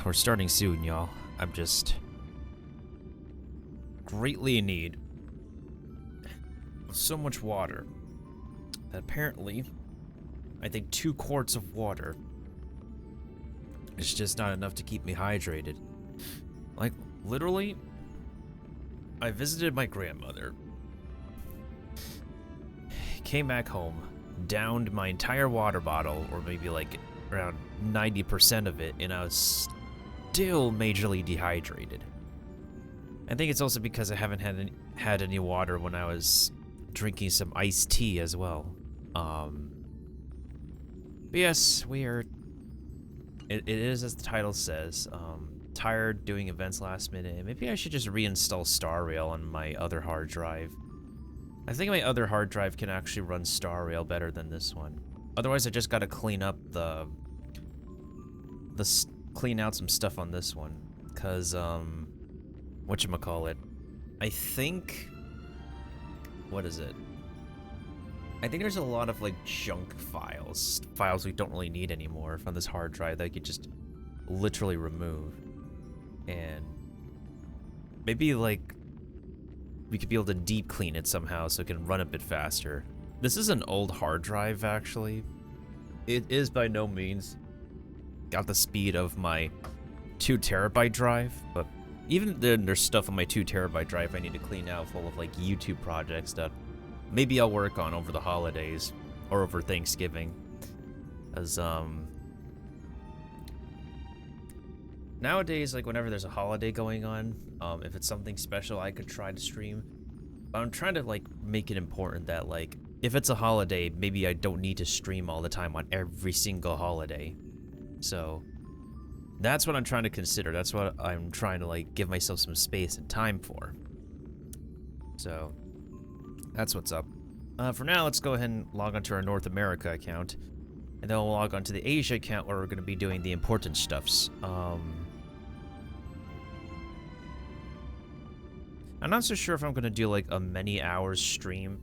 We're starting soon, y'all. I'm just greatly in need of so much water that apparently I think 2 quarts of water is just not enough to keep me hydrated. Like, literally, I visited my grandmother, came back home, downed my entire water bottle, or maybe like around 90% of it, and I was still majorly dehydrated. I think it's also because I haven't had any water when I was drinking some iced tea as well. But yes, we are. It is as the title says. Tired doing events last minute. Maybe I should just reinstall Star Rail on my other hard drive. I think my other hard drive can actually run Star Rail better than this one. Otherwise, I just gotta clean up clean out some stuff on this one, cause whatchamacallit, I think, what is it? I think there's a lot of like junk files we don't really need anymore from this hard drive that I could just literally remove, and maybe like we could be able to deep clean it somehow so it can run a bit faster. This is an old hard drive actually. It is by no means got the speed of my 2 terabyte drive, but even then there's stuff on my 2 terabyte drive I need to clean out full of like YouTube projects that maybe I'll work on over the holidays or over Thanksgiving. As nowadays, like whenever there's a holiday going on, if it's something special I could try to stream. But I'm trying to like make it important that like if it's a holiday, maybe I don't need to stream all the time on every single holiday. So that's what I'm trying to consider. That's what I'm trying to like give myself some space and time for. So that's what's up. For now, let's go ahead and log onto our North America account, and then we'll log onto the Asia account where we're going to be doing the important stuffs. I'm not so sure if I'm going to do like a many hours stream.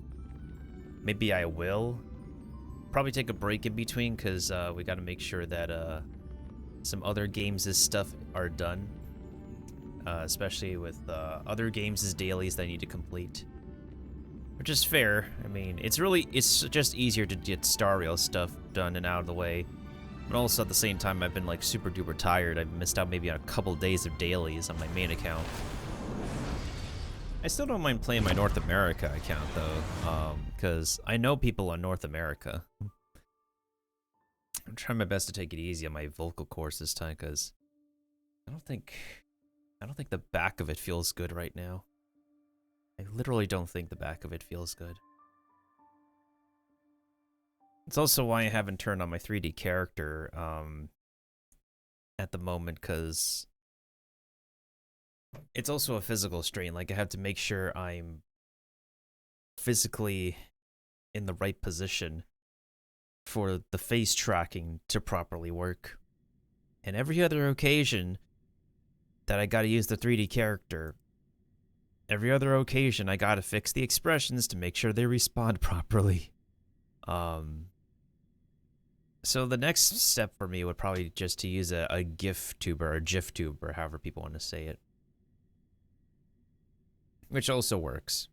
Maybe I will. Probably take a break in between because we got to make sure that some other games' stuff are done. Especially with other games' dailies that I need to complete. Which is fair. I mean, it's just easier to get Star Rail stuff done and out of the way. But also at the same time, I've been like super duper tired. I've missed out maybe on a couple days of dailies on my main account. I still don't mind playing my North America account though, because I know people on North America. I'm trying my best to take it easy on my vocal cords this time, because I don't think the back of it feels good right now. I literally don't think the back of it feels good. It's also why I haven't turned on my 3D character at the moment, because it's also a physical strain. Like, I have to make sure I'm physically in the right position for the face tracking to properly work. And every other occasion that I gotta use the 3D character, every other occasion I gotta fix the expressions to make sure they respond properly. So the next step for me would probably just to use a GIF tube or a GIF tube, or however people want to say it. Which also works.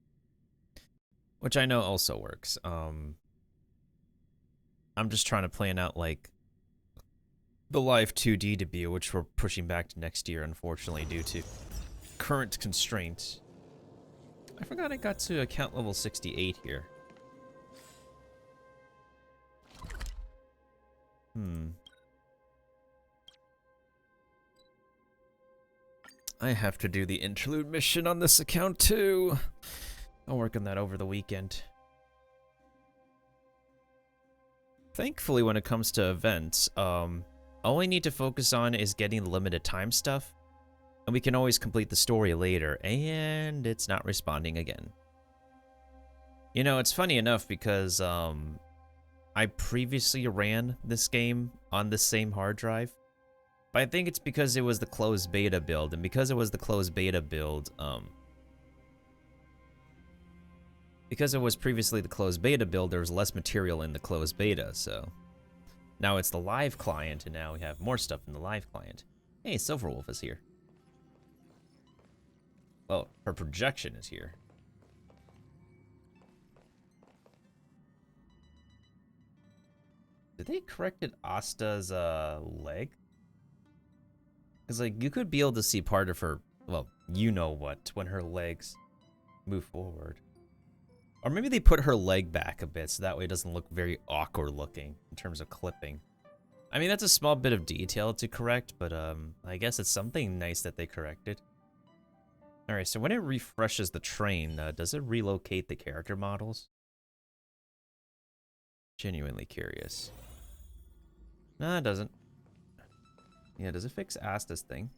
Which I know also works. I'm just trying to plan out, like, the live 2D debut, which we're pushing back to next year, unfortunately, due to current constraints. I forgot I got to account level 68 here. I have to do the interlude mission on this account too. I'll work on that over the weekend. Thankfully, when it comes to events, all I need to focus on is getting the limited time stuff, and we can always complete the story later, and it's not responding again. You know, it's funny enough because I previously ran this game on the same hard drive, but I think it's because it was the closed beta build, and because it was the closed beta build, because it was previously the closed beta build, there was less material in the closed beta, so now it's the live client, and now we have more stuff in the live client. Hey, Silverwolf is here. Oh, her projection is here. Did they corrected Asta's leg? Because like you could be able to see part of her, well, you know what, when her legs move forward. Or maybe they put her leg back a bit so that way it doesn't look very awkward looking in terms of clipping. I mean, that's a small bit of detail to correct, but I guess it's something nice that they corrected. Alright, so when it refreshes the train, does it relocate the character models? Genuinely curious. No, it doesn't. Yeah, does it fix Asta's thing?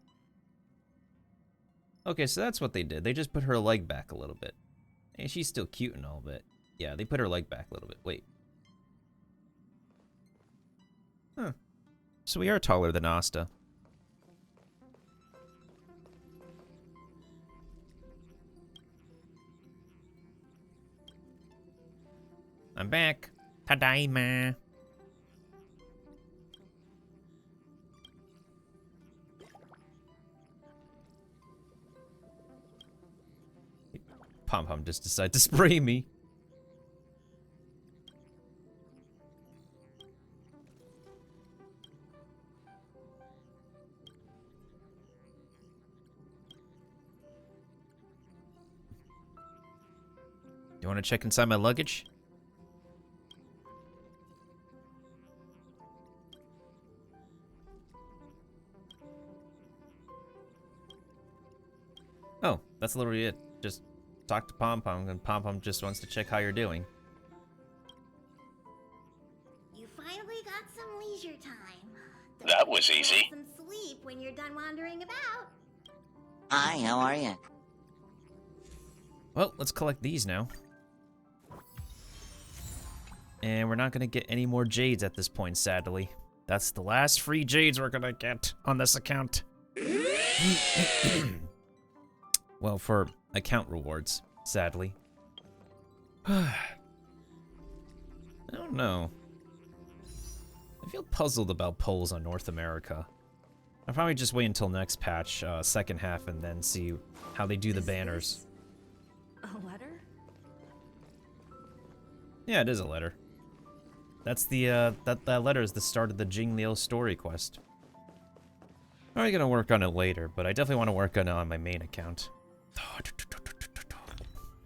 Okay, so that's what they did. They just put her leg back a little bit. Hey, she's still cute and all, but yeah, they put her leg back a little bit. Wait. Huh. So we are taller than Asta. I'm back. Tadaima. Pom-Pom just decided to spray me. You want to check inside my luggage? Oh, that's literally it. Just talk to Pom-Pom, and Pom-Pom just wants to check how you're doing. You finally got some leisure time. That was easy. Some sleep when you're done wandering about. Hi, how are you? Well, let's collect these now. And we're not going to get any more jades at this point, sadly. That's the last free jades we're going to get on this account. Well, for account rewards, sadly. I don't know. I feel puzzled about polls on North America. I'll probably just wait until next patch, second half, and then see how they do the banners. A letter? Yeah, it is a letter. That's the, that letter is the start of the Jingliu story quest. I'm probably gonna work on it later, but I definitely want to work on it on my main account.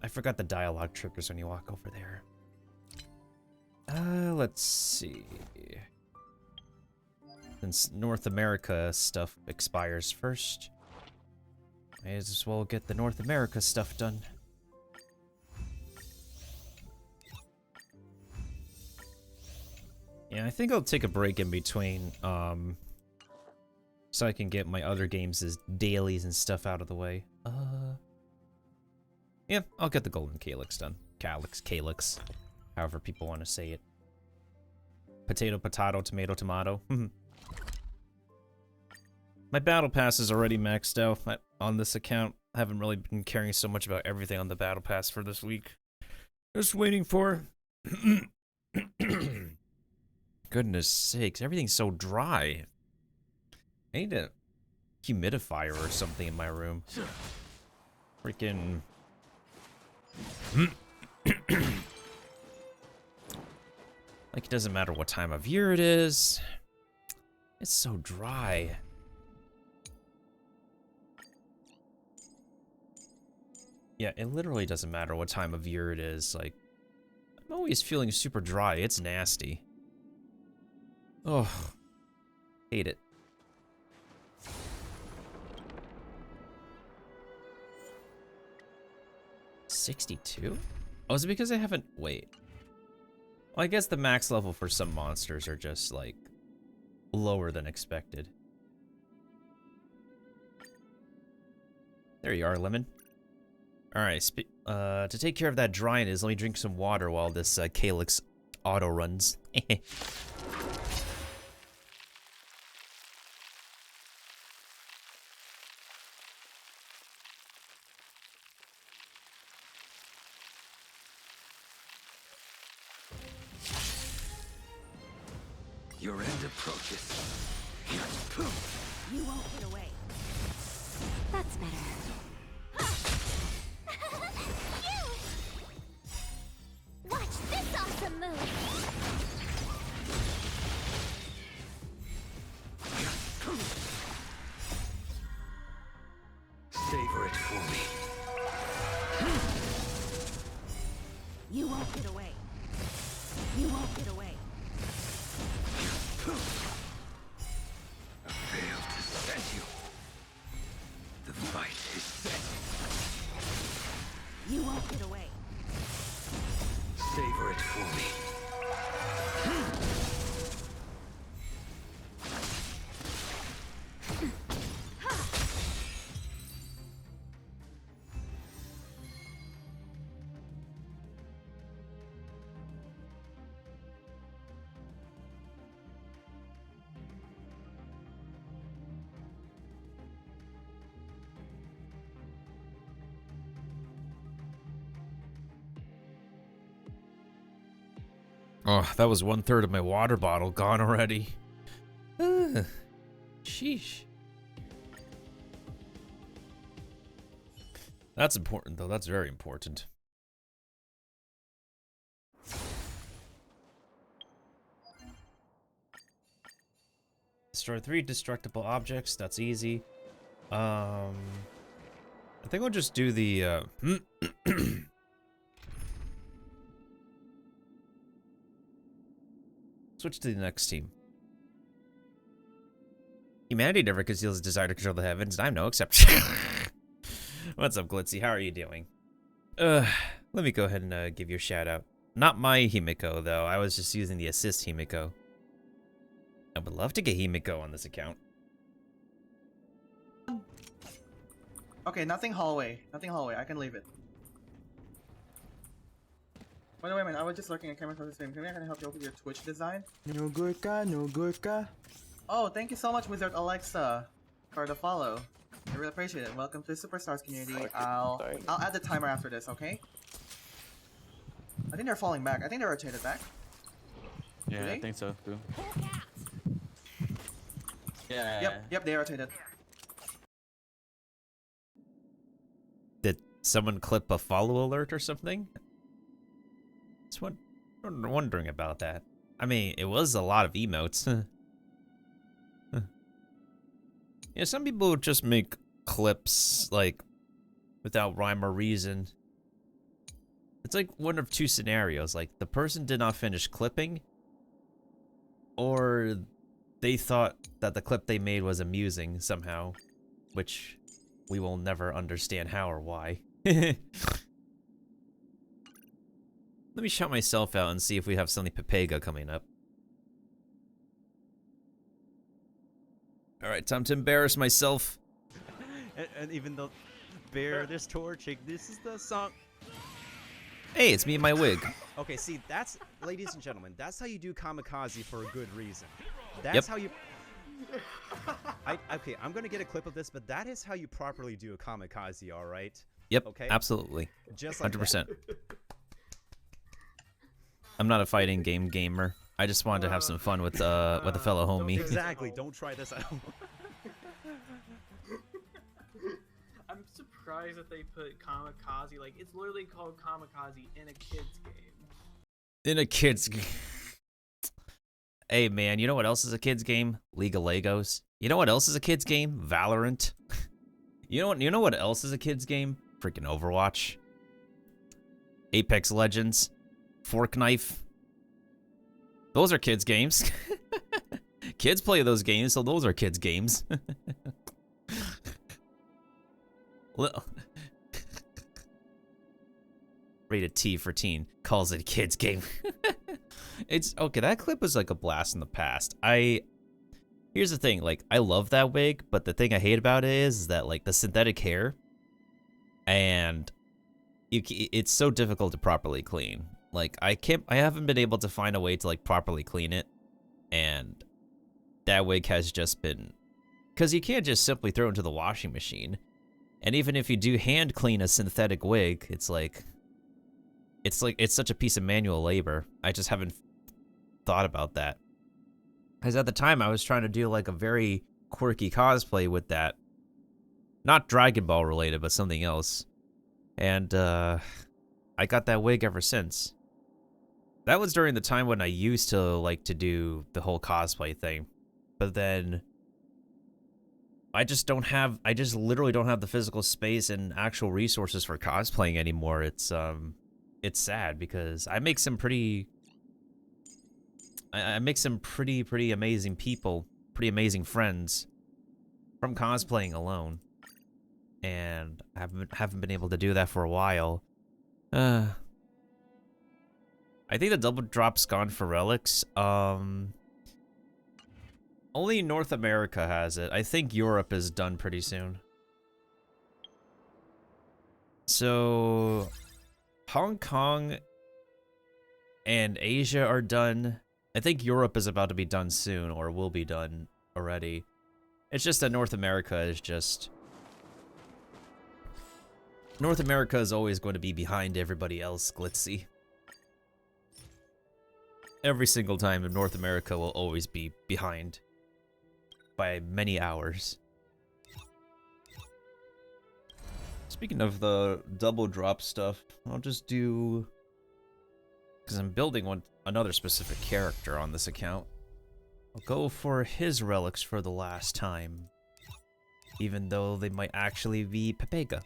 I forgot the dialogue triggers when you walk over there. Let's see. Since North America stuff expires first, may as well get the North America stuff done. Yeah, I think I'll take a break in between, so I can get my other games' dailies and stuff out of the way. Yeah, I'll get the Golden Calyx done. Calyx. However people want to say it. Potato, potato, tomato, tomato. My battle pass is already maxed out on this account. I haven't really been caring so much about everything on the battle pass for this week. Just waiting for... Goodness sakes, everything's so dry. I need a humidifier or something in my room. Freaking... Like, it doesn't matter what time of year it is. It's so dry. Yeah, it literally doesn't matter what time of year it is. Like, I'm always feeling super dry. It's nasty. Oh, hate it. $62? Oh, is it because I haven't... Wait. Well, I guess the max level for some monsters are just, like, lower than expected. There you are, Lemon. Alright, to take care of that dryness, let me drink some water while this Calyx auto runs. Your end approaches. Poof. You won't get away. That's better. Watch this awesome move! Savor it for me. You won't get away. You won't get away. I failed to send you. The fight is set. You won't get away. Savor it for me. Oh, that was 1/3 of my water bottle gone already. Sheesh. That's important, though. That's very important. Destroy 3 destructible objects. That's easy. I think we'll just do the, switch to the next team. Humanity never conceals a desire to control the heavens, and I'm no exception. What's up, Glitzy? How are you doing? Let me go ahead and give you a shout out. Not my Himiko, though. I was just using the assist Himiko. I would love to get Himiko on this account. Okay, nothing hallway. Nothing hallway. I can leave it. By the way, man, I was just looking at camera for the stream. Can I help you with your Twitch design? No Gurka, no Gurka. Oh, thank you so much, Wizard Alexa, for the follow. I really appreciate it. Welcome to Superstars community. I'll add the timer after this, okay? I think they're falling back. I think they're rotated back. Yeah, Really? I think so too. Yep, they rotated. Did someone clip a follow alert or something? Just wondering about that. I mean, it was a lot of emotes. Yeah, some people would just make clips, like, without rhyme or reason. It's like one of two scenarios. Like, the person did not finish clipping, or they thought that the clip they made was amusing somehow, which we will never understand how or why. Let me shout myself out and see if we have something Pepega coming up. Alright, time to embarrass myself. And even though bear this torching, this is the song. Hey, it's me and my wig. Okay, see, that's, ladies and gentlemen, that's how you do kamikaze for a good reason. That's how you... Okay, I'm gonna get a clip of this, but that is how you properly do a kamikaze, alright? Yep, Okay? absolutely. Just like 100%. I'm not a fighting game gamer. I just wanted to have some fun with a fellow homie. Exactly, don't try this out. I'm surprised that they put kamikaze, like, it's literally called kamikaze in a kid's game. In a kid's game. Hey man, you know what else is a kid's game? League of Legos. You know what else is a kid's game? Valorant. You know what else is a kid's game? Freaking Overwatch. Apex Legends. Fork Knife. Those are kids' games. Kids play those games, so those are kids' games. Rated T for teen. Calls it a kid's game. It's okay, that clip was like a blast in the past. Here's the thing, like, I love that wig, but the thing I hate about it is that, like, the synthetic hair, and it's so difficult to properly clean. Like, I haven't been able to find a way to, like, properly clean it, and that wig has just been, because you can't just simply throw it into the washing machine, and even if you do hand clean a synthetic wig, it's such a piece of manual labor. I just haven't thought about that. Because at the time, I was trying to do, like, a very quirky cosplay with that. Not Dragon Ball related, but something else. And I got that wig ever since. That was during the time when I used to like to do the whole cosplay thing. But then I just literally don't have the physical space and actual resources for cosplaying anymore. It's sad because I make some pretty amazing people, pretty amazing friends from cosplaying alone. And I haven't been able to do that for a while. I think the double drop's gone for relics. Only North America has it. I think Europe is done pretty soon. So Hong Kong and Asia are done. I think Europe is about to be done soon, or will be done already. It's just that North America is always going to be behind everybody else, Glitzy. Every single time North America will always be behind by many hours. Speaking of the double drop stuff, I'll just do, because I'm building another specific character on this account. I'll go for his relics for the last time, even though they might actually be Pepega.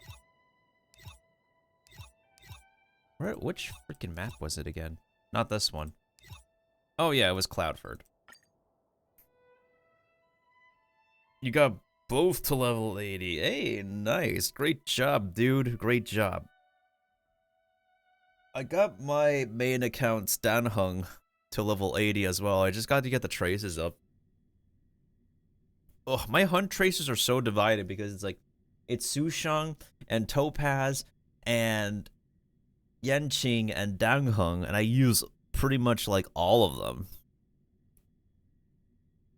Which freaking map was it again? Not this one. Oh yeah, it was Cloudford. You got both to level 80. Hey, nice. Great job, dude. Great job. I got my main account Stanhung to level 80 as well. I just got to get the traces up. Oh, my hunt traces are so divided because it's Sushang and Topaz and Yanqing and Dangheng, and I use pretty much like all of them.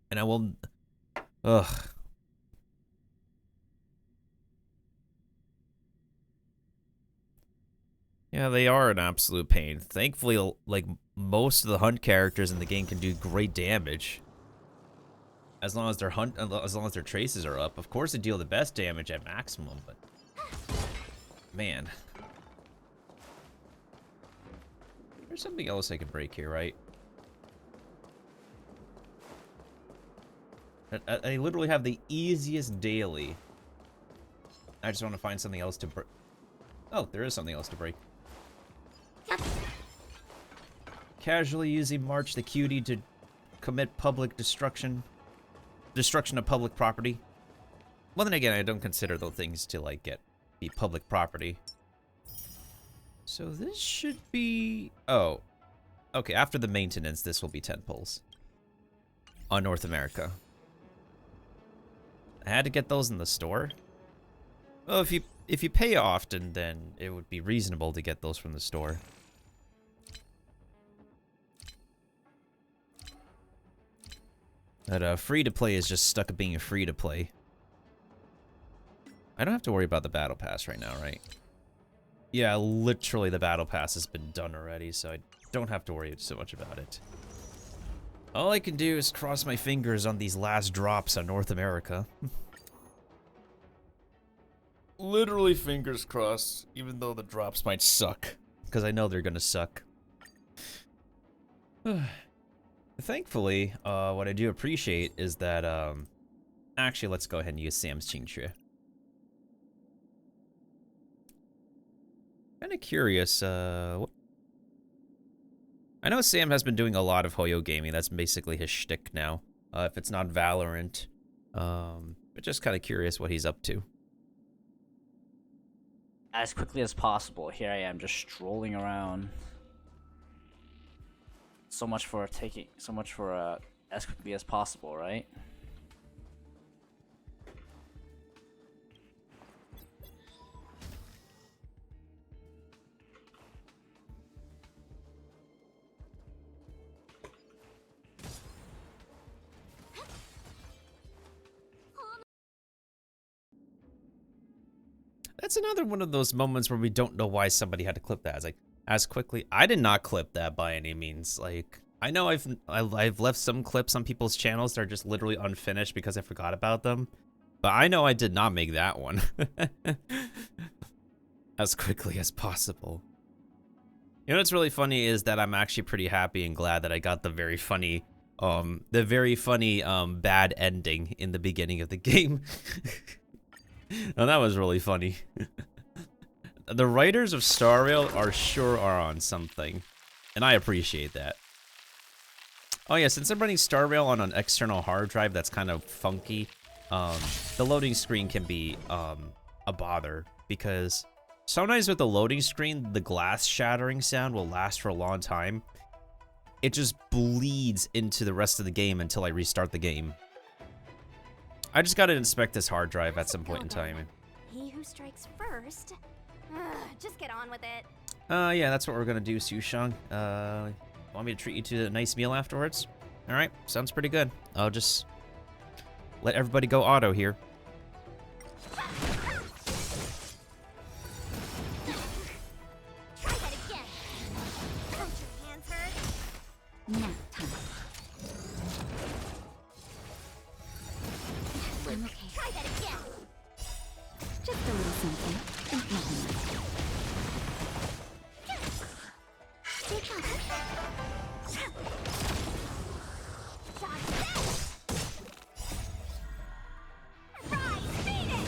And I will... Ugh. Yeah, they are an absolute pain. Thankfully, like, most of the hunt characters in the game can do great damage. As long as their traces are up. Of course they deal the best damage at maximum, but... Man. There's something else I can break here, right? I literally have the easiest daily. I just want to find something else to break. Oh, there is something else to break. Casually using March the Cutie to commit public destruction. Destruction of public property. Well, then again, I don't consider those things to, like, be public property. So this should be... Oh. Okay, after the maintenance, this will be 10 pulls. On North America. I had to get those in the store. Well, if you pay often, then it would be reasonable to get those from the store. But free-to-play is just stuck at being a free-to-play. I don't have to worry about the battle pass right now, right? Yeah, literally the battle pass has been done already, so I don't have to worry so much about it. All I can do is cross my fingers on these last drops on North America. Literally fingers crossed, even though the drops might suck. Because I know they're gonna suck. Thankfully, what I do appreciate is that, actually, let's go ahead and use Sam's Qingxue. Kinda curious, I know Sam has been doing a lot of Hoyo gaming. That's basically his shtick now. If it's not Valorant. But just kinda curious what he's up to. As quickly as possible, here I am just strolling around. So much for as quickly as possible, right? That's another one of those moments where we don't know why somebody had to clip that. It's like, as quickly. I did not clip that by any means. Like, I know I've left some clips on people's channels that are just literally unfinished because I forgot about them. But I know I did not make that one. As quickly as possible. You know what's really funny is that I'm actually pretty happy and glad that I got the very funny bad ending in the beginning of the game. Oh, that was really funny. The writers of Star Rail are on something, and I appreciate that. Oh yeah, since I'm running Star Rail on an external hard drive that's kind of funky, the loading screen can be a bother, because sometimes with the loading screen, the glass shattering sound will last for a long time. It just bleeds into the rest of the game until I restart the game. I just gotta inspect this hard drive at some point in time. He who strikes first. Just get on with it. Yeah, that's what we're gonna do, Sushang. Want me to treat you to a nice meal afterwards? Alright, sounds pretty good. I'll just let everybody go auto here. Try that again. Don't your hands hurt? Nap time. I'm okay. Try that again. Just a little something. Think nothing of it. Take out. Dodge that. Rise, Phoenix.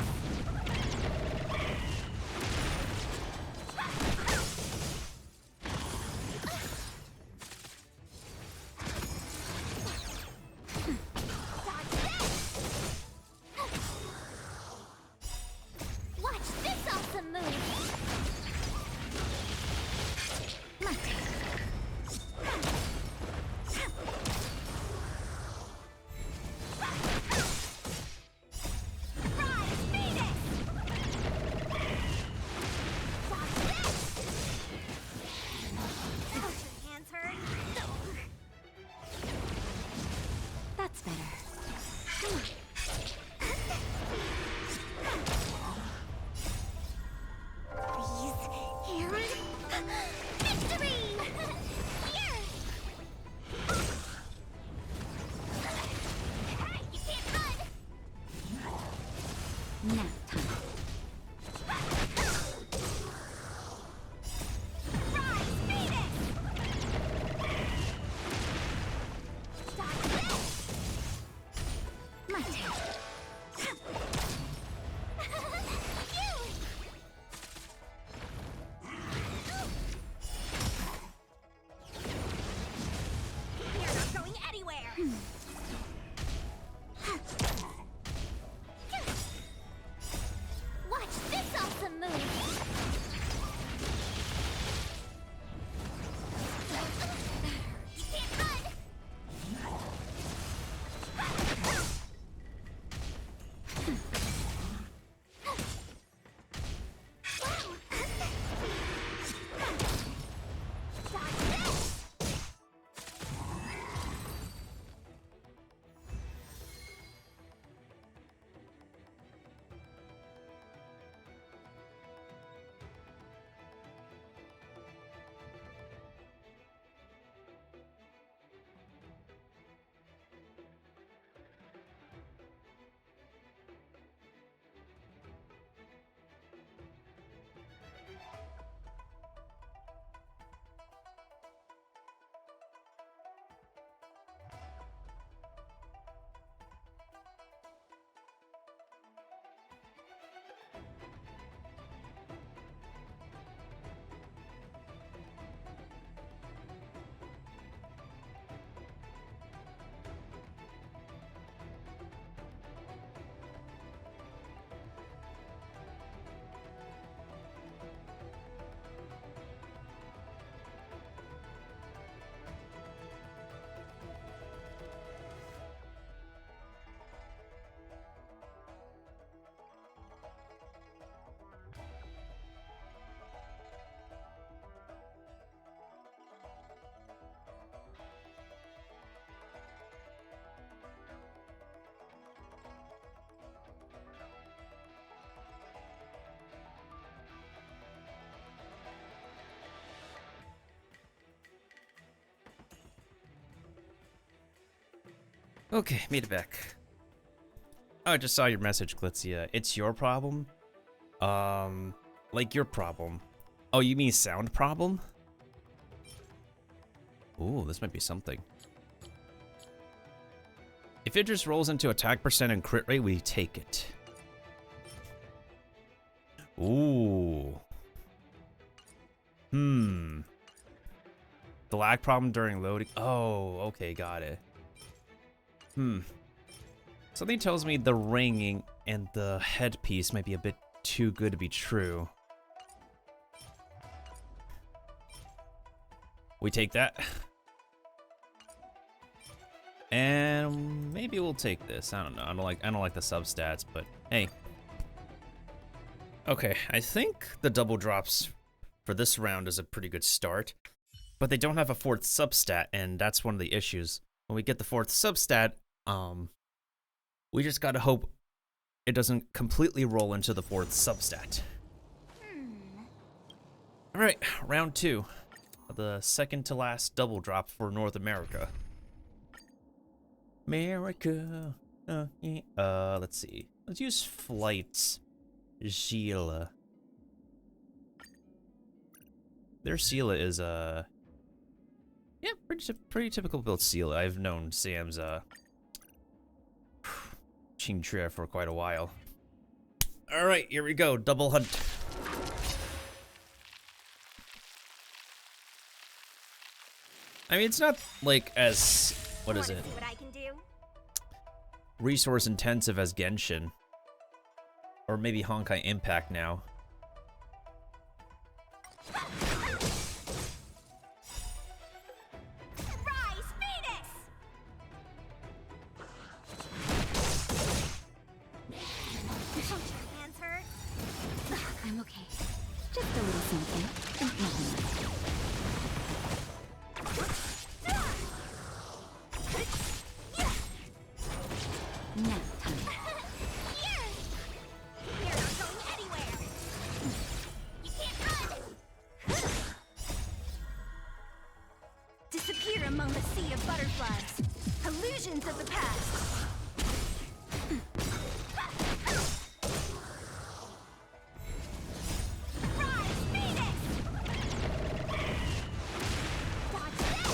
Watch this awesome move! My turn. Rise, Phoenix! Watch this! Don't your hands hurt? That's better. Come on. These hands. Victory! Here! You can't run! Nap time. Rise, Phoenix! Dodge this! My turn. You! You're not going anywhere! Okay, made it back. Oh, I just saw your message, Glitzia. It's your problem? Like your problem. Oh, you mean sound problem? Ooh, this might be something. If it just rolls into attack percent and crit rate, we take it. Ooh. The lag problem during loading. Oh, okay, got it. Something tells me the ringing and the headpiece might be a bit too good to be true. We take that. And maybe we'll take this. I don't know. I don't like the substats, but hey. Okay, I think the double drops for this round is a pretty good start. But they don't have a fourth substat, and that's one of the issues. When we get the fourth substat, we just gotta hope it doesn't completely roll into the fourth substat. Alright, round 2. The second to last double drop for North America. America. Let's see. Let's use Flights. Gila. Their Sela is, yeah, pretty typical build Sela. I've known Sam's, Chingtria for quite a while. Alright, here we go. Double hunt. I mean, it's not, like, as... What is it? What I can do? Resource intensive as Genshin. Or maybe Honkai Impact now. Rise, Phoenix! Don't your hands hurt? I'm okay. Just a little something. Nothing. Nap time. You're not going anywhere. You can't run. Disappear among the sea of butterflies. Illusions of the past. Rise, Phoenix! Dodge this!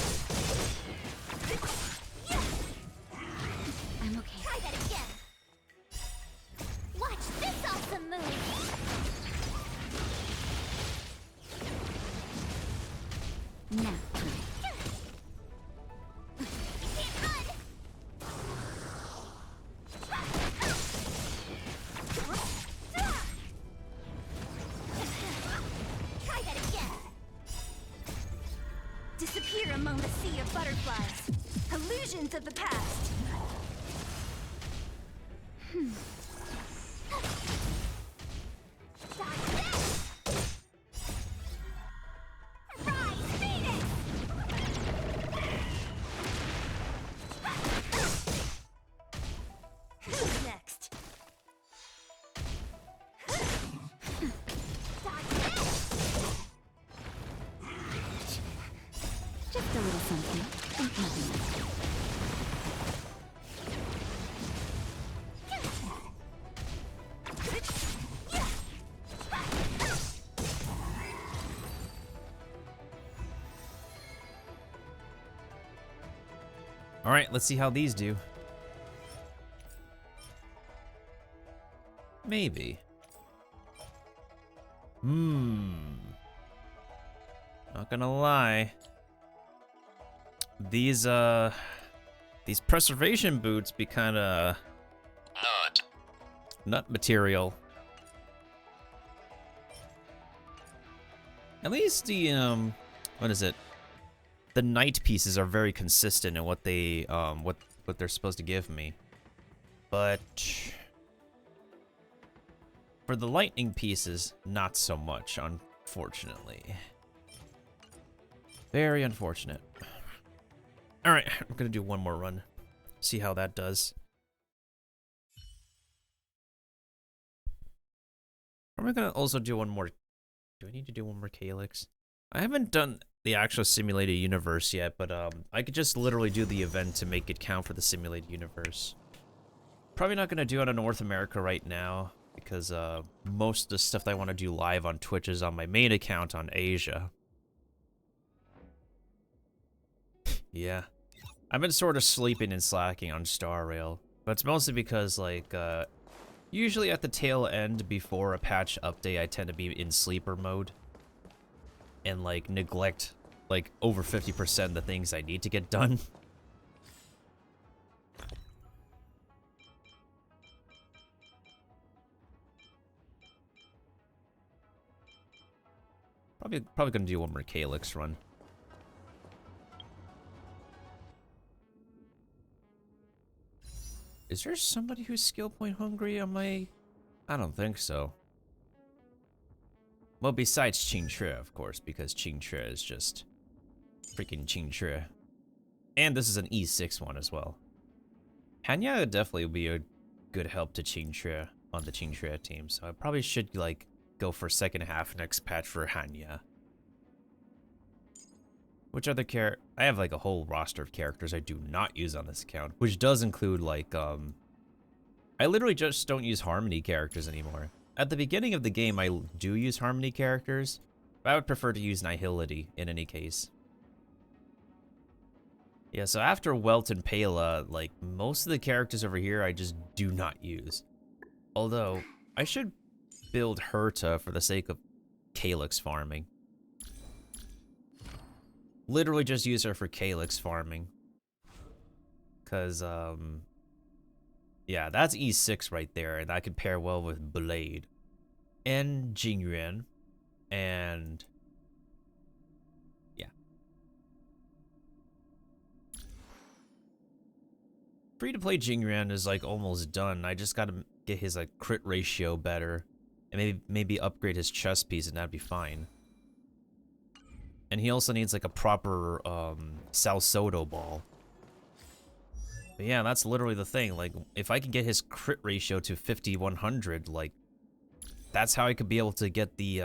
I'm okay. Try that again. Watch this awesome move. Nap time. You can't run. Try that again. Disappear among the sea of butterflies. Illusions of the past. Dodge this! Rise, Phoenix! Who's next? Dodge this! Just a little something. Nothing. Alright, let's see how these do. Maybe. Not gonna lie. These preservation boots be kinda... Nut material. At least the, what is it? The night pieces are very consistent in what they, what they're supposed to give me. But... for the lightning pieces, not so much, unfortunately. Very unfortunate. Alright, I'm gonna do one more run. See how that does. Am I gonna also do one more... Do I need to do one more Calyx? I haven't done the actual simulated universe yet, but I could just literally do the event to make it count for the simulated universe. Probably not going to do it on North America right now, because most of the stuff that I want to do live on Twitch is on my main account on Asia. Yeah. I've been sort of sleeping and slacking on Star Rail, but it's mostly because, like, usually at the tail end before a patch update, I tend to be in sleeper mode and, like, neglect, like, over 50% of the things I need to get done. Probably gonna do one more Calyx run. Is there somebody who's skill point hungry on my... I don't think so. Well, besides Qingque, of course, because Qingque is just freaking Qingque. And this is an E6 one as well. Hanya would definitely be a good help to Qingque on the Qingque team, so I probably should, like, go for second half next patch for Hanya. Which other I have, like, a whole roster of characters I do not use on this account, which does include, like, I literally just don't use Harmony characters anymore. At the beginning of the game, I do use Harmony characters, but I would prefer to use Nihility in any case. Yeah, so after Welt and Pela, like, most of the characters over here I just do not use. Although, I should build Herta for the sake of Calyx farming. Literally just use her for Calyx farming. Because, yeah, that's E6 right there, and that could pair well with Blade. And Jingyuan. And... yeah. Free-to-play Jingyuan is, like, almost done. I just gotta get his, like, crit ratio better. And maybe upgrade his chest piece, and that'd be fine. And he also needs, like, a proper, Salsodo ball. But yeah, that's literally the thing. Like, if I can get his crit ratio to 50-100, like, that's how I could be able to get the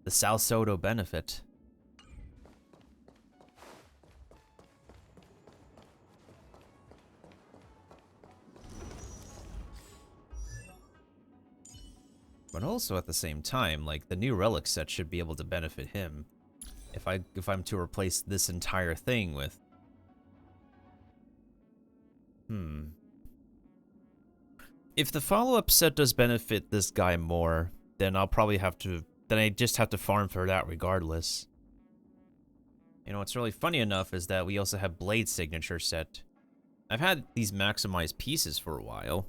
Salsodo benefit. But also at the same time, like, the new relic set should be able to benefit him. If I'm to replace this entire thing with... If the follow-up set does benefit this guy more, then I'll probably have to... then I just have to farm for that regardless. You know, what's really funny enough is that we also have Blade signature set. I've had these maximized pieces for a while.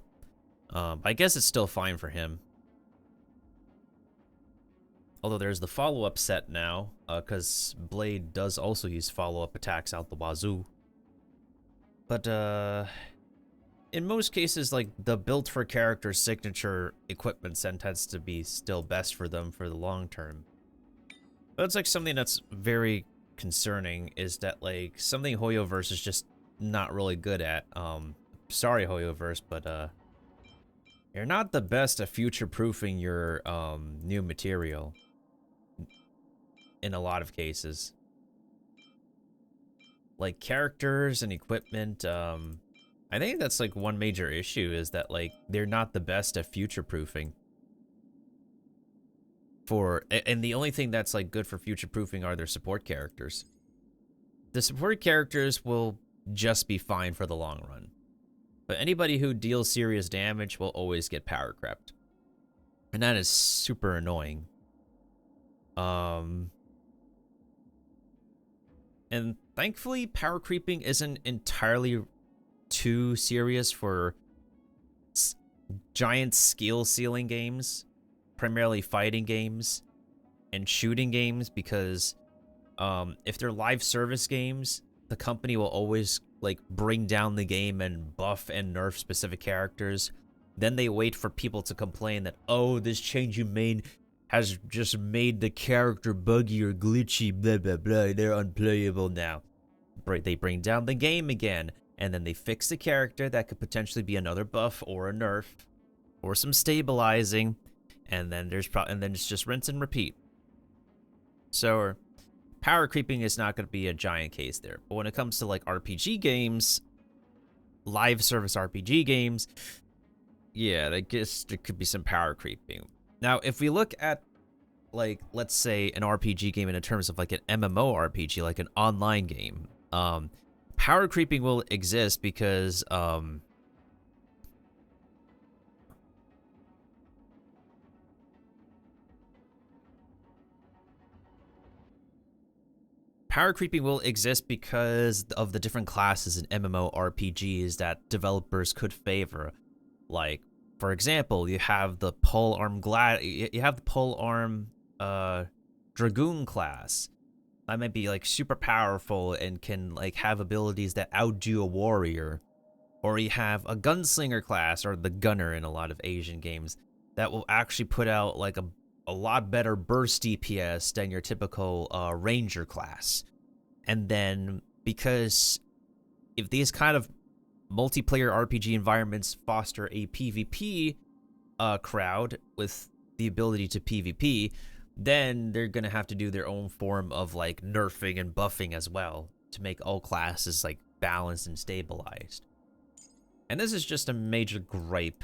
I guess it's still fine for him. Although there's the follow-up set now, because Blade does also use follow-up attacks out the wazoo. But, in most cases, like, the built-for-character signature equipment set tends to be still best for them for the long term. But it's, like, something that's very concerning is that, like, something Hoyoverse is just not really good at. Sorry, Hoyoverse, but, you're not the best at future-proofing your, new material. In a lot of cases. Like, characters and equipment, I think that's, like, one major issue is that, like, they're not the best at future-proofing. And the only thing that's, like, good for future-proofing are their support characters. The support characters will just be fine for the long run. But anybody who deals serious damage will always get power crept. And that is super annoying. And thankfully, power creeping isn't entirely too serious for giant skill ceiling games, primarily fighting games and shooting games, because if they're live service games, the company will always, like, bring down the game and buff and nerf specific characters. Then they wait for people to complain that, oh, this change you made has just made the character buggy or glitchy, blah, blah, blah, they're unplayable now. They bring down the game again, and then they fix the character that could potentially be another buff or a nerf or some stabilizing, and then it's just rinse and repeat. So power creeping is not going to be a giant case there. But when it comes to like RPG games, live service RPG games, yeah, I guess there could be some power creeping. Now, if we look at, like, let's say an RPG game in terms of like an MMORPG, like an online game, power creeping will exist because power creeping will exist because of the different classes in MMORPGs that developers could favor. Like, for example, you have the polearm dragoon class. That might be like super powerful and can like have abilities that outdo a warrior. Or you have a gunslinger class, or the gunner in a lot of Asian games, that will actually put out like a lot better burst DPS than your typical ranger class. And then because if these kind of multiplayer RPG environments foster a PvP crowd with the ability to PvP, then they're gonna have to do their own form of like nerfing and buffing as well to make all classes like balanced and stabilized. And this is just a major gripe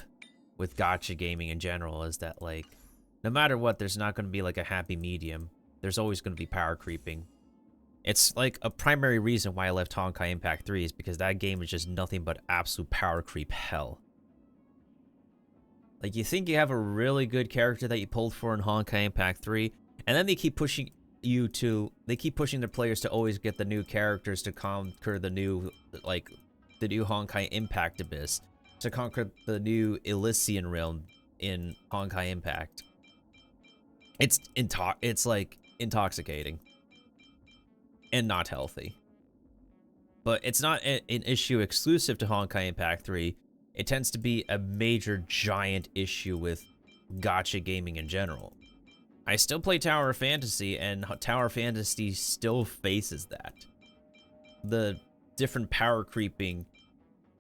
with gacha gaming in general, is that like no matter what, there's not gonna be like a happy medium. There's always gonna be power creeping. It's like a primary reason why I left Honkai Impact 3 is because that game is just nothing but absolute power creep hell. Like, you think you have a really good character that you pulled for in Honkai Impact 3, and then they keep pushing the players to always get the new characters to conquer the new Honkai Impact Abyss, to conquer the new Elysian realm in Honkai Impact. It's like intoxicating. And not healthy. But it's not an issue exclusive to Honkai Impact 3. It tends to be a major, giant issue with gacha gaming in general. I still play Tower of Fantasy, and Tower of Fantasy still faces that. The different power creeping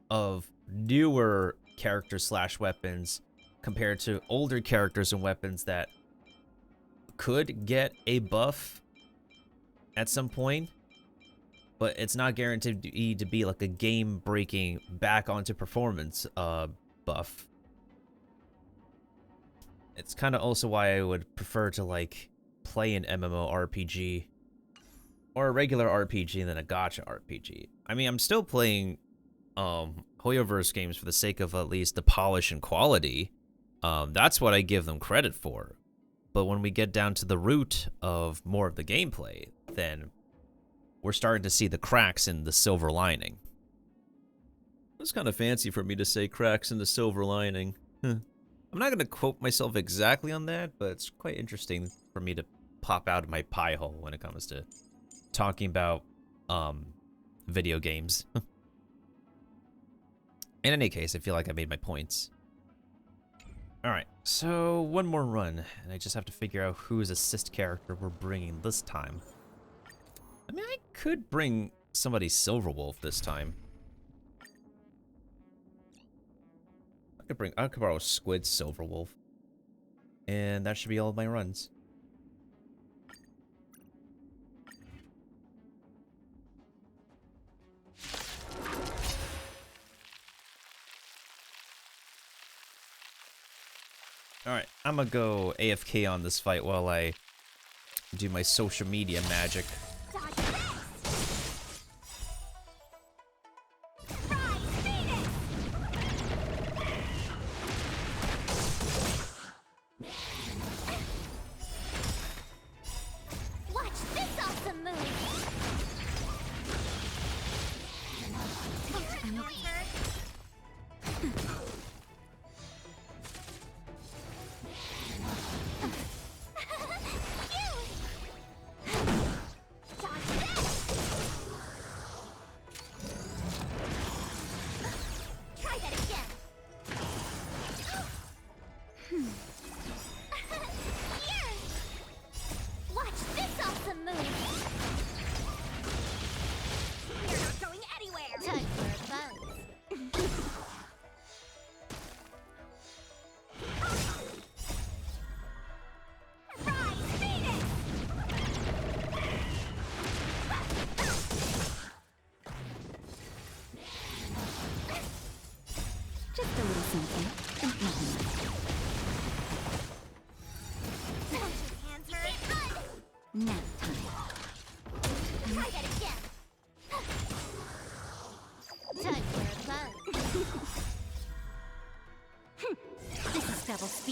of newer characters / weapons compared to older characters and weapons that could get a buff at some point, but it's not guaranteed to be like a game-breaking back onto performance buff. It's kind of also why I would prefer to like play an MMORPG or a regular RPG than a gacha RPG. I mean, I'm still playing Hoyoverse games for the sake of at least the polish and quality. That's what I give them credit for. But when we get down to the root of more of the gameplay, then we're starting to see the cracks in the silver lining. It's kind of fancy for me to say cracks in the silver lining. I'm not going to quote myself exactly on that, but it's quite interesting for me to pop out of my pie hole when it comes to talking about video games. In any case, I feel like I made my points. Alright, so one more run, and I just have to figure out whose assist character we're bringing this time. I mean, I could bring somebody Silverwolf this time. I could borrow Squid Silverwolf. And that should be all of my runs. Alright, I'm gonna go AFK on this fight while I do my social media magic.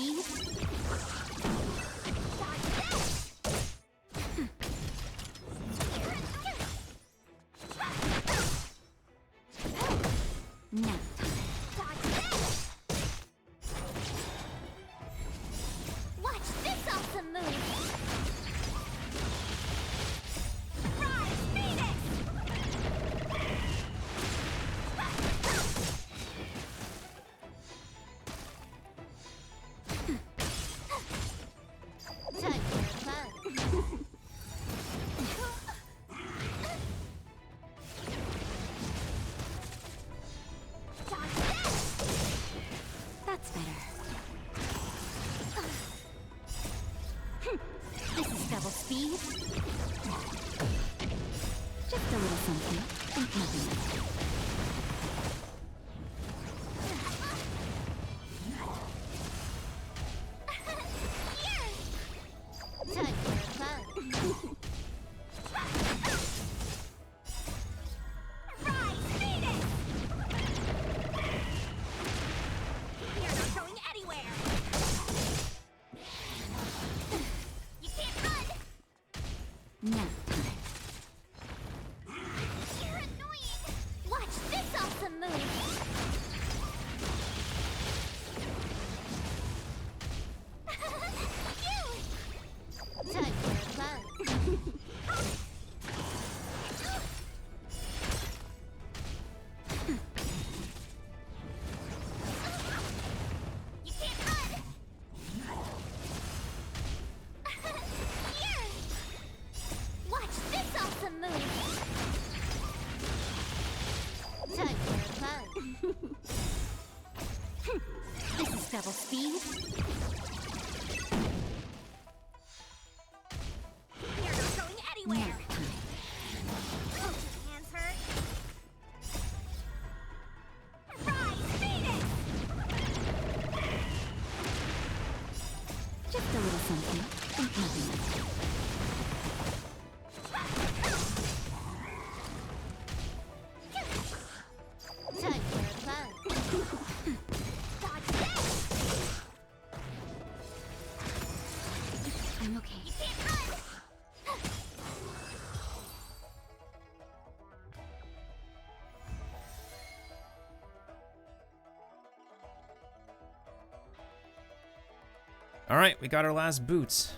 speed. Now. Watch this awesome move. Rise, Phoenix! Time for fun. That's better. This is double speed. Just a little something. Think nothing of it. Time for fun. Rise, Phoenix! You're not going anywhere! You can't run! Now time. You're annoying! Watch this awesome move! You! Time for fun. You can't run! Here! Watch this awesome move! Time for fun. This is double speed. You're not going anywhere! Oh, your hands hurt? Rise, Phoenix! Just a little something. Think nothing of it. Time for fun. Dodge this! I'm okay. You can't run! Alright, we got our last boots.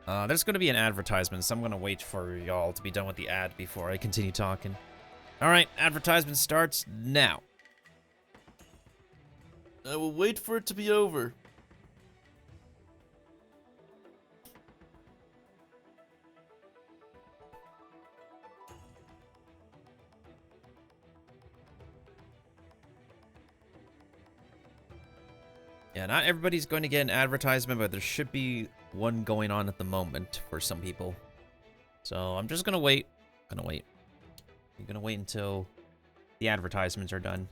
There's gonna be an advertisement, so I'm gonna wait for y'all to be done with the ad before I continue talking. Alright, advertisement starts now. I will wait for it to be over. Yeah, not everybody's going to get an advertisement, but there should be one going on at the moment for some people. So I'm just gonna wait. I'm gonna wait until the advertisements are done.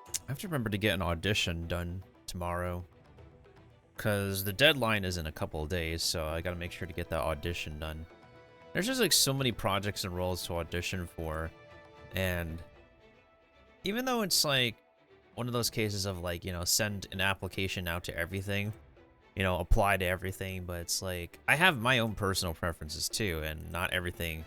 I have to remember to get an audition done tomorrow, because the deadline is in a couple of days, so I gotta make sure to get that audition done. There's just like so many projects and roles to audition for, And even though it's like one of those cases of like, you know, send an application out to everything, you know, apply to everything, but it's like I have my own personal preferences too, and not everything.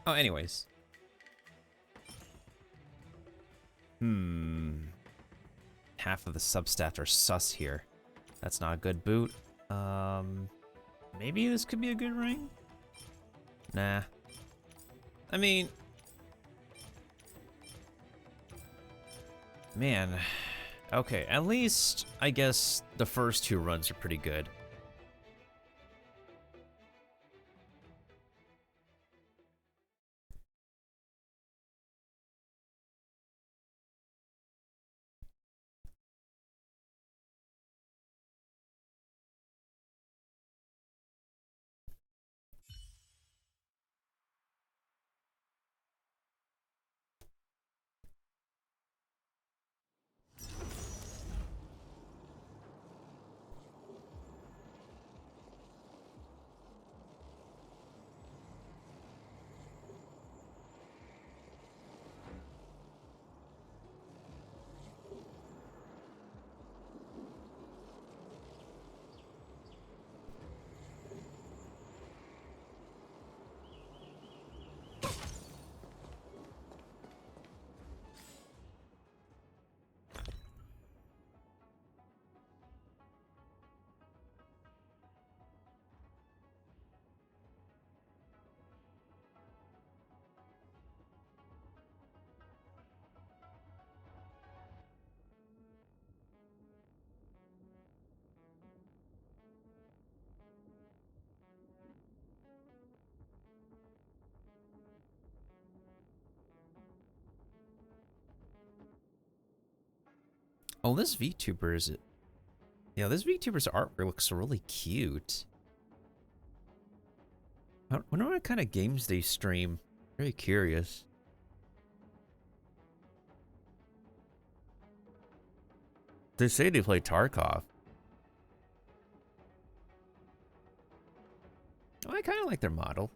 Oh, anyways. Half of the substats are sus here. That's not a good boot. Maybe this could be a good ring? Nah. I mean... Man. Okay, at least, I guess, the first 2 runs are pretty good. Oh, this VTuber is it? Yeah, this VTuber's artwork looks really cute. I wonder what kind of games they stream. Very curious. They say they play Tarkov. Oh, I kind of like their model.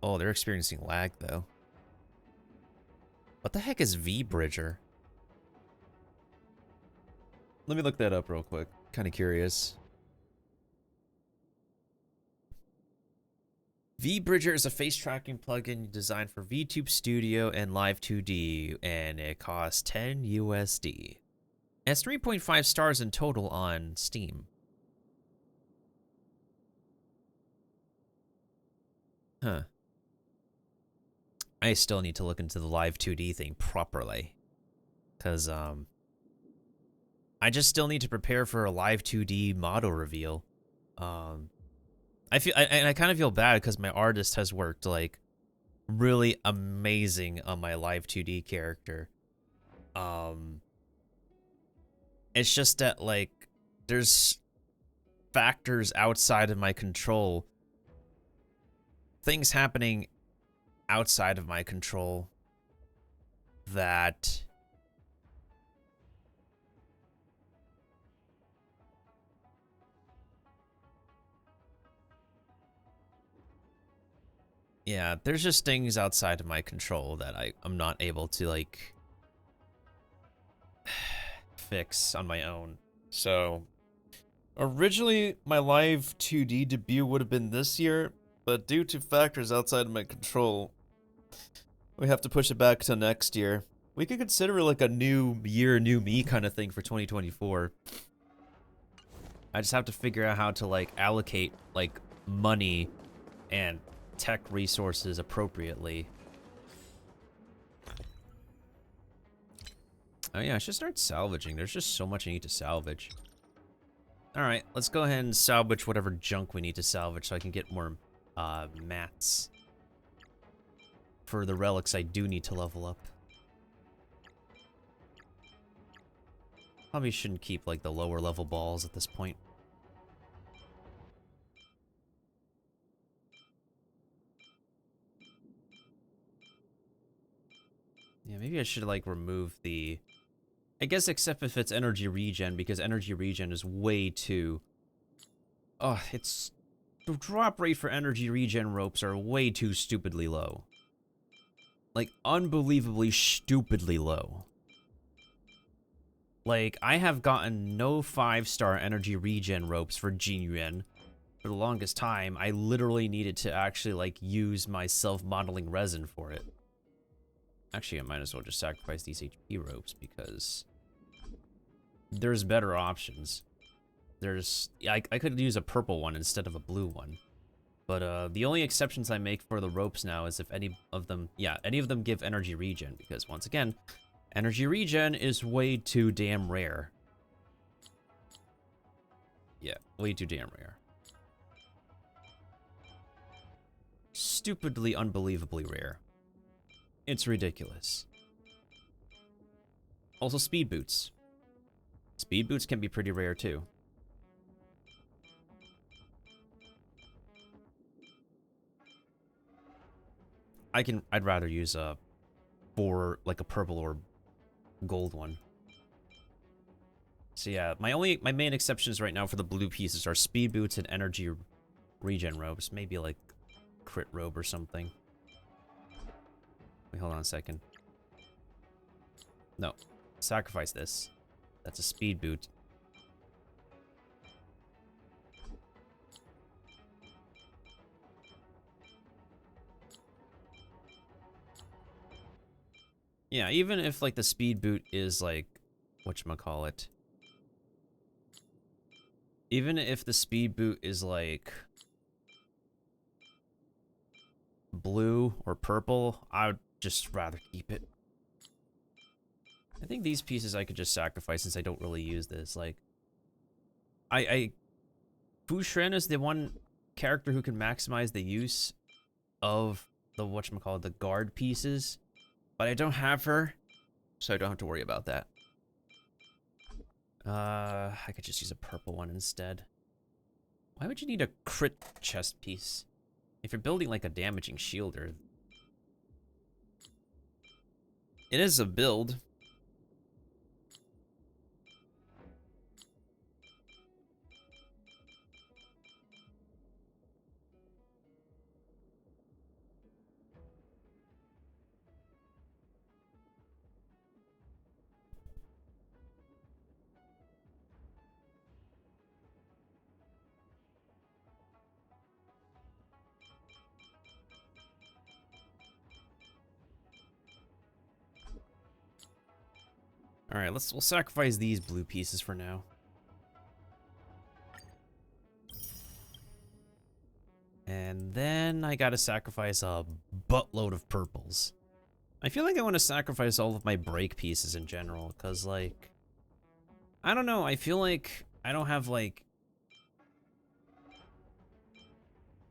Oh, they're experiencing lag though. What the heck is V-Bridger? Let me look that up real quick. Kind of curious. V-Bridger is a face tracking plugin designed for VTube Studio and Live 2D, and it costs 10 USD. It has 3.5 stars in total on Steam. Huh. I still need to look into the Live 2D thing properly. Because, I just still need to prepare for a Live 2D model reveal. I kind of feel bad because my artist has worked like really amazing on my Live 2D character. It's just that like there's factors outside of my control. Things happening outside of my control that yeah, there's just things outside of my control that I'm not able to, like, fix on my own. So, originally, my Live 2D debut would have been this year, but due to factors outside of my control, We have to push it back to next year. We could consider like a new year, new me kind of thing for 2024. I just have to figure out how to like allocate like money and tech resources appropriately. Oh yeah, I should start salvaging. There's just so much I need to salvage. Alright, let's go ahead and salvage whatever junk we need to salvage so I can get more mats. For the relics I do need to level up. Probably shouldn't keep like the lower level balls at this point. Yeah, maybe I should like remove the... I guess except if it's energy regen, because energy regen is way too... Oh, it's... The drop rate for energy regen ropes are way too stupidly low. Like, unbelievably stupidly low. Like, I have gotten no 5-star energy regen ropes for Jinyuan. For the longest time, I literally needed to actually, like, use my self-modeling resin for it. Actually, I might as well just sacrifice these HP ropes, because... there's better options. There's... I could use a purple one instead of a blue one. But, the only exceptions I make for the ropes now is if any of them... Yeah, any of them give energy regen, because, once again... Energy regen is way too damn rare. Yeah, way too damn rare. Stupidly, unbelievably rare. It's ridiculous. Also, speed boots. Speed boots can be pretty rare too. I'd rather use a like a purple or gold one. So yeah, my main exceptions right now for the blue pieces are speed boots and energy regen robes. Maybe like crit robe or something. Wait, hold on a second. No, sacrifice this. That's a speed boot. Yeah, even if like the speed boot is like, whatchamacallit. Even if the speed boot is like blue or purple, I would just rather keep it. I think these pieces I could just sacrifice since I don't really use this. Like, Fu Shren is the one character who can maximize the use of the whatchamacallit, the guard pieces. But I don't have her, so I don't have to worry about that. I could just use a purple one instead. Why would you need a crit chest piece? If you're building like a damaging shielder. It is a build. All right, we'll sacrifice these blue pieces for now. And then I gotta sacrifice a buttload of purples. I feel like I want to sacrifice all of my break pieces in general, because, like... I don't know, I feel like I don't have, like...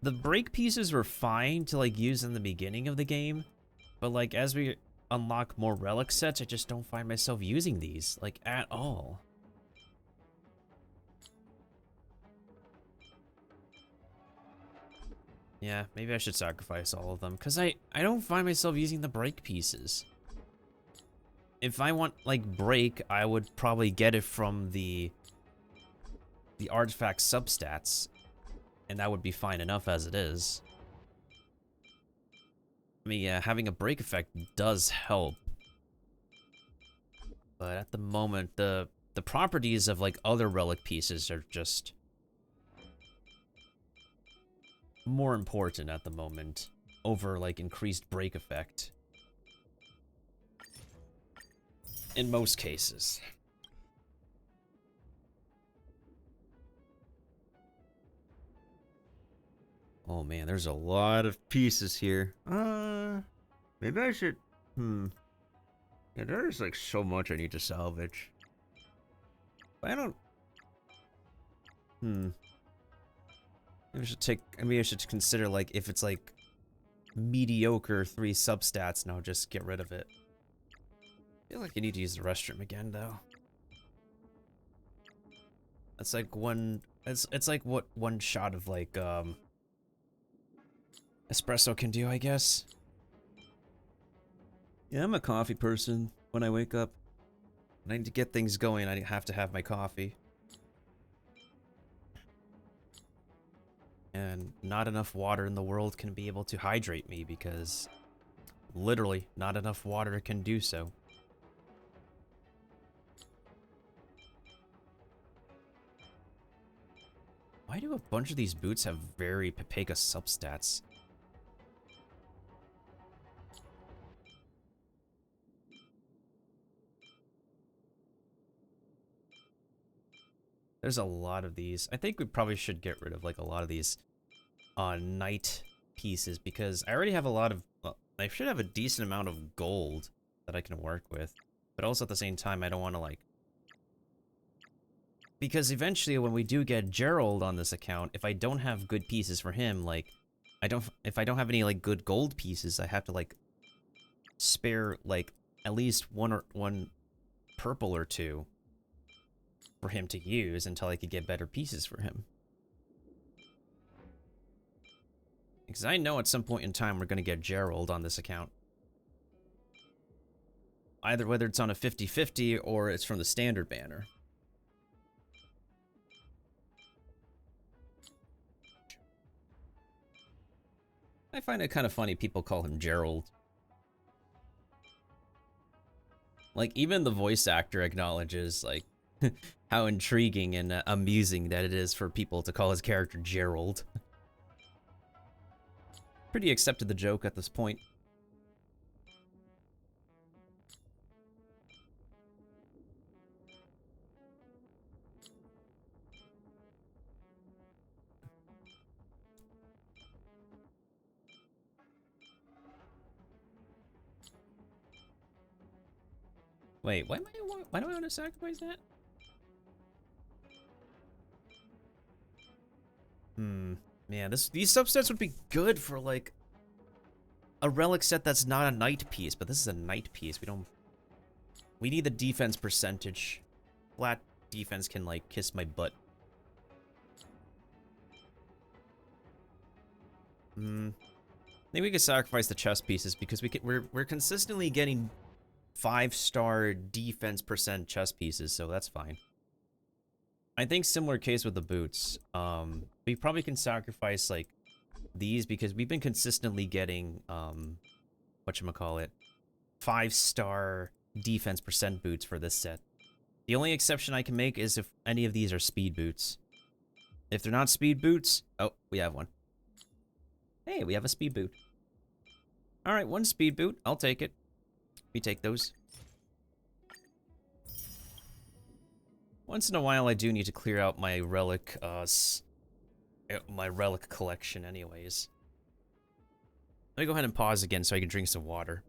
The break pieces were fine to, like, use in the beginning of the game, but, like, as we unlock more relic sets, I just don't find myself using these, like, at all. Yeah, maybe I should sacrifice all of them, because I don't find myself using the break pieces. If I want, like, break, I would probably get it from the artifact substats, and that would be fine enough as it is. I mean, yeah, having a break effect does help. But at the moment, the properties of, like, other relic pieces are just more important at the moment over, like, increased break effect. In most cases. Oh man, there's a lot of pieces here. Maybe I should... Yeah, there's like so much I need to salvage. I don't... Maybe I should maybe I should consider, like, if it's like mediocre 3 substats, now just get rid of it. I feel like I need to use the restroom again, though. It's like it's like what one shot of like espresso can do, I guess. Yeah, I'm a coffee person when I wake up. When I need to get things going, I have to have my coffee. And not enough water in the world can be able to hydrate me because literally not enough water can do so. Why do a bunch of these boots have very Pepega substats? There's a lot of these. I think we probably should get rid of like a lot of these knight pieces because I already have a lot of, well, I should have a decent amount of gold that I can work with. But also at the same time, I don't want to like, because eventually when we do get Gerald on this account, if I don't have good pieces for him, like, if I don't have any like good gold pieces, I have to like spare like at least one purple or two for him to use until I could get better pieces for him. Because I know at some point in time we're going to get Gerald on this account. Either whether it's on a 50-50 or it's from the standard banner. I find it kind of funny people call him Gerald. Like, even the voice actor acknowledges, like, how intriguing and amusing that it is for people to call his character Gerald. Pretty accepted the joke at this point. Wait, why do I want to sacrifice that? Man, these subsets would be good for like a relic set that's not a knight piece, but this is a knight piece. We need the defense percentage. Flat defense can like kiss my butt. Maybe we could sacrifice the chest pieces because we're consistently getting 5-star defense percent chest pieces, so that's fine. I think similar case with the boots. We probably can sacrifice like these because we've been consistently getting whatchamacallit, 5-star defense percent boots for this set. The only exception I can make is if any of these are speed boots. If they're not speed boots, oh, we have one. Hey, we have a speed boot. Alright, 1 speed boot, I'll take it. We take those. Once in a while, I do need to clear out my relic, collection anyways. Let me go ahead and pause again so I can drink some water.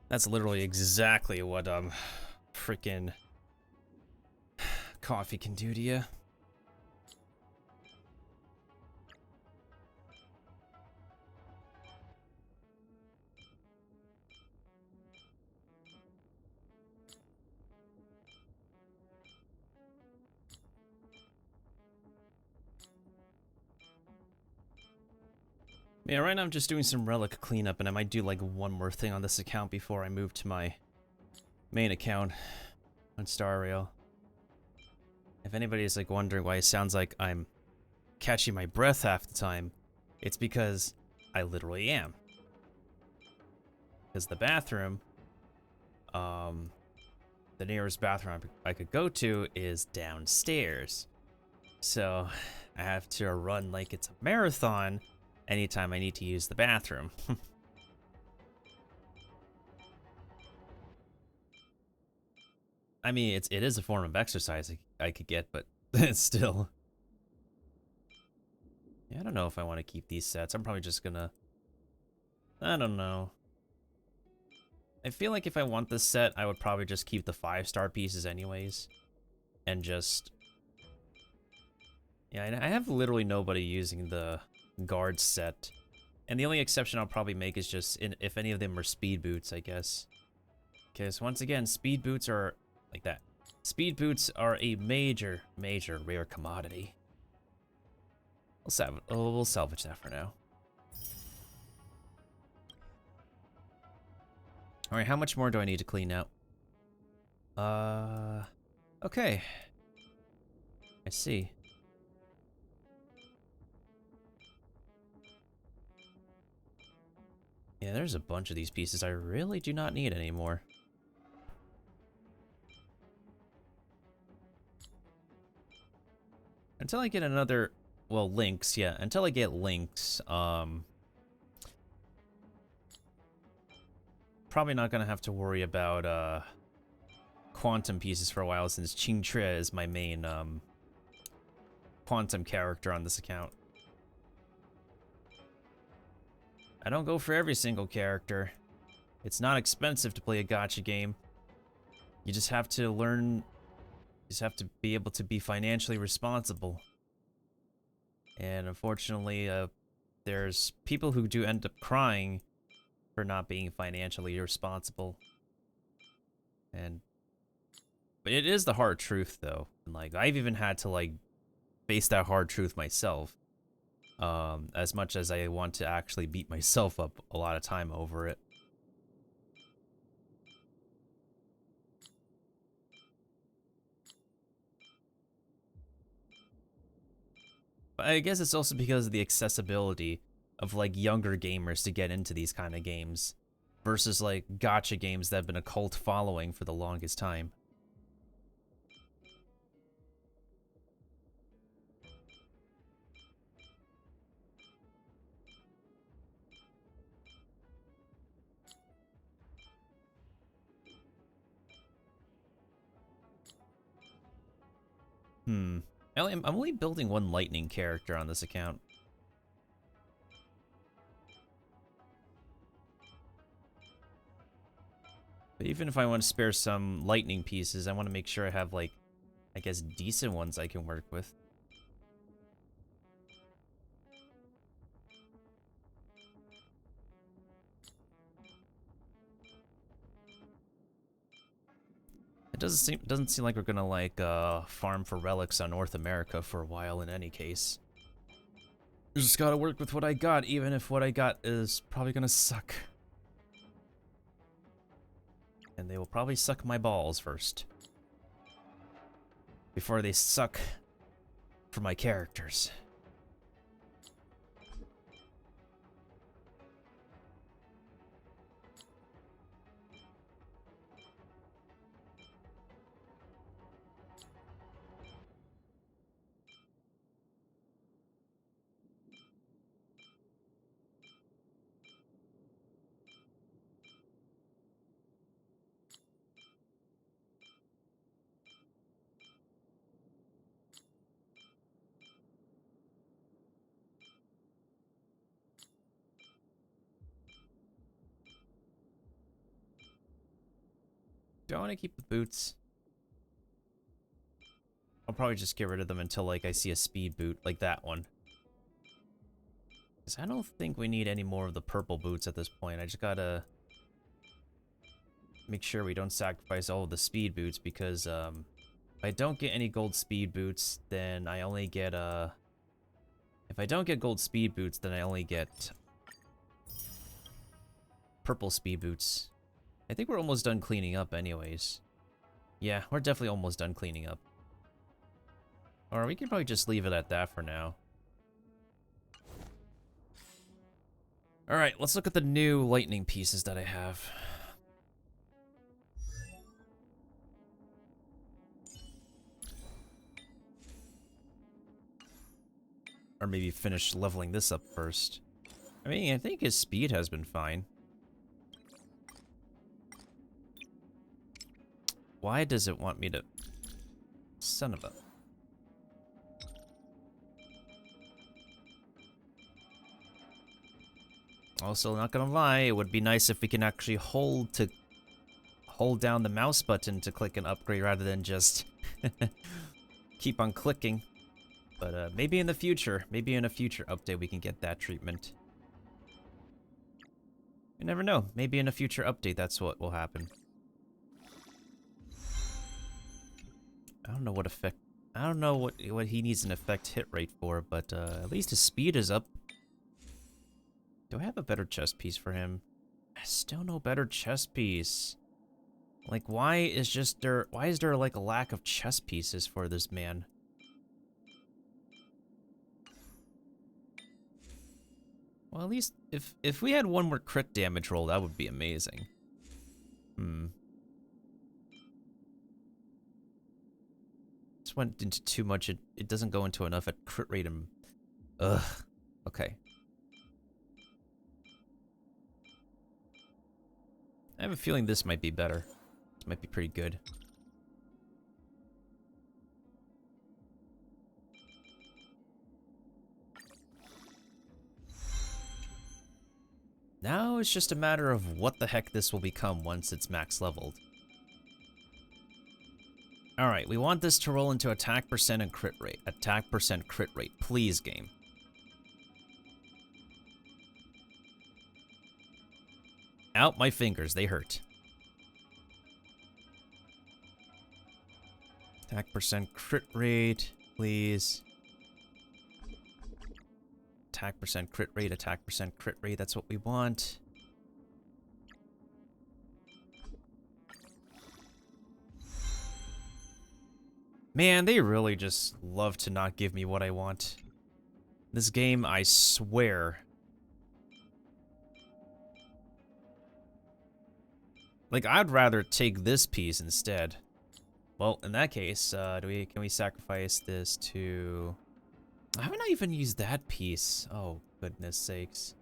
That's literally exactly what freaking coffee can do to you. Yeah, right now I'm just doing some relic cleanup, and I might do like one more thing on this account before I move to my main account on Star Rail. If anybody is like wondering why it sounds like I'm catching my breath half the time, it's because I literally am. Because the bathroom, the nearest bathroom I could go to is downstairs. So I have to run like it's a marathon anytime I need to use the bathroom. I mean, it is a form of exercise I could get, but still. Yeah, I don't know if I want to keep these sets. I'm probably just gonna... I don't know. I feel like if I want this set, I would probably just keep the 5-star pieces anyways. And just... Yeah, I have literally nobody using the guard set. And the only exception I'll probably make is just if any of them are speed boots, I guess. Because once again, speed boots are like that. Speed boots are a major, major rare commodity. We'll salvage that for now. Alright, how much more do I need to clean out? Okay. I see. Yeah, there's a bunch of these pieces I really do not need anymore. Until I get another, well, links, yeah. Until I get links, probably not gonna have to worry about, quantum pieces for a while, since Qingtre is my main, quantum character on this account. I don't go for every single character. It's not expensive to play a gacha game. You just have to learn... You just have to be able to be financially responsible. And unfortunately, there's people who do end up crying for not being financially responsible. But it is the hard truth, though. And, like, I've even had to, like, face that hard truth myself. As much as I want to actually beat myself up a lot of time over it. But I guess it's also because of the accessibility of, like, younger gamers to get into these kind of games. Versus, like, gacha games that have been a cult following for the longest time. I'm only building one lightning character on this account. But even if I want to spare some lightning pieces, I want to make sure I have, like, I guess decent ones I can work with. It doesn't seem like we're gonna, like, farm for relics on North America for a while in any case. Just gotta work with what I got, even if what I got is probably gonna suck. And they will probably suck my balls first. Before they suck for my characters. Do I want to keep the boots? I'll probably just get rid of them until, like, I see a speed boot, like that one. Because I don't think we need any more of the purple boots at this point. I just gotta make sure we don't sacrifice all of the speed boots, because, if I don't get any gold speed boots, then I only get, if I don't get gold speed boots, then I only get purple speed boots. I think we're almost done cleaning up anyways. Yeah, we're definitely almost done cleaning up. Or we can probably just leave it at that for now. Alright, let's look at the new lightning pieces that I have. Or maybe finish leveling this up first. I mean, I think his speed has been fine. Why does it want me to... Son of a... Also, not gonna lie, it would be nice if we can actually hold down the mouse button to click an upgrade rather than just keep on clicking. But maybe in the future update we can get that treatment. You never know. Maybe in a future update that's what will happen. I don't know what effect. I don't know what he needs an effect hit rate for, but at least his speed is up. Do I have a better chest piece for him? Still no better chest piece. Like, why is there like a lack of chest pieces for this man? Well, at least if we had one more crit damage roll, that would be amazing. This went into too much. It doesn't go into enough at crit rate and... Ugh. Okay. I have a feeling this might be better. This might be pretty good. Now it's just a matter of what the heck this will become once it's max leveled. Alright, we want this to roll into attack percent and crit rate. Attack percent, crit rate. Please, game. Out my fingers, they hurt. Attack percent, crit rate, please. Attack percent, crit rate, attack percent, crit rate, that's what we want. Man, they really just love to not give me what I want. This game, I swear. Like, I'd rather take this piece instead. Well, in that case, can we sacrifice this to... Haven't I even used that piece? Oh, goodness sakes.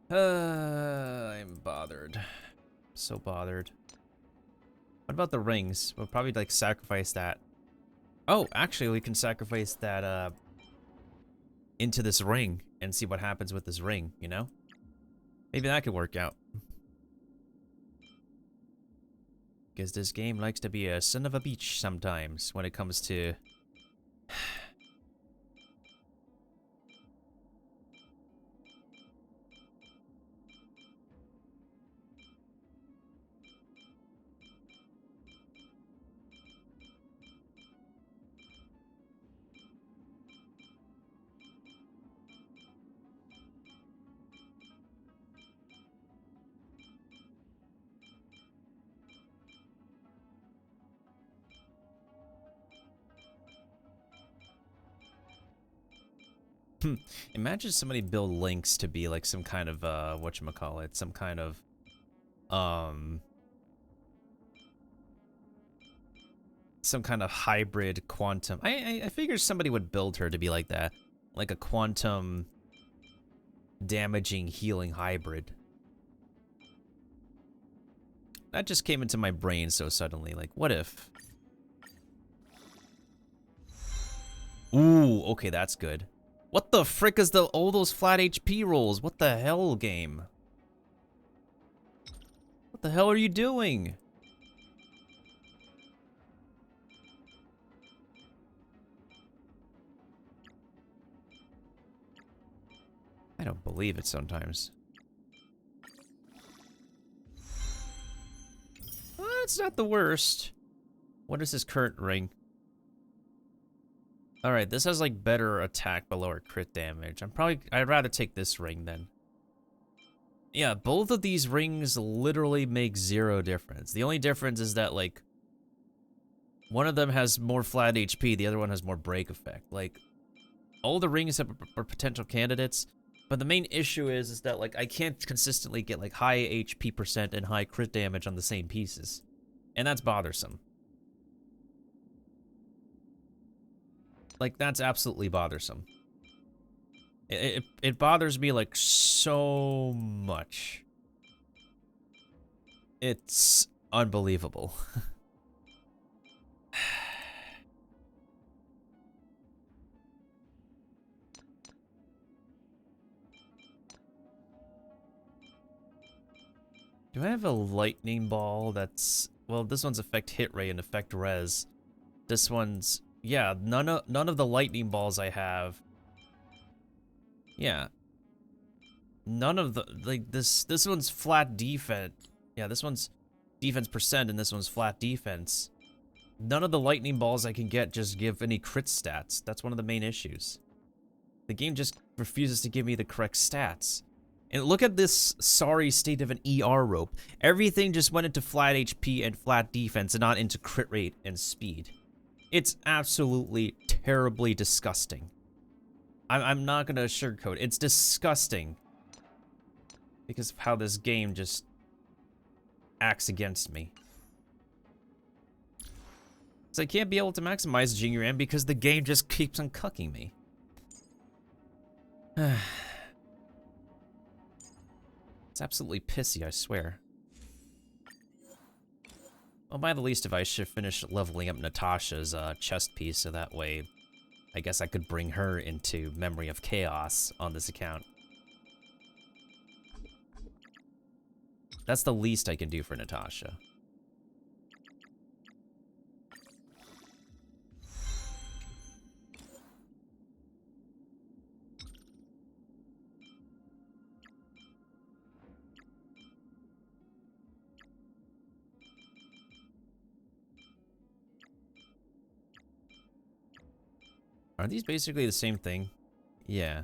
I'm bothered. So bothered. What about the rings? We'll probably, like, sacrifice that. Oh, actually, we can sacrifice that, into this ring and see what happens with this ring, you know? Maybe that could work out. Because this game likes to be a son of a bitch sometimes when it comes to... Imagine somebody build Lynx to be like some kind of, whatchamacallit, some kind of, some kind of hybrid quantum. I figured somebody would build her to be like that. Like a quantum damaging healing hybrid. That just came into my brain so suddenly. Like, what if? Ooh, okay, that's good. What the frick is all those flat HP rolls? What the hell, game? What the hell are you doing? I don't believe it sometimes. Well, it's not the worst. What is his current ring? Alright, this has like better attack but lower crit damage. I'd rather take this ring then. Yeah, both of these rings literally make 0 difference. The only difference is that like one of them has more flat HP, the other one has more break effect. Like all the rings are potential candidates, but the main issue is that like I can't consistently get like high HP percent and high crit damage on the same pieces. And that's bothersome. Like, that's absolutely bothersome. It bothers me, like, so much. It's unbelievable. Do I have a lightning ball that's... Well, this one's affect hit rate and affect res. This one's... Yeah, none of the lightning balls I have. Yeah. None of the... Like, this one's flat defense. Yeah, this one's defense percent and this one's flat defense. None of the lightning balls I can get just give any crit stats. That's one of the main issues. The game just refuses to give me the correct stats. And look at this sorry state of an ER rope. Everything just went into flat HP and flat defense and not into crit rate and speed. It's absolutely terribly disgusting. I'm not gonna sugarcoat it. It's disgusting. Because of how this game just acts against me. So I can't be able to maximize Jingyuan because the game just keeps on cucking me. It's absolutely pissy, I swear. Well, by the least, if I should finish leveling up Natasha's chest piece, so that way, I guess I could bring her into Memory of Chaos on this account. That's the least I can do for Natasha. Are these basically the same thing? Yeah.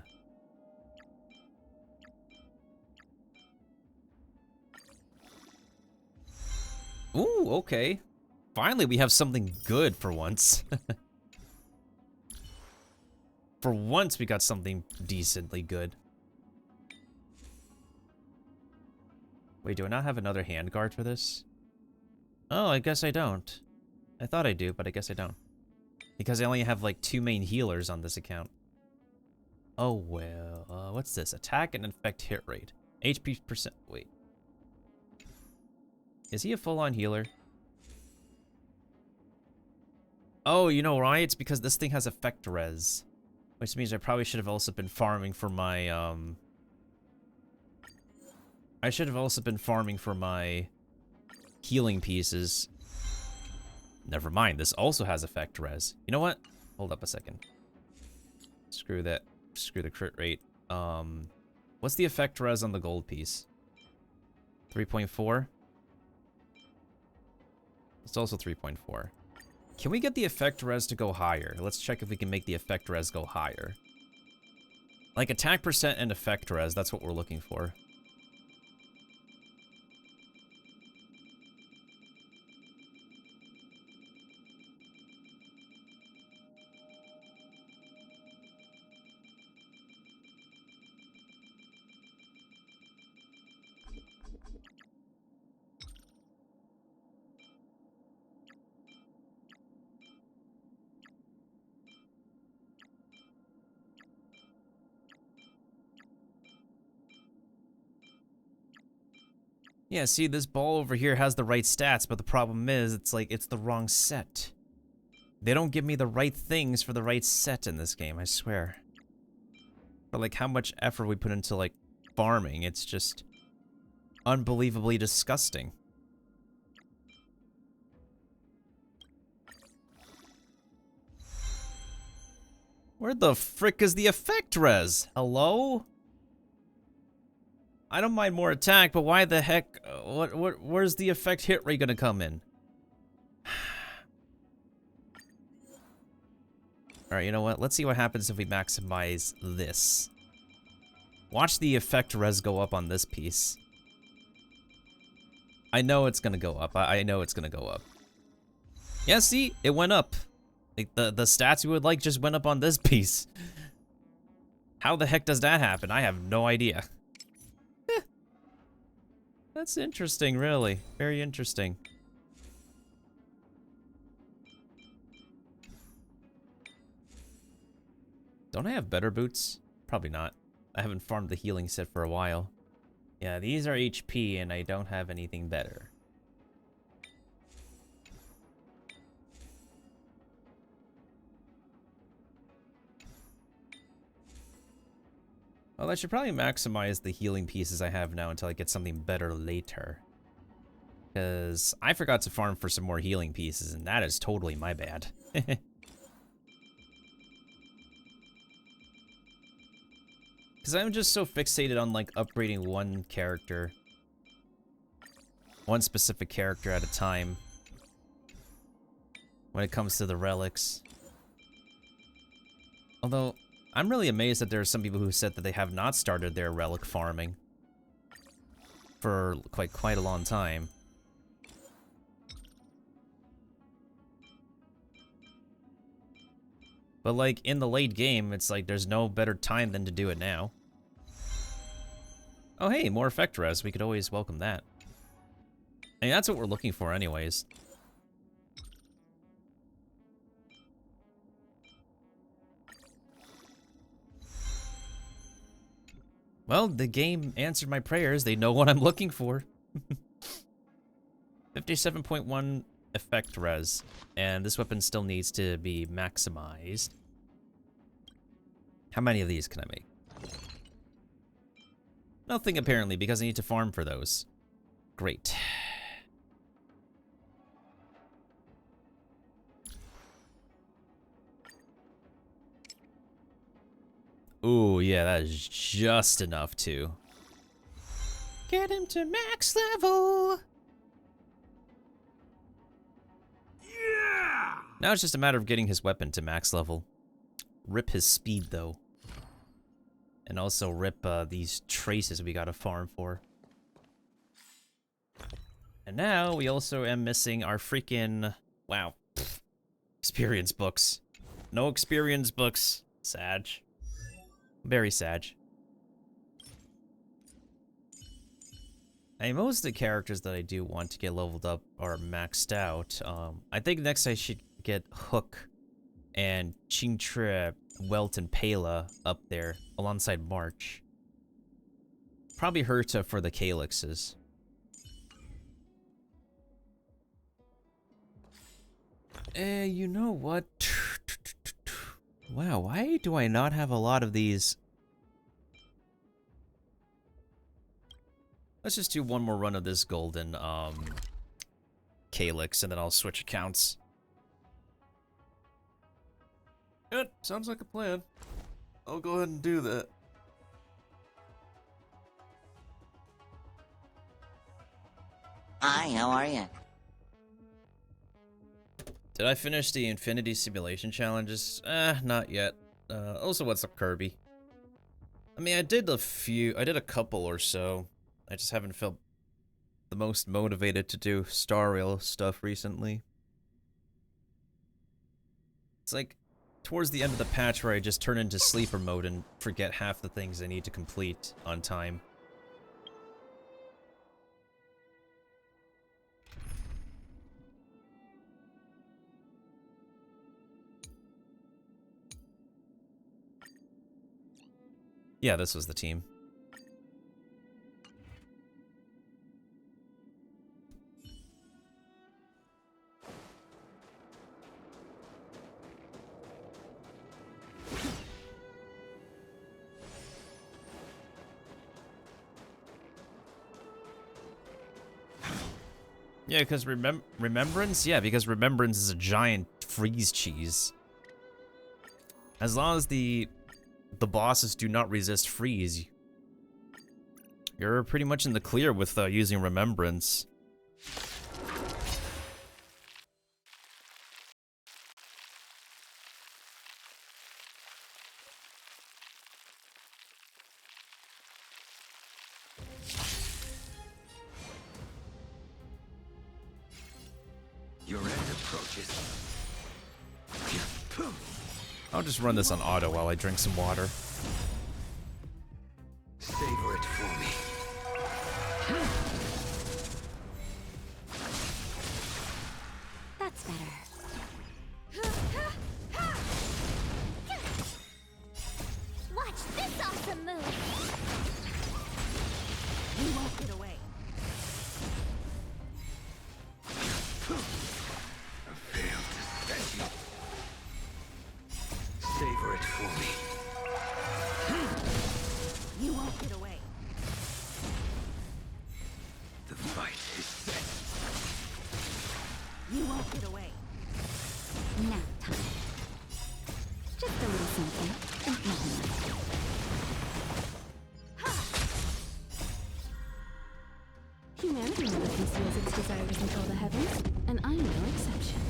Ooh, okay. Finally, we have something good for once. For once, we got something decently good. Wait, do I not have another handguard for this? Oh, I guess I don't. I thought I do, but I guess I don't. Because I only have, like, 2 main healers on this account. Oh, well. What's this? Attack and infect hit rate. HP percent. Wait. Is he a full-on healer? Oh, you know why? It's because this thing has effect res. Which means I probably should have also been farming for my, I should have also been farming for my healing pieces. Never mind, this also has effect res. You know what? Hold up a second. Screw that. Screw the crit rate. What's the effect res on the gold piece? 3.4? It's also 3.4. Can we get the effect res to go higher? Let's check if we can make the effect res go higher. Like attack percent and effect res, that's what we're looking for. Yeah, see, this ball over here has the right stats, but the problem is, it's like, it's the wrong set. They don't give me the right things for the right set in this game, I swear. For, like, how much effort we put into, like, farming, it's just unbelievably disgusting. Where the frick is the effect res? Hello? I don't mind more attack, but why the heck? Where's the effect hit rate gonna come in? All right, you know what? Let's see what happens if we maximize this. Watch the effect res go up on this piece. I know it's gonna go up. I know it's gonna go up. Yeah, see, it went up. Like the stats you would like just went up on this piece. How the heck does that happen? I have no idea. That's interesting, really. Very interesting. Don't I have better boots? Probably not. I haven't farmed the healing set for a while. Yeah, these are HP and I don't have anything better. Well, I should probably maximize the healing pieces I have now until I get something better later. Because I forgot to farm for some more healing pieces, and that is totally my bad. Because I'm just so fixated on, like, upgrading one character. One specific character at a time. When it comes to the relics. Although, I'm really amazed that there are some people who said that they have not started their relic farming. For quite a long time. But like, in the late game, it's like there's no better time than to do it now. Oh hey, more effect res, we could always welcome that. I mean, that's what we're looking for anyways. Well, the game answered my prayers, they know what I'm looking for. 57.1 effect res, and this weapon still needs to be maximized. How many of these can I make? Nothing apparently, because I need to farm for those. Great. Ooh, yeah, that is just enough to get him to max level. Yeah! Now it's just a matter of getting his weapon to max level. Rip his speed, though. And also rip these traces we gotta farm for. And now we also am missing our freaking... Wow. Experience books. No experience books. Sag. Very sad. I mean, most of the characters that I do want to get leveled up are maxed out. I think next I should get Hook and Qingtre, Welt, and Pela up there alongside March. Probably Herta for the Calyxes. You know what? Wow, why do I not have a lot of these? Let's just do one more run of this golden Calyx, and then I'll switch accounts. Good, sounds like a plan. I'll go ahead and do that. Hi, how are you? Did I finish the Infinity Simulation challenges? Not yet. Also, what's up, Kirby? I mean, I did a couple or so. I just haven't felt the most motivated to do Star Rail stuff recently. It's like, towards the end of the patch where I just turn into sleeper mode and forget half the things I need to complete on time. Yeah, this was the team. Yeah, because Remembrance? Yeah, because Remembrance is a giant freeze cheese. As long as the bosses do not resist freeze, You're pretty much in the clear with using Remembrance. Your end approaches. I'll just run this on auto while I drink some water. Savor it for me. That's better. Watch this awesome move! You won't get away. A veil to set you. Savor it for me. You won't get away. The fight is set. You won't get away. Nap time. Just a little something. And nothing else. Humanity never conceals its desire to control the heavens, and I'm no exception.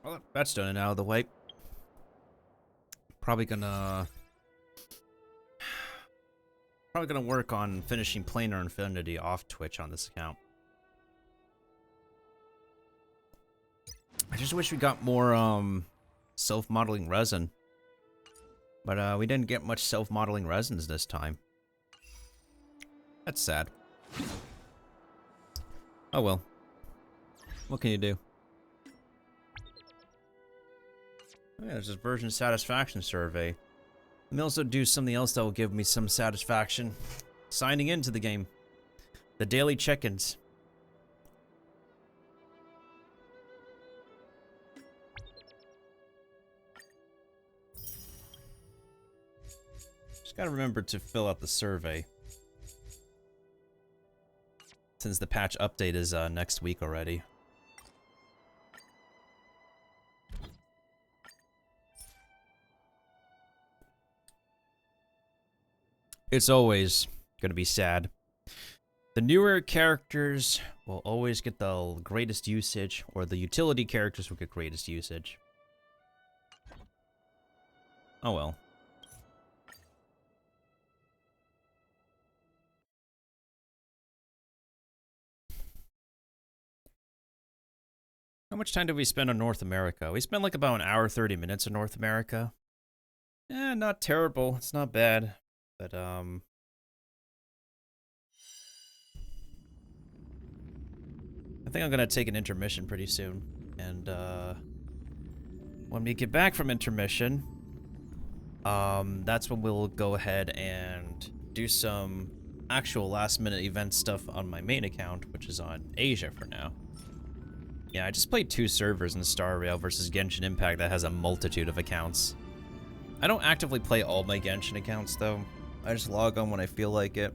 Well, that's done and out of the way. Probably gonna work on finishing Planar Infinity off Twitch on this account. I just wish we got more self-modeling resin. But we didn't get much self-modeling resins this time. That's sad. Oh well. What can you do? Oh, yeah, there's this version satisfaction survey. Let me also do something else that will give me some satisfaction. Signing into the game. The daily check-ins. Just gotta remember to fill out the survey. Since the patch update is next week already. It's always gonna be sad. The newer characters will always get the greatest usage, or the utility characters will get greatest usage. Oh well. How much time did we spend on North America? We spent like about an hour 30 minutes in North America. Eh, not terrible. It's not bad. But, I think I'm gonna take an intermission pretty soon. And, when we get back from intermission, that's when we'll go ahead and do some actual last-minute event stuff on my main account, which is on Asia for now. Yeah, I just played 2 servers in Star Rail versus Genshin Impact that has a multitude of accounts. I don't actively play all my Genshin accounts, though. I just log on when I feel like it.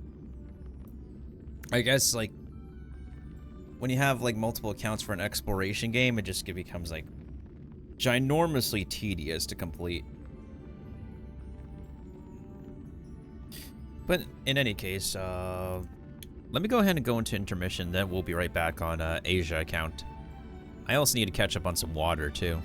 I guess, like, when you have, like, multiple accounts for an exploration game, it just becomes, like, ginormously tedious to complete. But in any case, let me go ahead and go into intermission, then we'll be right back on Asia account. I also need to catch up on some water, too.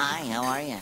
Hi, how are you?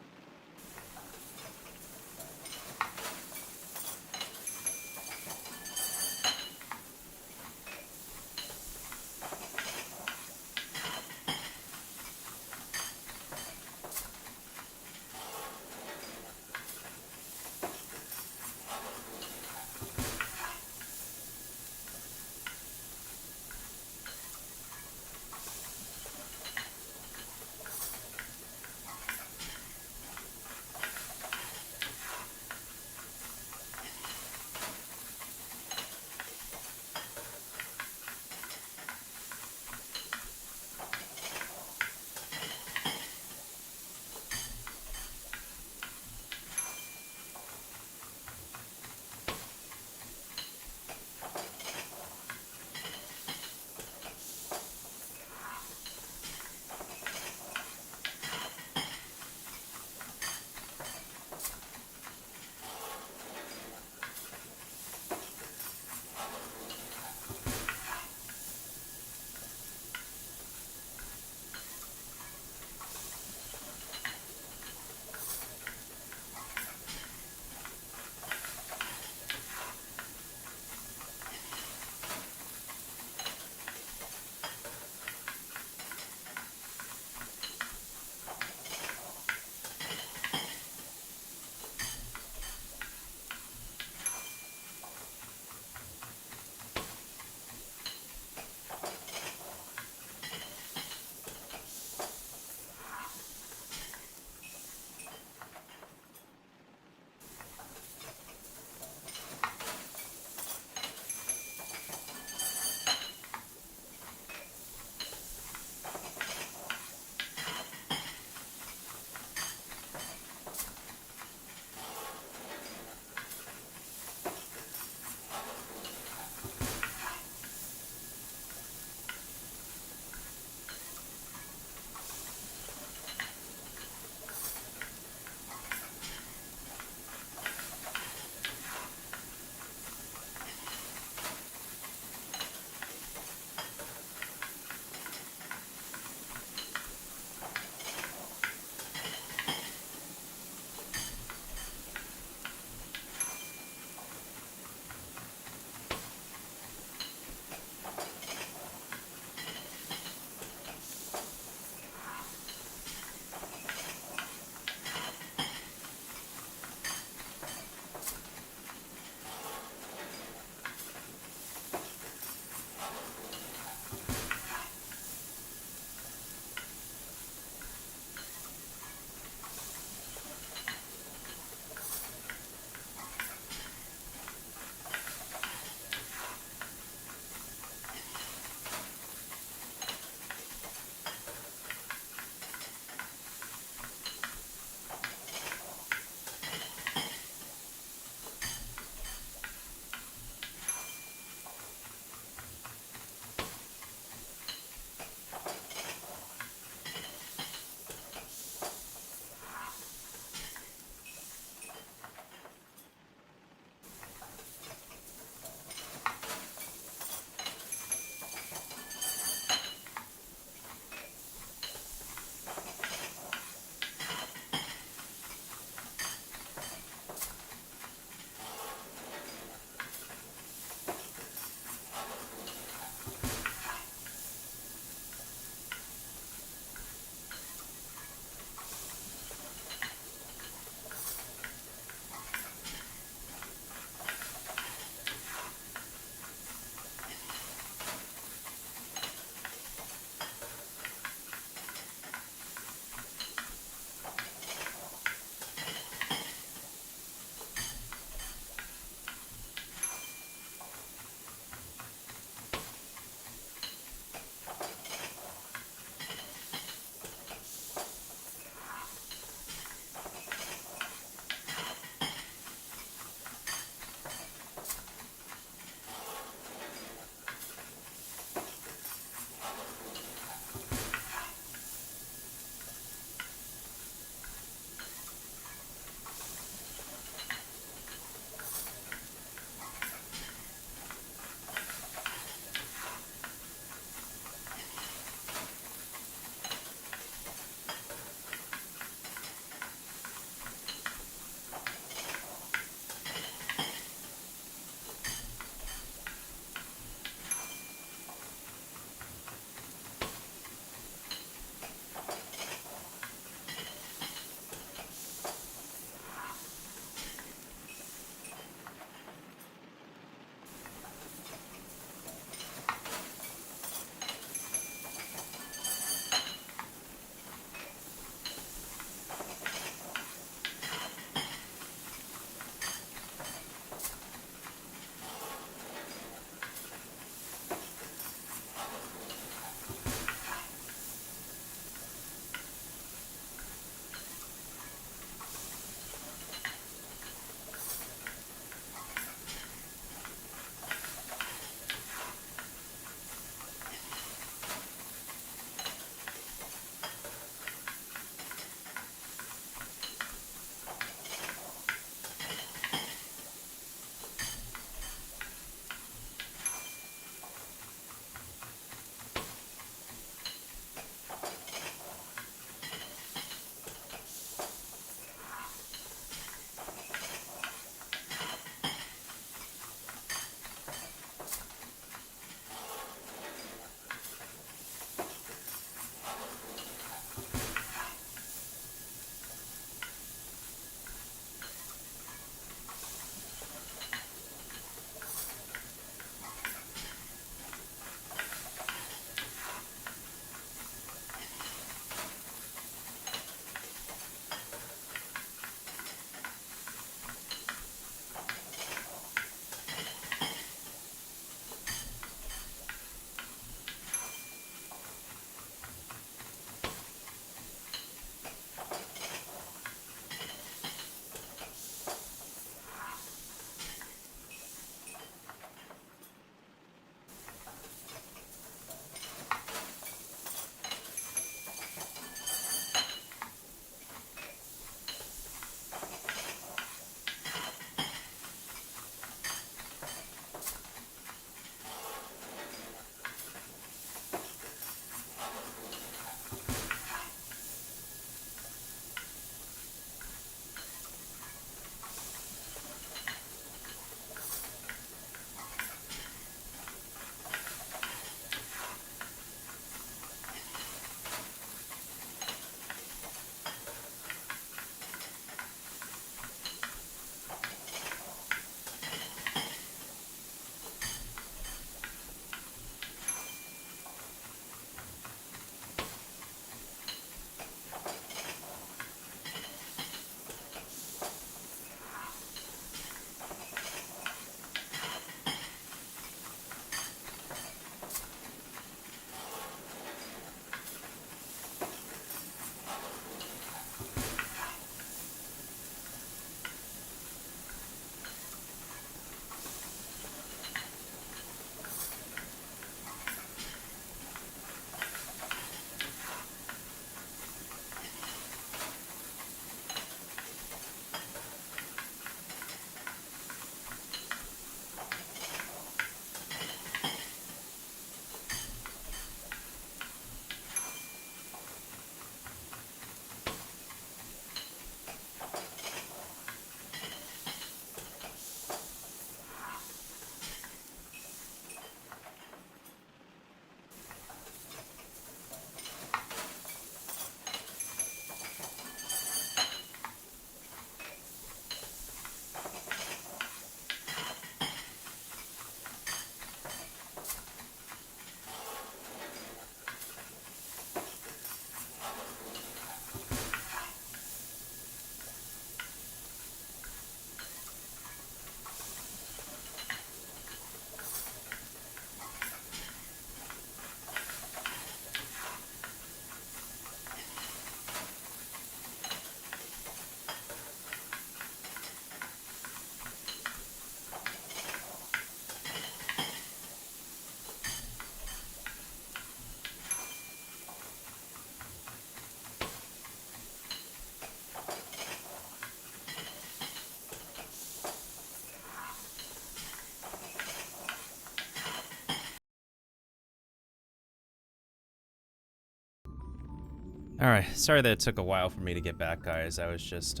Alright, sorry that it took a while for me to get back, guys. I was just,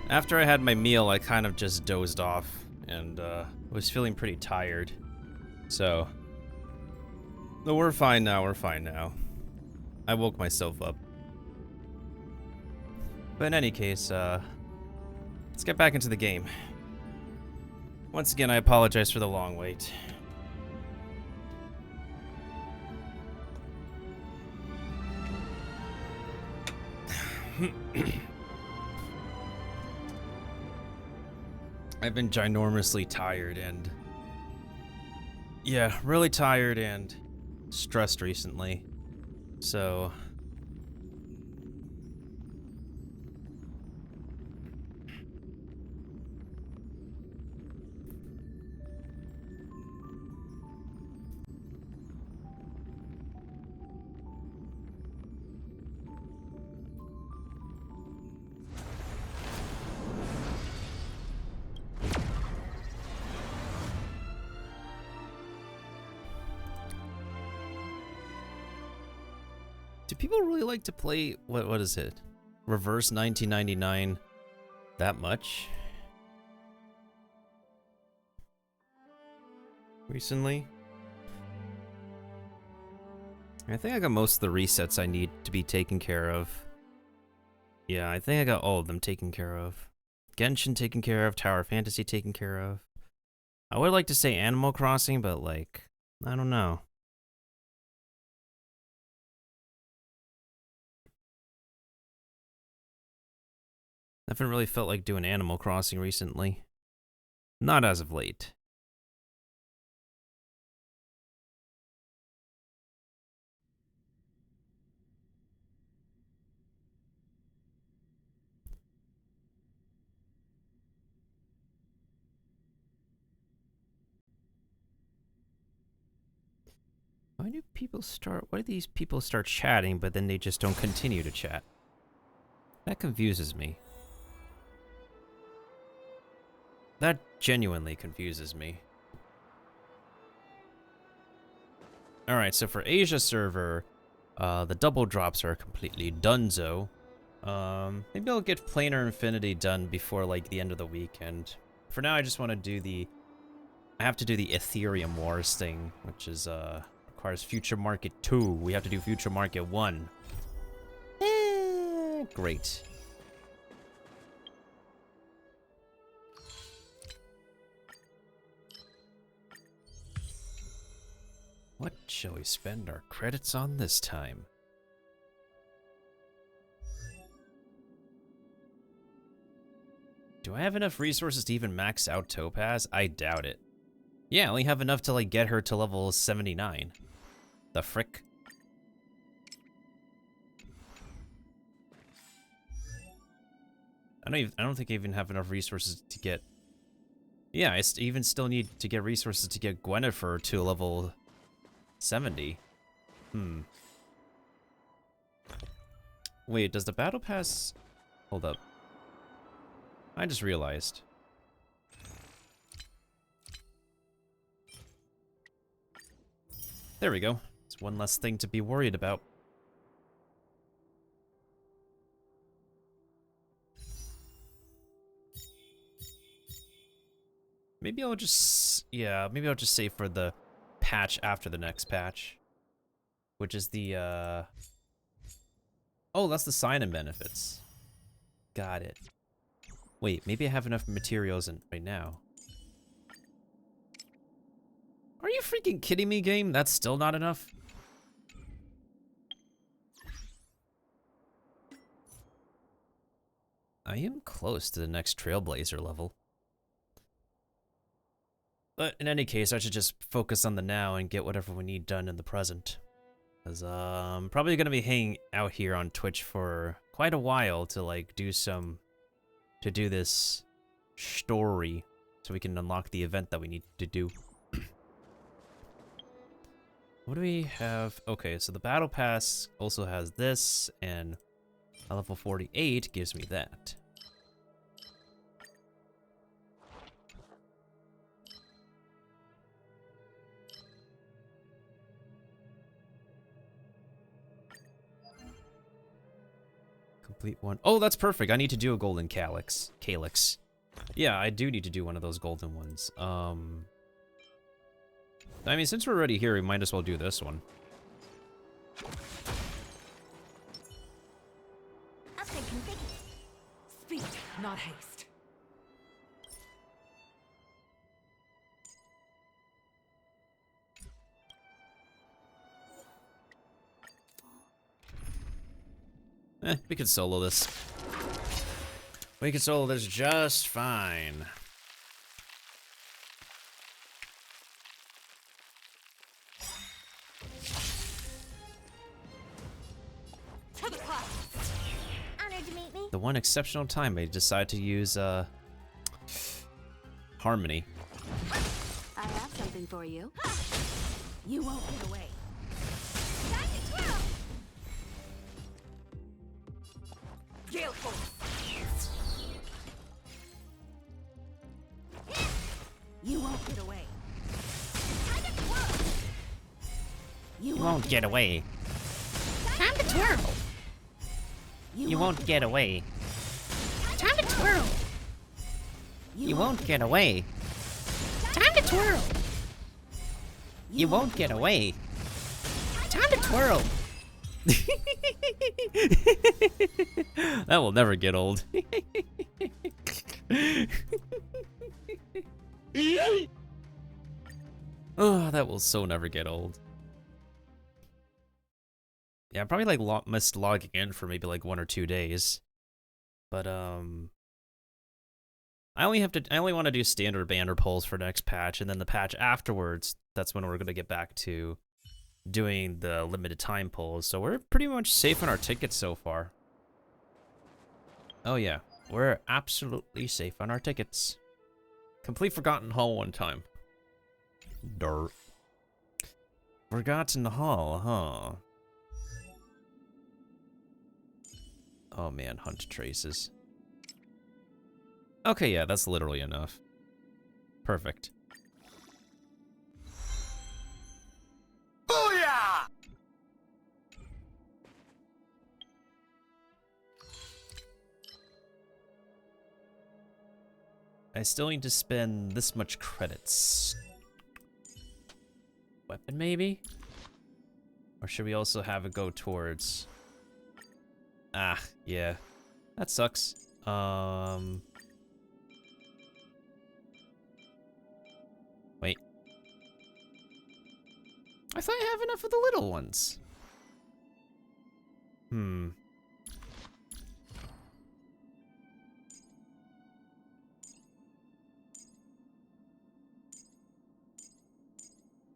after I had my meal, I kind of just dozed off, and, was feeling pretty tired. So... No, we're fine now, we're fine now. I woke myself up. But in any case, let's get back into the game. Once again, I apologize for the long wait. I've been ginormously tired and... yeah, really tired and stressed recently. So... do people really like to play, what is it? Reverse 1999 that much? Recently? I think I got most of the resets I need to be taken care of. Yeah, I think I got all of them taken care of. Genshin taken care of, Tower Fantasy taken care of. I would like to say Animal Crossing, but like, I don't know. I haven't really felt like doing Animal Crossing recently. Not as of late. Why do these people start chatting, but then they just don't continue to chat? That confuses me. That genuinely confuses me. Alright, so for Asia server, the double drops are completely donezo. Maybe I'll get Planar Infinity done before, like, the end of the weekend. For now, I just want to do the... I have to do the Ethereum Wars thing, which is, requires Future Market 2. We have to do Future Market 1. Great. What shall we spend our credits on this time? Do I have enough resources to even max out Topaz? I doubt it. Yeah, I only have enough to, like, get her to level 79. The frick? I don't think I even have enough resources to get... Yeah, I even still need to get resources to get Gwynnifer to level 70. Wait, does the battle pass... Hold up. I just realized. There we go. It's one less thing to be worried about. Maybe I'll just... yeah, maybe I'll just save for the patch after the next patch. Which is the, oh, that's the sign-in benefits. Got it. Wait, maybe I have enough materials in right now. Are you freaking kidding me, game? That's still not enough? I am close to the next Trailblazer level. But in any case, I should just focus on the now and get whatever we need done in the present. Because I'm probably going to be hanging out here on Twitch for quite a while to, like, do this story so we can unlock the event that we need to do. What do we have? Okay, so the Battle Pass also has this, and a level 48 gives me that. complete one. Oh, that's perfect. I need to do a golden calyx. Calyx. Yeah, I do need to do one of those golden ones. I mean, since we're already here, we might as well do this one. Upgrade configured. Speed, not haste. We could solo this. We could solo this just fine. Honored to meet me. The one exceptional time I decide to use Harmony. I have something for you. You won't get away. Time to twirl. Gale force. You won't get away. Time to twirl. You won't get away. Time to twirl. You won't get away. Time to twirl. You won't get away. Time to twirl. You won't get away. Time to twirl. That will never get old. Oh, that will so never get old. Yeah, I probably like missed logging in for maybe like 1 or 2 days. But I only want to do standard banner polls for next patch, and then the patch afterwards, that's when we're gonna get back to doing the limited time polls. So we're pretty much safe on our tickets so far. Oh yeah, we're absolutely safe on our tickets. Complete Forgotten Hall one time. Dirt. Forgotten Hall, huh? Oh man, hunt traces. Okay, yeah, that's literally enough. Perfect. Booyah! I still need to spend this much credits. Weapon, maybe? Or should we also have it go towards... Ah, yeah. That sucks. Wait. I thought I have enough of the little ones.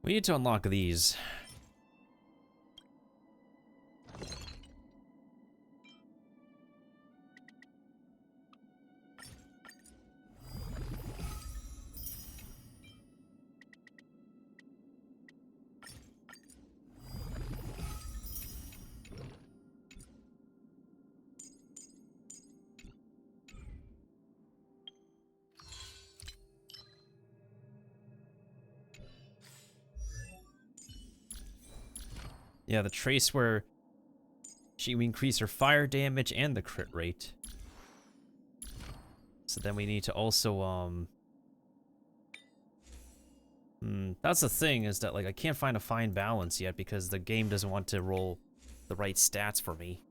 We need to unlock these. Yeah, the trace where she increase her fire damage and the crit rate. So then we need to also, that's the thing, is that, like, I can't find a fine balance yet because the game doesn't want to roll the right stats for me.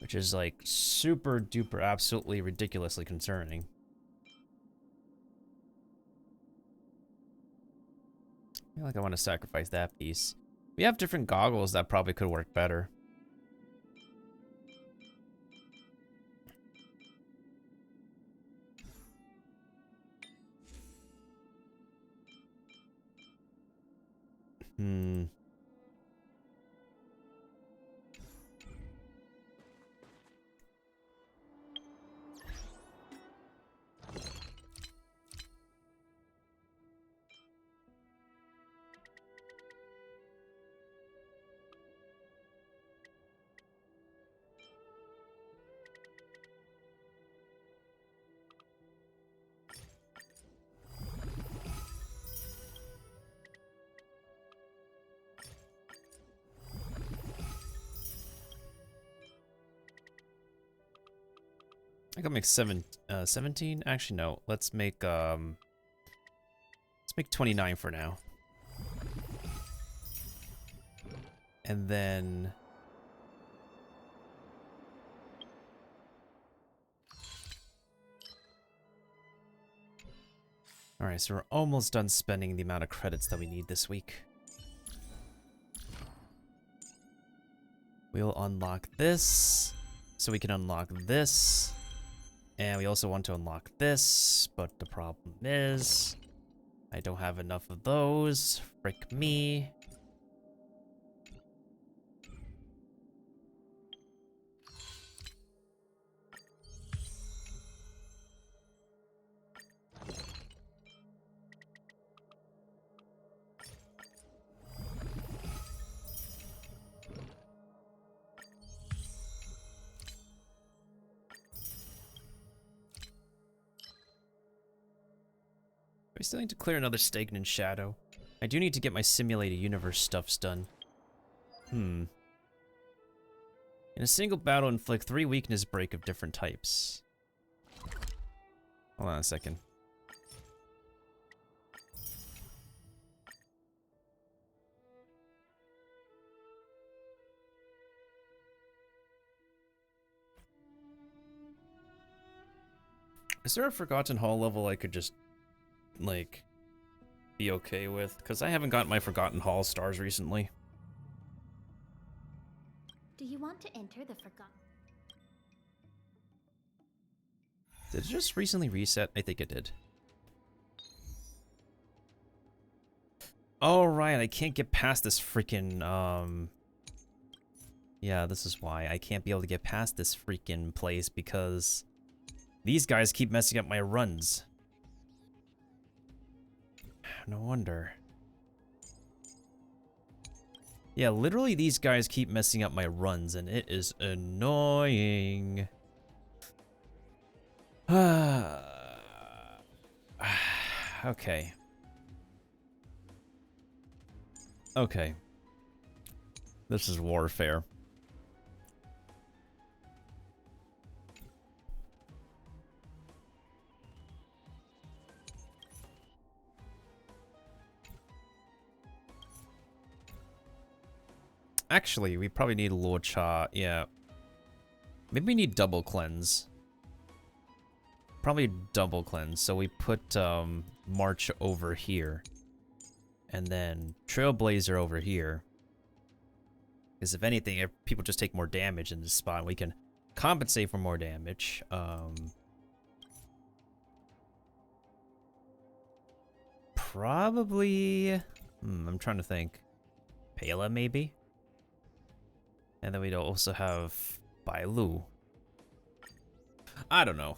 Which is, like, super duper absolutely ridiculously concerning. I feel like I want to sacrifice that piece. We have different goggles that probably could work better. I can make 17. Actually, no. Let's make 29 for now. And then alright, so we're almost done spending the amount of credits that we need this week. We'll unlock this, so we can unlock this. And we also want to unlock this, but the problem is I don't have enough of those. Frick me. I still need to clear another stagnant shadow. I do need to get my simulated universe stuffs done. In a single battle, inflict 3 weakness break of different types. Hold on a second. Is there a Forgotten Hall level I could just like be okay with? Because I haven't gotten my Forgotten Hall stars recently. Do you want to enter the Forgotten? Did it just recently reset? I think it did. Oh right, I can't get past this freaking yeah, this is why I can't be able to get past this freaking place, because these guys keep messing up my runs. No wonder. Yeah, literally these guys keep messing up my runs, and it is annoying. Okay. Okay. This is warfare. Actually, we probably need Lord Cha. Yeah. Maybe we need double cleanse. Probably double cleanse. So we put March over here. And then Trailblazer over here. Because if anything, if people just take more damage in this spot, we can compensate for more damage. Probably... I'm trying to think. Pela, maybe? And then we'd also have Bailu. I don't know.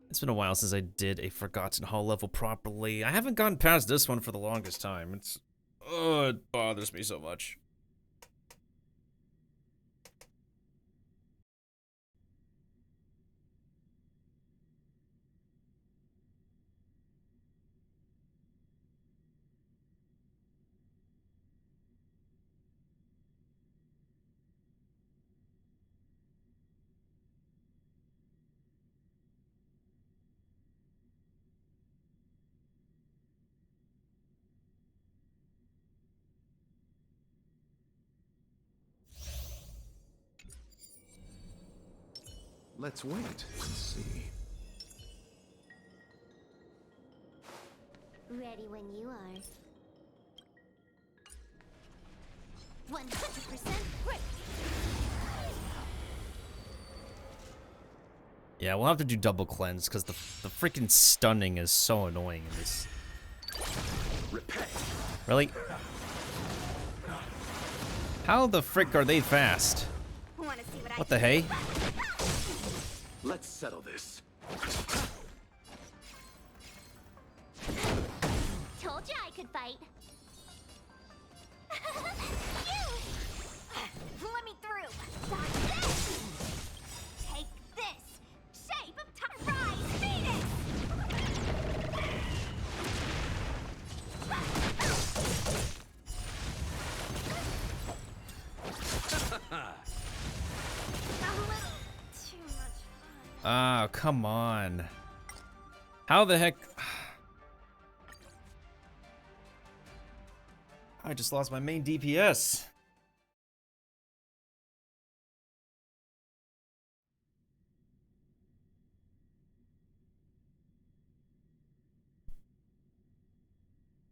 It's been a while since I did a Forgotten Hall level properly. I haven't gotten past this one for the longest time. It's... oh, it bothers me so much. Let's wait and see. Ready when you are. 100% quick. Yeah, we'll have to do double cleanse because the freaking stunning is so annoying in this. Really? How the frick are they fast? What the hey? Let's settle this. Told you I could fight. Let me through. Take this. Shape of Rise Phoenix. A Oh, come on. How the heck? I just lost my main DPS.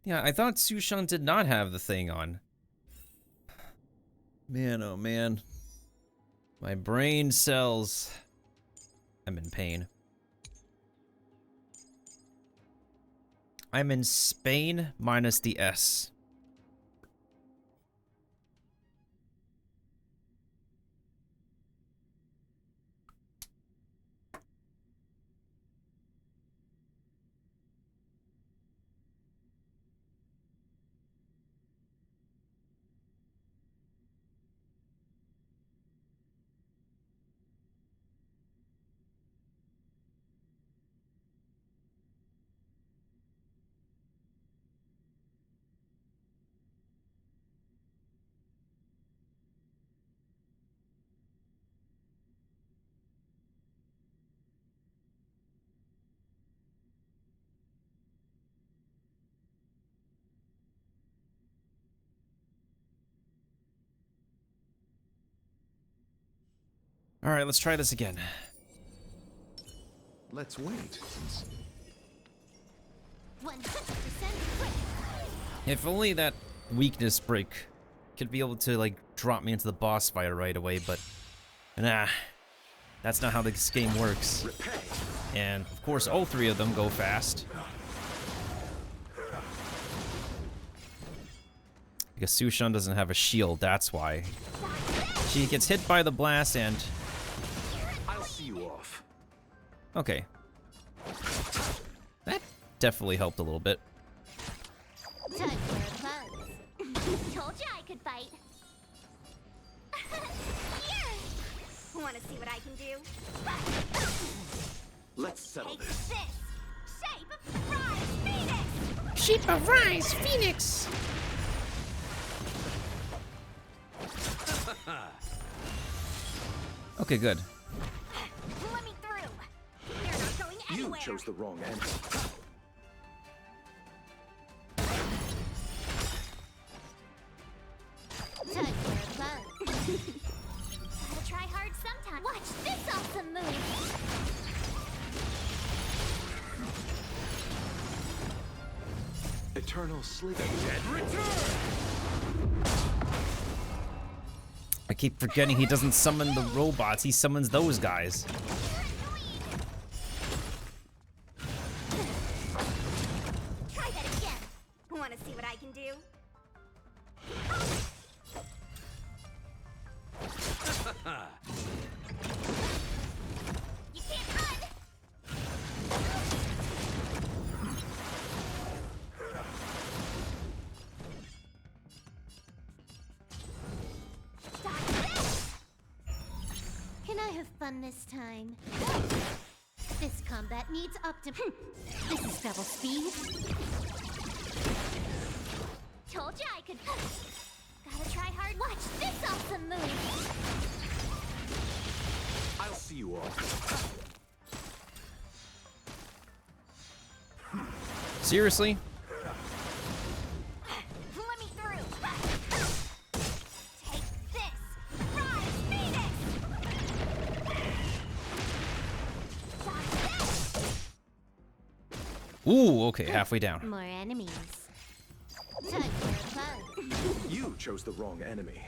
Yeah, I thought Sushan did not have the thing on. Man, oh man. My brain cells. I'm in pain. I'm in Spain minus the S. All right, let's try this again. Let's wait and see. 100% quick. If only that weakness break could be able to, like, drop me into the boss fight right away, but nah, that's not how this game works. And, of course, all three of them go fast. Because Sushan doesn't have a shield, that's why. She gets hit by the blast and... I'll see you off. Okay. That definitely helped a little bit. Time for a buzz. Told you I could fight. Here. Want to see what I can do? Let's settle Take this. this. Shape of Rise Phoenix. Sheep of Rise, Phoenix! Okay, good. Let me through. You're not going You anywhere. chose the wrong end. Time for a buzz. Gotta try hard sometime. Watch this awesome move. Eternal sleep. I keep forgetting he doesn't summon the robots, he summons those guys. Try that again. Want to see what I can do? You can't run. Stop this. Can I have fun this time? This combat needs this is double speed. Told you I could. Gotta try hard. Watch this awesome move. I'll see you off. Seriously? Let me through. Take this. Rise, Phoenix. Dodge that. Ooh, okay, halfway down. More enemies. Time for a buzz. You chose the wrong enemy.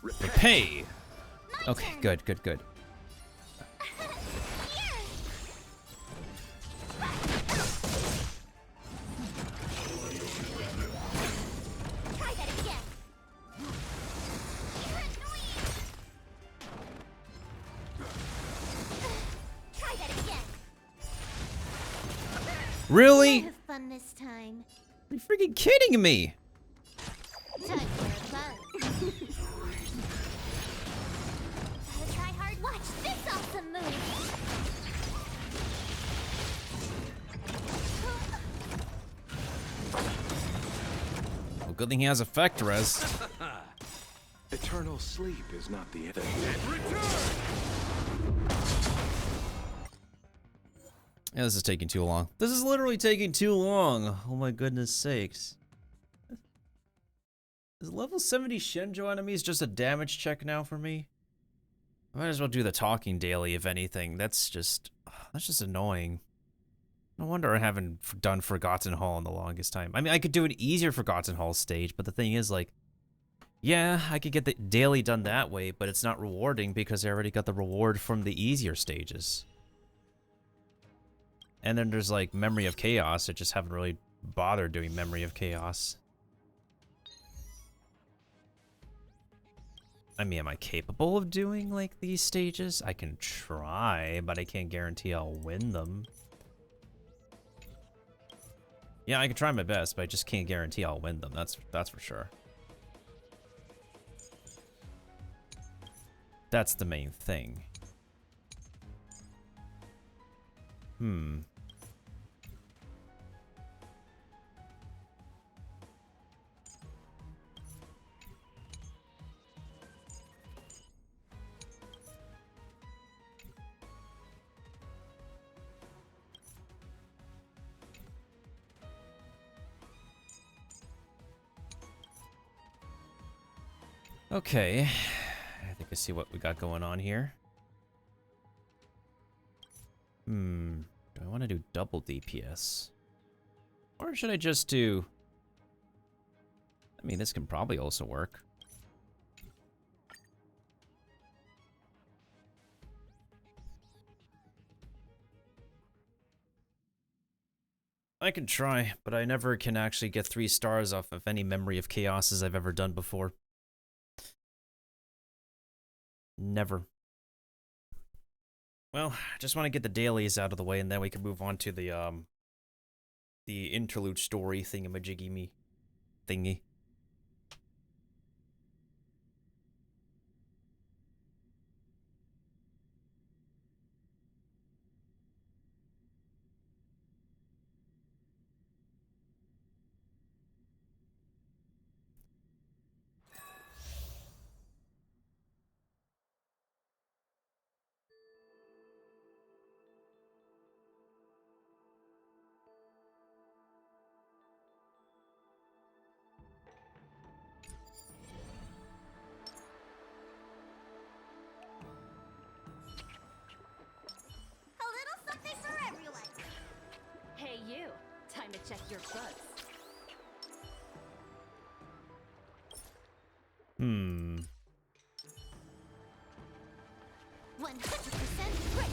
Repay! Okay, good, good, good. Here. Try that again. You're annoying. Try that again. Really? Have fun this time. Are you freaking kidding me? Time for a buzz. Gotta try hard. Watch this awesome move. Well, good thing he has effect res. Eternal sleep is not the end. Yeah, this is taking too long. This is literally taking too long. Oh my goodness sakes. Is level 70 Shenjo enemies just a damage check now for me? I might as well do the talking daily, if anything. That's just annoying. No wonder I haven't done Forgotten Hall in the longest time. I mean, I could do an easier Forgotten Hall stage, but the thing is, like, yeah, I could get the daily done that way, but it's not rewarding because I already got the reward from the easier stages. And then there's, like, Memory of Chaos. I just haven't really bothered doing Memory of Chaos. I mean, am I capable of doing, like, these stages? I can try, but I can't guarantee I'll win them. Yeah, I can try my best, but I just can't guarantee I'll win them. That's for sure. That's the main thing. Okay, I think I see what we got going on here. Do I want to do double DPS? Or should I just do... I mean, this can probably also work. I can try, but I never can actually get 3 stars off of any Memory of Chaoses I've ever done before. Never. Well, I just want to get the dailies out of the way, and then we can move on to the interlude story thingamajiggy-me thingy. A little something for everyone. Hey, you. Time to check your bugs. 100% great.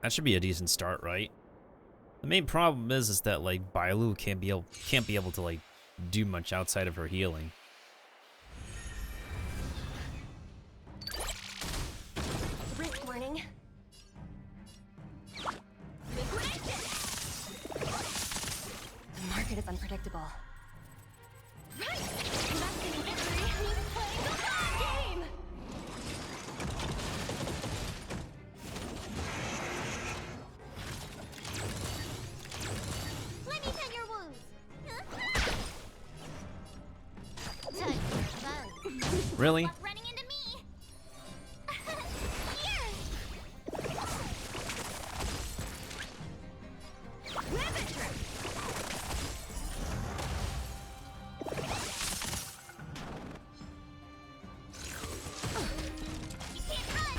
That should be a decent start, right? The main problem is that like Bailu can't be able to like do much outside of her healing. Risk warning. The market is unpredictable. Right! Investing in victory means playing the long game! Let me tend your wounds. Time for fun. Really? Stop running into me! Here! Whip it through! You can't run!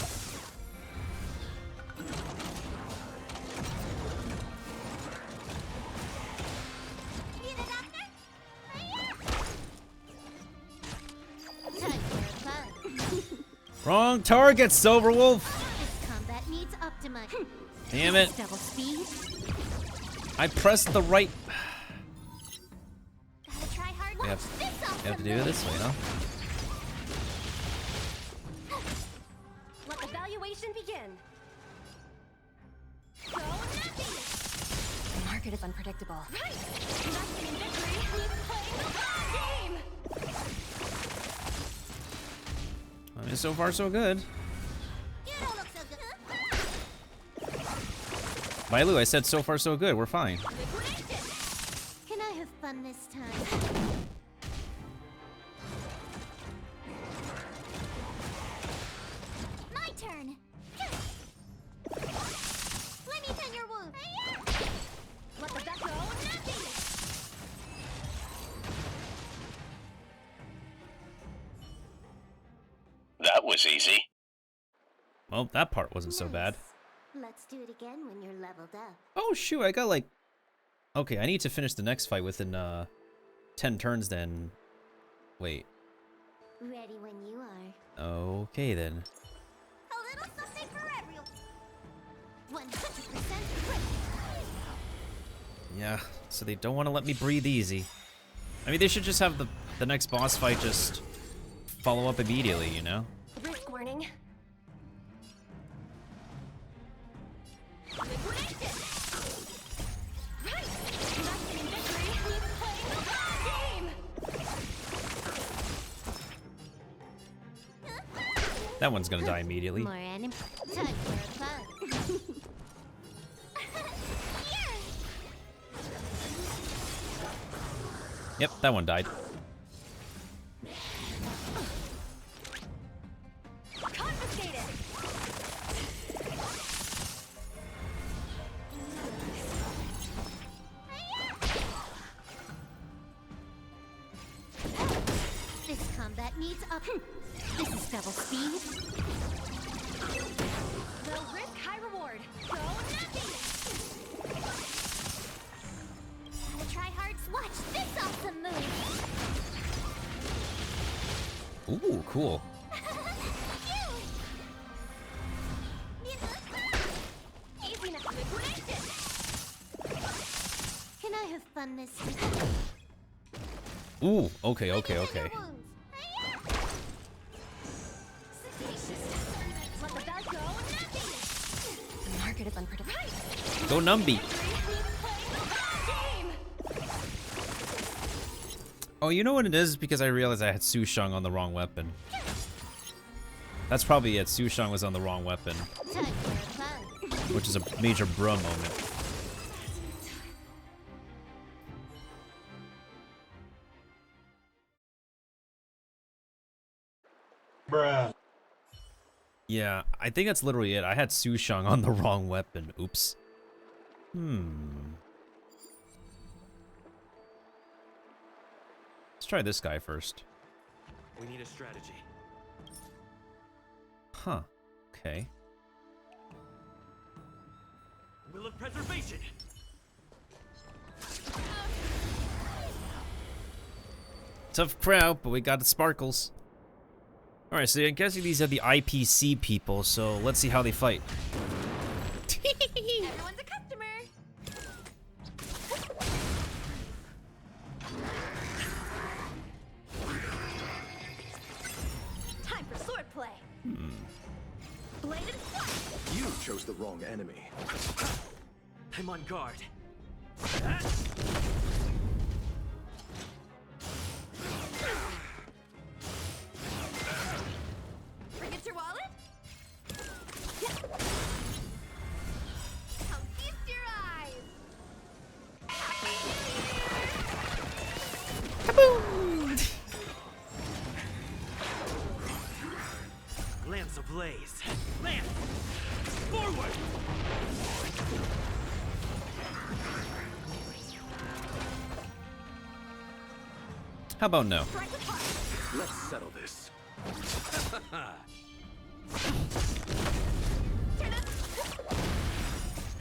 Need a doctor? Time for fun. Wrong target, Silverwolf! This combat needs optimizing. Damn it. Double speed. I pressed the right... Gotta try hard. We have to do it this way, huh? Let evaluation begin. Go nuts! The market is unpredictable. Right! Investing in victory means playing the long game! I mean, so far so good. You don't look so good. Bailu, I said so far so good. We're fine. Can I have fun this time? that was easy. Well, that part wasn't so bad. Nice. Let's do it again when you're leveled up. Oh shoot, I got like... Okay, I need to finish the next fight within 10 turns then. Wait. Ready when you are. Okay then. A little something for everyone. 100% quick. Yeah, so they don't want to let me breathe easy. I mean, they should just have the next boss fight just follow up immediately, you know? Risk warning. That one's gonna die immediately. More anime. Time for a fun. Yep, that one died. Confiscated. This combat needs up. This is double speed. Low risk, high reward. Go nothing. The tryhards, watch this awesome move. Ooh, cool. Easy enough to liquidate it. Can I have fun this time? Ooh, okay, okay, okay. Let the bell go nothing. The market is unpredictable. Go Numby. Oh, you know what it is? Because I realized I had Sushang on the wrong weapon. That's probably it. Sushang was on the wrong weapon. Time for a fun. Which is a major bruh moment. Bruh. Yeah, I think that's literally it. I had Sushang on the wrong weapon. Oops. Let's try this guy first. We need a strategy. Huh. Okay. Will of preservation. Tough crowd, but we got the sparkles. Alright, so I'm guessing these are the IPC people, so let's see how they fight. Everyone's a customer. Time for swordplay. Bladed flash. You chose the wrong enemy. I'm on guard. Forget your wallet? Come feast your eyes. Lance ablaze. Lance! Forward! How about no? Let's settle this.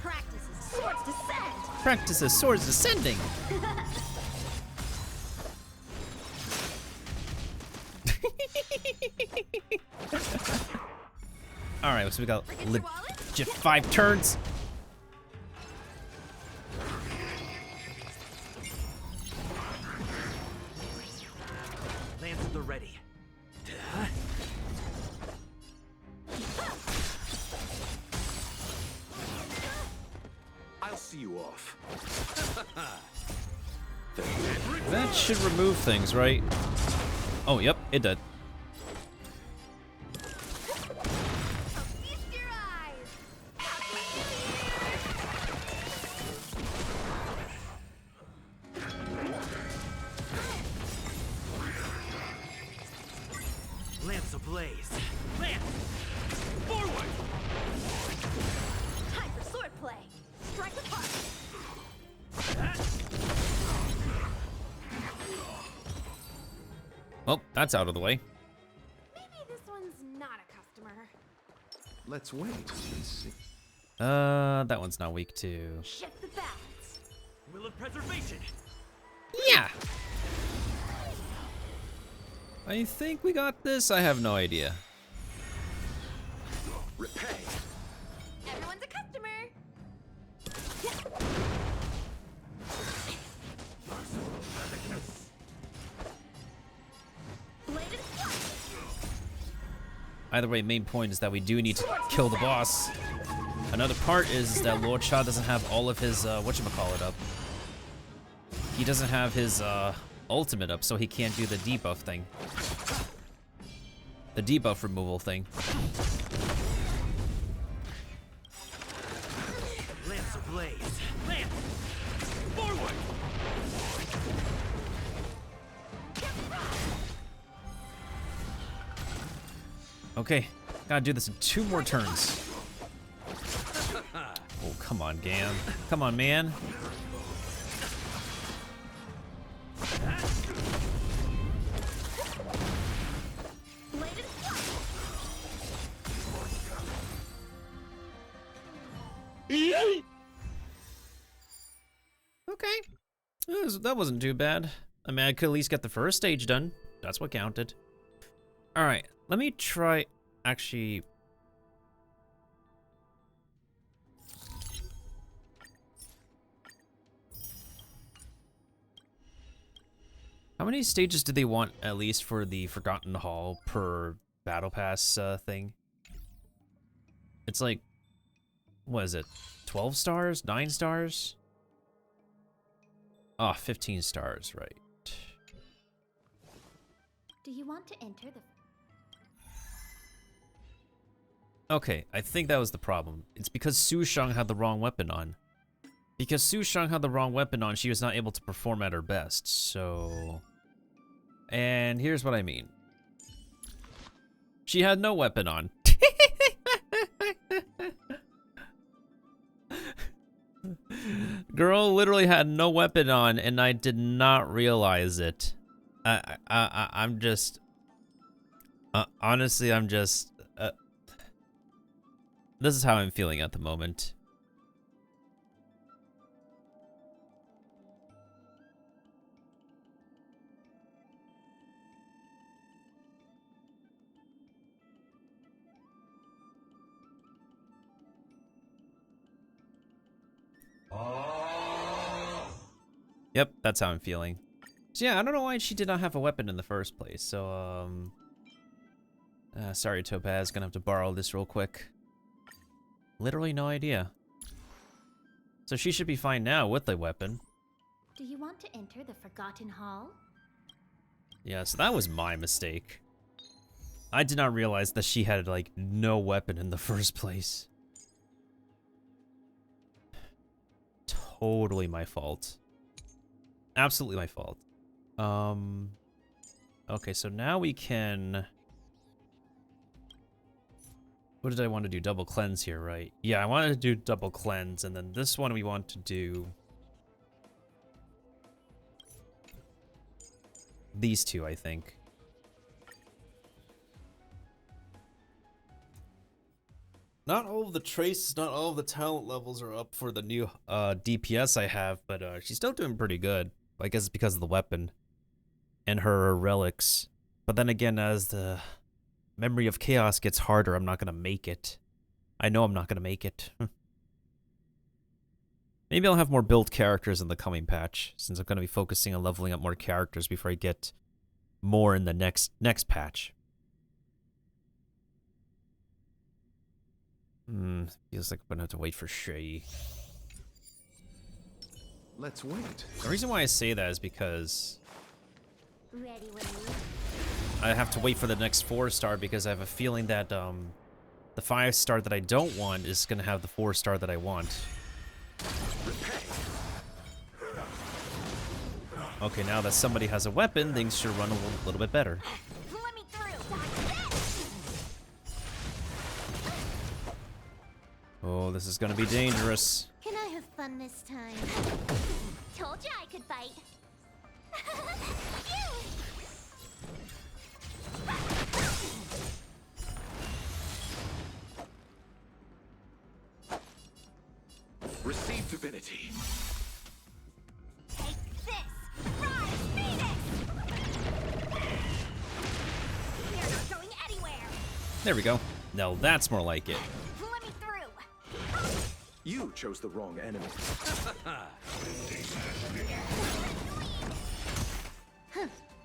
Practices swords descend. Practices swords descending. Alright, so we got legit 5 turns. Lance at the ready. I'll see you off. That should remove things, right? Oh, yep, it did. Feast your eyes. Lance ablaze. Lance! Forward! Time for swordplay. Strike with heart. Oh, that's out of the way. Maybe this one's not Let's wait and see. That one's not weak too. Shift the balance. Will of preservation. Yeah. I think we got this. I have no idea. Repay. Everyone's a customer. Bladed flash. Either way, main point is that we do need to kill the boss. Another part is that Lord Shah doesn't have all of his, whatchamacallit up. He doesn't have his, ultimate up, so he can't do the debuff thing. The debuff removal thing. Lance ablaze. Lance. Forward. Okay, gotta do this in 2 more turns. Oh, come on, Gam. Come on, man. Bladed flash. Okay. That wasn't too bad. I mean, I could at least get the first stage done. That's what counted. Alright, let me try... Actually... How many stages do they want, at least, for the Forgotten Hall per Battle Pass thing? It's like... What is it? 12 stars? 9 stars? Oh, 15 stars, right. Do you want to enter the... Okay, I think that was the problem. It's because Su Shang had the wrong weapon on. Because Su Shang had the wrong weapon on, she was not able to perform at her best, so... And here's what I mean. She had no weapon on. Girl literally had no weapon on, and I did not realize it. I'm just... honestly, I'm just... this is how I'm feeling at the moment. Yep, that's how I'm feeling. So yeah, I don't know why she did not have a weapon in the first place. So, sorry, Topaz, gonna have to borrow this real quick. Literally no idea. So she should be fine now with the weapon. Do you want to enter the Forgotten Hall? Yeah, so that was my mistake. I did not realize that she had, like, no weapon in the first place. Totally my fault. Absolutely my fault. Okay, so now we can... What did I want to do? Double cleanse here, right? Yeah, I wanted to do double cleanse, and then this one we want to do... These two, I think. Not all of the traces, not all of the talent levels are up for the new DPS I have, but she's still doing pretty good. I guess it's because of the weapon and her relics. But then again, as the Memory of Chaos gets harder, I'm not going to make it. I know I'm not going to make it. Maybe I'll have more built characters in the coming patch, since I'm going to be focusing on leveling up more characters before I get more in the next patch. Feels like I'm gonna have to wait for Shay. Let's wait. The reason why I say that is because Ready when you... I have to wait for the next 4-star because I have a feeling that the 5-star that I don't want is gonna have the 4-star that I want. Okay, now that somebody has a weapon, things should run a little bit better. Let me through. Oh, this is gonna be dangerous. Can I have fun this time? Told you I could bite. divinity. Take this! Rise, Phoenix! You're not going anywhere! There we go. Now that's more like it. Let me through! You chose the wrong enemy.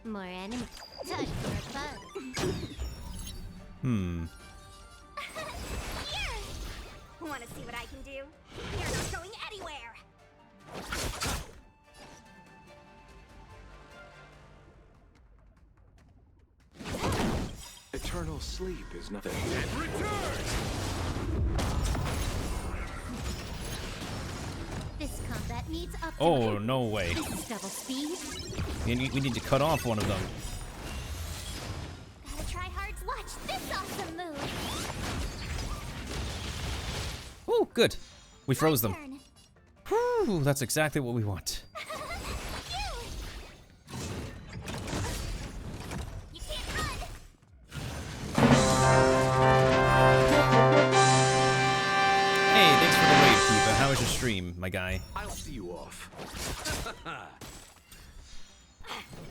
More enemies. Time for fun. Here! Wanna see what I can do? You're not going anywhere! Eternal sleep is nothing. This combat needs up. Oh, no way. This is double speed. We need to cut off one of them. Gotta try hard. Watch this awesome move. Oh, good. We froze them. Turn. Whew, that's exactly what we want. You can't run! Hey, thanks for the raid, Kiba. How was your stream, my guy? I'll see you off.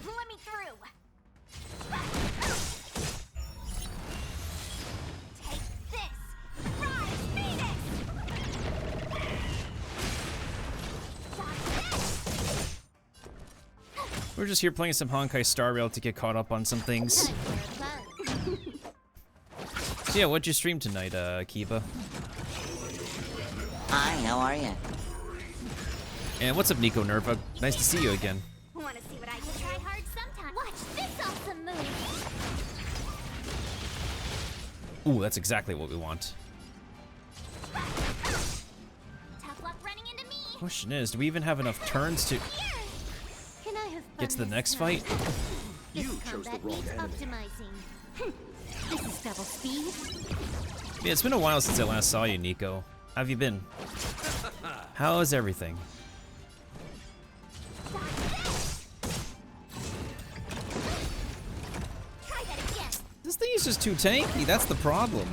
Let me through! Take this! Rise, Phoenix! Dodge this! We're just here playing some Honkai Star Rail to get caught up on some things. Time for fun. So yeah, what'd you stream tonight, Kiba? Hi, how are you? And what's up, Nico Nerva? Nice to see you again. Wanna see what I can Try do? hard sometime. Watch this awesome move. Ooh, that's exactly what we want. Tough luck running into me! Question is, do we even have enough turns to Can I have fun get to the this next time? fight? This You chose the combat wrong needs enemy. optimizing. This is double speed. Yeah, it's been a while since I last saw you, Nico. How have you been? How is everything? Try that again! This thing is just too tanky, that's the problem.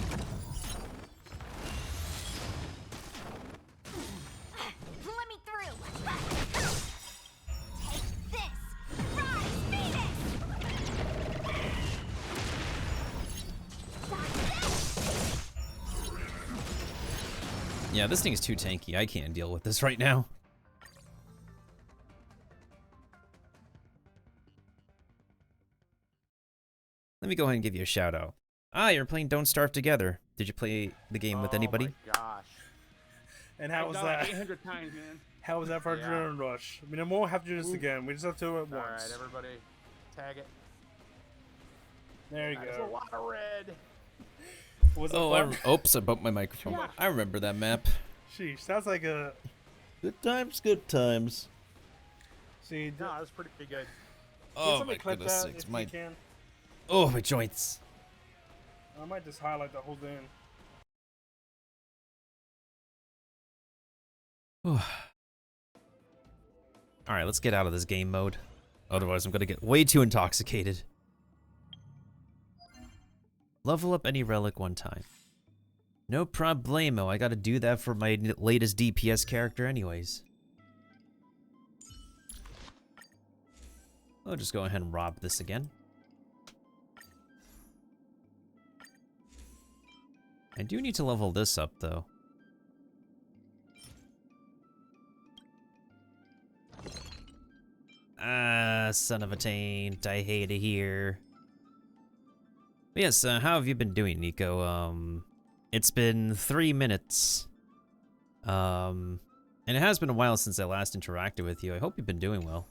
Let me through! Take this! Rise, Phoenix! Dodge this! Yeah, this thing is too tanky. I can't deal with this right now. Let me go ahead and give you a shout out. Ah, you're playing Don't Starve Together. Did you play the game with anybody? Oh my gosh. And how was died that? 800 times, man. How was that for Yeah. Adrenaline Rush? I mean, I won't have to do this again. We just have to do it once. Alright, everybody, tag it. There you There's a go. lot of red. Was it Oh, fun? oops, I bumped my microphone. I remember that map. Sheesh, sounds like a... Good times, good times. See, No, that's pretty good. Oh my somebody clip goodness that sakes, if my you can? oh my joints. I might just highlight the whole thing. All right, let's get out of this game mode. Otherwise, I'm gonna get way too intoxicated. Level up any relic one time. No problemo. I gotta do that for my latest DPS character anyways. I'll just go ahead and rob this again. I do need to level this up, though. Ah, son of a taint. I hate it here. But yes, how have you been doing, Nico? It's been 3 minutes. And it has been a while since I last interacted with you. I hope you've been doing well.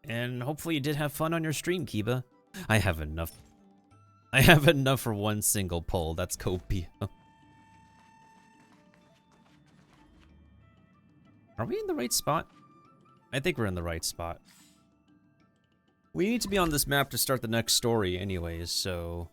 And hopefully you did have fun on your stream, Kiba. I have enough. I have enough for one single pull. That's Copia. Are we in the right spot? I think we're in the right spot. We need to be on this map to start the next story anyways, so...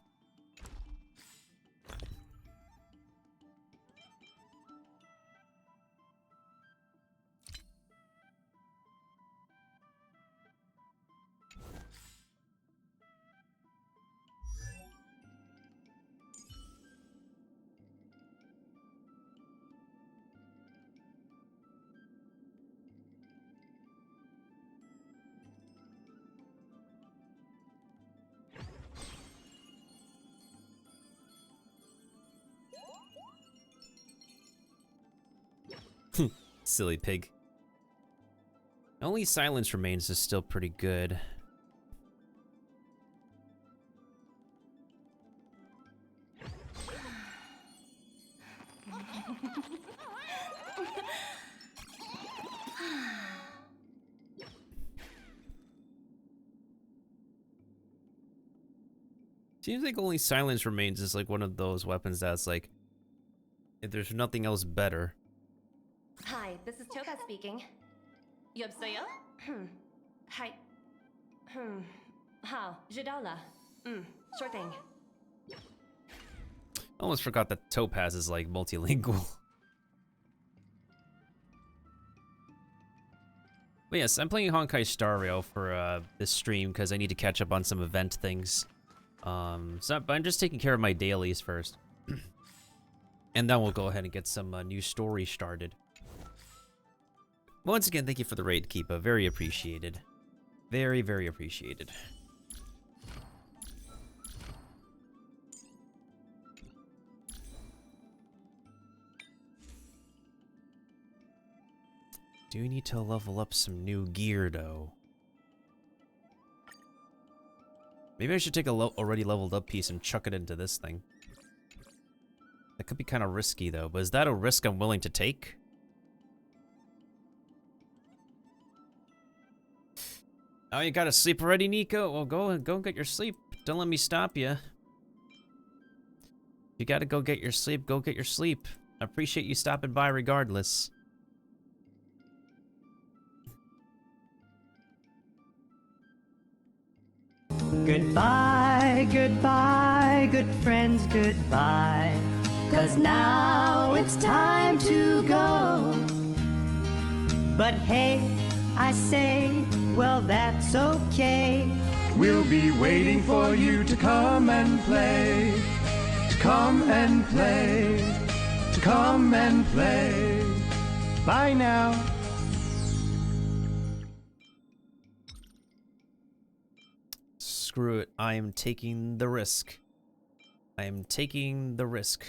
Silly pig. Only silence remains is still pretty good. Seems like only silence remains is like one of those weapons that's like, if there's nothing else better. Hi, this is Topaz speaking. 여보세요? Hi. How? Jadala. Sure thing. Almost forgot that Topaz is like multilingual. But yes, I'm playing Honkai Star Rail for this stream because I need to catch up on some event things. But I'm just taking care of my dailies first. And then we'll go ahead and get some new story started. Once again, thank you for the raid, Keepa. Very appreciated. Very, very appreciated. Do we need to level up some new gear, though? Maybe I should take a already leveled up piece and chuck it into this thing. That could be kind of risky, though. But is that a risk I'm willing to take? Oh, you gotta sleep already, Nico? Well, go and get your sleep. Don't let me stop you. You gotta go get your sleep. Go get your sleep. I appreciate you stopping by regardless. Goodbye, goodbye, good friends, goodbye. 'Cause now it's time to go. But hey, I say, well, that's okay. We'll be waiting for you to come and play. To come and play. To come and play. Bye now. Screw it. I am taking the risk. I am taking the risk.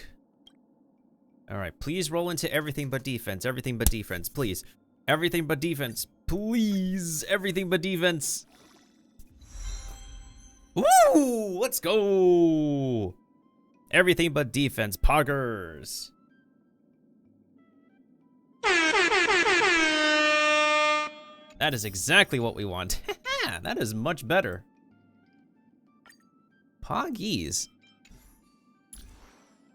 Alright, please roll into everything but defense. Everything but defense, please. Everything but defense. Please. Everything but defense. Woo! Let's go! Everything but defense. Poggers. That is exactly what we want. That is much better. Poggies.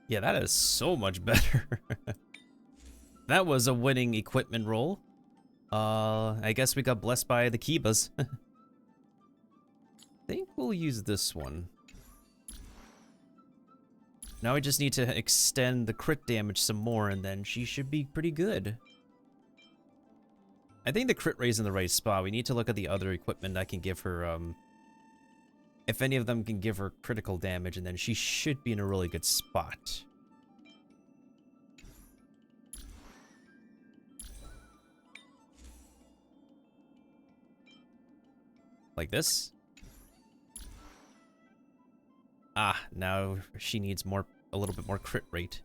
Yeah, that is so much better. That was a winning equipment roll. I guess we got blessed by the Kibas. I think we'll use this one. Now we just need to extend the crit damage some more, and then she should be pretty good. I think the crit rate's in the right spot. We need to look at the other equipment that can give her, if any of them can give her critical damage, and then she should be in a really good spot. Like this. Ah, now she needs a little bit more crit rate.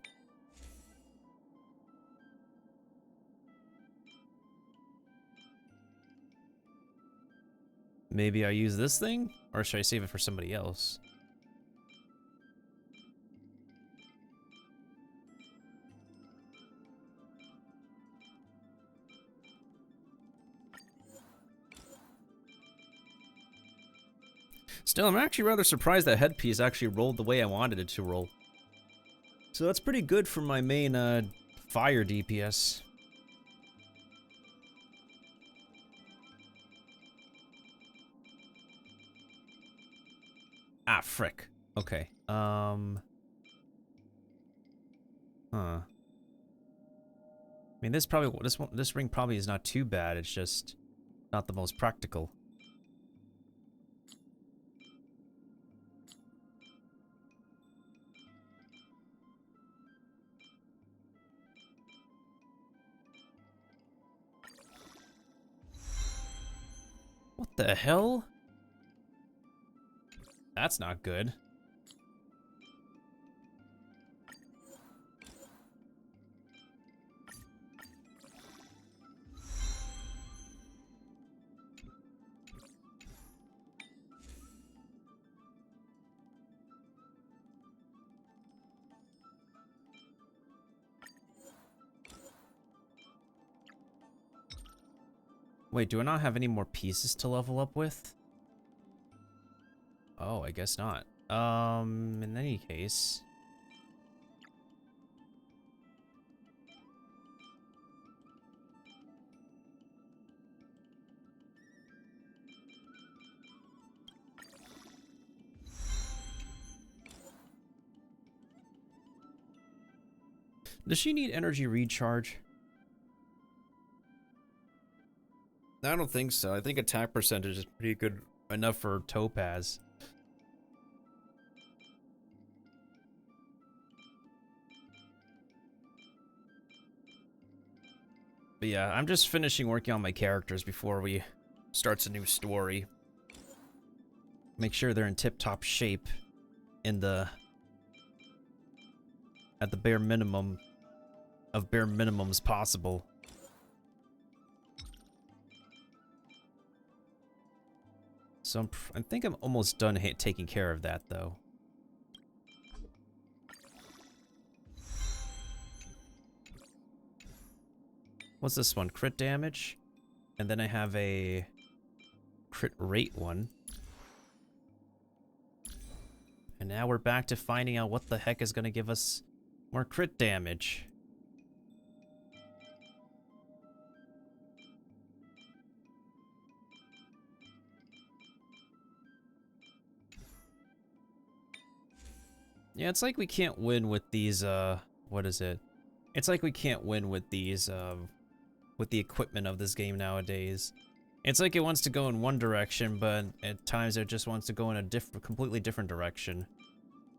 Maybe I use this thing? Or should I save it for somebody else? Still, I'm actually rather surprised that headpiece actually rolled the way I wanted it to roll. So that's pretty good for my main fire DPS. Ah, frick. Okay. Huh. I mean, this ring probably is not too bad. It's just not the most practical. What the hell? That's not good. Wait, do I not have any more pieces to level up with? Oh, I guess not. In any case... Does she need energy recharge? I don't think so. I think attack percentage is pretty good enough for Topaz. But yeah, I'm just finishing working on my characters before we start a new story. Make sure they're in tip-top shape in the... at the bare minimum of bare minimums possible. So I think I'm almost done taking care of that, though. What's this one? Crit damage. And then I have a crit rate one. And now we're back to finding out what the heck is going to give us more crit damage. Yeah, it's like we can't win with these, what is it? It's like we can't win with these, with the equipment of this game nowadays. It's like it wants to go in one direction, but at times it just wants to go in a completely different direction.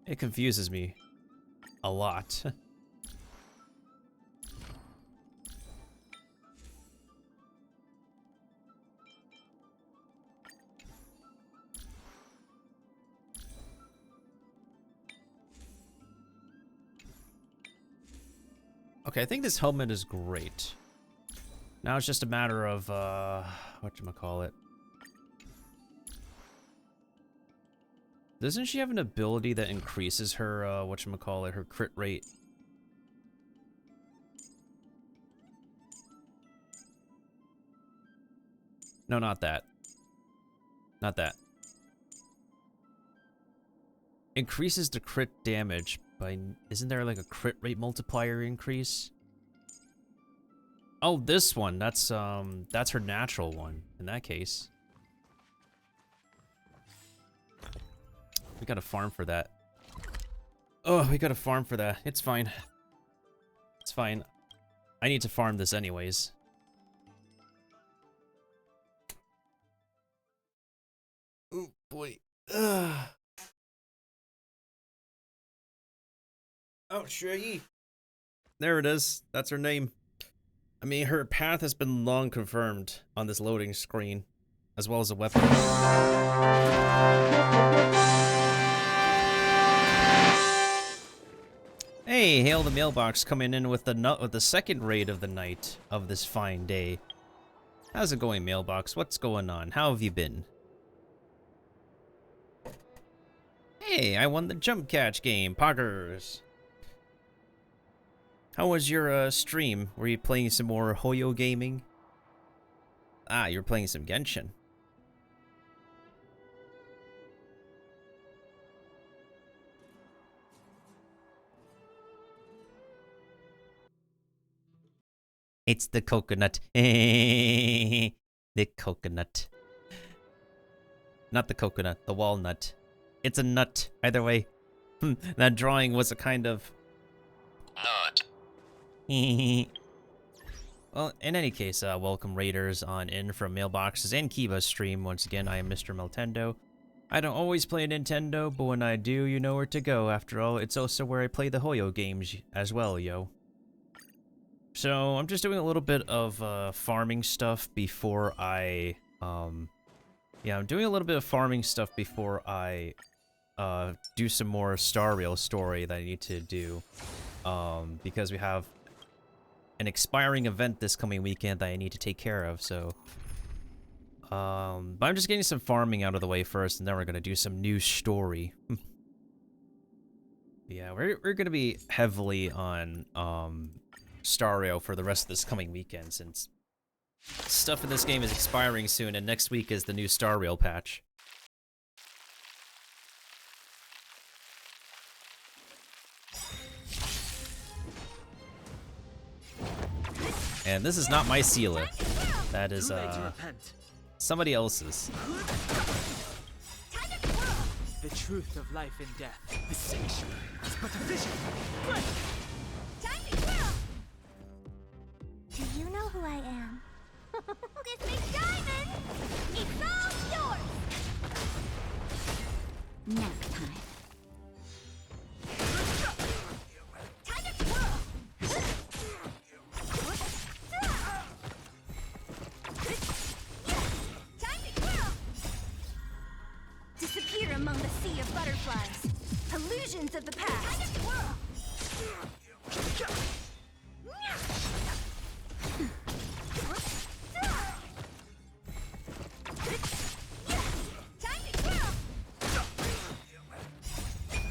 It confuses me a lot. Okay, I think this helmet is great. Now it's just a matter of, whatchamacallit. Doesn't she have an ability that increases her, whatchamacallit, her crit rate? No, not that. Not that. Increases the crit damage by... Isn't there like a crit rate multiplier increase? Oh, this one. That's her natural one, in that case. We gotta farm for that. Oh, we gotta farm for that. It's fine. It's fine. I need to farm this anyways. Oh, boy. Ugh. Oh, Shui. There it is. That's her name. I mean, her path has been long confirmed on this loading screen, as well as a weapon. Hey, hail the mailbox coming in with the second raid of the night of this fine day. How's it going, mailbox? What's going on? How have you been? Hey, I won the jump catch game, poggers. How was your stream? Were you playing some more Hoyo gaming? Ah, you were playing some Genshin. It's the coconut. The coconut. Not the coconut, the walnut. It's a nut, either way. That drawing was a kind of... nut. Well, in any case, welcome raiders on in from Mailboxes and Kiba's stream. Once again, I am Mr. Nintendo. I don't always play Nintendo, but when I do, you know where to go. After all, it's also where I play the Hoyo games as well, yo. So, I'm just doing a little bit of farming stuff before I, yeah, I'm doing a little bit of farming stuff before I do some more Star Rail story that I need to do. Because we have an expiring event this coming weekend that I need to take care of, so... but I'm just getting some farming out of the way first, and then we're gonna do some new story. Yeah, we're gonna be heavily on, Star Rail for the rest of this coming weekend, since stuff in this game is expiring soon, and next week is the new Star Rail patch. And this is not my Sela. That is, somebody else's. The truth of life and death. The sanctuary is but a vision. Do you know who I am? This big diamond! It's all yours! Nap time. Disappear among the sea of butterflies. Illusions of the past.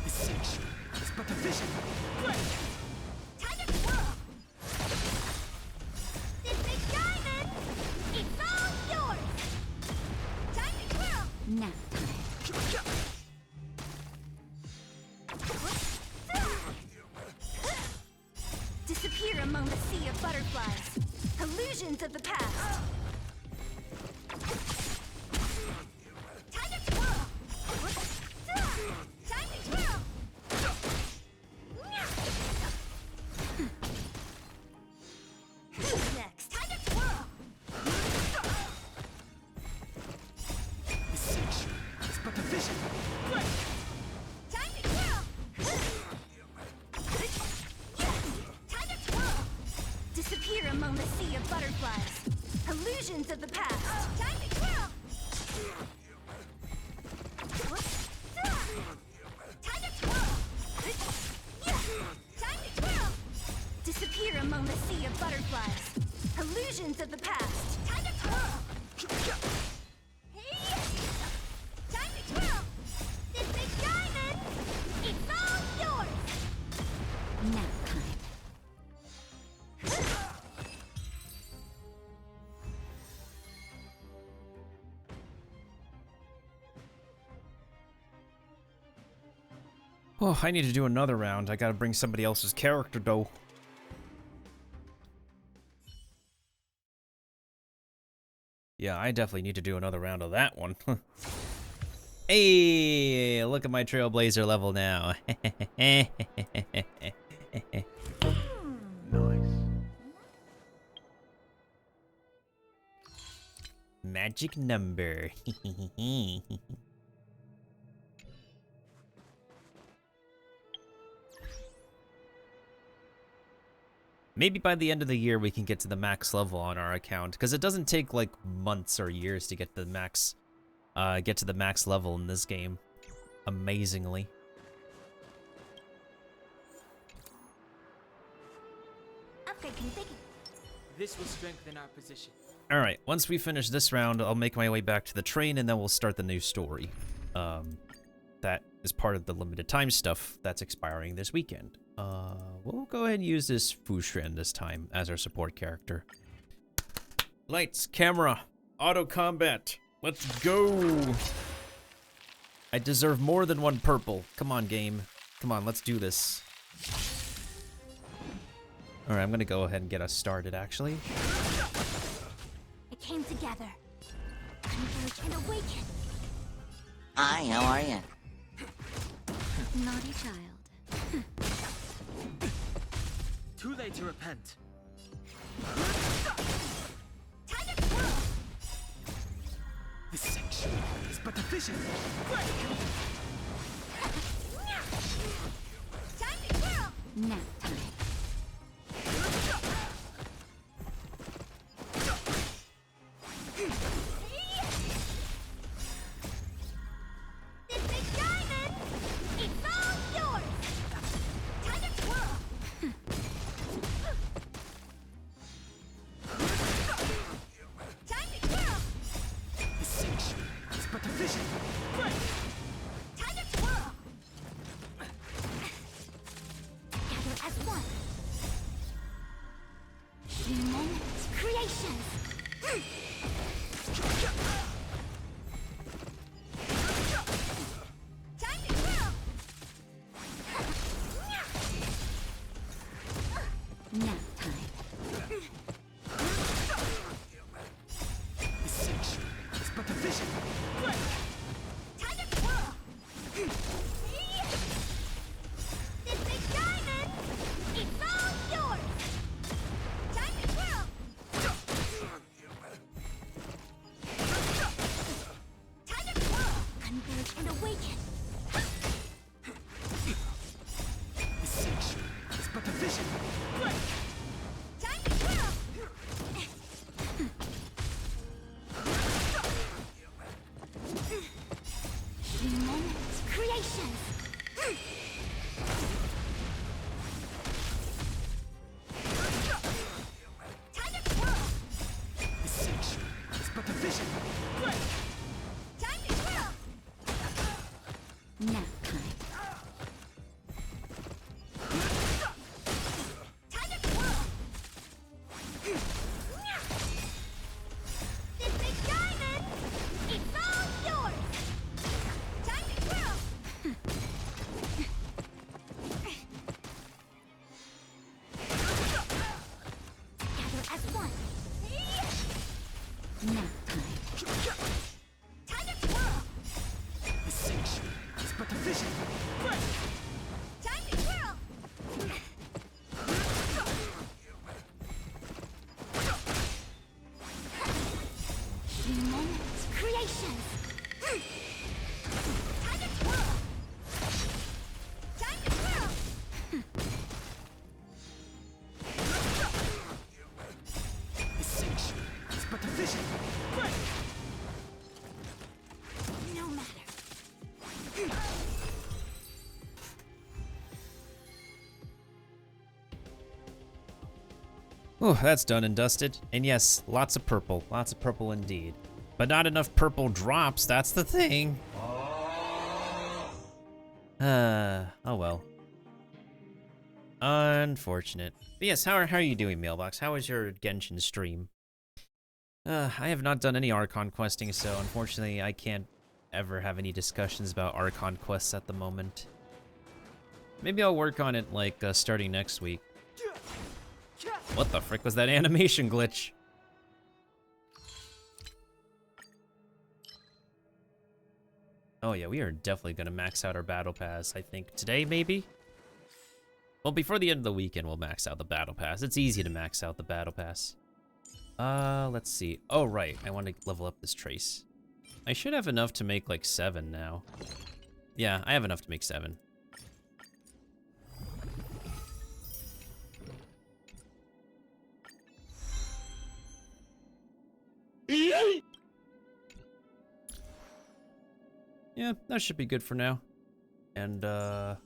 The sanctuary is but a vision. Time to twirl! This big diamond! It's all yours! Time to twirl! Nap time. Disappear among the sea of butterflies. Illusions of the past. Time to twirl! Time to twirl! Who's next? Time to twirl! The sanctuary is but a vision. Time to twirl! Time to twirl! Disappear among the sea of butterflies. Illusions of the past. Time to twirl! Time to twirl! Time to twirl! Disappear among the sea of butterflies. Illusions of the past. Time to twirl! Time to twirl! This big diamond! It's all yours! Nap time. Oh, I need to do another round. I gotta bring somebody else's character, though. Yeah, I definitely need to do another round of that one. Hey, look at my Trailblazer level now. Nice. Magic number. Maybe by the end of the year we can get to the max level on our account, because it doesn't take like months or years to get the max, level in this game. Amazingly. Upgrade configured. This will strengthen our position. All right, once we finish this round, I'll make my way back to the train, and then we'll start the new story. That is part of the limited time stuff that's expiring this weekend. We'll go ahead and use this Fushren this time as our support character. Lights, camera, auto combat. Let's go. I deserve more than one purple. Come on, game. Come on, let's do this. All right, I'm gonna go ahead and get us started, actually. It came together. Converge and awaken. Hi, how are you? Naughty child. Too late to repent. Time to twirl! The sanctuary is but a vision. Time to twirl! Nap time. This big diamond! It's all yours! Time to twirl! Time to twirl! The sanctuary is but a vision. Time to twirl! Gather as Nap time. The sanctuary is but a vision. Time to twirl! This big diamond! It's all yours! Time to twirl! Time to twirl! Converge and awaken! The sanctuary is but a vision. Time to twirl! Human creations! Time to twirl! The sanctuary is but a vision. Time to twirl! Nap time. Time to twirl! This big diamond! It's all yours! Time to twirl! Gather as one! Nap time. Time to twirl! The sanctuary is but a vision. Time to twirl! Human creations! Time to twirl! Time to twirl! The sanctuary is but a vision. No matter. Oh, that's done and dusted. And yes, lots of purple indeed. But not enough purple drops, that's the thing. Oh well. Unfortunate. But yes, how are you doing, Mailbox? How was your Genshin stream? I have not done any Archon questing, so unfortunately I can't ever have any discussions about Archon quests at the moment. Maybe I'll work on it, like, starting next week. What the frick was that animation glitch? Oh yeah, we are definitely gonna max out our battle pass, I think. Today, maybe? Well, before the end of the weekend, we'll max out the battle pass. It's easy to max out the battle pass. Let's see. Oh, right, I want to level up this trace. I should have enough to make, like, 7 now. Yeah, I have enough to make 7. Yeah, that should be good for now. And, now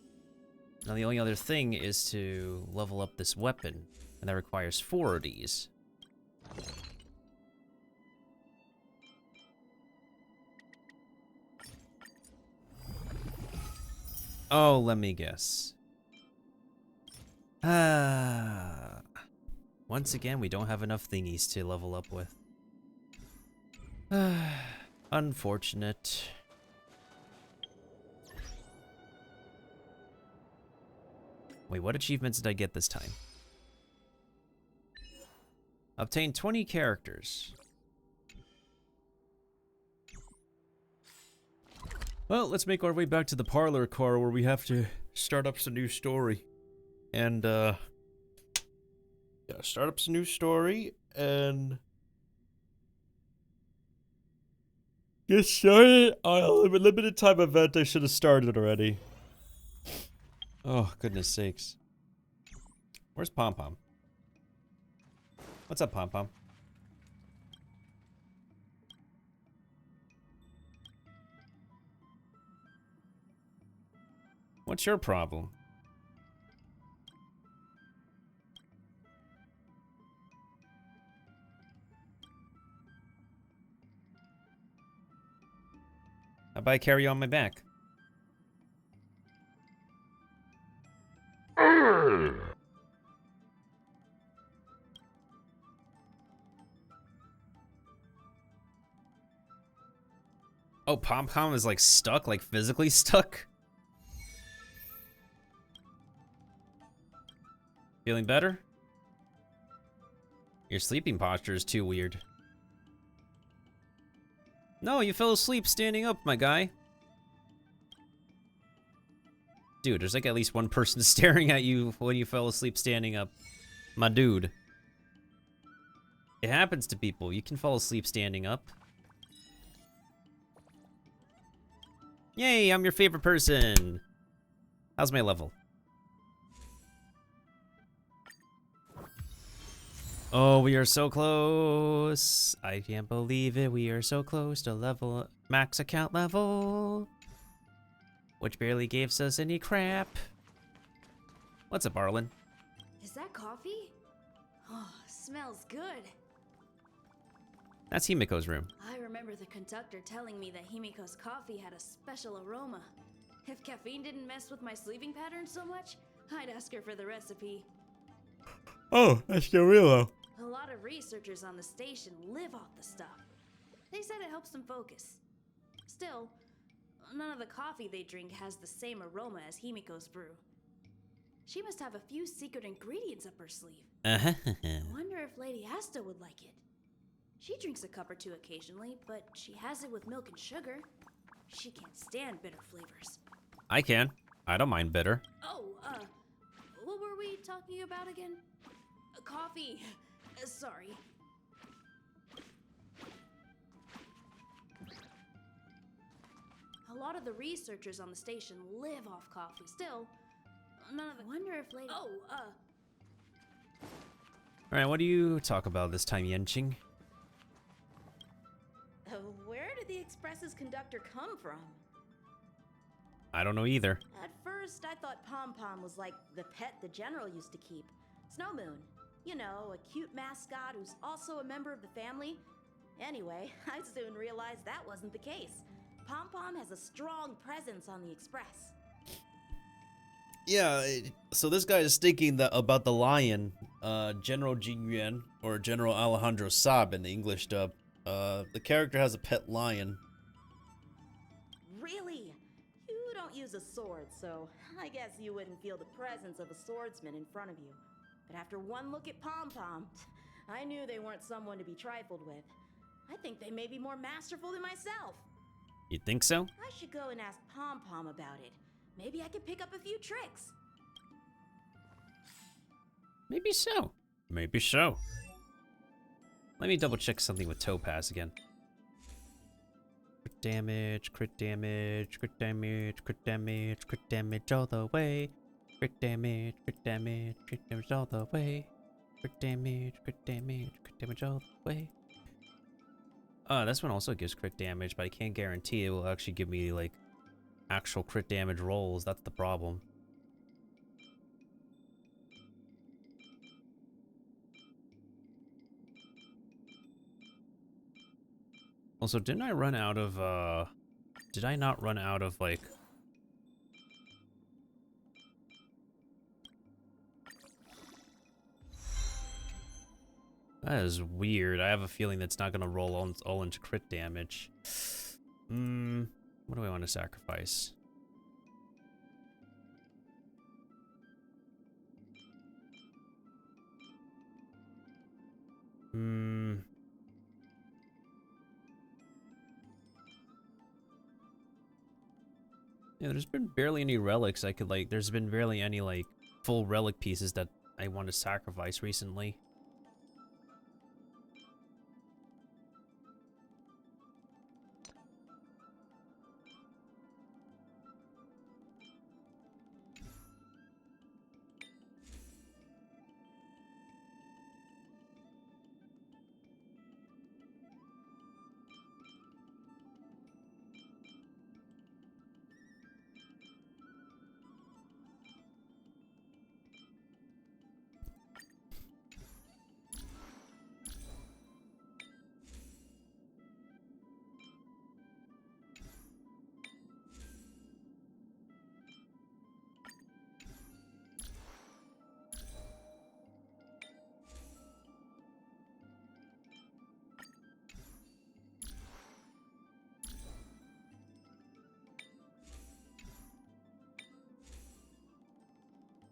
the only other thing is to level up this weapon, and that requires 4 of these. Oh, let me guess. Once again, we don't have enough thingies to level up with. Unfortunate. Wait, what achievements did I get this time? Obtain 20 characters. Well, let's make our way back to the parlor car where we have to start up some new story. And, yeah, start up some new story and get started on a limited time event I should have started already. Oh, goodness sakes. Where's Pom Pom? What's up, Pom Pom? What's your problem? How about I carry you on my back? Oh, Pom Pom is like stuck, like physically stuck. Feeling better? Your sleeping posture is too weird. No, you fell asleep standing up, my guy. Dude, there's like at least one person staring at you when you fell asleep standing up. My dude. It happens to people. You can fall asleep standing up. Yay, I'm your favorite person. How's my level? Oh, we are so close. I can't believe it. We are so close to level max account level, which barely gives us any crap. What's up, Arlen? Is that coffee? Oh, smells good. That's Himiko's room. I remember the conductor telling me that Himiko's coffee had a special aroma. If caffeine didn't mess with my sleeping pattern so much, I'd ask her for the recipe. Oh, that's still real though. A lot of researchers on the station live off the stuff. They said it helps them focus. Still, none of the coffee they drink has the same aroma as Himiko's brew. She must have a few secret ingredients up her sleeve. I wonder if Lady Asta would like it. She drinks a cup or two occasionally, but she has it with milk and sugar. She can't stand bitter flavors. I can. I don't mind bitter. Oh, what were we talking about again? Coffee. Sorry. A lot of the researchers on the station live off coffee. Still, none of the... I wonder if Lady... Alright, what do you talk about this time, Yenching? Where did the Express's conductor come from? I don't know either. At first, I thought Pom Pom was like the pet the General used to keep. Snow Moon. You know, a cute mascot who's also a member of the family. Anyway, I soon realized that wasn't the case. Pom Pom has a strong presence on the Express. Yeah, so this guy is thinking that about the lion, General Jing Yuan, or General Alejandro Saab in the English dub. The character has a pet lion. Really? You don't use a sword, so I guess you wouldn't feel the presence of a swordsman in front of you. But after one look at Pom Pom, I knew they weren't someone to be trifled with. I think they may be more masterful than myself. You think so? I should go and ask Pom Pom about it. Maybe I could pick up a few tricks. Maybe so. Maybe so. Let me double check something with Topaz again. Crit damage, crit damage, crit damage, crit damage, crit damage all the way. Crit damage, crit damage, crit damage all the way. Crit damage, crit damage, crit damage all the way. This one also gives crit damage, but I can't guarantee it will actually give me, like, actual crit damage rolls. That's the problem. Also, didn't I run out of, did I not run out of, like... That is weird. I have a feeling that's not gonna roll all into crit damage. What do I want to sacrifice? Yeah, there's been barely any relics I could, like, there's been barely any, like, full relic pieces that I want to sacrifice recently.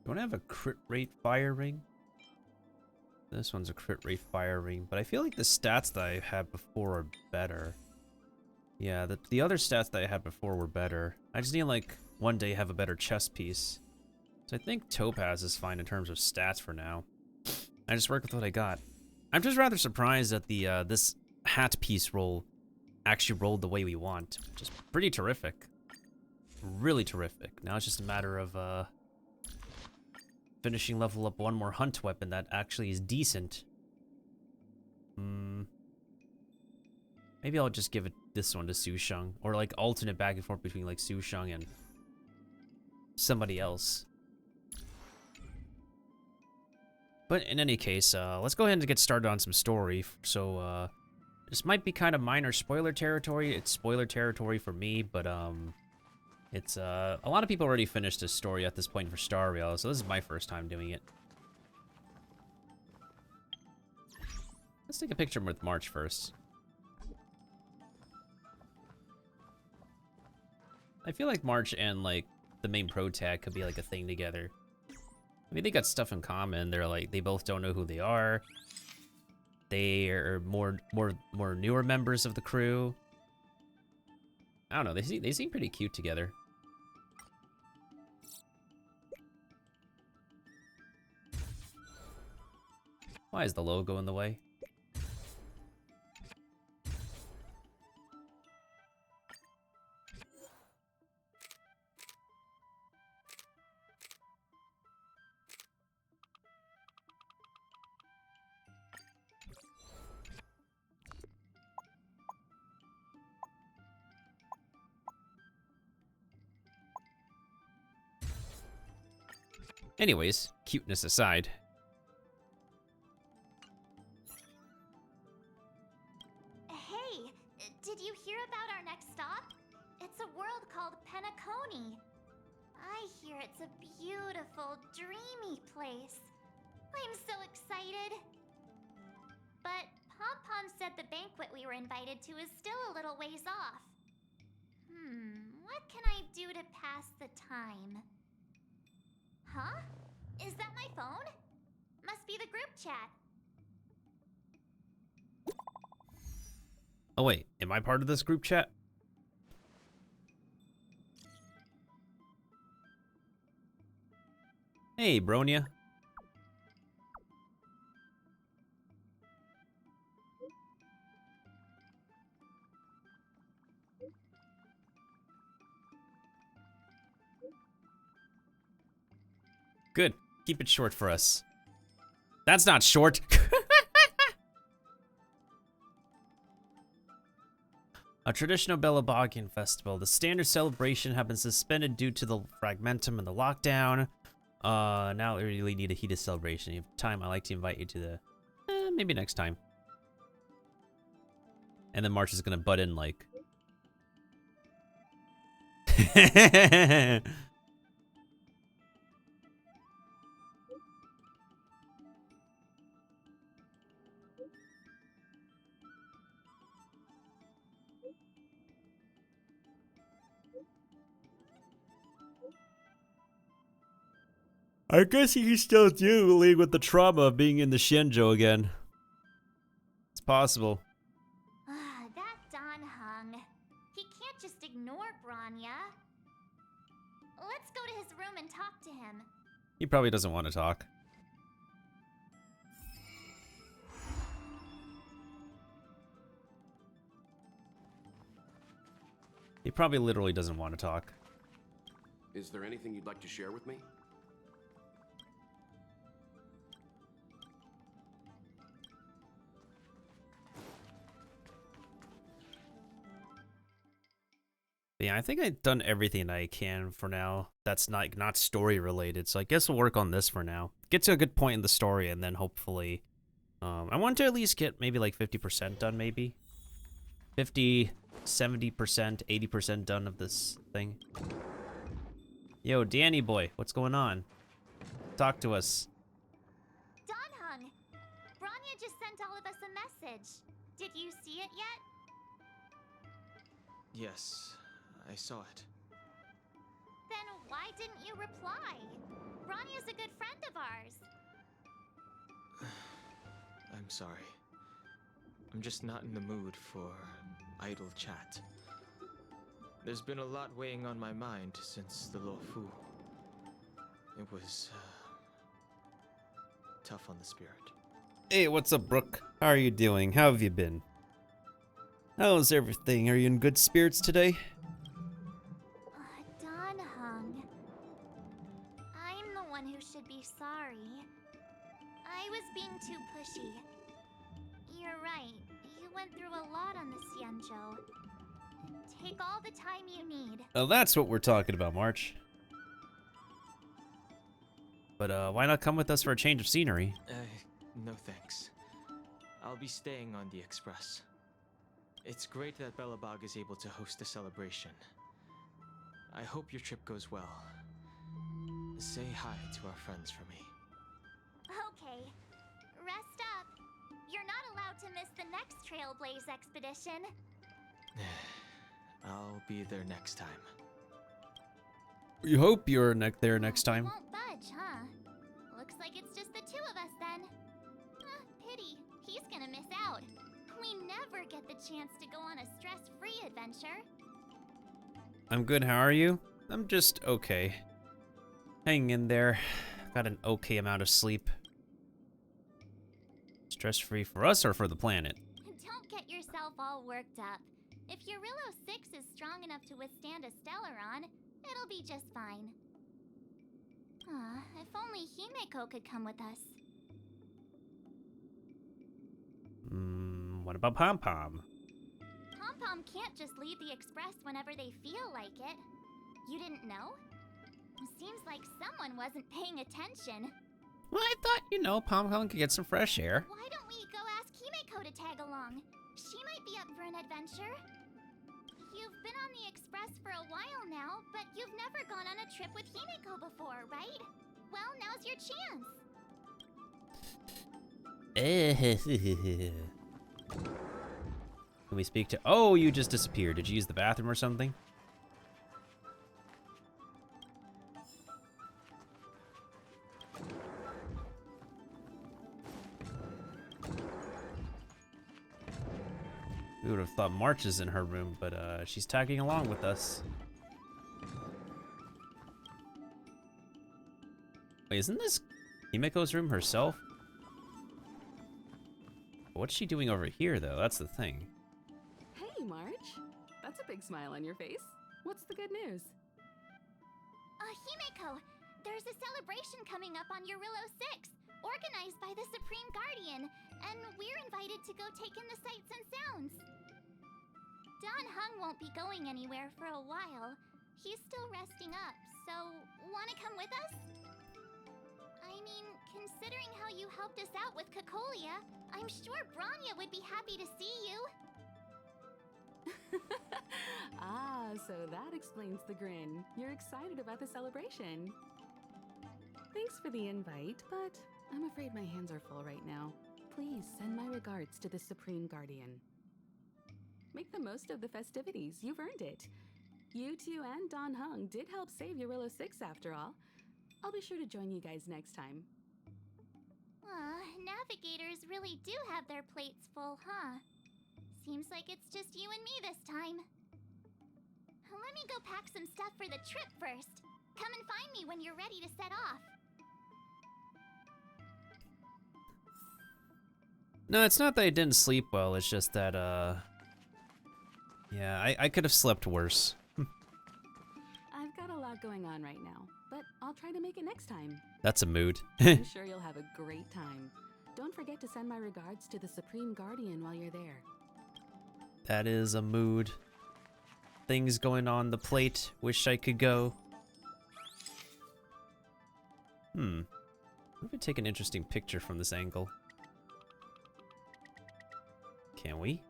Don't I have a crit rate fire ring? This one's a crit rate fire ring, but I feel like the stats that I had before are better. Yeah, the other stats that I had before were better. I just need like one day have a better chest piece. So I think Topaz is fine in terms of stats for now. I just work with what I got. I'm just rather surprised that the this hat piece roll actually rolled the way we want. Just pretty terrific. Really terrific. Now it's just a matter of finishing level up one more hunt weapon that actually is decent. Maybe I'll just give it this one to Su Sheng, or like alternate back and forth between like Su Sheng and somebody else. But in any case, let's go ahead and get started on some story. So this might be kind of minor spoiler territory. It's spoiler territory for me, but it's a lot of people already finished this story at this point for Star Rail, so this is my first time doing it. Let's take a picture with March first. I feel like March and like the main pro tag could be like a thing together. I mean, they got stuff in common. They're like, they both don't know who they are. They are more newer members of the crew. I don't know. They seem pretty cute together. Why is the logo in the way? Anyways, cuteness aside. Hey, did you hear about our next stop? It's a world called Penacony. I hear it's a beautiful, dreamy place. I'm so excited. But Pom-Pom said the banquet we were invited to is still a little ways off. What can I do to pass the time? Huh? Is that my phone? Must be the group chat. Oh wait, am I part of this group chat? Hey, Bronya. Good. Keep it short for us. That's not short. A traditional Belabagian festival. The standard celebration have been suspended due to the fragmentum and the lockdown. Now we really need a heated celebration. If you have time, I'd like to invite you to the... maybe next time. And then March is gonna butt in like... I guess he's still dealing with the trauma of being in the Shenzhou again. It's possible. That Don Hung. He can't just ignore Bronya. Let's go to his room and talk to him. He probably doesn't want to talk. He probably literally doesn't want to talk. Is there anything you'd like to share with me? Yeah, I think I've done everything I can for now. That's not story related, so I guess we'll work on this for now. Get to a good point in the story, and then hopefully, I want to at least get maybe like 50% done, maybe 50, 70%, 80% done of this thing. Yo, Danny boy, what's going on? Talk to us. Don Hung, Bronya just sent all of us a message. Did you see it yet? Yes, I saw it. Then why didn't you reply? Bronya's a good friend of ours. I'm sorry. I'm just not in the mood for idle chat. There's been a lot weighing on my mind since the Luofu. It was tough on the spirit. Hey, what's up, Brooke? How are you doing? How have you been? How's everything? Are you in good spirits today? Don Hung. I'm the one who should be sorry. I was being too pushy. You're right. You went through a lot on the Xianzhou. Take all the time you need. Oh, that's what we're talking about, March. But why not come with us for a change of scenery? No thanks. I'll be staying on the Express. It's great that Belobog is able to host a celebration. I hope your trip goes well. Say hi to our friends for me. Okay. Rest up. You're not allowed to miss the next Trailblaze expedition. I'll be there next time. We hope you're there next time. Won't budge, huh? Looks like it's just the two of us then. Pity. He's gonna miss out. We never get the chance to go on a stress-free adventure. I'm good, how are you? I'm just okay. Hanging in there. Got an okay amount of sleep. Stress-free for us or for the planet? Don't get yourself all worked up. If your Rillo 6 is strong enough to withstand a Stellaron, it'll be just fine. If only Himeko could come with us. What about Pom Pom? Pom Pom can't just leave the Express whenever they feel like it. You didn't know? Seems like someone wasn't paying attention. Well, I thought, Pom Pom could get some fresh air. Why don't we go ask Himeko to tag along? She might be up for an adventure. You've been on the Express for a while now, but you've never gone on a trip with Himeko before, right? Well, now's your chance. Can we speak to... Oh, you just disappeared. Did you use the bathroom or something? We would have thought March is in her room, but she's tagging along with us. Wait, isn't this Himeko's room herself? What's she doing over here, though? That's the thing. Hey, March. That's a big smile on your face. What's the good news? Himeko, there's a celebration coming up on Rillo 6, organized by the Supreme Guardian, and we're invited to go take in the sights and sounds. Don Hung won't be going anywhere for a while. He's still resting up, so wanna come with us? I mean, considering how you helped us out with Cocolia, I'm sure Bronya would be happy to see you. So that explains the grin. You're excited about the celebration. Thanks for the invite, but I'm afraid my hands are full right now. Please send my regards to the Supreme Guardian. Make the most of the festivities. You've earned it. You two and Don Hung did help save Rillo 6 after all. I'll be sure to join you guys next time. Navigators really do have their plates full, huh? Seems like it's just you and me this time. Let me go pack some stuff for the trip first. Come and find me when you're ready to set off. No, it's not that I didn't sleep well, it's just that, yeah, I could have slept worse. I've got a lot going on right now, but I'll try to make it next time. That's a mood. I'm sure you'll have a great time. Don't forget to send my regards to the Supreme Guardian while you're there. That is a mood. Things going on the plate. Wish I could go. What if we take an interesting picture from this angle? Can we?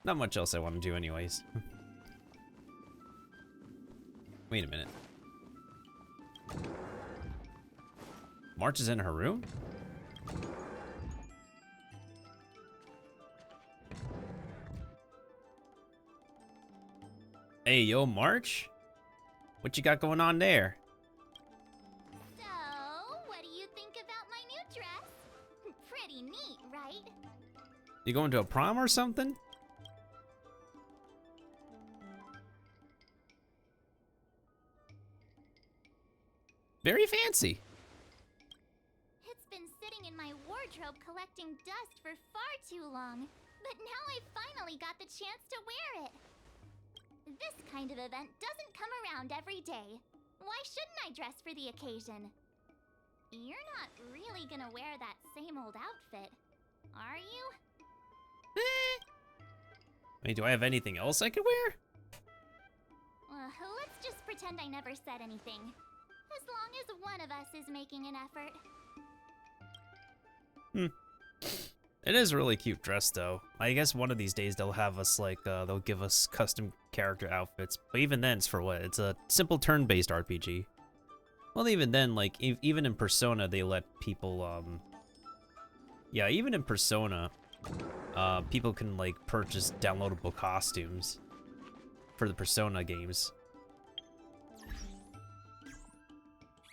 Not much else I want to do anyways. Wait a minute. March is in her room? Hey, yo, March? What you got going on there? So, what do you think about my new dress? Pretty neat, right? You going to a prom or something? Very fancy. It's been sitting in my wardrobe collecting dust for far too long, but now I finally got the chance to wear it. This kind of event doesn't come around every day. Why shouldn't I dress for the occasion? You're not really gonna wear that same old outfit, are you? I mean, do I have anything else I could wear? Let's just pretend I never said anything. As long as one of us is making an effort. It is a really cute dress, though. I guess one of these days they'll have us, like, they'll give us custom character outfits. But even then, it's for what? It's a simple turn-based RPG. Well, even then, like, even in Persona, they let people, yeah, even in Persona, people can, like, purchase downloadable costumes for the Persona games.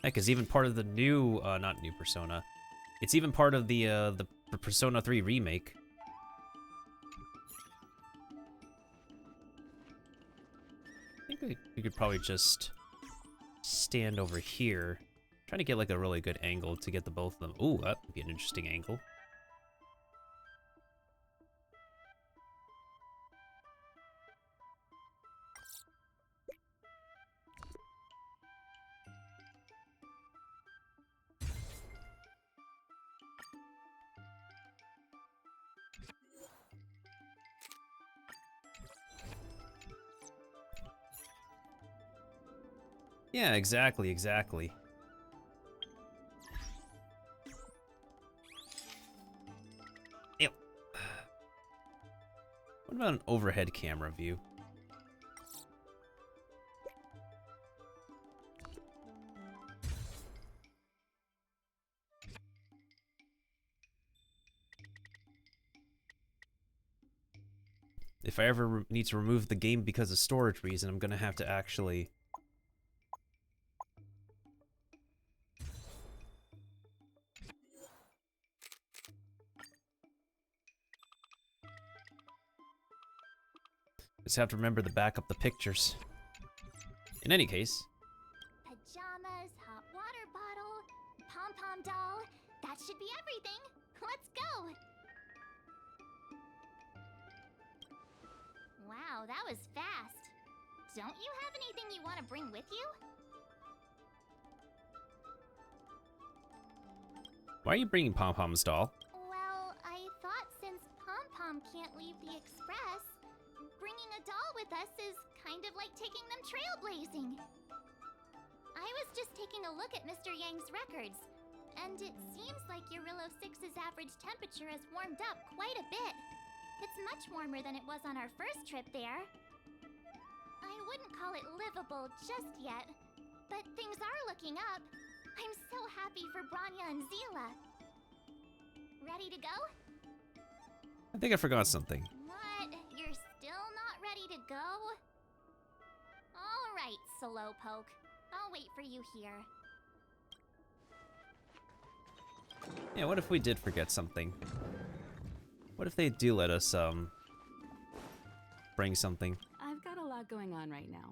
Heck, it's even part of the new, not new Persona. It's even part of the Persona 3 remake. I think we could probably just stand over here. Trying to get, like, a really good angle to get the both of them. Ooh, that would be an interesting angle. Yeah, exactly. Ew. What about an overhead camera view? If I ever need to remove the game because of storage reason, I'm gonna have to actually... Just have to remember to back up the pictures. In any case... Pajamas, hot water bottle, pom-pom doll. That should be everything. Let's go. Wow, that was fast. Don't you have anything you want to bring with you? Why are you bringing Pom-Pom's doll? Well, I thought since Pom-Pom can't leave the Express, bringing a doll with us is kind of like taking them trailblazing. I was just taking a look at Mr. Yang's records, and it seems like Eurillo 6's average temperature has warmed up quite a bit. It's much warmer than it was on our first trip there. I wouldn't call it livable just yet, but things are looking up. I'm so happy for Branya and Zila. Ready to go? I think I forgot something. What? You're still not ready to go? Alright, Slowpoke. I'll wait for you here. Yeah, what if we did forget something? What if they do let us, bring something? I've got a lot going on right now.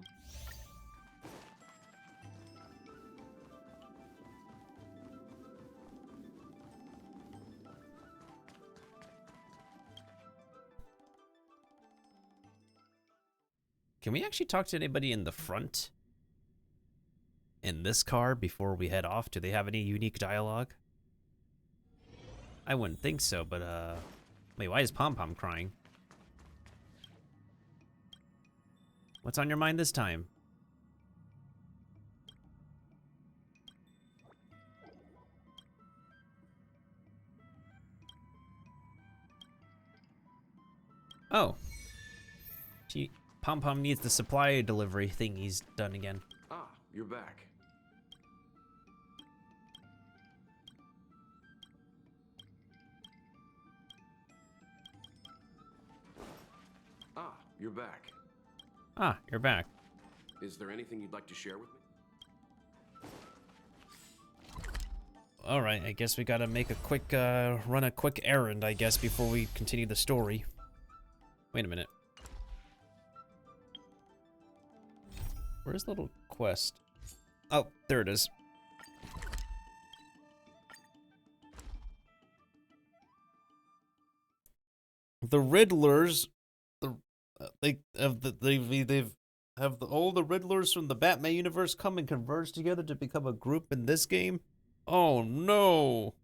Can we actually talk to anybody in the front? In this car before we head off? Do they have any unique dialogue? I wouldn't think so, but, wait, why is Pom-Pom crying? What's on your mind this time? Oh. Pom Pom needs the supply delivery thing he's done again. Ah, you're back. Ah, you're back. Ah, you're back. Is there anything you'd like to share with me? Alright, I guess we gotta make a quick, run a quick errand, I guess, before we continue the story. Wait a minute. Where's the little quest? Oh, there it is. The Riddlers, they've all the Riddlers from the Batman universe come and converge together to become a group in this game. Oh no!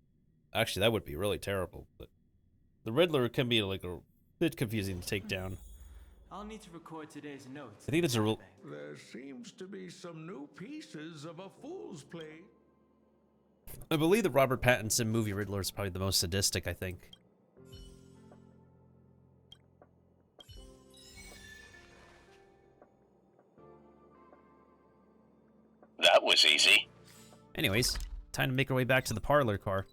Actually, that would be really terrible. But the Riddler can be like a bit confusing to take down. I'll need to record today's notes. I think that's a real. There seems to be some new pieces of a fool's play. I believe the Robert Pattinson movie Riddler is probably the most sadistic. I think. That was easy. Anyways, time to make our way back to the parlor car.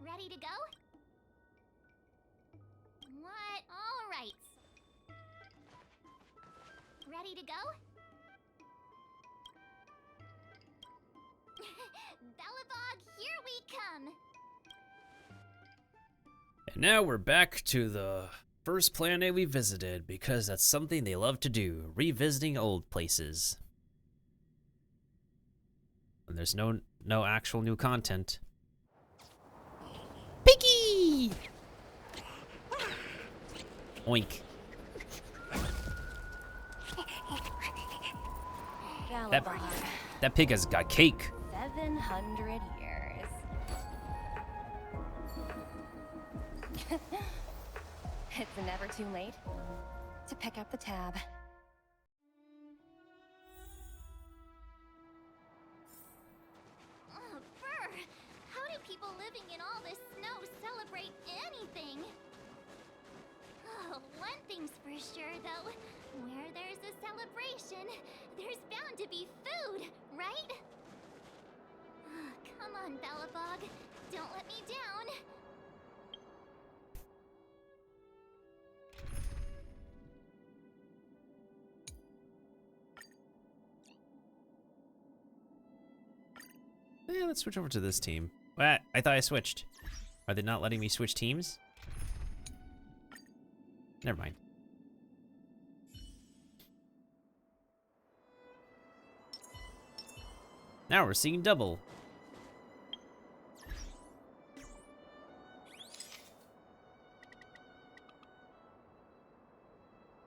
Ready to go? What? All right. Ready to go? Bellabog, here we come! And now we're back to the first planet we visited, because that's something they love to do, revisiting old places. And there's no actual new content. Piggy! Oink. That pig has got cake. 700 years. It's never too late to pick up the tab. Oh, Brr! How do people living in all this snow celebrate anything? Oh, one thing's for sure, though. Where there's a celebration, there's bound to be food, right? Oh, come on, Bellabog. Don't let me down. Yeah, let's switch over to this team. What? I thought I switched. Are they not letting me switch teams? Never mind. Now we're seeing double.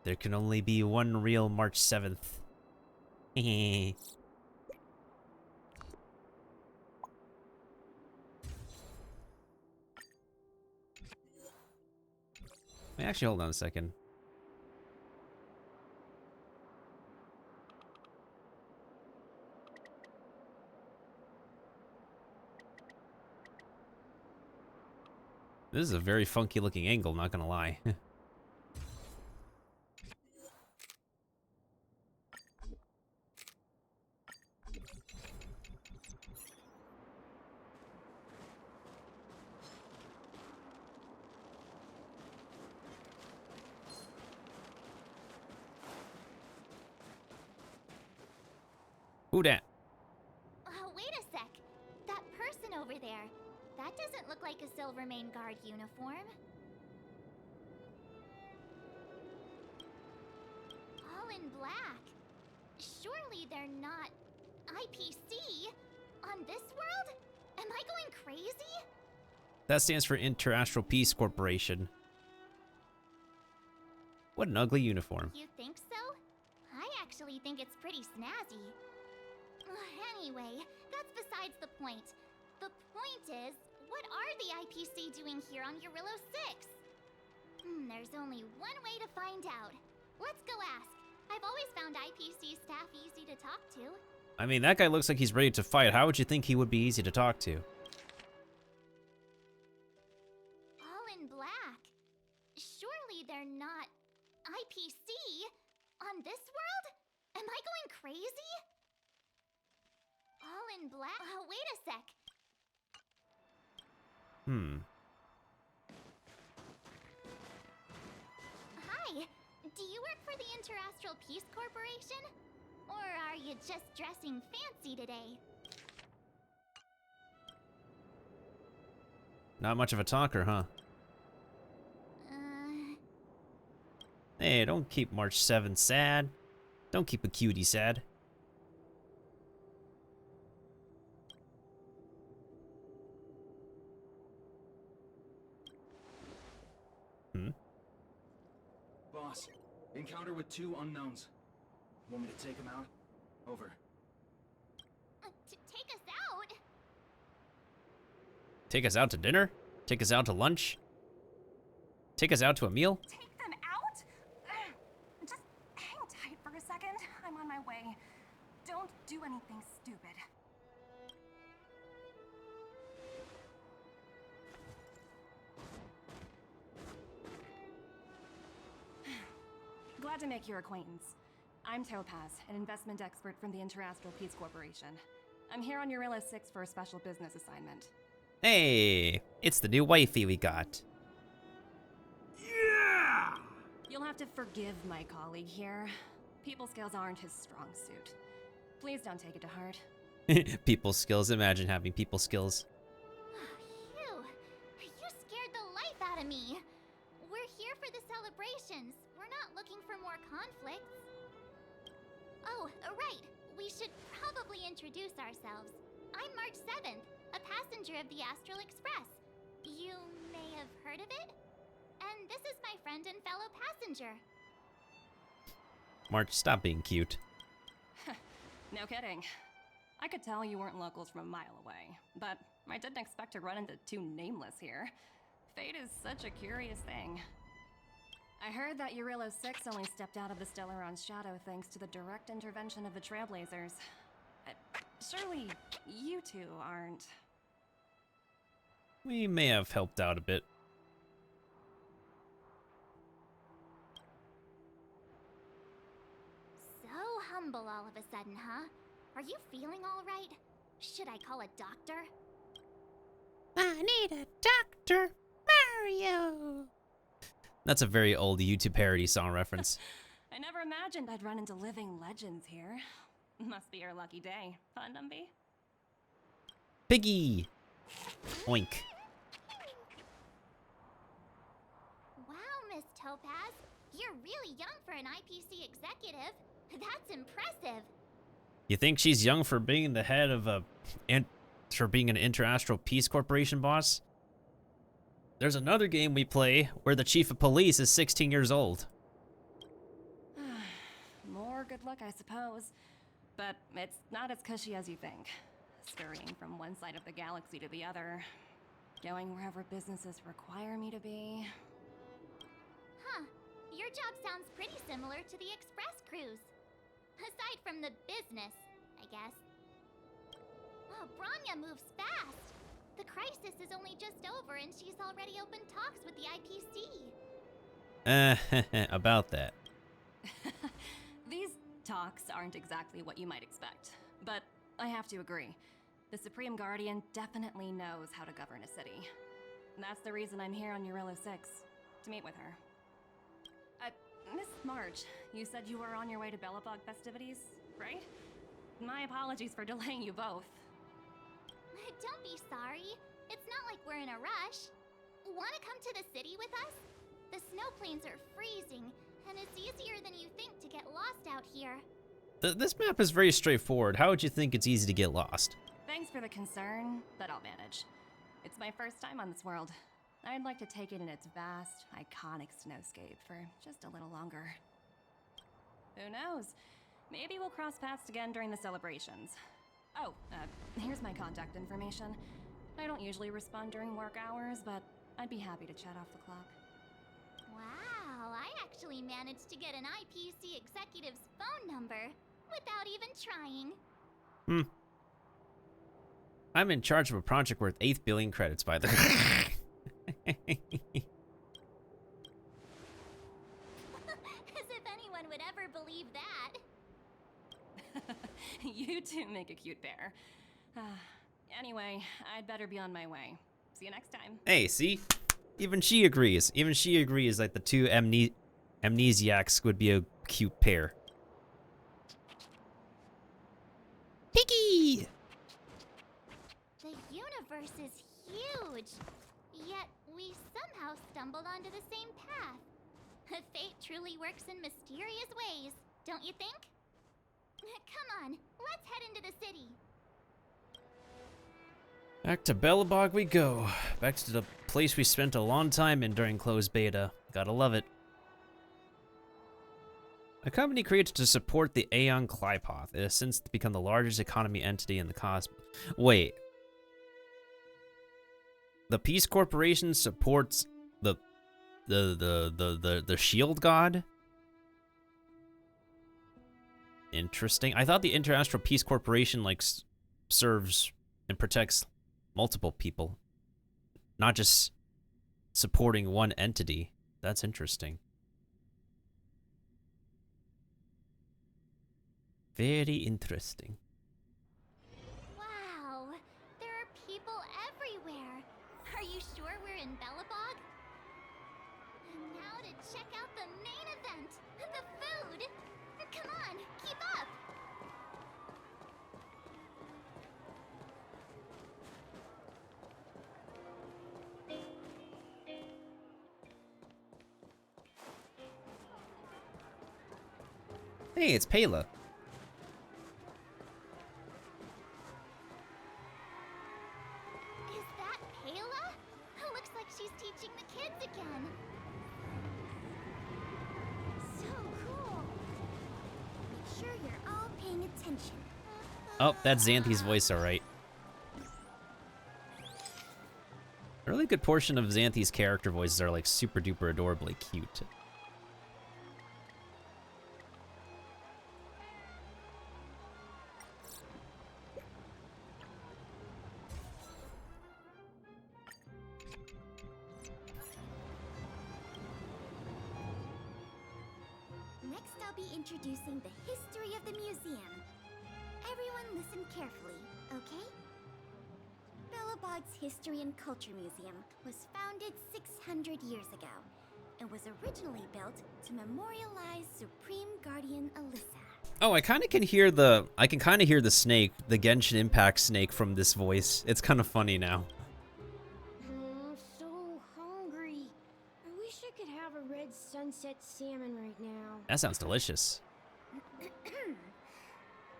There can only be one real March 7th. Hehe. Actually, hold on a second. This is a very funky looking angle, not gonna lie. Who dat? Wait a sec. That person over there. That doesn't look like a Silvermane Guard uniform. All in black. Surely they're not IPC on this world? Am I going crazy? That stands for Interastral Peace Corporation. What an ugly uniform. You think so? I actually think it's pretty snazzy. Anyway, that's besides the point. The point is, what are the IPC doing here on Eurillo 6? There's only one way to find out. Let's go ask. I've always found IPC staff easy to talk to. I mean, that guy looks like he's ready to fight. How would you think he would be easy to talk to? All in black. Surely they're not IPC on this world? Am I going crazy? All in black? Wait a sec. Hi, do you work for the Interastral Peace Corporation? Or are you just dressing fancy today? Not much of a talker, huh? Hey, don't keep March 7th sad. Don't keep a cutie sad. Boss, encounter with 2 unknowns. Want me to take them out? Over. Take us out? Take us out to dinner? Take us out to lunch? Take us out to a meal? Take them out? Just hang tight for a second. I'm on my way. Don't do anything stupid. Glad to make your acquaintance. I'm Topaz, an investment expert from the Interastral Peace Corporation. I'm here on Eurillo 6 for a special business assignment. Hey, it's the new wifey we got. You'll have to forgive my colleague here. People skills aren't his strong suit. Please don't take it to heart. People skills, imagine having people skills. Phew, you scared the life out of me. We're here for the celebrations. We're not looking for more conflicts. Oh, right. We should probably introduce ourselves. I'm March 7th, a passenger of the Astral Express. You may have heard of it? And this is my friend and fellow passenger. March, stop being cute. No kidding. I could tell you weren't locals from a mile away, but I didn't expect to run into 2 nameless here. Fate is such a curious thing. I heard that Eurillo 6 only stepped out of the Stellaron's shadow thanks to the direct intervention of the Trailblazers. Surely you 2 aren't... We may have helped out a bit. So humble all of a sudden, huh? Are you feeling all right? Should I call a doctor? I need a Dr. Mario. That's a very old YouTube parody song reference. I never imagined I'd run into living legends here. Must be your lucky day, huh, Dumby? Piggy! Oink. Wow, Miss Topaz. You're really young for an IPC executive. That's impressive. You think she's young for being the head of for being an Interastral Peace Corporation boss? There's another game we play where the chief of police is 16 years old. More good luck, I suppose. But it's not as cushy as you think. Scurrying from one side of the galaxy to the other. Going wherever businesses require me to be. Huh. Your job sounds pretty similar to the Express cruise. Aside from the business, I guess. Oh, Branya moves fast. The crisis is only just over and she's already opened talks with the IPC. About that. These talks aren't exactly what you might expect. But I have to agree. The Supreme Guardian definitely knows how to govern a city. That's the reason I'm here on Eurillo 6, to meet with her. Miss March, you said you were on your way to Belobog festivities, right? My apologies for delaying you both. Don't be sorry. It's not like we're in a rush. Wanna come to the city with us? The snow plains are freezing, and it's easier than you think to get lost out here. This map is very straightforward. How would you think it's easy to get lost? Thanks for the concern, but I'll manage. It's my first time on this world. I'd like to take it in its vast, iconic snowscape for just a little longer. Who knows? Maybe we'll cross paths again during the celebrations. Oh, here's my contact information. I don't usually respond during work hours, but I'd be happy to chat off the clock. Wow, I actually managed to get an IPC executive's phone number without even trying. I'm in charge of a project worth 8 billion credits, by the way. As if anyone would ever believe that. You two make a cute pair. Anyway, I'd better be on my way. See you next time. Hey, see? Even she agrees. Even she agrees that the two amnesiacs would be a cute pair. Piggy! The universe is huge, yet we somehow stumbled onto the same path. Fate truly works in mysterious ways, don't you think? Come on, let's head into the city. Back to Belobog we go. Back to the place we spent a long time in during closed beta. Gotta love it. A company created to support the Aeon Clypoth. It has since become the largest economy entity in the cosmos. Wait. The Peace Corporation supports the shield god? Interesting. I thought the International Peace Corporation like serves and protects multiple people, not just supporting one entity. That's interesting. Very interesting. Wow, there are people everywhere. Are you sure we're in Belobog? And now to check out the main event, the food. Come on, keep up. Hey, it's Payla. Is that Payla? Looks like she's teaching the kids again. So cool. Make sure you're all paying attention. Oh, that's Xanthi's voice, alright. A really good portion of Xanthi's character voices are like super duper adorably cute. Next, I'll be introducing the history of the museum. Everyone listen carefully, okay? Belobog's History and Culture Museum was founded 600 years ago and was originally built to memorialize Supreme Guardian Alyssa. Oh, I kind of can hear the snake, the Genshin Impact snake from this voice. It's kind of funny now. I'm so hungry. I wish I could have a red sunset salmon right now. That sounds delicious.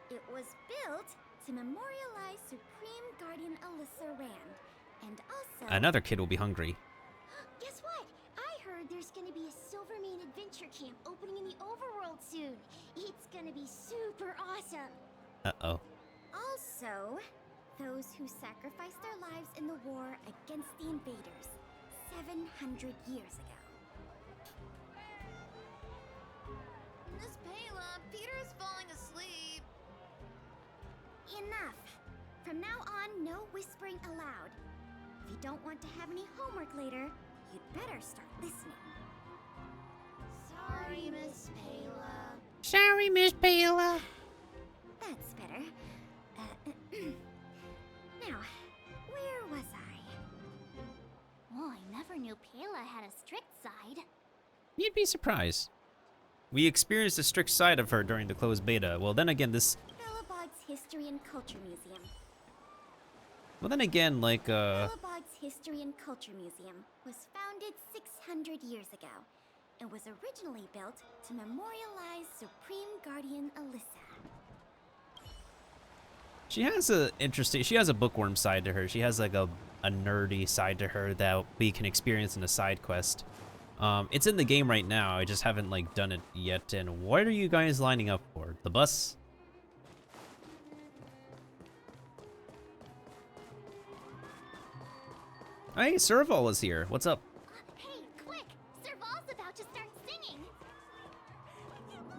It was built to memorialize Supreme Guardian Alyssa Rand, and also... Another kid will be hungry. Guess what? I heard there's gonna be a Silvermane adventure camp opening in the overworld soon. It's gonna be super awesome. Uh-oh. Also, those who sacrificed their lives in the war against the invaders 700 years ago. Miss Payla, Peter's falling asleep. Enough. From now on, no whispering aloud. If you don't want to have any homework later, you'd better start listening. Sorry, Miss Payla. Sorry, Miss Payla. That's better. Now, where was I? Oh, I never knew Payla had a strict side. You'd be surprised. We experienced a strict side of her during the closed beta. Well, then again, Belobog's History and Culture Museum. Well, then again, like, Belobog's History and Culture Museum was founded 600 years ago and was originally built to memorialize Supreme Guardian Alyssa. she has a bookworm side to her. She has, like, a nerdy side to her that we can experience in a side quest. It's in the game right now. I just haven't, like, done it yet. And what are you guys lining up for? the bus. Hey, Serval is here. What's up? Hey, quick! Serval's about to start singing!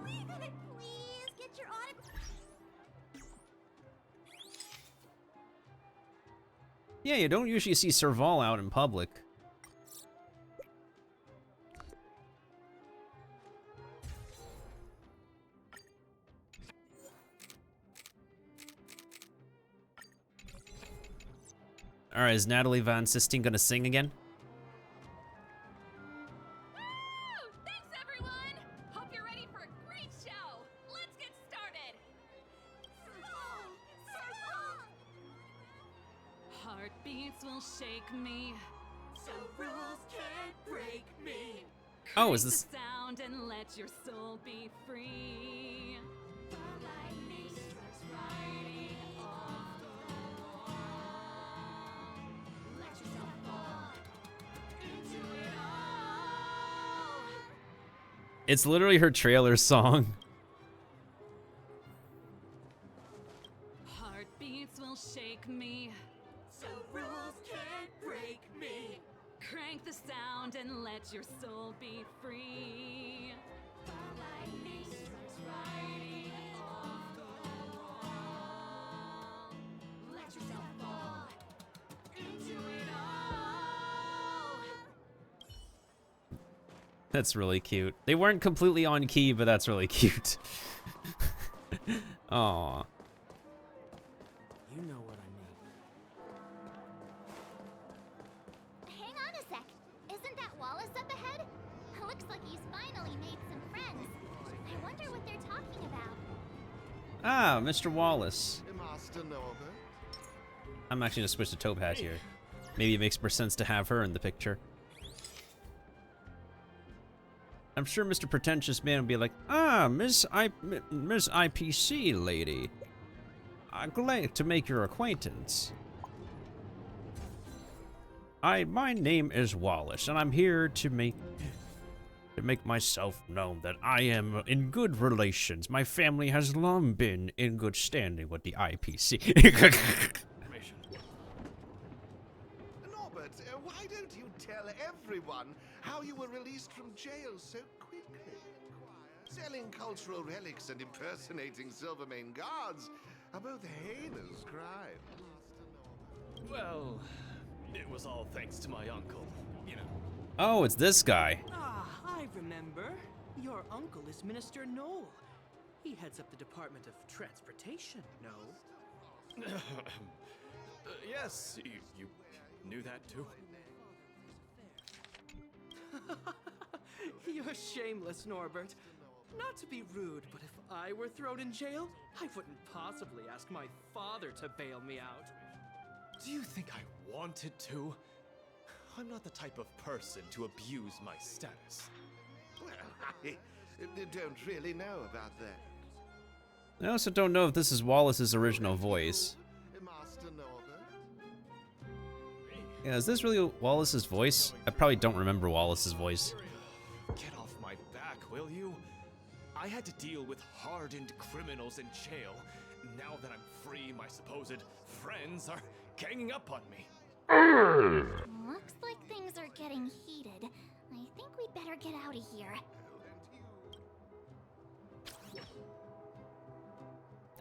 Please get your autograph. Yeah, you don't usually see Serval out in public. Alright, is Natalie Van Sistine gonna sing again? Thanks, everyone! Hope you're ready for a great show! Let's get started! Heartbeats will shake me. So rules can't break me. Oh, is this... The sound and let your soul be free. The lightning strikes right off the wall. Let yourself fall into it all. It's literally her trailer song. Heartbeats will shake me. So rules can't break me. Crank the sound and let your soul be free. The lightning strikes right off the wall. Let yourself fall into it all. That's really cute. They weren't completely on key, but that's really cute. Aww. You know what I Hang on a sec. Isn't that Wallace up ahead? Looks like he's finally made some friends. I wonder what they're talking about. Ah, Mr. Wallace. Master Norbert. I'm actually gonna switch to Taupe Hat here. Maybe it makes more sense to have her in the picture. I'm sure Mr. Pretentious Man will be like, ah, Miss IPC lady. I'm glad to make your acquaintance. My name is Wallace, and I'm here to make myself known that I am in good relations. My family has long been in good standing with the IPC. Norbert, why don't you tell everyone how you were released from jail so quickly? Selling cultural relics and impersonating Silvermane guards are both heinous crimes. Well, it was all thanks to my uncle, you know. Oh, it's this guy. Ah, I remember. Your uncle is Minister Knoll. He heads up the Department of Transportation, no? Yes, you knew that too? You're shameless, Norbert. Not to be rude, but if I were thrown in jail, I wouldn't possibly ask my father to bail me out. Do you think I wanted to? I'm not the type of person to abuse my status. Well, I don't really know about that. I also don't know if this is Wallace's original voice. Master Norbert? Yeah, is this really Wallace's voice? I probably don't remember Wallace's voice. Get off my back, will you? I had to deal with hardened criminals in jail. Now that I'm free, my supposed friends are ganging up on me. Looks like things are getting heated. I think we'd better get out of here.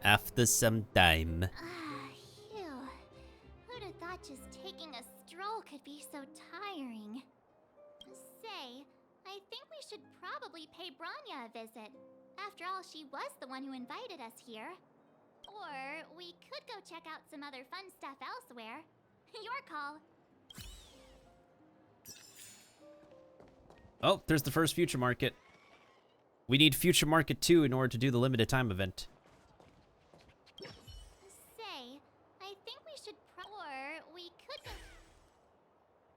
After some time. Phew. Who'd have thought just taking a stroll could be so tiring? Say, I think we should probably pay Branya a visit. After all, she was the one who invited us here. Or we could go check out some other fun stuff elsewhere. Your call. Oh, there's the first Future Market. We need Future Market 2 in order to do the limited time event. Say, I think we should or we could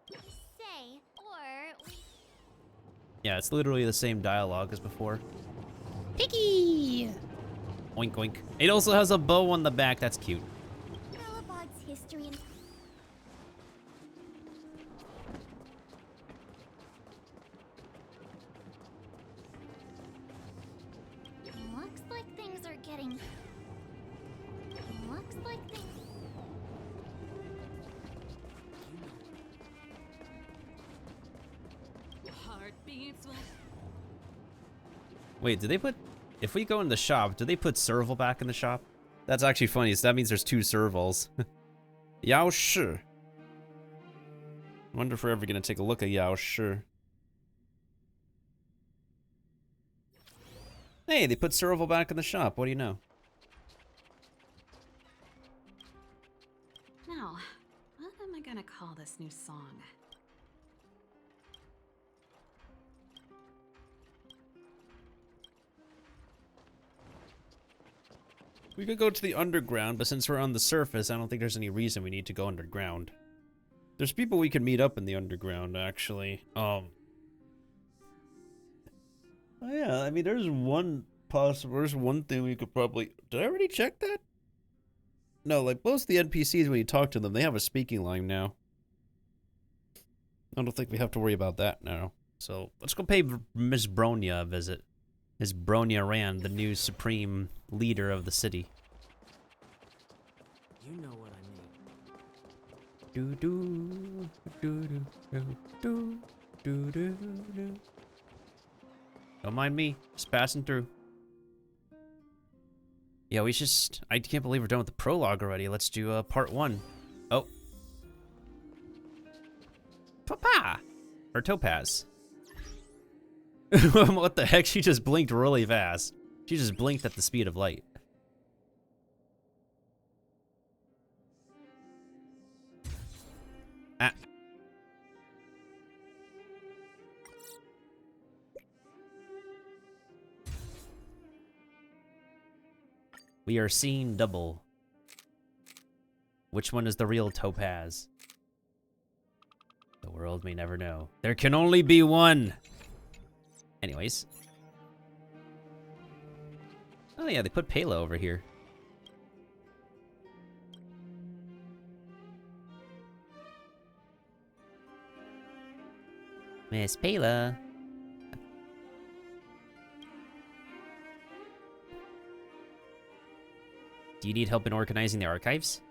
go say, or we Yeah, it's literally the same dialogue as before. Piggy! Oink oink. It also has a bow on the back, that's cute. Belobog's history and looks like things are Beats what? Wait, did they put... If we go in the shop, do they put Serval back in the shop? That's actually funny, so that means there's 2 Servals. Yao Shi. Wonder if we're ever gonna take a look at Yao Shi. Hey, they put Serval back in the shop. What do you know? Now, what am I gonna call this new song? We could go to the underground, but since we're on the surface, I don't think there's any reason we need to go underground. There's people we can meet up in the underground, actually. Oh yeah, I mean, there's one thing we could probably... Did I already check that? No, like, most of the NPCs, when you talk to them, they have a speaking line now. I don't think we have to worry about that now. So, let's go pay Miss Bronya a visit. Miss Bronya Rand, the new supreme leader of the city. You know what I mean. Do do do do do do do do. Don't mind me, just passing through. Yeah, we just... I can't believe we're done with the prologue already. Let's do part 1. Oh. Papa! Or Topaz. What the heck? She just blinked really fast. She just blinked at the speed of light. Ah. We are seeing double. Which one is the real Topaz? The world may never know. There can only be one! Anyways. Oh yeah, they put Pela over here. Miss Pela. Do you need help in organizing the archives?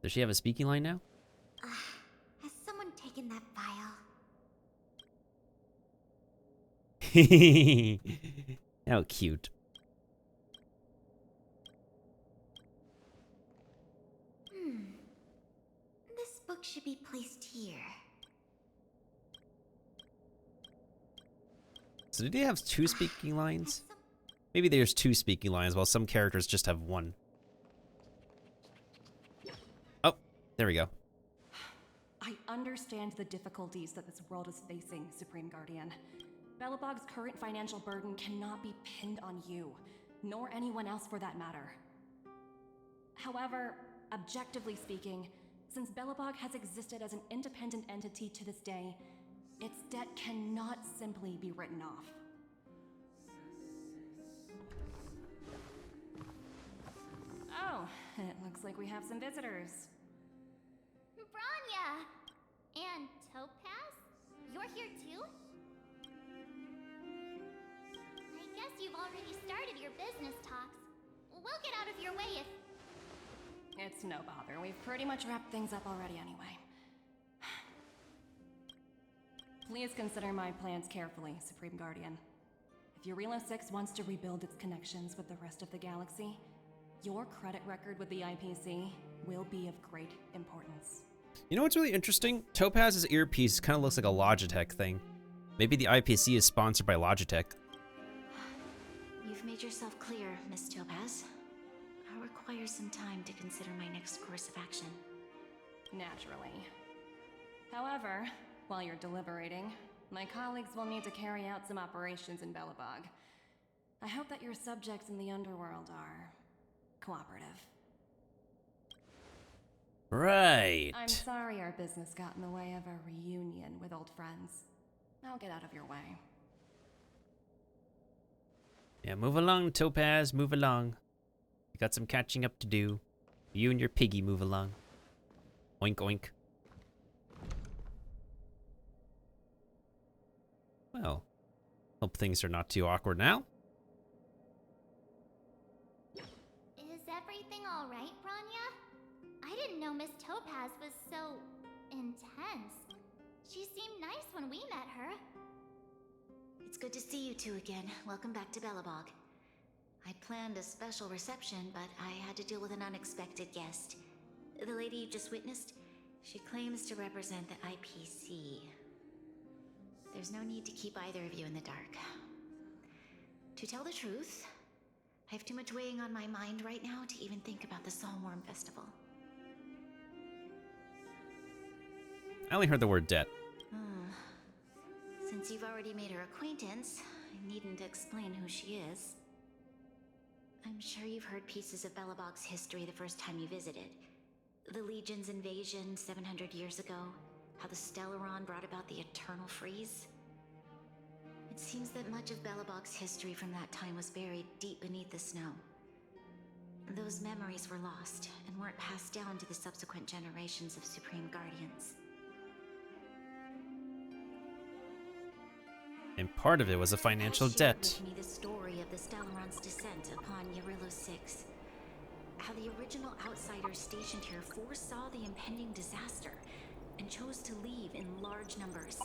Does she have a speaking line now? Has someone taken that file? How cute. This book should be placed here. So did they have 2 speaking lines? Maybe there's 2 speaking lines while some characters just have 1. Oh, there we go. I understand the difficulties that this world is facing, Supreme Guardian. Belobog's current financial burden cannot be pinned on you, nor anyone else for that matter. However, objectively speaking, since Belobog has existed as an independent entity to this day, its debt cannot simply be written off. Oh, it looks like we have some visitors. Branya! And Topaz? You're here too? I guess you've already started your business talks. We'll get out of your way if... It's no bother. We've pretty much wrapped things up already anyway. Please consider my plans carefully, Supreme Guardian. If Eurilo 6 wants to rebuild its connections with the rest of the galaxy, your credit record with the IPC will be of great importance. You know what's really interesting? Topaz's earpiece kind of looks like a Logitech thing. Maybe the IPC is sponsored by Logitech. You've made yourself clear, Miss Topaz. I'll require some time to consider my next course of action. Naturally. However, while you're deliberating, my colleagues will need to carry out some operations in Belobog. I hope that your subjects in the underworld are cooperative. Right. I'm sorry our business got in the way of a reunion with old friends. I'll get out of your way. Yeah, move along, Topaz, move along. You got some catching up to do. You and your piggy move along. Oink, oink. Hope things are not too awkward now. Is everything alright, Branya? I didn't know Miss Topaz was so intense. She seemed nice when we met her. It's good to see you two again. Welcome back to Belobog. I'd planned a special reception, but I had to deal with an unexpected guest. The lady you just witnessed, she claims to represent the IPC. There's no need to keep either of you in the dark. To tell the truth, I have too much weighing on my mind right now to even think about the Psalmworm Festival. I only heard the word debt. Since you've already made her acquaintance, I needn't explain who she is. I'm sure you've heard pieces of Belobog's history the first time you visited. The Legion's invasion 700 years ago, how the Stellaron brought about the Eternal Freeze. It seems that much of Belobog's history from that time was buried deep beneath the snow. Those memories were lost and weren't passed down to the subsequent generations of Supreme Guardians. And part of it was a financial debt. With me the story of the Stellaron's descent upon Yarillo 6. How the original outsiders stationed here foresaw the impending disaster and chose to leave in large numbers.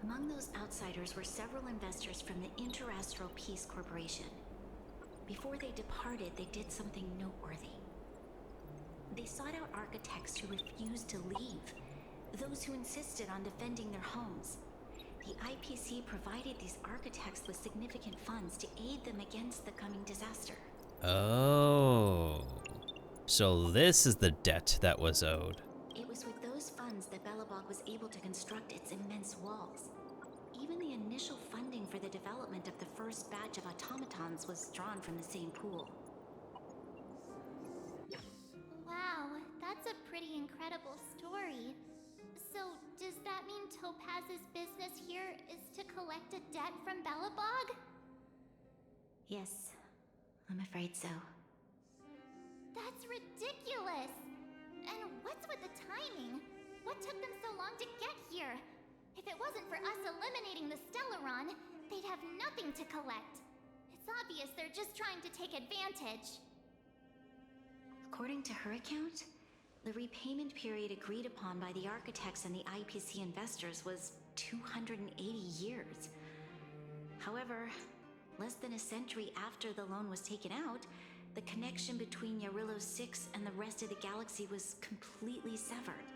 Among those outsiders were several investors from the Interastral Peace Corporation. Before they departed, they did something noteworthy. They sought out architects who refused to leave, those who insisted on defending their homes. The IPC provided these architects with significant funds to aid them against the coming disaster. Oh. So this is the debt that was owed. It was with those funds that Belobog was able to construct its immense walls. Even the initial funding for the development of the first batch of automatons was drawn from the same pool. Wow, that's a pretty incredible story. So, does that mean Topaz's business here is to collect a debt from Belobog? Yes, I'm afraid so. That's ridiculous! And what's with the timing? What took them so long to get here? If it wasn't for us eliminating the Stellaron, they'd have nothing to collect. It's obvious they're just trying to take advantage. According to her account, the repayment period agreed upon by the architects and the IPC investors was 280 years. However, less than a century after the loan was taken out, the connection between Yarillo 6 and the rest of the galaxy was completely severed.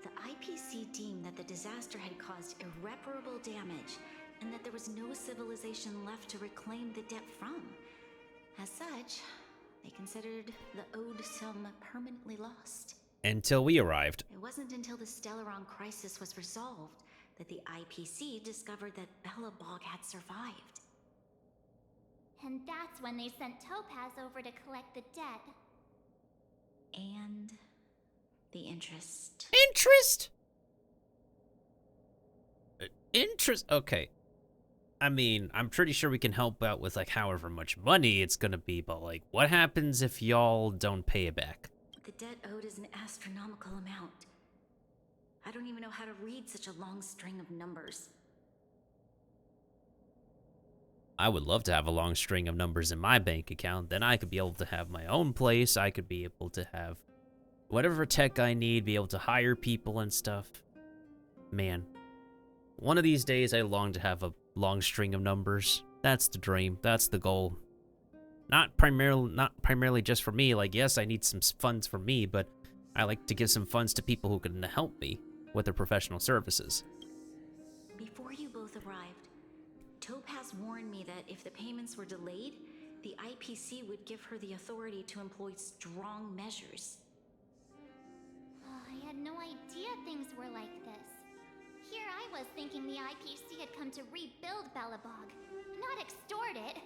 The IPC deemed that the disaster had caused irreparable damage and that there was no civilization left to reclaim the debt from. As such, they considered the owed sum permanently lost. Until we arrived. It wasn't until the Stellaron crisis was resolved that the IPC discovered that Belobog had survived. And that's when they sent Topaz over to collect the debt. And the interest. Interest? Interest? Okay. I mean, I'm pretty sure we can help out with, like, however much money it's gonna be, but, like, what happens if y'all don't pay it back? The debt owed is an astronomical amount. I don't even know how to read such a long string of numbers. I would love to have a long string of numbers in my bank account. Then I could be able to have my own place. I could be able to have whatever tech I need, be able to hire people and stuff. Man, one of these days I long to have a long string of numbers. That's the dream. That's the goal. Not primarily just for me. Like, yes, I need some funds for me, but I like to give some funds to people who can help me with their professional services. Before you both arrived, Topaz warned me that if the payments were delayed, the IPC would give her the authority to employ strong measures. I had no idea things were like this. Here I was thinking the IPC had come to rebuild Belobog, not extort it.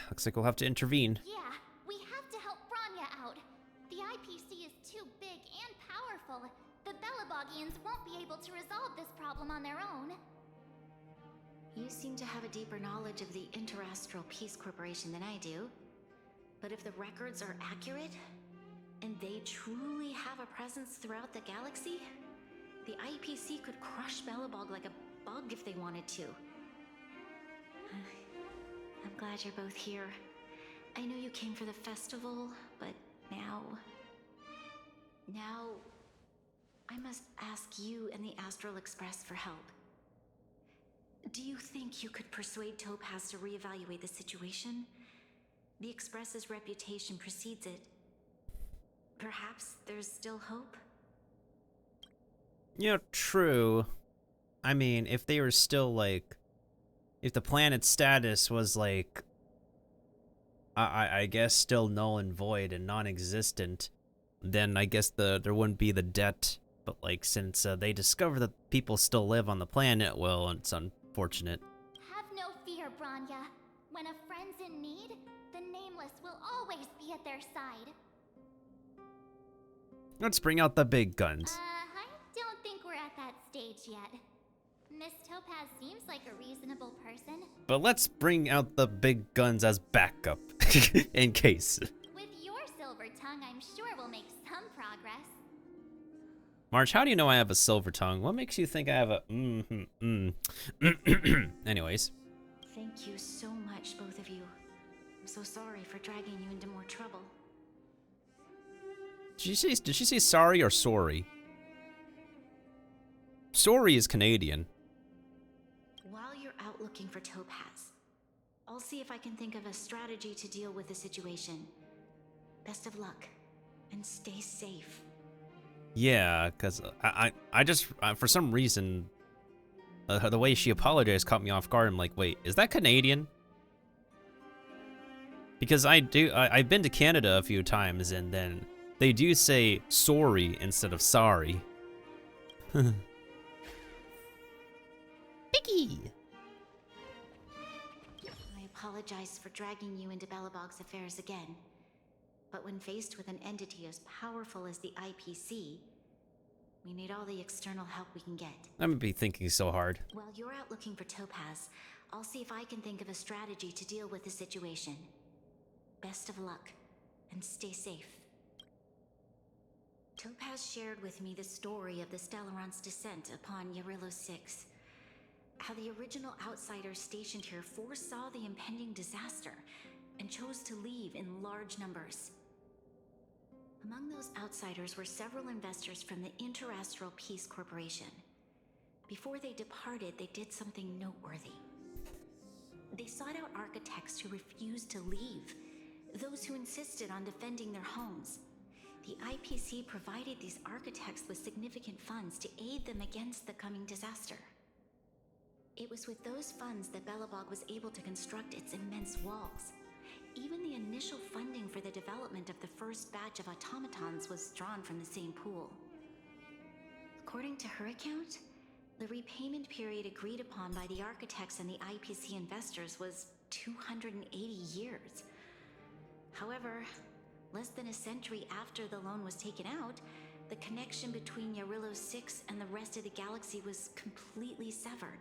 Looks like we'll have to intervene. Yeah, we have to help Branya out. The IPC is too big and powerful. The Belobogians won't be able to resolve this problem on their own. You seem to have a deeper knowledge of the Interastral Peace Corporation than I do. But if the records are accurate, and they truly have a presence throughout the galaxy, The IPC could crush Belobog like a bug if they wanted to. I'm glad you're both here. I know you came for the festival, but now I must ask you and the Astral Express for help. Do you think you could persuade Topaz to reevaluate the situation? The Express's reputation precedes it. Perhaps there's still hope? You know, true. I mean, if they were still, like... If the planet's status was, like... I guess still null and void and non-existent, then I guess there wouldn't be the debt. But, like, since they discover that people still live on the planet, well, it's unfortunate. Have no fear, Branya. When a friend's in need, the Nameless will always be at their side. Let's bring out the big guns. I don't think we're at that stage yet. Miss Topaz seems like a reasonable person. But let's bring out the big guns as backup, in case. With your silver tongue, I'm sure we'll make some progress. March, how do you know I have a silver tongue? What makes you think I have a Anyways. Thank you so much, both of you. I'm so sorry for dragging you into more trouble. Did she say sorry or sorry? Sorry is Canadian. While you're out looking for Topaz, I'll see if I can think of a strategy to deal with the situation. Best of luck, and stay safe. Yeah, because I just, for some reason, the way she apologized caught me off guard. I'm like, wait, is that Canadian? Because I've been to Canada a few times, and then they do say sorry instead of sorry. Picky! I apologize for dragging you into Belobog's affairs again. But when faced with an entity as powerful as the IPC, we need all the external help we can get. I'm gonna be thinking so hard. While you're out looking for Topaz, I'll see if I can think of a strategy to deal with the situation. Best of luck, and stay safe. Topaz shared with me the story of the Stellaron's descent upon Yarillo 6. How the original outsiders stationed here foresaw the impending disaster and chose to leave in large numbers. Among those outsiders were several investors from the Interastral Peace Corporation. Before they departed, they did something noteworthy. They sought out architects who refused to leave, those who insisted on defending their homes. The IPC provided these architects with significant funds to aid them against the coming disaster. It was with those funds that Belobog was able to construct its immense walls. Even the initial funding for the development of the first batch of automatons was drawn from the same pool. According to her account, the repayment period agreed upon by the architects and the IPC investors was 280 years. However, less than a century after the loan was taken out, the connection between Yarillo 6 and the rest of the galaxy was completely severed.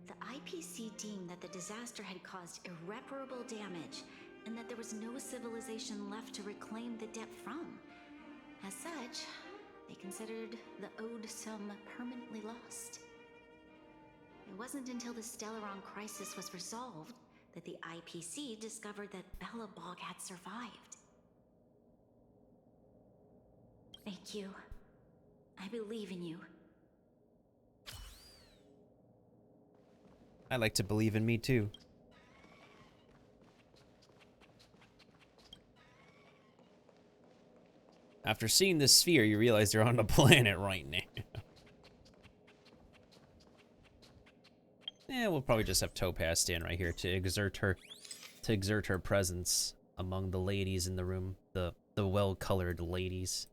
The IPC deemed that the disaster had caused irreparable damage and that there was no civilization left to reclaim the debt from. As such, they considered the owed sum permanently lost. It wasn't until the Stellaron crisis was resolved that the IPC discovered that Belobog had survived. Thank you. I believe in you. I like to believe in me too. After seeing this sphere, you realize you're on a planet right now. Yeah, we'll probably just have Topaz stand right here to exert her presence among the ladies in the room, the well-colored ladies.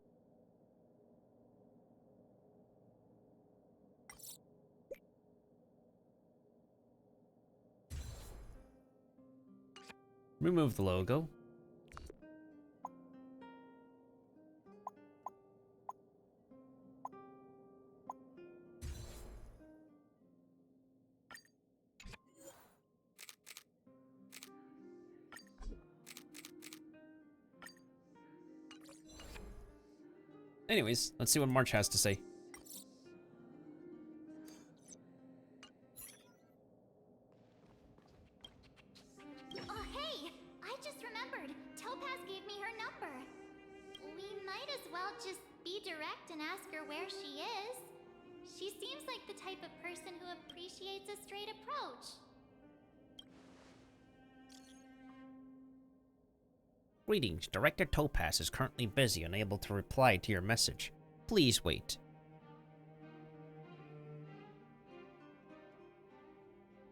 Remove the logo. Anyways, let's see what March has to say. remember. We might as well just be direct and ask her where she is. She seems like the type of person who appreciates a straight approach. Greetings. Director Topaz is currently busy, unable to reply to your message. Please wait.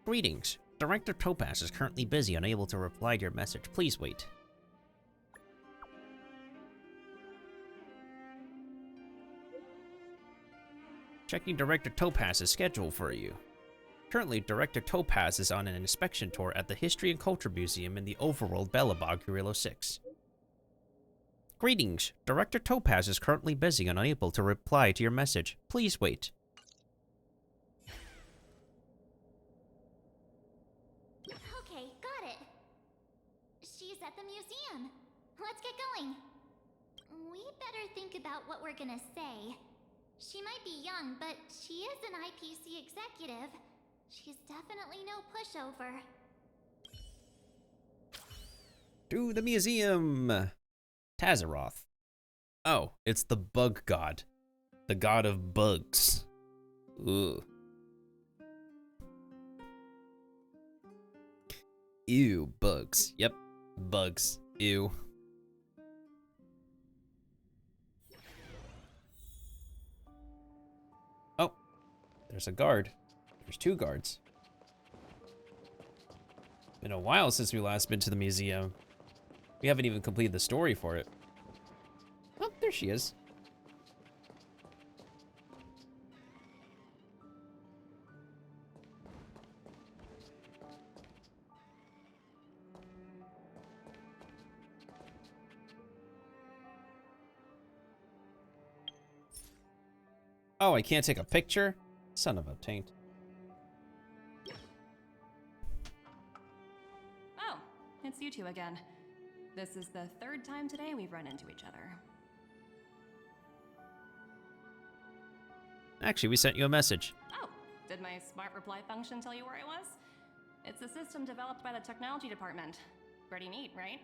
Greetings. Director Topaz is currently busy, unable to reply to your message. Please wait. Checking Director Topaz's schedule for you. Currently, Director Topaz is on an inspection tour at the History and Culture Museum in the overworld Belobog 306. Greetings. Director Topaz is currently busy and unable to reply to your message. Please wait. Okay, got it. She's at the museum. Let's get going. We better think about what we're gonna say. She might be young, but she is an IPC executive. She's definitely no pushover. To the museum! Tazaroth. Oh, it's the bug god. The god of bugs. Ugh. Ew, bugs. Yep, bugs. Ew. Oh, there's a guard. There's two guards. Been a while since we last been to the museum. We haven't even completed the story for it. Oh, there she is. Oh, I can't take a picture? Son of a taint. Oh, it's you two again. This is the third time today we've run into each other. Actually, we sent you a message. Oh, did my smart reply function tell you where I was? It's a system developed by the technology department. Pretty neat, right?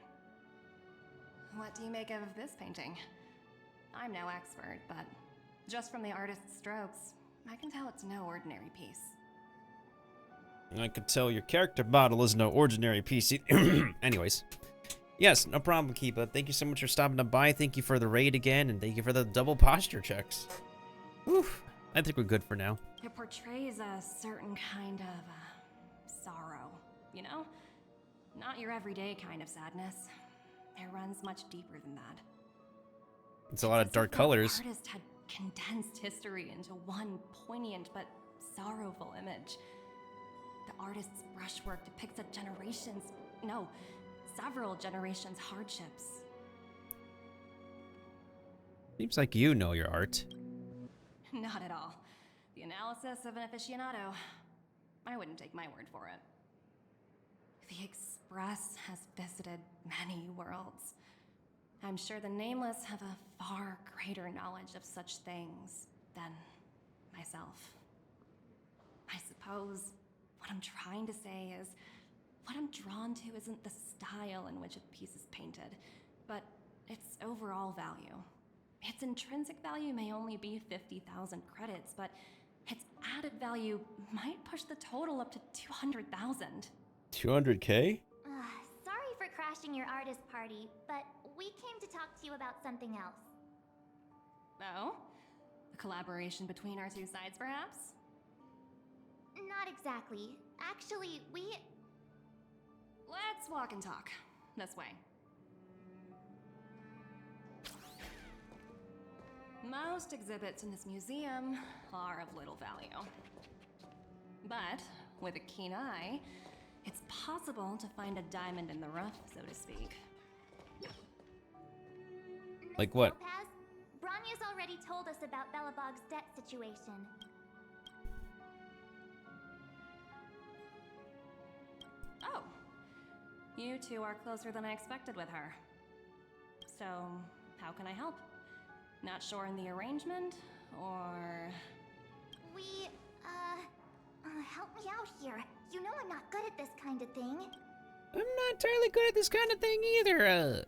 What do you make of this painting? I'm no expert, but just from the artist's strokes, I can tell it's no ordinary piece. I could tell your character model is no ordinary PC. Anyways. Yes, no problem, Kiba. Thank you so much for stopping by. Thank you for the raid again, and thank you for the double posture checks. Oof. I think we're good for now. It portrays a certain kind of sorrow, you know? Not your everyday kind of sadness. It runs much deeper than that. It's a lot of dark colors. The artist had condensed history into one poignant but sorrowful image. The artist's brushwork depicts several generations' hardships. Seems like you know your art. Not at all. The analysis of an aficionado. I wouldn't take my word for it. The Express has visited many worlds. I'm sure the Nameless have a far greater knowledge of such things than myself. I suppose what I'm trying to say is, what I'm drawn to isn't the style in which a piece is painted, but its overall value. Its intrinsic value may only be 50,000 credits, but its added value might push the total up to 200,000. 200K? Sorry for crashing your artist party, but we came to talk to you about something else. Oh? A collaboration between our two sides, perhaps? Not exactly. Actually, Let's walk and talk. This way. Most exhibits in this museum are of little value. But with a keen eye, it's possible to find a diamond in the rough, so to speak. Like what? Topaz, Bronya's already told us about Belobog's debt situation. Oh. You two are closer than I expected with her. So, how can I help? Not sure in the arrangement, or... Help me out here. You know I'm not good at this kind of thing. I'm not entirely good at this kind of thing either.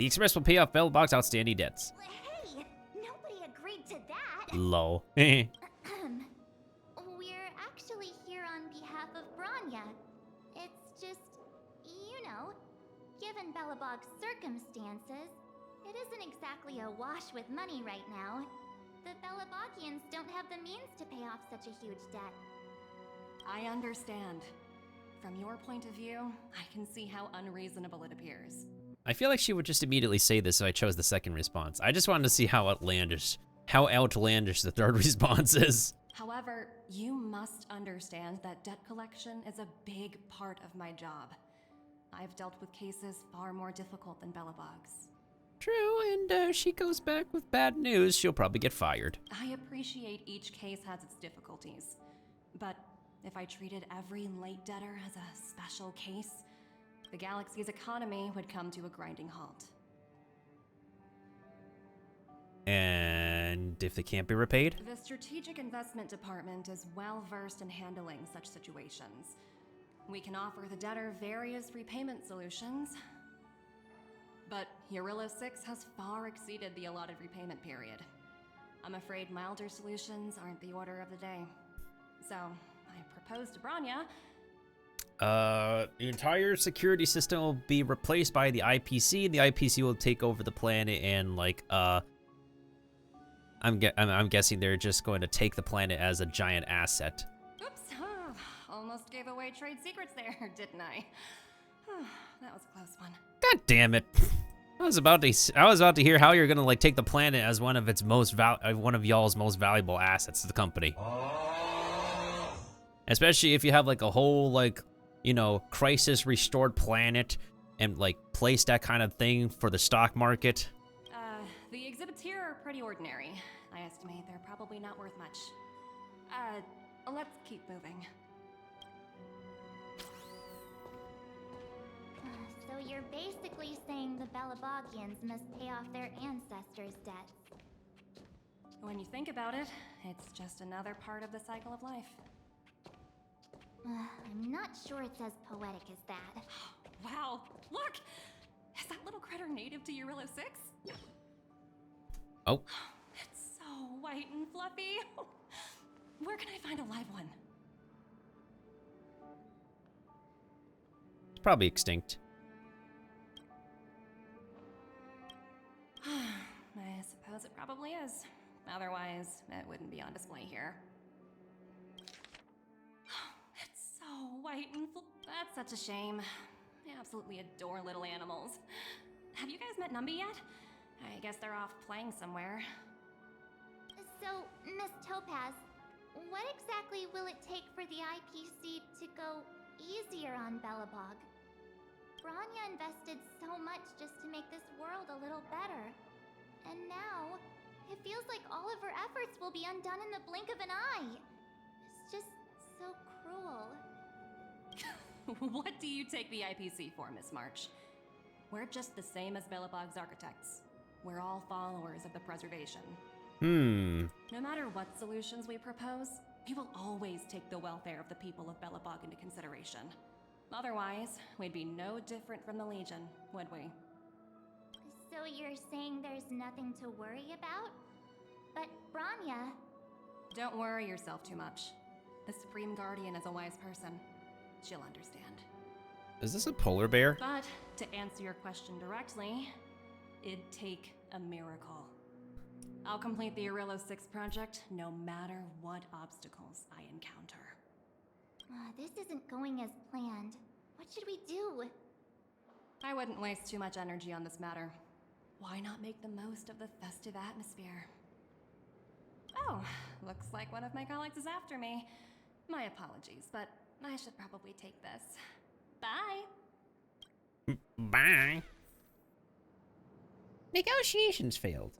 The Express will pay off Bellbog's outstanding debts. Hey, nobody agreed to that. Lol. We're actually here on behalf of Branya. It's just, you know, given Belobog's circumstances, it isn't exactly a wash with money right now. The Belobogians don't have the means to pay off such a huge debt. I understand. From your point of view, I can see how unreasonable it appears. I feel like she would just immediately say this if I chose the second response. I just wanted to see how outlandish the third response is. However, you must understand that debt collection is a big part of my job. I've dealt with cases far more difficult than Belobog's. True, and she goes back with bad news, she'll probably get fired. I appreciate each case has its difficulties, but if I treated every late debtor as a special case, the galaxy's economy would come to a grinding halt. And if they can't be repaid? The Strategic Investment Department is well versed in handling such situations. We can offer the debtor various repayment solutions, but Urilla 6 has far exceeded the allotted repayment period. I'm afraid milder solutions aren't the order of the day. So, I propose to Branya. The entire security system will be replaced by the IPC, and the IPC will take over the planet and, like, I'm guessing they're just going to take the planet as a giant asset. Oops, almost gave away trade secrets there, didn't I? That was a close one. God damn it. I was about to hear how you're gonna like take the planet as one of its one of y'all's most valuable assets to the company. Especially if you have like a whole like, you know, crisis restored planet and like place that kind of thing for the stock market. The exhibits here are pretty ordinary. I estimate they're probably not worth much. Let's keep moving. So you're basically saying the Belobogians must pay off their ancestors' debts. When you think about it, it's just another part of the cycle of life. I'm not sure it's as poetic as that. Wow, look! Is that little critter native to Urilla 6? Oh. It's so white and fluffy. Where can I find a live one? It's probably extinct. I suppose it probably is. Otherwise, it wouldn't be on display here. It's so white and that's such a shame. I absolutely adore little animals. Have you guys met Numby yet? I guess they're off playing somewhere. So, Miss Topaz, what exactly will it take for the IPC to go easier on Belobog? Branya invested so much just to make this world a little better. And now, it feels like all of her efforts will be undone in the blink of an eye. It's just so cruel. What do you take the IPC for, Miss March? We're just the same as Belobog's architects. We're all followers of the preservation. No matter what solutions we propose, we will always take the welfare of the people of Belobog into consideration. Otherwise, we'd be no different from the Legion, would we? So you're saying there's nothing to worry about? But Branya... Don't worry yourself too much. The Supreme Guardian is a wise person. She'll understand. Is this a polar bear? But, to answer your question directly, it'd take a miracle. I'll complete the Urilla 6 project no matter what obstacles I encounter. This isn't going as planned. What should we do? I wouldn't waste too much energy on this matter. Why not make the most of the festive atmosphere? Oh, looks like one of my colleagues is after me. My apologies, but I should probably take this. Bye! Bye! Negotiations failed.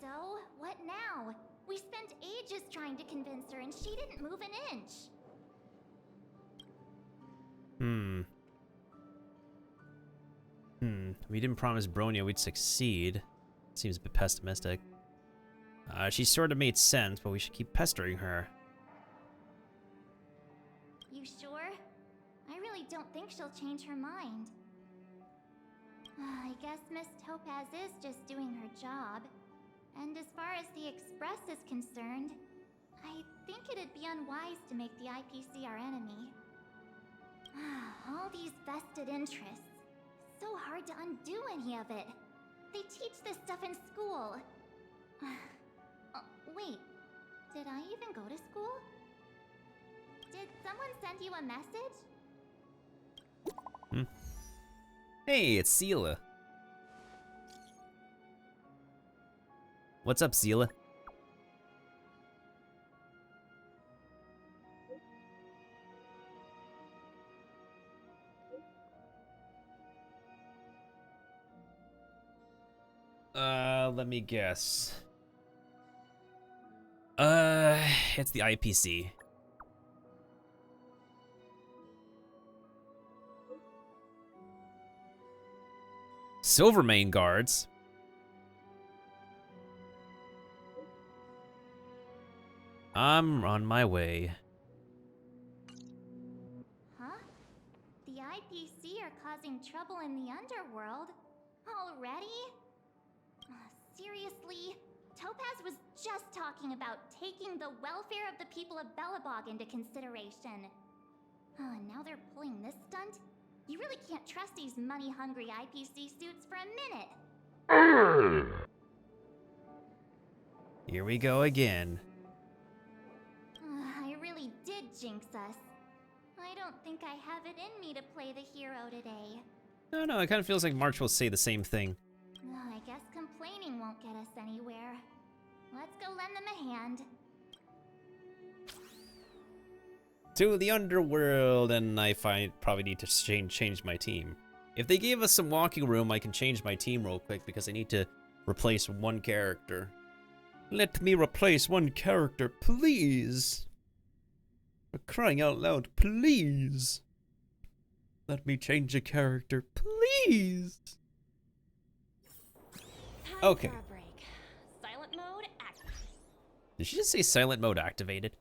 So, what now? We spent ages trying to convince her and she didn't move an inch. We didn't promise Bronya we'd succeed. Seems a bit pessimistic. She sort of made sense, but we should keep pestering her. You sure? I really don't think she'll change her mind. I guess Miss Topaz is just doing her job. And as far as the Express is concerned, I think it'd be unwise to make the IPC our enemy. All these vested interests. So hard to undo any of it. They teach this stuff in school. Wait, did I even go to school? Did someone send you a message? Hey, it's Seela. What's up, Seela? Let me guess. It's the IPC. Silvermane guards. I'm on my way. Huh? The IPC are causing trouble in the underworld? Already? Seriously? Topaz was just talking about taking the welfare of the people of Belobog into consideration. And now they're pulling this stunt? You really can't trust these money-hungry IPC suits for a minute. Here we go again. I really did jinx us. I don't think I have it in me to play the hero today. No, it kind of feels like March will say the same thing. I guess complaining won't get us anywhere. Let's go lend them a hand. To the underworld, and I probably need to change my team. If they gave us some walking room, I can change my team real quick because I need to replace one character. Let me replace one character, please. For crying out loud, please. Let me change a character, please. Okay. Time for a break. Silent mode active. Did she just say silent mode activated?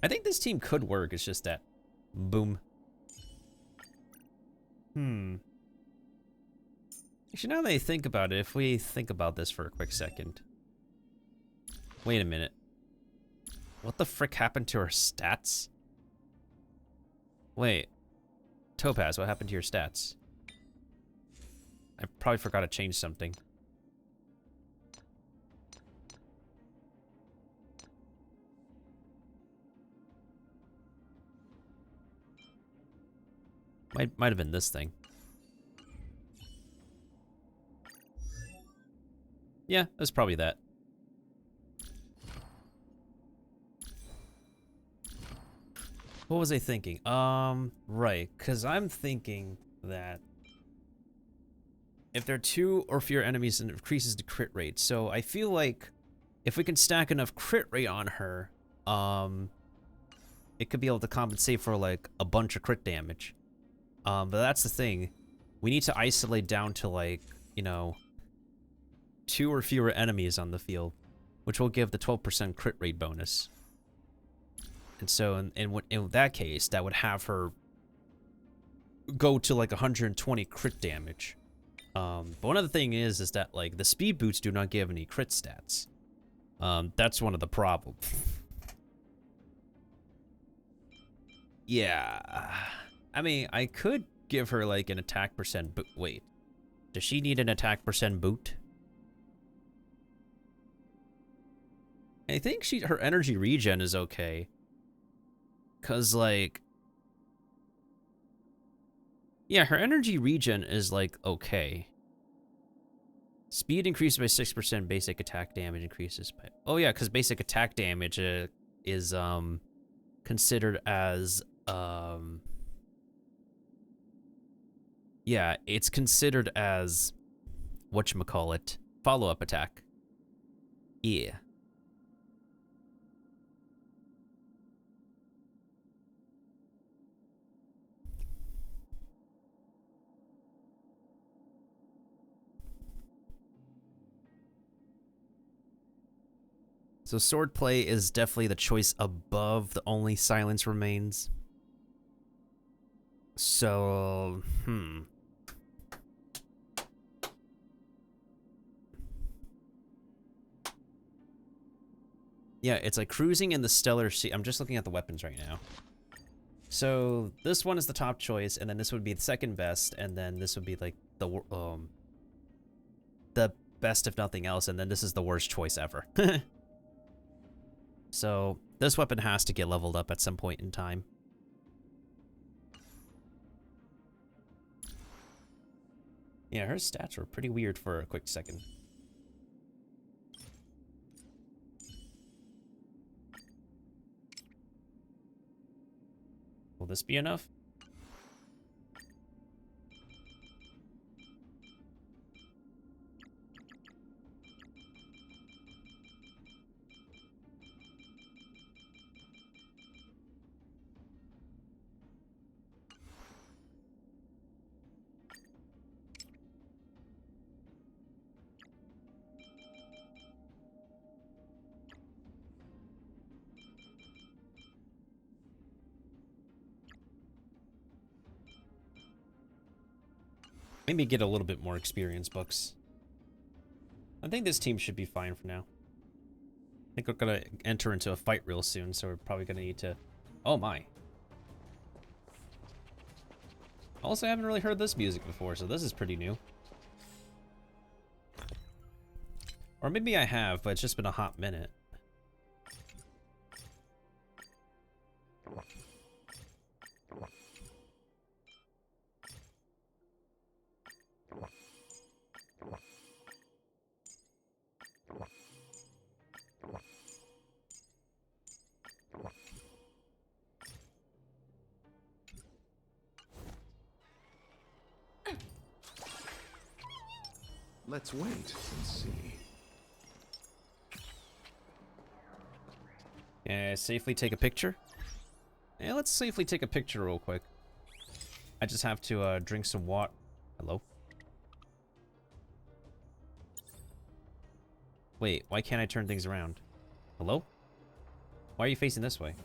I think this team could work, it's just that. Boom. Actually, now that I think about it, if we think about this for a quick second. Wait a minute. What the frick happened to her stats? Wait. Topaz, what happened to your stats? I probably forgot to change something. Might have been this thing. Yeah, that's probably that. What was I thinking? Right, because I'm thinking that if there are 2 or fewer enemies, it increases the crit rate. So I feel like if we can stack enough crit rate on her, it could be able to compensate for like a bunch of crit damage. But that's the thing. We need to isolate down to like, you know, 2 or fewer enemies on the field, which will give the 12% crit rate bonus. And so in that case, that would have her go to like 120 crit damage. But one of the thing is that like the speed boots do not give any crit stats. That's one of the problems. Yeah. I mean, I could give her like an attack percent boot. Wait. Does she need an attack percent boot? I think her energy regen is okay. Cause like, yeah, her energy regen is like okay. Speed increases by 6%, basic attack damage increases by, oh yeah, cause basic attack damage is considered as yeah, it's considered as whatchamacallit, follow-up attack. Yeah. So swordplay is definitely the choice above the only silence remains. So, yeah, it's like cruising in the stellar sea. I'm just looking at the weapons right now. So this one is the top choice, and then this would be the second best, and then this would be like the best if nothing else, and then this is the worst choice ever. So this weapon has to get leveled up at some point in time. Yeah, her stats were pretty weird for a quick second. Will this be enough? Maybe get a little bit more experience books. I think this team should be fine for now. I think we're gonna enter into a fight real soon, so we're probably gonna need to... Oh my. Also, I haven't really heard this music before, so this is pretty new. Or maybe I have, but it's just been a hot minute. Let's wait and see. Yeah, safely take a picture? Yeah, let's safely take a picture real quick. I just have to drink some water. Hello? Wait, why can't I turn things around? Hello? Why are you facing this way?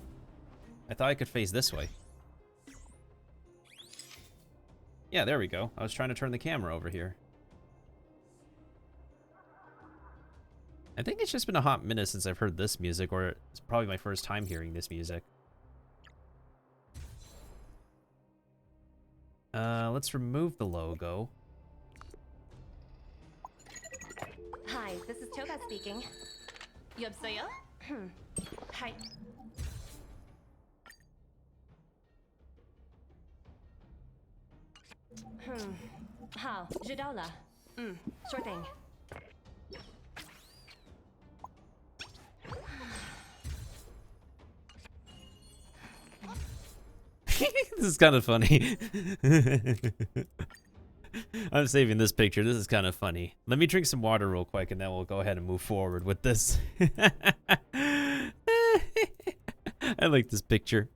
I thought I could face this way. Yeah, there we go. I was trying to turn the camera over here. I think it's just been a hot minute since I've heard this music, or it's probably my first time hearing this music. Let's remove the logo. Hi, this is Toga speaking. 여보세요? Hi. 好，知道了。sure thing. This is kind of funny. I'm saving this picture. This is kind of funny. Let me drink some water real quick, and then we'll go ahead and move forward with this. I like this picture.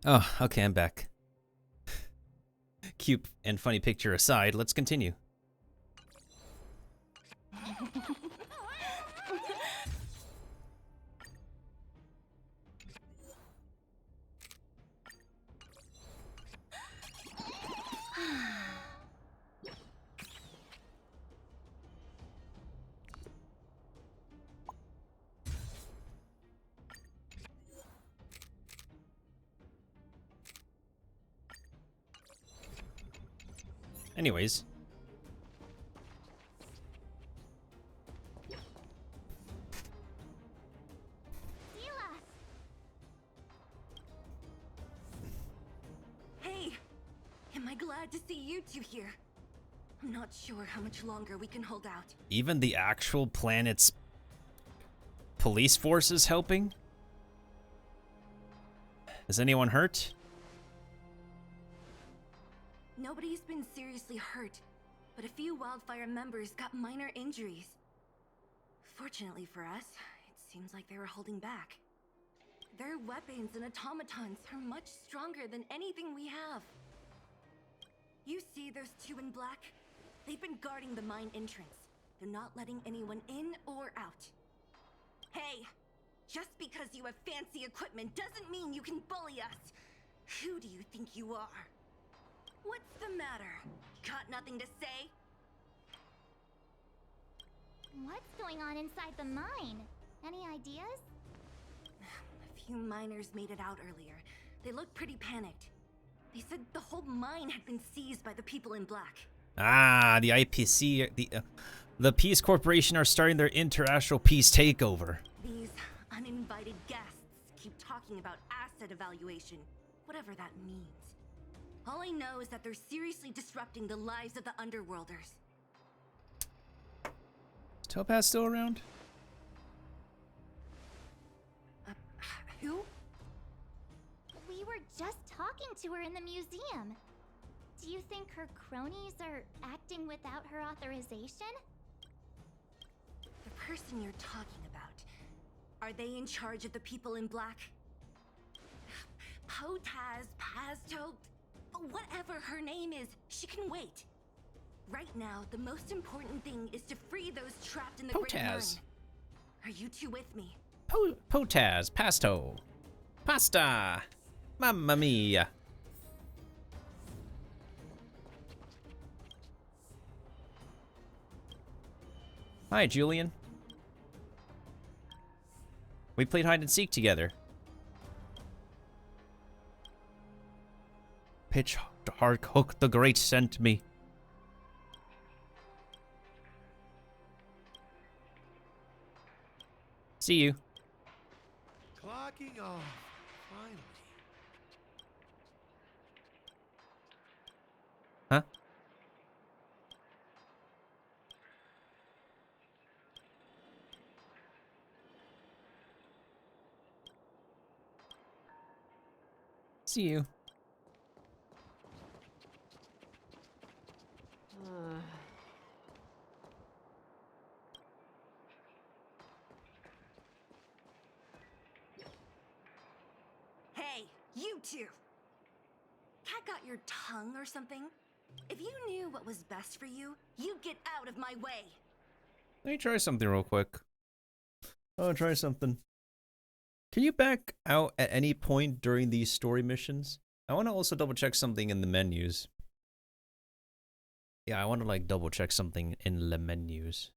Oh, okay, I'm back. Cute and funny picture aside, let's continue. Anyways. Hey! Am I glad to see you two here? I'm not sure how much longer we can hold out. Even the actual planet's police force is helping? Is anyone hurt? Nobody's been seriously hurt, but a few wildfire members got minor injuries. Fortunately for us, it seems like they were holding back. Their weapons and automatons are much stronger than anything we have. You see those two in black? They've been guarding the mine entrance. They're not letting anyone in or out. Hey! Just because you have fancy equipment doesn't mean you can bully us! Who do you think you are? What's the matter? Got nothing to say? What's going on inside the mine? Any ideas? A few miners made it out earlier. They looked pretty panicked. They said the whole mine had been seized by the people in black. Ah, the IPC, the Peace Corporation are starting their international peace takeover. These uninvited guests keep talking about asset evaluation, whatever that means. All I know is that they're seriously disrupting the lives of the Underworlders. Is Topaz still around? Who? We were just talking to her in the museum. Do you think her cronies are acting without her authorization? The person you're talking about. Are they in charge of the people in black? Potaz, Pasto, whatever her name is, she can wait. Right now, the most important thing is to free those trapped in the Great Mine. Potaz. Are you two with me? Potaz, Pasto, Pasta, Mamma Mia. Hi, Julian. We played hide and seek together. Pitch Dark Hook the Great sent me. See you. Clocking off, finally. Huh? See you. Hey, you two! Cat got your tongue or something? If you knew what was best for you, you'd get out of my way. Let me try something real quick. Oh, try something. Can you back out at any point during these story missions? I want to also double check something in the menus. Yeah, I want to like double check something in the menus.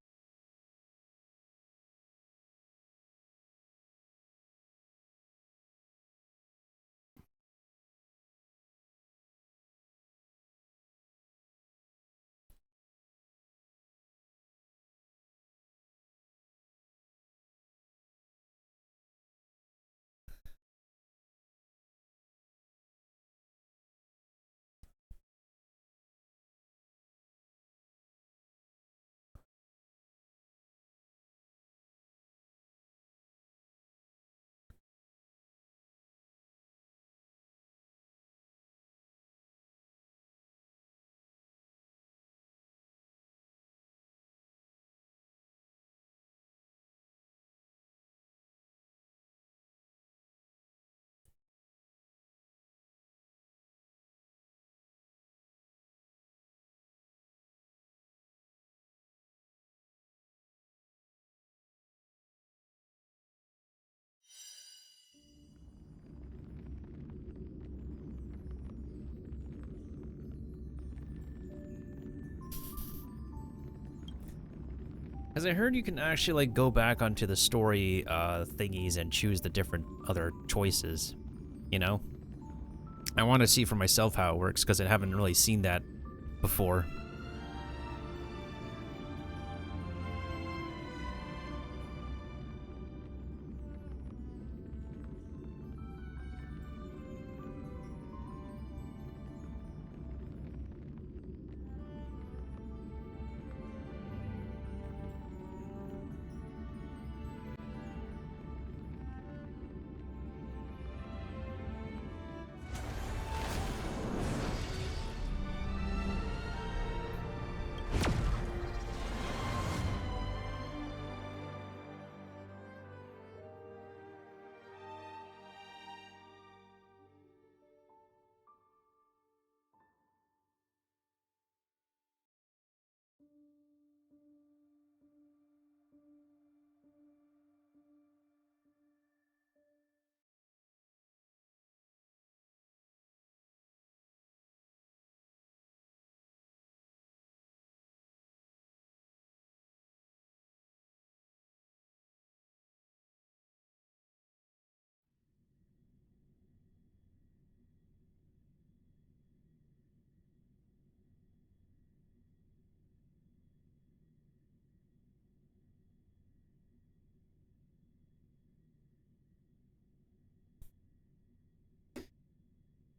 Because I heard you can actually, like, go back onto the story thingies and choose the different other choices, you know? I want to see for myself how it works, because I haven't really seen that before.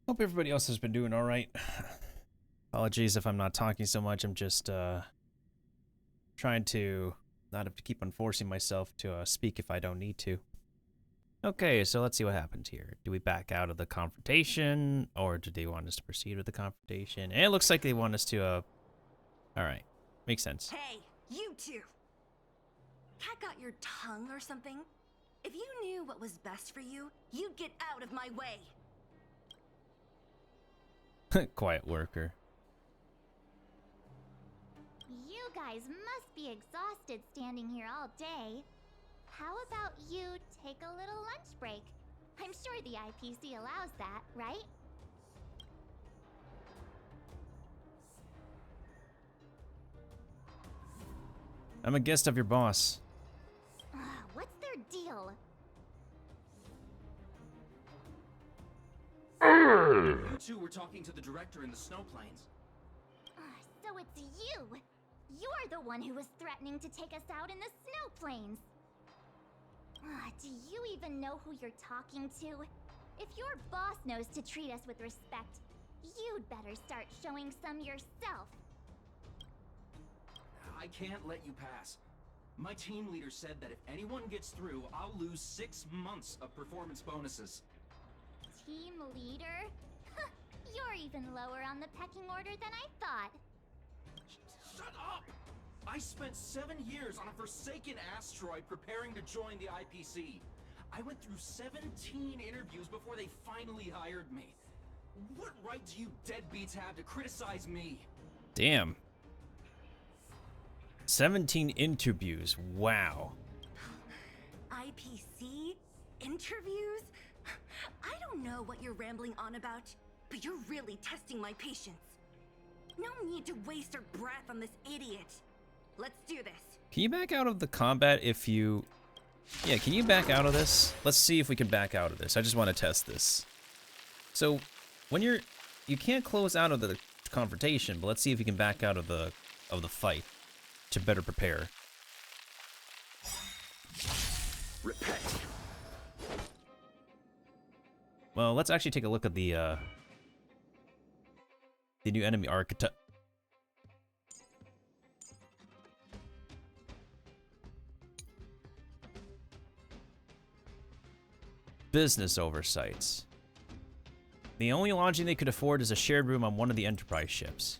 Hope everybody else has been doing all right. Apologies if I'm not talking so much. I'm just trying to not have to keep on forcing myself to speak if I don't need to. Okay, so let's see what happened here. Do we back out of the confrontation, or do they want us to proceed with the confrontation? And it looks like they want us to, alright. Makes sense. Hey, you two! Cat got your tongue or something? If you knew what was best for you, you'd get out of my way! Quiet worker. You guys must be exhausted standing here all day. How about you take a little lunch break? I'm sure the IPC allows that, right? I'm a guest of your boss. What's their deal? You two were talking to the director in the snow plains. So it's you! You're the one who was threatening to take us out in the snow plains! Do you even know who you're talking to? If your boss knows to treat us with respect, you'd better start showing some yourself. I can't let you pass. My team leader said that if anyone gets through, I'll lose 6 months of performance bonuses. Team leader? You're even lower on the pecking order than I thought. Shut up! I spent 7 years on a forsaken asteroid preparing to join the IPC. I went through 17 interviews before they finally hired me. What right do you deadbeats have to criticize me? Damn. 17 interviews. Wow. IPC? Interviews? I don't know what you're rambling on about, but you're really testing my patience. No need to waste our breath on this idiot. Let's do this. Can you back out of the combat if you... Yeah, can you back out of this? Let's see if we can back out of this. I just want to test this. So, when you're... You can't close out of the confrontation, but let's see if you can back out of the fight to better prepare. Repent. Well, let's actually take a look at the new enemy archetype. Business oversights. The only lodging they could afford is a shared room on one of the Enterprise ships.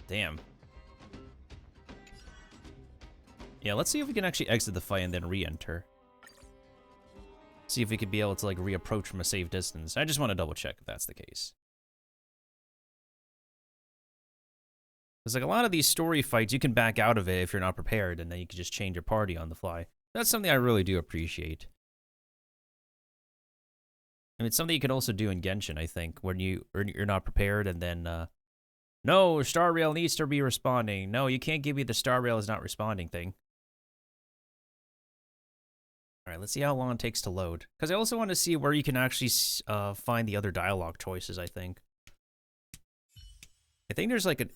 Damn. Yeah, let's see if we can actually exit the fight and then re-enter. See if we could be able to, like, reapproach from a safe distance. I just want to double check if that's the case. Because, like, a lot of these story fights, you can back out of it if you're not prepared, and then you can just change your party on the fly. That's something I really do appreciate. I mean, it's something you could also do in Genshin, I think, when you're not prepared, and then No, Star Rail needs to be responding. No, you can't give me the Star Rail is not responding thing. All right, let's see how long it takes to load. Because I also want to see where you can actually find the other dialogue choices, I think. I think there's like an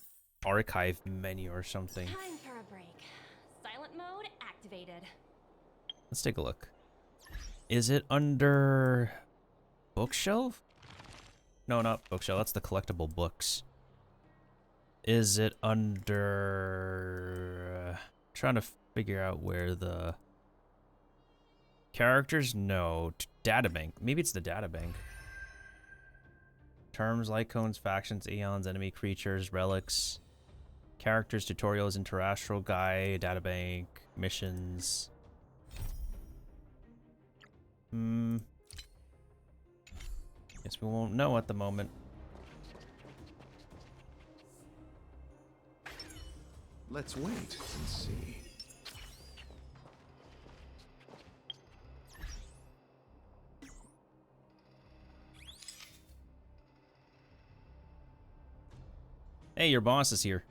archive menu or something. Time for a break. Silent mode activated. Let's take a look. Is it under bookshelf? No, not bookshelf. That's the collectible books. Is it under... trying to figure out where the... characters? No. Databank. Maybe it's the databank. Terms, lycones, factions, aeons, enemy creatures, relics, characters, tutorials, interastral guide, databank, missions. Guess we won't know at the moment. Let's wait and see. Hey, your boss is here.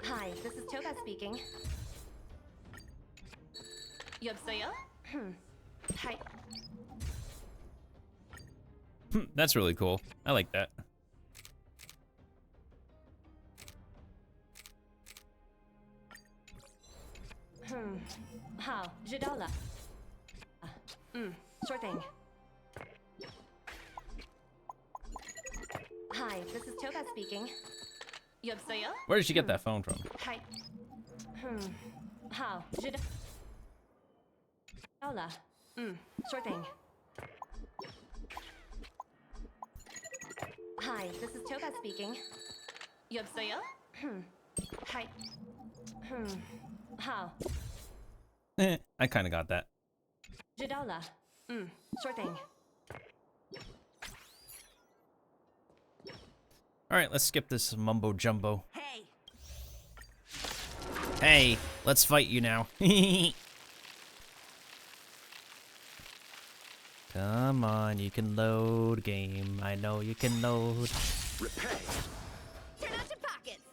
Hi, this is Toba speaking. 여보세요? Hi. That's really cool. I like that. How? $10. Sure thing. Hi, this is Toba speaking. 여보세요? Where did she get that phone from? Hi. How? $10. Sure thing. Hi, this is Toba speaking. 여보세요? Hi. How? I kind of got that. $10. Sure thing. All right, let's skip this mumbo jumbo. Hey! Hey, let's fight you now. Come on, you can load game. I know you can load. Repay. Turn out your pockets!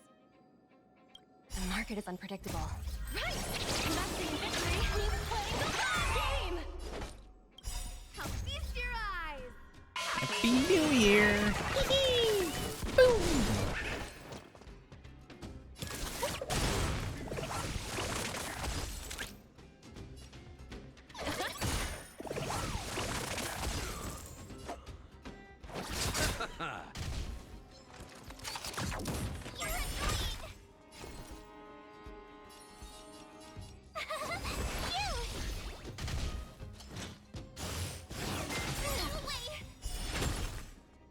The market is unpredictable. Right! Investing in victory means playing the long game! How feast your eyes! Happy New Year! Boom!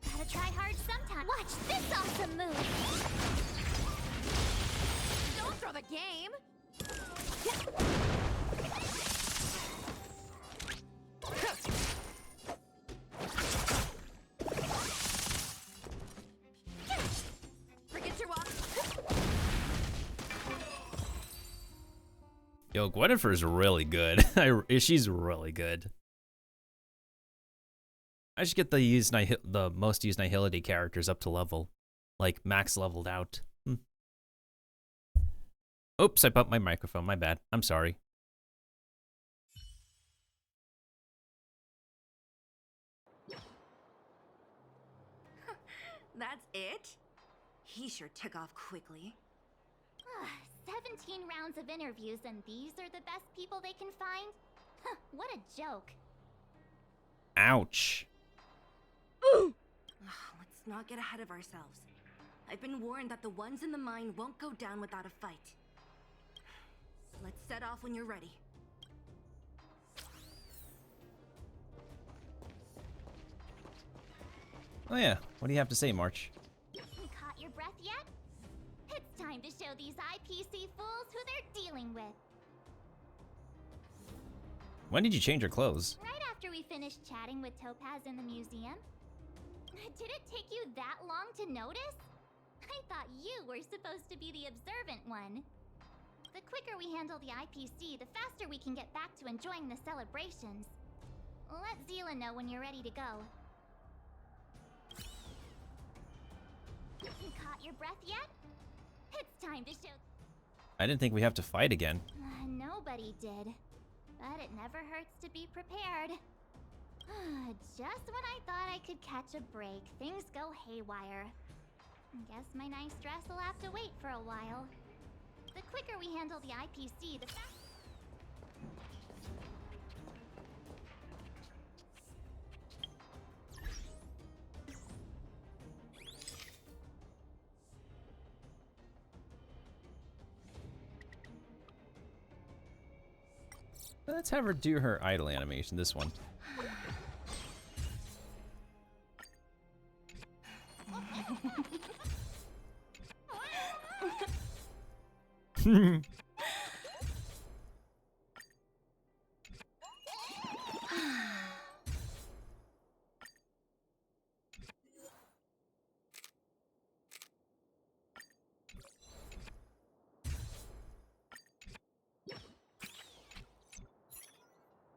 Gotta try hard sometime. Watch this awesome move! Don't throw the game! Forget your walk. Yo, Gwynnifer's really good. She's really good. I should get the most used Nihility characters up to level. Like, max leveled out. Oops, I bumped my microphone. My bad. I'm sorry. That's it? He sure took off quickly. 17 rounds of interviews and these are the best people they can find? Huh, what a joke. Ouch. Let's not get ahead of ourselves. I've been warned that the ones in the mine won't go down without a fight. Let's set off when you're ready. Oh yeah, what do you have to say, March? You caught your breath yet? It's time to show these IPC fools who they're dealing with. When did you change your clothes? Right after we finished chatting with Topaz in the museum. Did it take you that long to notice? I thought you were supposed to be the observant one. The quicker we handle the IPC, the faster we can get back to enjoying the celebrations. Let Zila know when you're ready to go. You caught your breath yet? It's time to show... I didn't think we have to fight again. Nobody did. But it never hurts to be prepared. Just when I thought I could catch a break, things go haywire. Guess my nice dress will have to wait for a while. The quicker we handle the IPC, the faster... Let's have her do her idle animation, this one.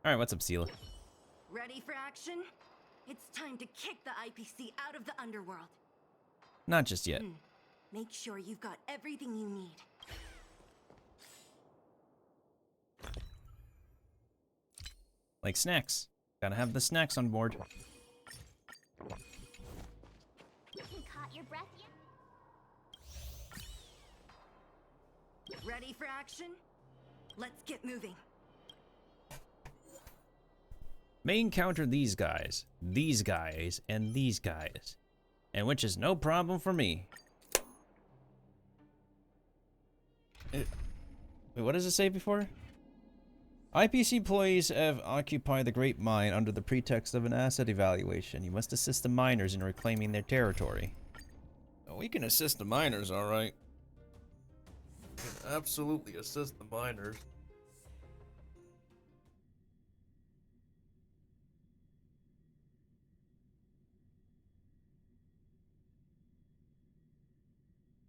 Alright, what's up, Sela? Ready for action? It's time to kick the IPC out of the underworld. Not just yet. Make sure you've got everything you need. Like snacks. Gotta have the snacks on board. You caught your breath yet? Ready for action? Let's get moving. May encounter these guys, and these guys. And which is no problem for me. Wait, what does it say before? IPC employees have occupied the Great Mine under the pretext of an asset evaluation. You must assist the miners in reclaiming their territory. Oh, we can assist the miners, alright. We can absolutely assist the miners.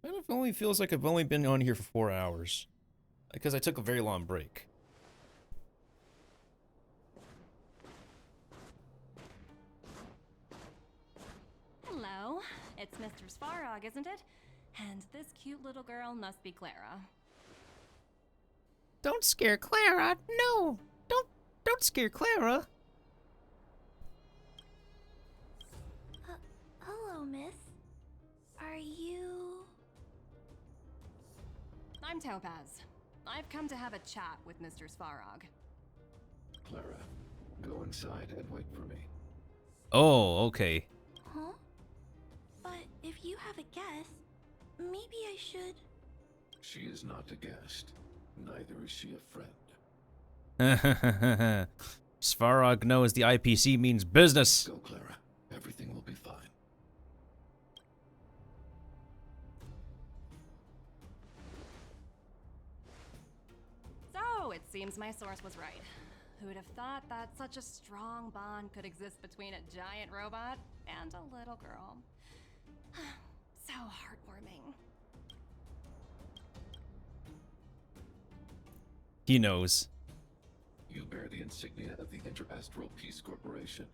It only feels like I've only been on here for 4 hours. Because I took a very long break. Hello, it's Mr. Svarog, isn't it? And this cute little girl must be Clara. Don't scare Clara. No. Don't scare Clara. Hello, miss. Are you... I'm Topaz. I've come to have a chat with Mr. Svarog. Clara, go inside and wait for me. Oh, okay. Huh? But if you have a guess, maybe I should... She is not a guest. Neither is she a friend. Svarog knows the IPC means business. Go, Clara. Everything will be fine. So, it seems my source was right. Who would have thought that such a strong bond could exist between a giant robot and a little girl? So heartwarming. He knows. You bear the insignia of the Interastral Peace Corporation.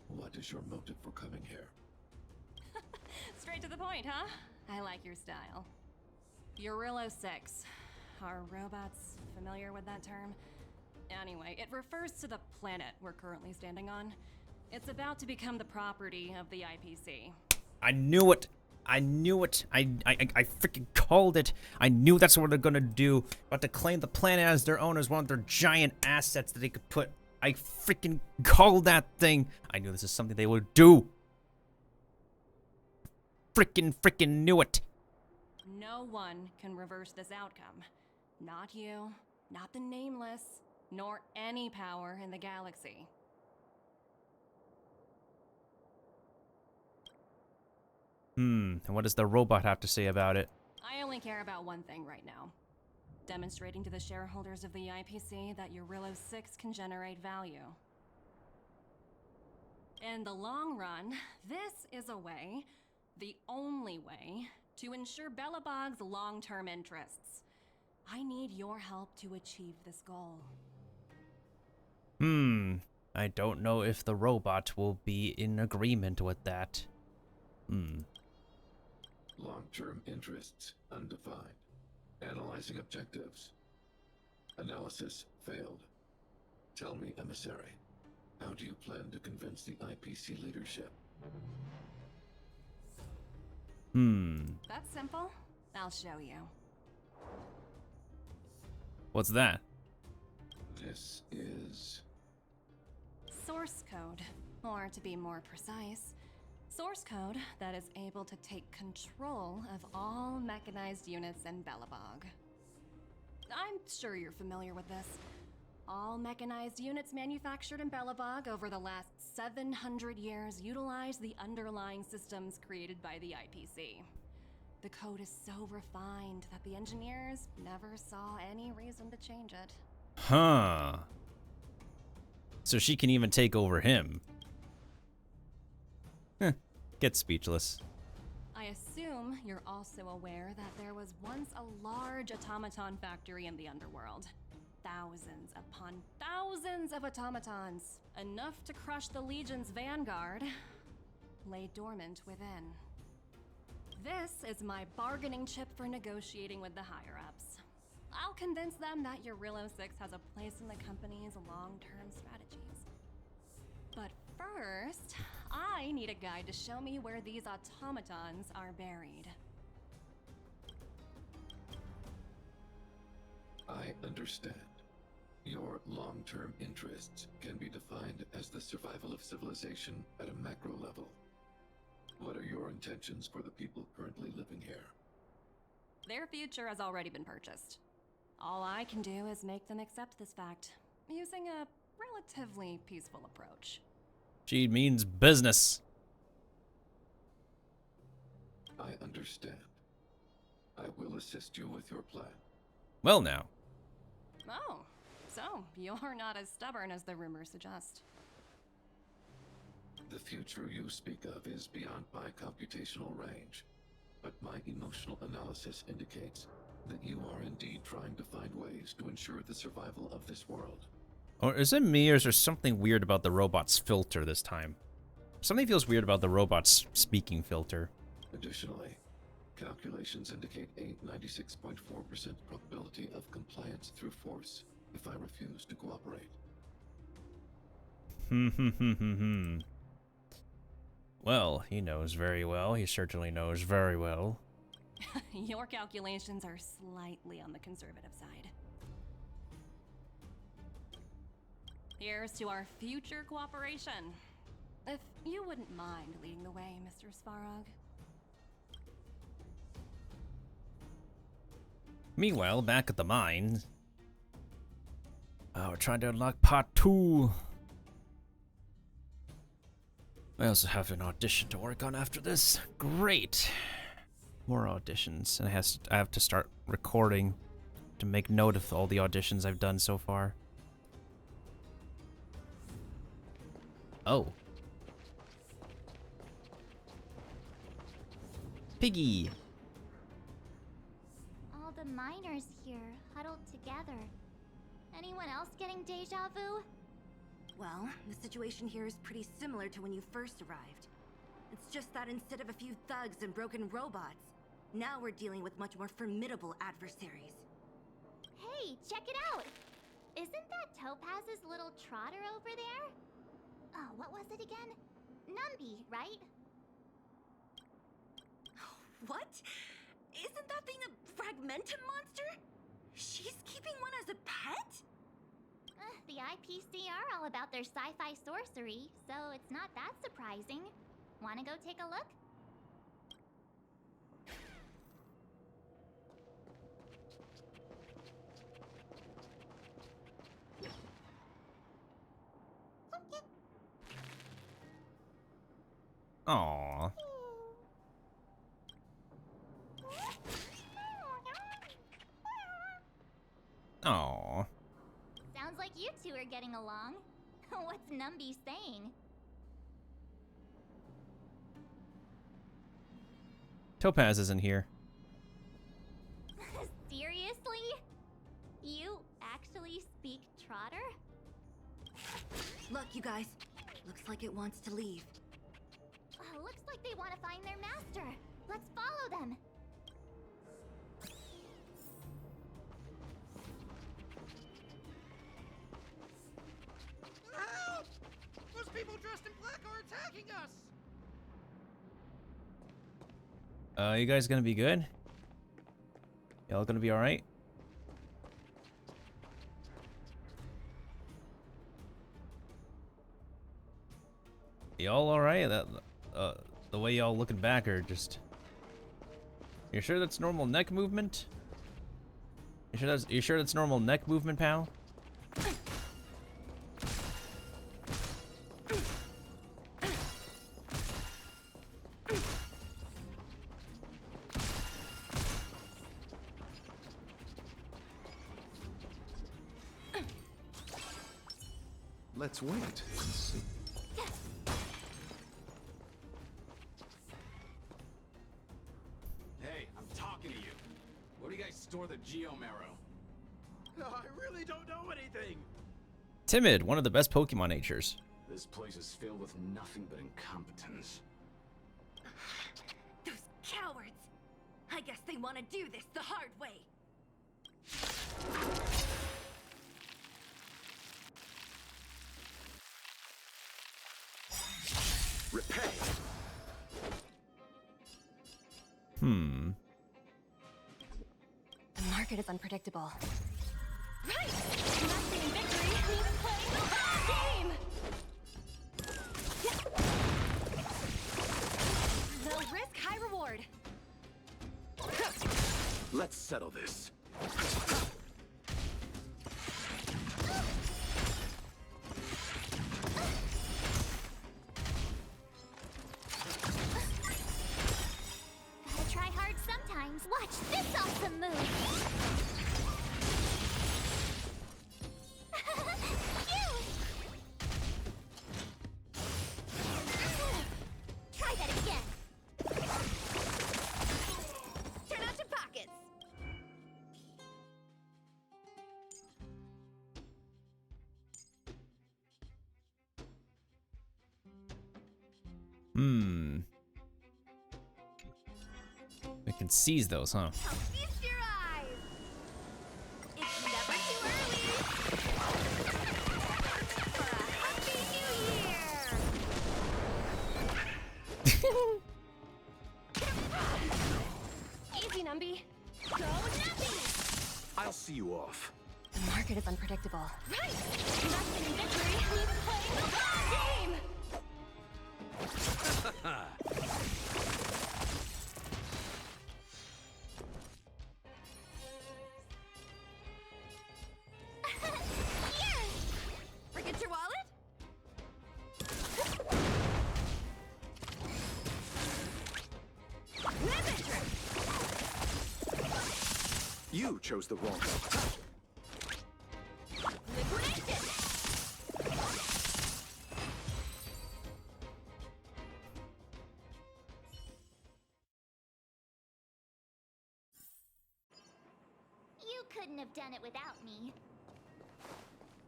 What is your motive for coming here? Straight to the point, huh? I like your style. Urilo 6. Are robots familiar with that term? Anyway, it refers to the planet we're currently standing on. It's about to become the property of the IPC. I knew it. I knew it. I freaking called it. I knew that's what they're gonna do. About to claim the planet as their owners, one of their giant assets that they could put. I freaking called that thing. I knew this is something they would do. Freaking knew it. No one can reverse this outcome. Not you, not the Nameless, nor any power in the galaxy. And what does the robot have to say about it? I only care about one thing right now. Demonstrating to the shareholders of the IPC that Eurillo 6 can generate value. In the long run, this is a way, the only way, to ensure Belobog's long-term interests. I need your help to achieve this goal. I don't know if the robot will be in agreement with that. Long-term interests undefined. Analyzing objectives. Analysis failed. Tell me, emissary, how do you plan to convince the IPC leadership? That's simple. I'll show you. What's that? This is... Source code, or to be more precise, source code that is able to take control of all mechanized units in Belobog. I'm sure you're familiar with this. All mechanized units manufactured in Belobog over the last 700 years utilize the underlying systems created by the IPC. The code is so refined that the engineers never saw any reason to change it. Huh. So she can even take over him. Get speechless. I assume you're also aware that there was once a large automaton factory in the underworld. Thousands upon thousands of automatons, enough to crush the Legion's vanguard, lay dormant within. This is my bargaining chip for negotiating with the higher-ups. I'll convince them that Eurillo 6 has a place in the company's long-term strategies. But first, I need a guide to show me where these automatons are buried. I understand. Your long-term interests can be defined as the survival of civilization at a macro level. What are your intentions for the people currently living here? Their future has already been purchased. All I can do is make them accept this fact, using a relatively peaceful approach. She means business. I understand. I will assist you with your plan. Well now. Oh, so you're not as stubborn as the rumors suggest. The future you speak of is beyond my computational range, but my emotional analysis indicates that you are indeed trying to find ways to ensure the survival of this world. Or is it me, or is there something weird about the robot's filter this time? Something feels weird about the robot's speaking filter. Additionally, calculations indicate a 96.4% probability of compliance through force if I refuse to cooperate. Well, he knows very well. He certainly knows very well. Your calculations are slightly on the conservative side. Here's to our future cooperation. If you wouldn't mind leading the way, Mr. Svarog. Meanwhile, back at the mine. We're trying to unlock part 2. I also have an audition to work on after this. Great. More auditions. And I have to start recording to make note of all the auditions I've done so far. Oh. Piggy. All the miners here, huddled together. Anyone else getting deja vu? Well, the situation here is pretty similar to when you first arrived. It's just that instead of a few thugs and broken robots, now we're dealing with much more formidable adversaries. Hey, check it out! Isn't that Topaz's little trotter over there? Oh, what was it again? Numby, right? What? Isn't that thing a fragmentum monster? She's keeping one as a pet? The IPC are all about their sci-fi sorcery, so it's not that surprising. Wanna go take a look? Aww. Aww. Sounds like you two are getting along. What's Numby saying? Topaz isn't here. Seriously? You actually speak Trotter? Look, you guys. Looks like it wants to leave. Looks like they want to find their master. Let's follow them. Help! Those people dressed in black are attacking us! You guys gonna be good? Y'all gonna be alright? Y'all alright? The way y'all looking back are just... You sure that's normal neck movement? You sure that's normal neck movement, pal? Let's wait and see. Hey, I'm talking to you. Where do you guys store the Geomarrow? I really don't know anything. Timid, one of the best Pokemon natures. This place is filled with nothing but incompetence. Those cowards! I guess they want to do this the hard way. Repay. The market is unpredictable. Right! Nothing in victory means playing the whole game! Low risk, high reward. Let's settle this. Gotta try hard sometimes. Watch this awesome move. Try that again. Turn out your pockets! We can seize those, huh? I'll feast your eyes! It's never too early! For a happy new year! Easy, Numby. Go, Numby! I'll see you off. The market is unpredictable. Right! Nothing in victory means playing the whole game! Here! Forget your wallet? Ribbon trick! You chose the wrong one. Liquidation! You couldn't have done it without me.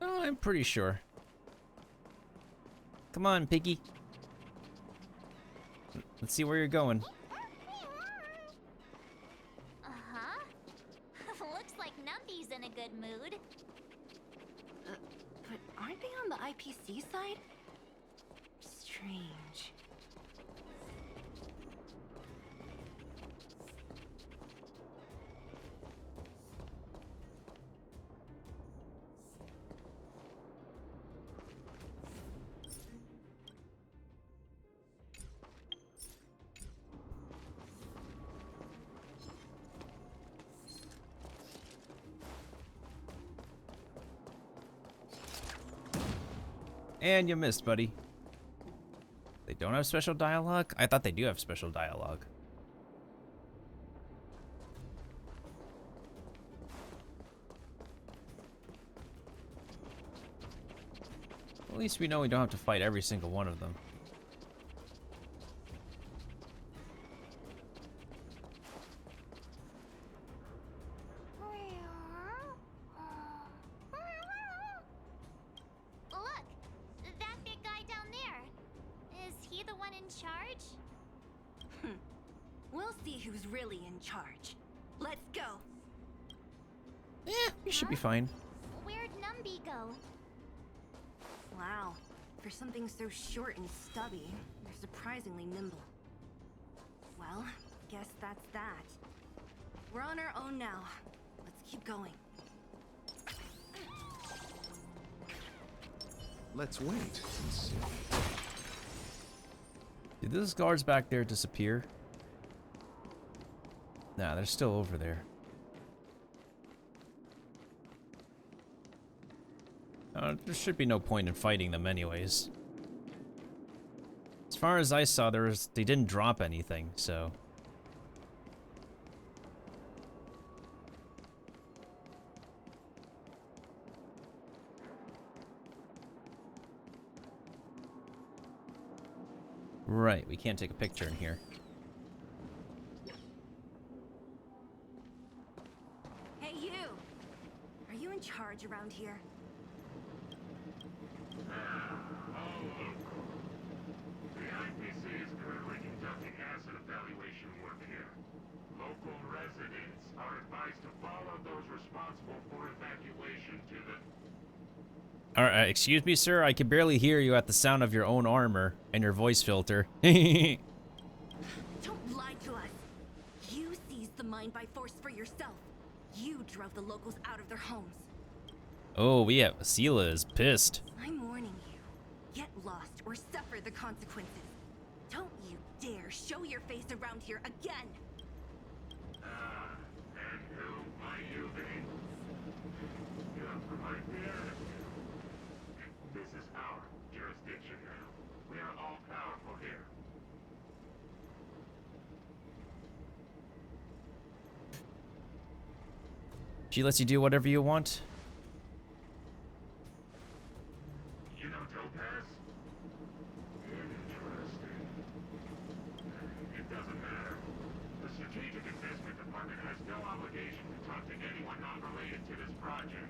Oh, I'm pretty sure. Come on, Piggy. Let's see where you're going. Uh-huh. Looks like Numby's in a good mood. But aren't they on the IPC side? Strange. And you missed, buddy. They don't have special dialogue? I thought they do have special dialogue. At least we know we don't have to fight every single one of them. Look, that big guy down there. Is he the one in charge? We'll see who's really in charge. Let's go. Yeah, we should be fine. Where'd Numby go? Wow. For something so short and stubby, you're surprisingly nimble. Well, guess that's that. We're on our own now. Let's keep going. Let's wait and see. Did those guards back there disappear? Nah, they're still over there. There should be no point in fighting them anyways. As far as I saw, they didn't drop anything, so... Right, we can't take a picture in here. Hey, you! Are you in charge around here? The IPC is currently conducting asset evaluation work here. Local residents are advised to follow those responsible for evacuation to the... Alright, excuse me, sir. I can barely hear you at the sound of your own armor and your voice filter. Don't lie to us. You seized the mine by force for yourself. You drove the locals out of their homes. Oh, yeah, Sela is pissed. I'm warning you. Get lost or suffer the consequences. Don't you dare show your face around here again. And who might you be? You have provided the attitude. This is our jurisdiction now. We are all powerful here. She lets you do whatever you want. You know Topaz? Interesting. It doesn't matter. The Strategic Investment Department has no obligation to talk to anyone not related to this project.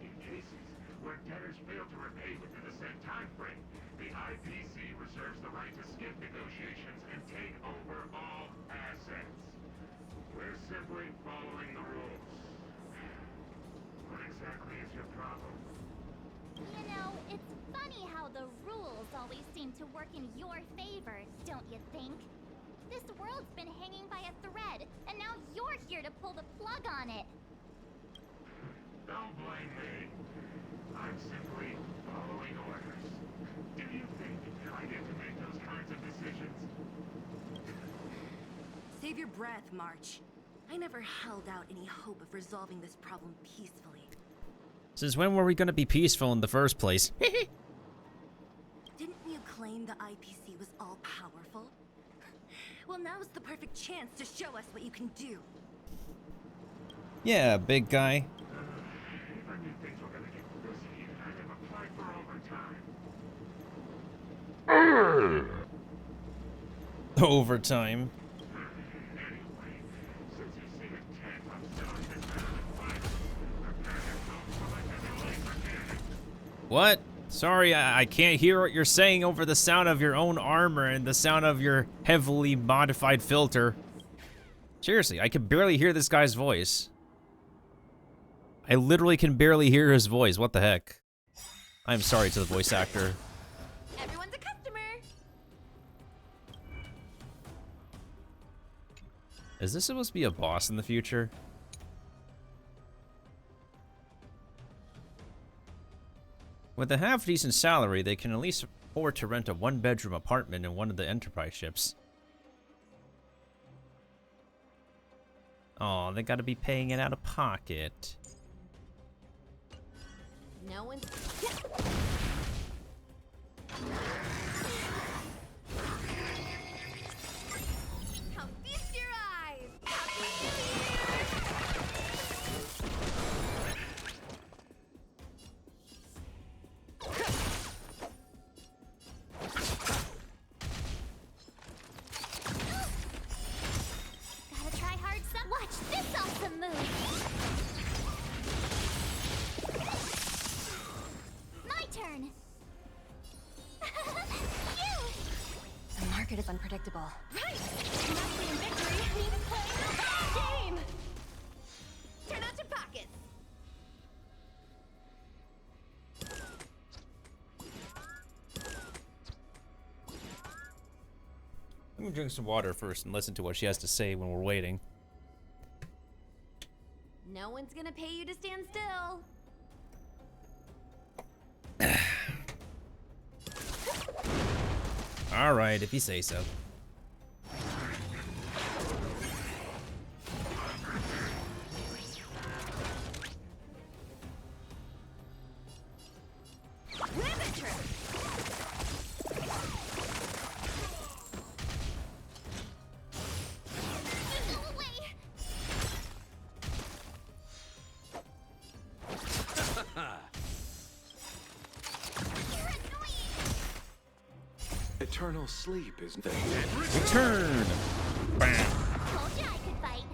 In cases where debtors fail to repay within the set time frame, the IPC reserves the right to skip negotiations and take over all assets. We're simply following the rules. What exactly is your problem? You know, it's funny how the rules always seem to work in your favor, don't you think? This world's been hanging by a thread, and now you're here to pull the plug on it. Don't blame me. I'm simply following orders. Do you think I get to make those kinds of decisions? Save your breath, March. I never held out any hope of resolving this problem peacefully. Since when were we gonna be peaceful in the first place? Didn't you claim the IPC was all-powerful? Well, now's the perfect chance to show us what you can do. Yeah, big guy. If I knew things were gonna get this heated, I'd have applied for overtime. Overtime. Anyway, since you seem intent on settling this matter with violence, prepare yourself for like a laser cannon. What? Sorry, I can't hear what you're saying over the sound of your own armor and the sound of your heavily modified filter. Seriously, I can barely hear this guy's voice. I literally can barely hear his voice. What the heck? I'm sorry to the voice actor. Everyone's a customer. Is this supposed to be a boss in the future? With a half-decent salary, they can at least afford to rent a one-bedroom apartment in one of the Enterprise ships. Oh, they gotta be paying it out of pocket. No one's... How feast your eyes! Happy New Year! is unpredictable. Right! Nothing in victory means playing the game! Turn out your pockets! Let me drink some water first and listen to what she has to say when we're waiting. No one's gonna pay you to stand still. All right, if you say so. Eternal sleep is the Return! Bam! Told ya I could fight.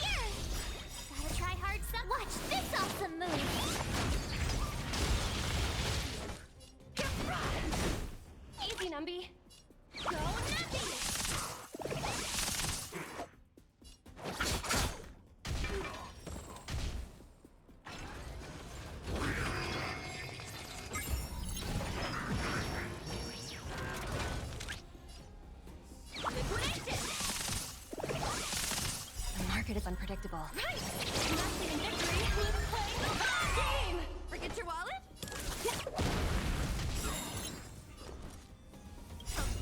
Here! Gotta try hard some. Watch this awesome move! Easy, Numby. Go nothing! The market is unpredictable. Right! Nothing in victory means playing the game! Forget your wallet?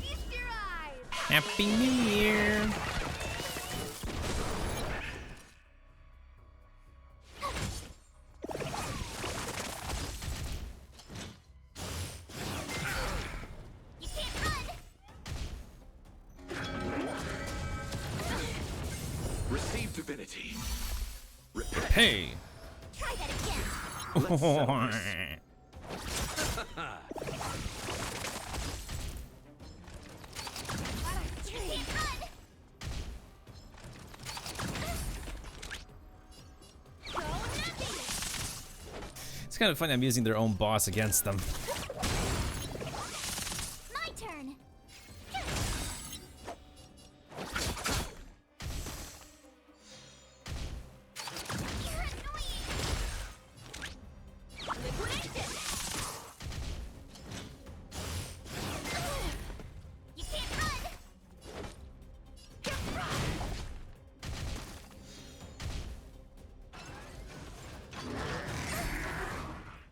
Feast your eyes! Happy New Year! You can't run! Receive divinity. Hey! Try that again! Let's settle this. You can't run! Go nothing! It's kind of funny I'm using their own boss against them. My turn! You're annoying! Liquidation! You can't run!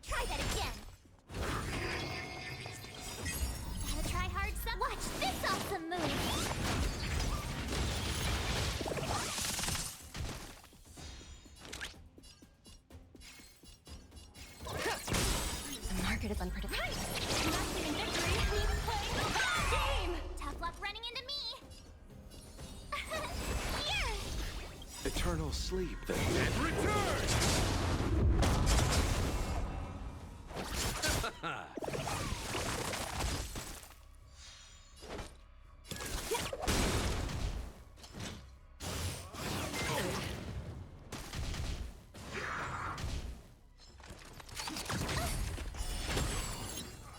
Try that again! Gotta try hard some. Watch this awesome move! The market is unpredictable. Right! Nothing in victory means playing the game! Tough luck running into me! Here! Eternal sleep then.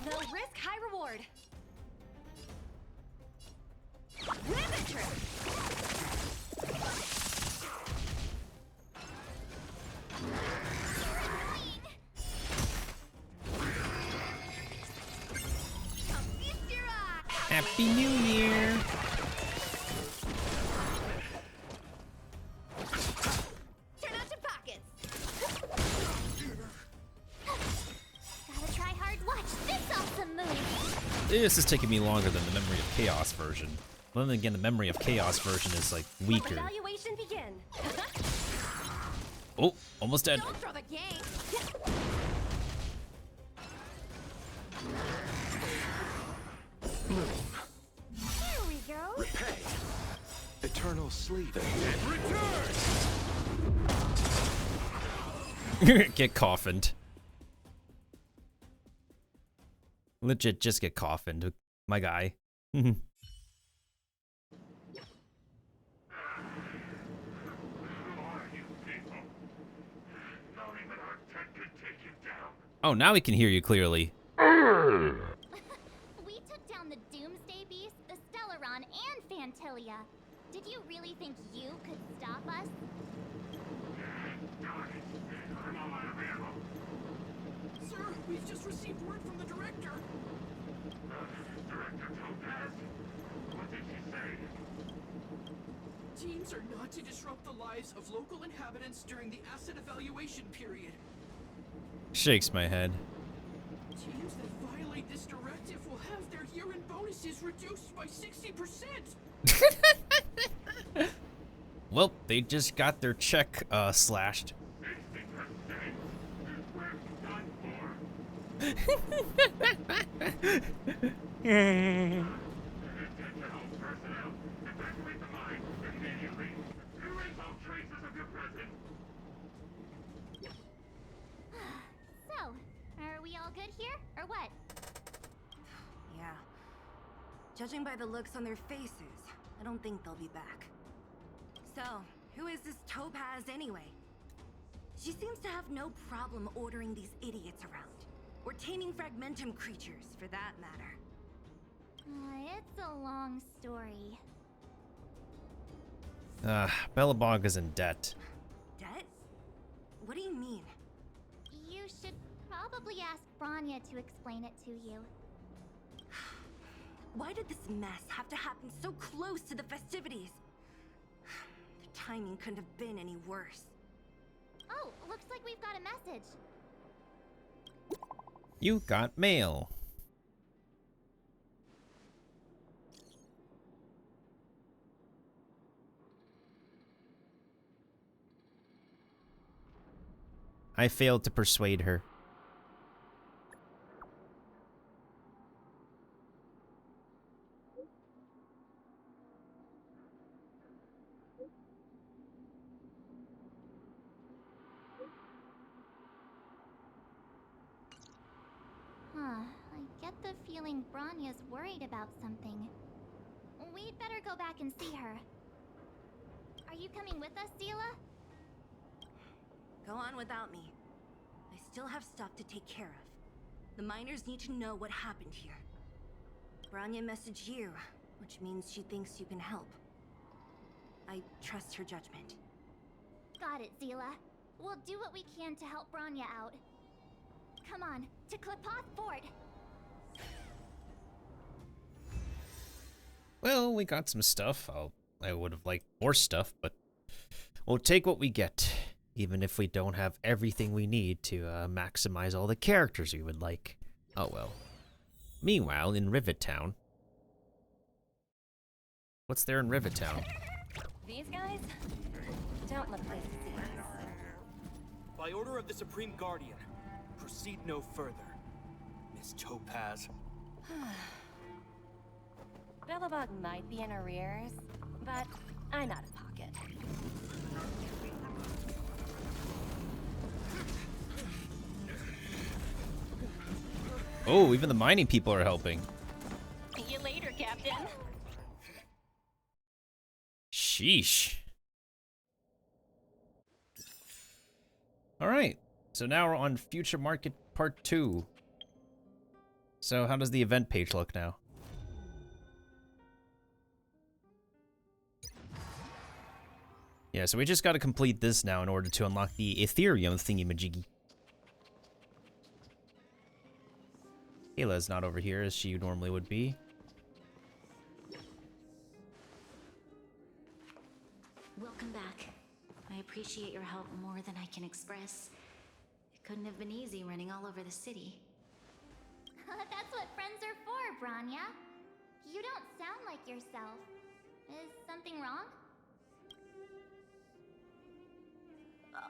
No risk, high reward. Happy New Year! Turn out your pockets! Gotta try hard. Watch this awesome move! This is taking me longer than the Memory of Chaos version. But then again, the Memory of Chaos version is like weaker. Evaluation begin. Oh, almost dead. Don't throw the game! Moon. Here we go! Repay. Eternal sleep then. Get coffined. Legit, just get coffined, my guy. Oh, now we can hear you clearly. Fantilia. Did you really think you could stop us? Sir, we've just received word from the director. Director Topaz? What did she say? Teams are not to disrupt the lives of local inhabitants during the asset evaluation period. Shakes my head. Teams that violate this directive will have their year-end bonuses reduced by 60%. Well, they just got their check slashed. So, are we all good here, or what? Yeah. Judging by the looks on their faces, I don't think they'll be back. So, who is this Topaz anyway? She seems to have no problem ordering these idiots around. Or taming fragmentum creatures, for that matter. It's a long story. Bellabog is in debt. Debt? What do you mean? You should probably ask Branya to explain it to you. Why did this mess have to happen so close to the festivities? The timing couldn't have been any worse. Oh, looks like we've got a message. You got mail. I failed to persuade her. I get the feeling Branya's worried about something. We'd better go back and see her. Are you coming with us, Zila? Go on without me. I still have stuff to take care of. The miners need to know what happened here. Branya messaged you, which means she thinks you can help. I trust her judgment. Got it, Zila. We'll do what we can to help Branya out. Come on, to Klipoth Fort! Well, we got some stuff. I would have liked more stuff, but we'll take what we get, even if we don't have everything we need to maximize all the characters we would like. Oh well. Meanwhile, in Rivet Town. What's there in Rivet Town? These guys don't look pleased to see us. By order of the Supreme Guardian, proceed no further, Miss Topaz. Bellabog might be in arrears, but I'm out of pocket. Oh, even the mining people are helping. See you later, Captain. Sheesh. Alright, so now we're on Future Market Part 2. So how does the event page look now? Yeah, so we just gotta complete this now in order to unlock the Ethereum thingy-majiggy. Ayla's not over here as she normally would be. Welcome back. I appreciate your help more than I can express. It couldn't have been easy running all over the city. That's what friends are for, Branya. You don't sound like yourself. Is something wrong?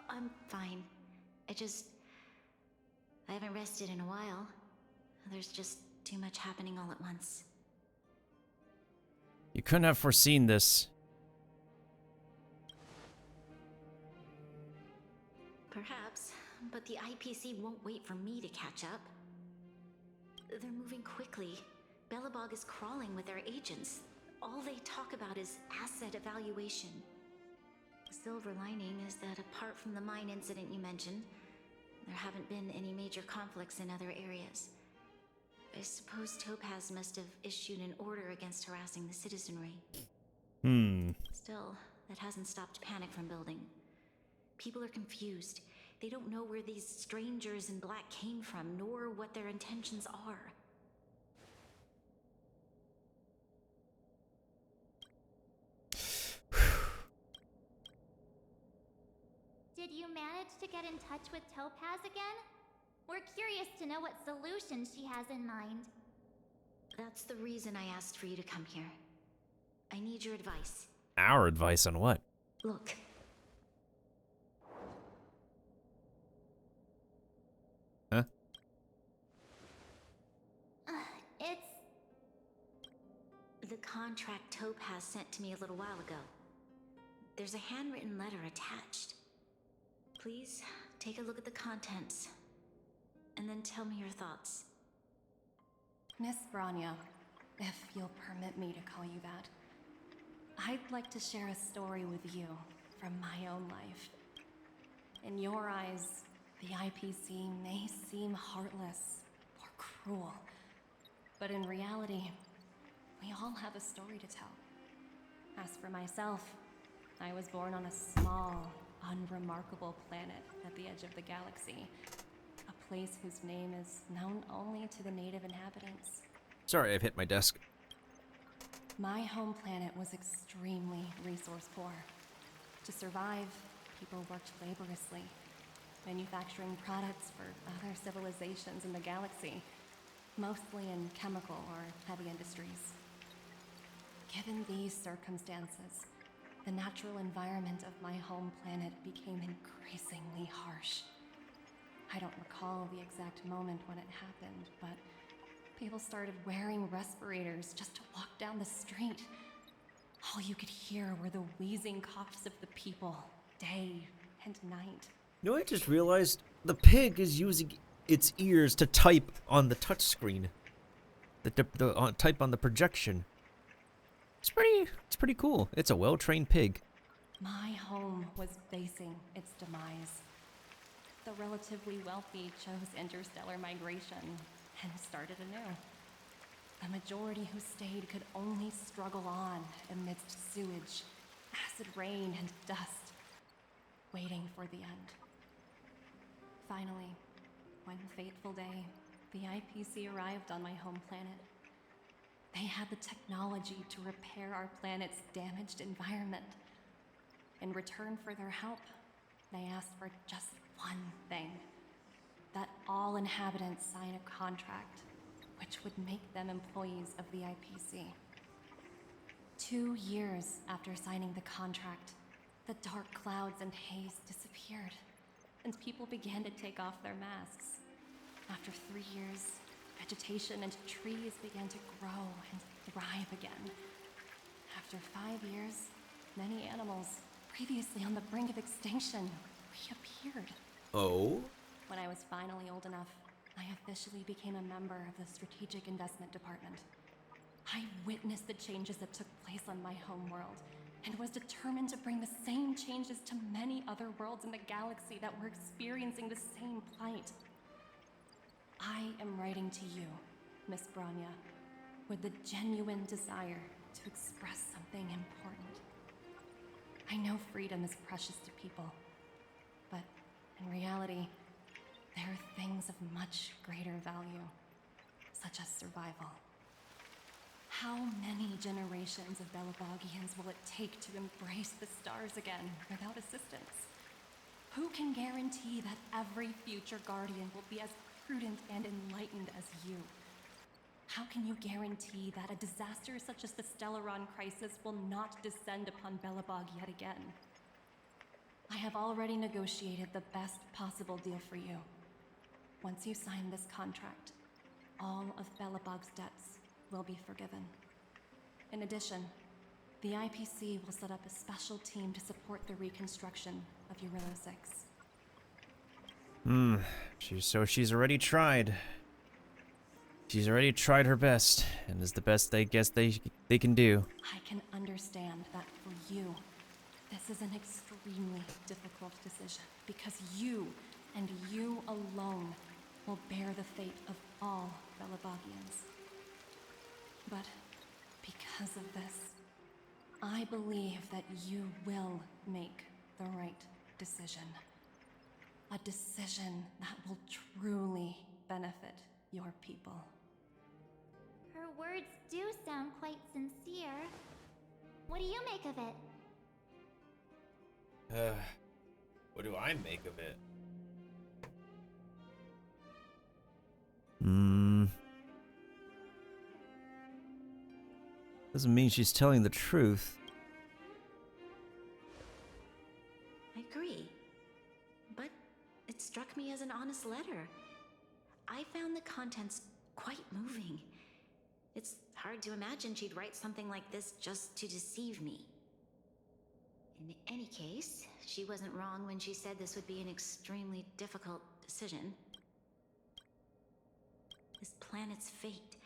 I'm fine. I haven't rested in a while. There's just too much happening all at once. You couldn't have foreseen this. Perhaps, but the IPC won't wait for me to catch up. They're moving quickly. Bellabog is crawling with their agents. All they talk about is asset evaluation. The silver lining is that apart from the mine incident you mentioned, there haven't been any major conflicts in other areas. I suppose Topaz must have issued an order against harassing the citizenry. Still, that hasn't stopped panic from building. People are confused. They don't know where these strangers in black came from, nor what their intentions are. Did you manage to get in touch with Topaz again? We're curious to know what solution she has in mind. That's the reason I asked for you to come here. I need your advice. Our advice on what? Look. Huh? It's... The contract Topaz sent to me a little while ago. There's a handwritten letter attached. Please, take a look at the contents, and then tell me your thoughts. Miss Branya, if you'll permit me to call you that, I'd like to share a story with you from my own life. In your eyes, the IPC may seem heartless or cruel, but in reality, we all have a story to tell. As for myself, I was born on a small, unremarkable planet at the edge of the galaxy. A place whose name is known only to the native inhabitants. Sorry, I've hit my desk. My home planet was extremely resource poor. To survive, people worked laboriously, manufacturing products for other civilizations in the galaxy, mostly in chemical or heavy industries. Given these circumstances, the natural environment of my home planet became increasingly harsh. I don't recall the exact moment when it happened, but people started wearing respirators just to walk down the street. All you could hear were the wheezing coughs of the people, day and night. You know, I just realized the pig is using its ears to type on the touchscreen. Type on the projection. It's pretty cool. It's a well-trained pig. My home was facing its demise. The relatively wealthy chose interstellar migration and started anew. The majority who stayed could only struggle on amidst sewage, acid rain, and dust, waiting for the end. Finally, one fateful day, the IPC arrived on my home planet. They had the technology to repair our planet's damaged environment. In return for their help, they asked for just one thing: that all inhabitants sign a contract which would make them employees of the IPC. 2 years after signing the contract, the dark clouds and haze disappeared, and people began to take off their masks. After 3 years, vegetation and trees began to grow and thrive again. After 5 years, many animals, previously on the brink of extinction, reappeared. Oh? When I was finally old enough, I officially became a member of the Strategic Investment Department. I witnessed the changes that took place on my home world, and was determined to bring the same changes to many other worlds in the galaxy that were experiencing the same plight. I am writing to you, Miss Branya, with the genuine desire to express something important. I know freedom is precious to people, but in reality, there are things of much greater value, such as survival. How many generations of Belabogians will it take to embrace the stars again without assistance? Who can guarantee that every future Guardian will be as prudent and enlightened as you? How can you guarantee that a disaster such as the Stellaron crisis will not descend upon Belobog yet again? I have already negotiated the best possible deal for you. Once you sign this contract, all of Belobog's debts will be forgiven. In addition, the IPC will set up a special team to support the reconstruction of Eurillo 6. So she's already tried. She's already tried her best, and is the best they guess they can do. I can understand that for you, this is an extremely difficult decision, because you, and you alone, will bear the fate of all Belabogians. But because of this, I believe that you will make the right decision. A decision that will truly benefit your people. Her words do sound quite sincere. What do you make of it? What do I make of it? Doesn't mean she's telling the truth. I agree. But it struck me as an honest letter. I found the contents quite moving. It's hard to imagine she'd write something like this just to deceive me. In any case, she wasn't wrong when she said this would be an extremely difficult decision. This planet's fate,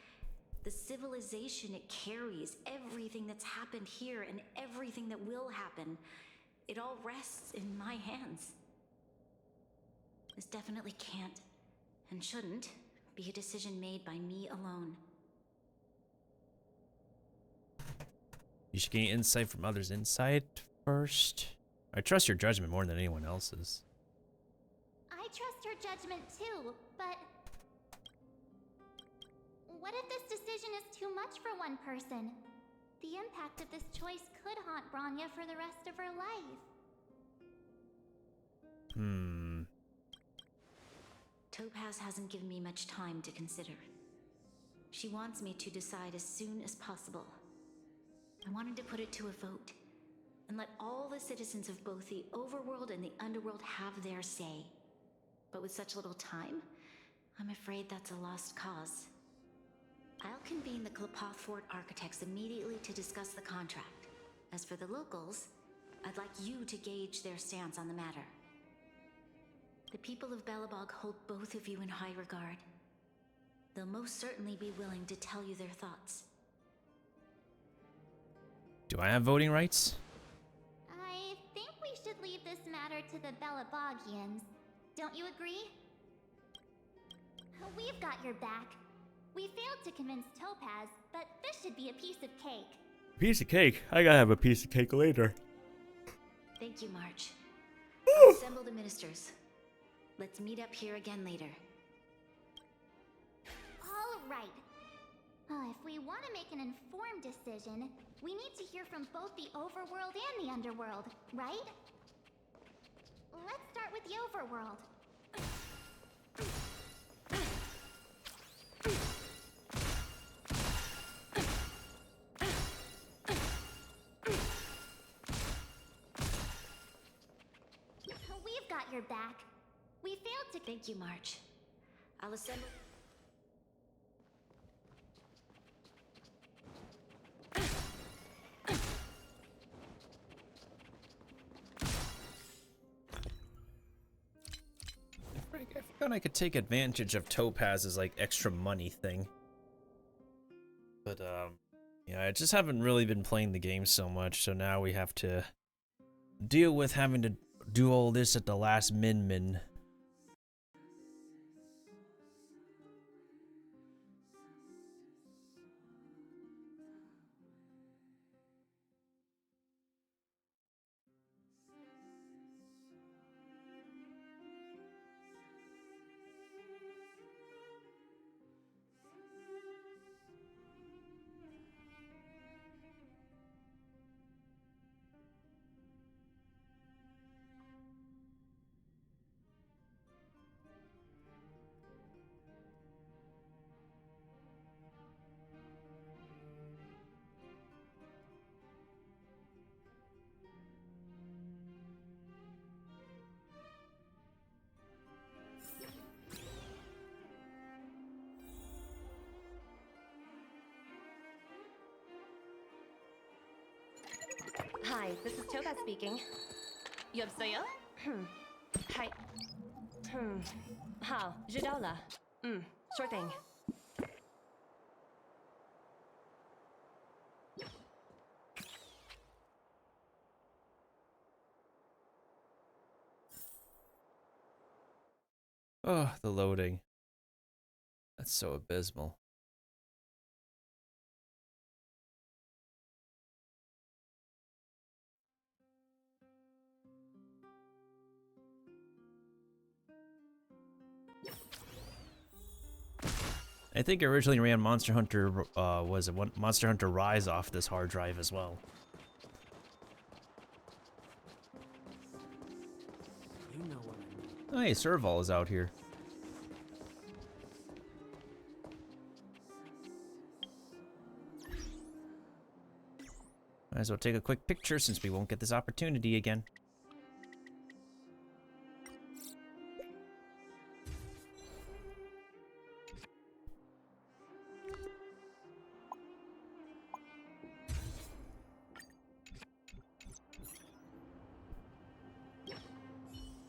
the civilization it carries, everything that's happened here and everything that will happen, it all rests in my hands. This definitely can't and shouldn't be a decision made by me alone. You should gain insight from others' insight first. I trust your judgment more than anyone else's. I trust her judgment too, but what if this decision is too much for one person? The impact of this choice could haunt Branya for the rest of her life. Topaz hasn't given me much time to consider. She wants me to decide as soon as possible. I wanted to put it to a vote and let all the citizens of both the overworld and the underworld have their say. But with such little time, I'm afraid that's a lost cause. I'll convene the Klapoth Fort architects immediately to discuss the contract. As for the locals, I'd like you to gauge their stance on the matter. The people of Belobog hold both of you in high regard. They'll most certainly be willing to tell you their thoughts. Do I have voting rights? I think we should leave this matter to the Belabogians. Don't you agree? We've got your back. We failed to convince Topaz, but this should be a piece of cake. Piece of cake? I gotta have a piece of cake later. Thank you, March. I'll assemble the ministers. Let's meet up here again later. All right. If we want to make an informed decision, we need to hear from both the overworld and the underworld, right? Let's start with the overworld. We've got your back. We failed to... Thank you, March. I'll assemble... I forgot I could take advantage of Topaz's like extra money thing. But yeah, I just haven't really been playing the game so much, so now we have to deal with having to do all this at the last min. Hi, this is Topaz speaking. 여보세요? Hi.好, 知道了. Sure thing. Oh, the loading. That's so abysmal. I think originally ran Monster Hunter, was it Monster Hunter Rise off this hard drive as well. You know what I mean. Oh, hey, Serval is out here. Might as well take a quick picture since we won't get this opportunity again.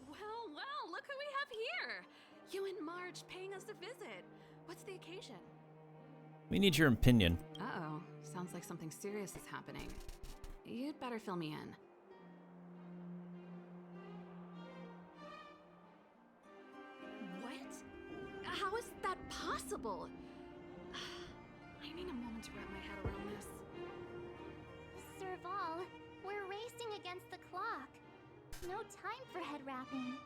Well, look who we have here! You and Marge paying us a visit. What's the occasion? We need your opinion. Uh-oh. Sounds like something serious is happening. You'd better fill me in. What? How is that possible? I need a moment to wrap my head around this. Serval, we're racing against the clock. No time for head wrapping.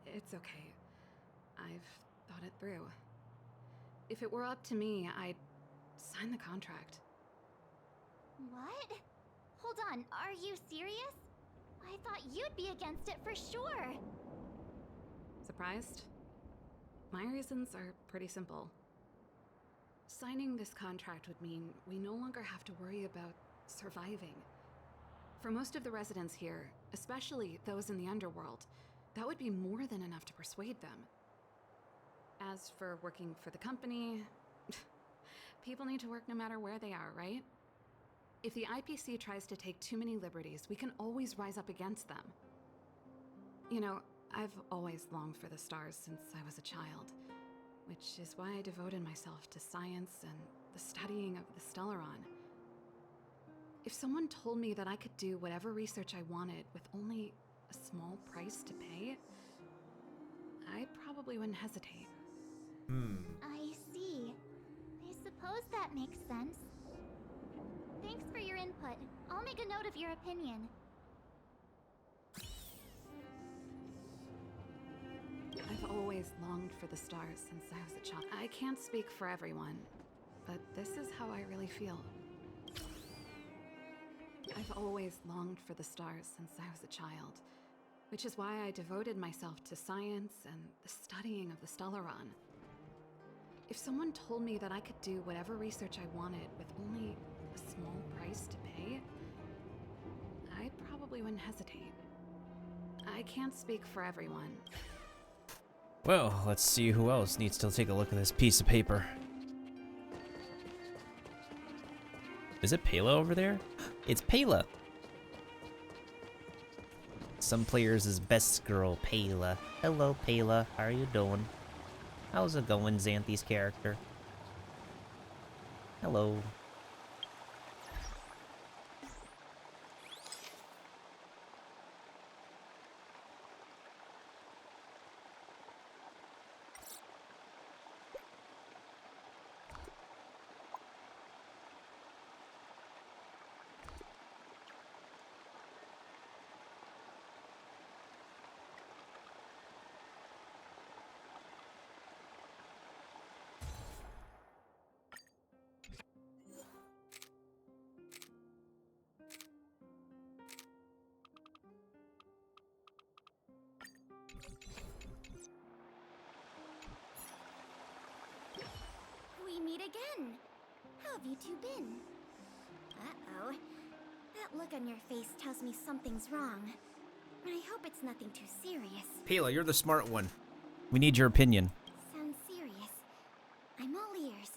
It's okay. I've thought it through. If it were up to me, I'd sign the contract. What? Hold on, are you serious? I thought you'd be against it for sure. Surprised? My reasons are pretty simple. Signing this contract would mean we no longer have to worry about surviving. For most of the residents here, especially those in the underworld, that would be more than enough to persuade them. As for working for the company, people need to work no matter where they are, right? If the IPC tries to take too many liberties, we can always rise up against them. You know, I've always longed for the stars since I was a child, which is why I devoted myself to science and the studying of the Stellaron. If someone told me that I could do whatever research I wanted with only a small price to pay, I probably wouldn't hesitate. I see. I suppose that makes sense. Thanks for your input. I'll make a note of your opinion. I've always longed for the stars since I was a child. I can't speak for everyone, but this is how I really feel. I've always longed for the stars since I was a child, which is why I devoted myself to science and the studying of the Stellaron. If someone told me that I could do whatever research I wanted with only a small price to pay, I probably wouldn't hesitate. I can't speak for everyone. Well, let's see who else needs to take a look at this piece of paper. Is it Payla over there? It's Payla! Some players' best girl, Payla. Hello, Payla. How are you doing? How's it going, Xanthi's character? Hello. We meet again. How have you two been? Uh-oh. That look on your face tells me something's wrong. I hope it's nothing too serious. Payla, you're the smart one. We need your opinion. Sounds serious. I'm all ears.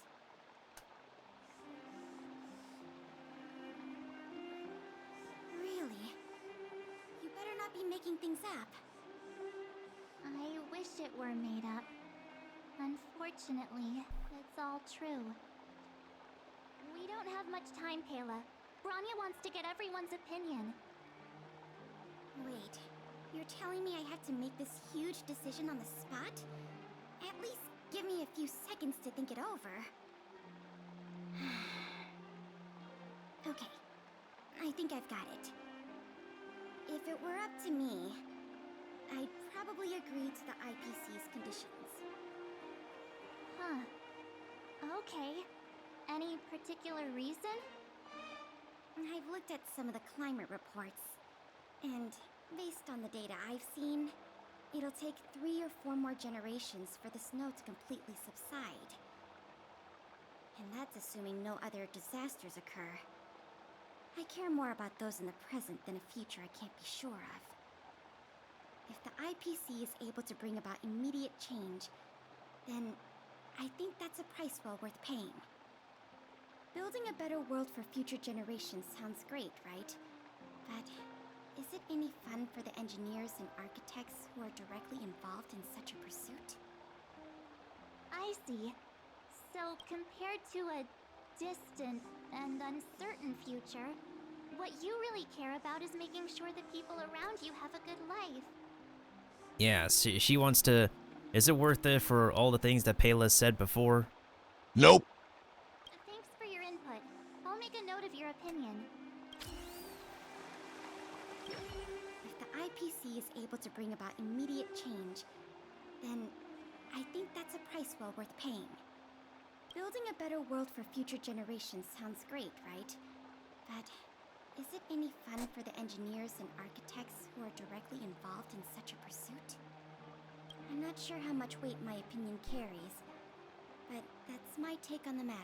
Really? You better not be making things up. I wish it were made up. Unfortunately, it's all true. We don't have much time, Payla. Branya wants to get everyone's opinion. Wait, you're telling me I have to make this huge decision on the spot? At least give me a few seconds to think it over. Okay, I think I've got it. If it were up to me, I'd probably agree to the IPC's conditions. Huh. Okay. Any particular reason? I've looked at some of the climate reports, and based on the data I've seen, it'll take 3 or 4 more generations for the snow to completely subside. And that's assuming no other disasters occur. I care more about those in the present than a future I can't be sure of. If the IPC is able to bring about immediate change, then I think that's a price well worth paying. Building a better world for future generations sounds great, right? But is it any fun for the engineers and architects who are directly involved in such a pursuit? I see. So, compared to a distant and uncertain future, what you really care about is making sure the people around you have a good life. Yeah, she wants to... Is it worth it for all the things that Pela said before? Nope. Thanks for your input. I'll make a note of your opinion. If the IPC is able to bring about immediate change, then I think that's a price well worth paying. Building a better world for future generations sounds great, right? But is it any fun for the engineers and architects who are directly involved in such a pursuit? I'm not sure how much weight my opinion carries, but that's my take on the matter.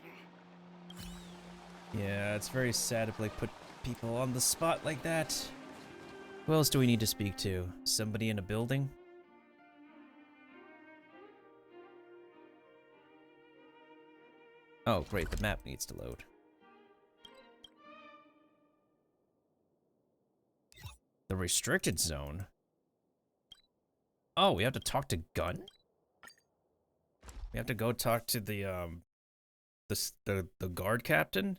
Yeah, it's very sad to put people on the spot like that. Who else do we need to speak to? Somebody in a building? Oh, great, the map needs to load. The restricted zone? Oh, we have to talk to Gunn? We have to go talk to the guard captain?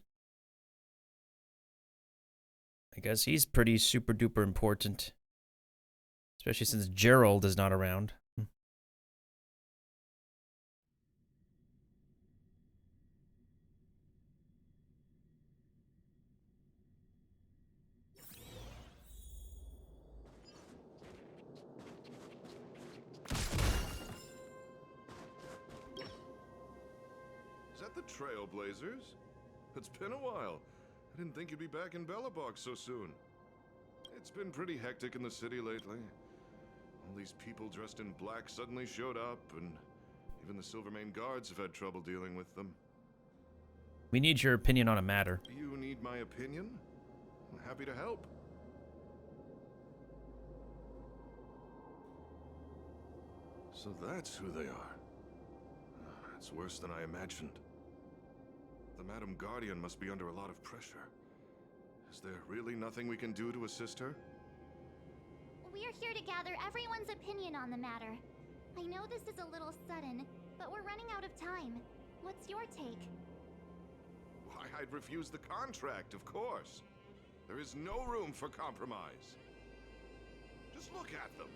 I guess he's pretty super duper important. Especially since Gerald is not around. Is that the Trailblazers? It's been a while. I didn't think you'd be back in Belobog so soon. It's been pretty hectic in the city lately. All these people dressed in black suddenly showed up, and even the Silvermane guards have had trouble dealing with them. We need your opinion on a matter. You need my opinion? I'm happy to help. So that's who they are. It's worse than I imagined. The Madam Guardian must be under a lot of pressure. Is there really nothing we can do to assist her? We're here to gather everyone's opinion on the matter. I know this is a little sudden, but we're running out of time. What's your take? Why, I'd refuse the contract, of course. There is no room for compromise. Just look at them.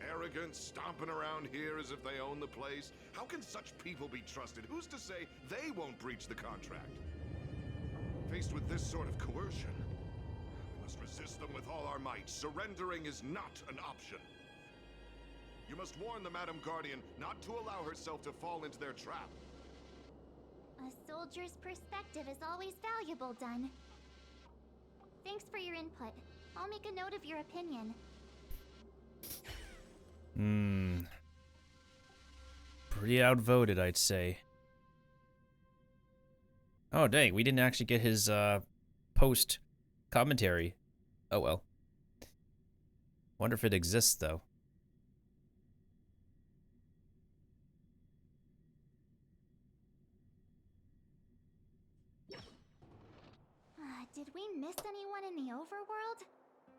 Arrogant, stomping around here as if they own the place. How can such people be trusted? Who's to say they won't breach the contract? Faced with this sort of coercion, we must resist them with all our might. Surrendering is not an option. You must warn the Madam Guardian not to allow herself to fall into their trap. A soldier's perspective is always valuable, Dunn. Thanks for your input. I'll make a note of your opinion. Pretty outvoted, I'd say. Oh, dang, we didn't actually get his, post commentary. Oh well. Wonder if it exists, though. Did we miss anyone in the overworld?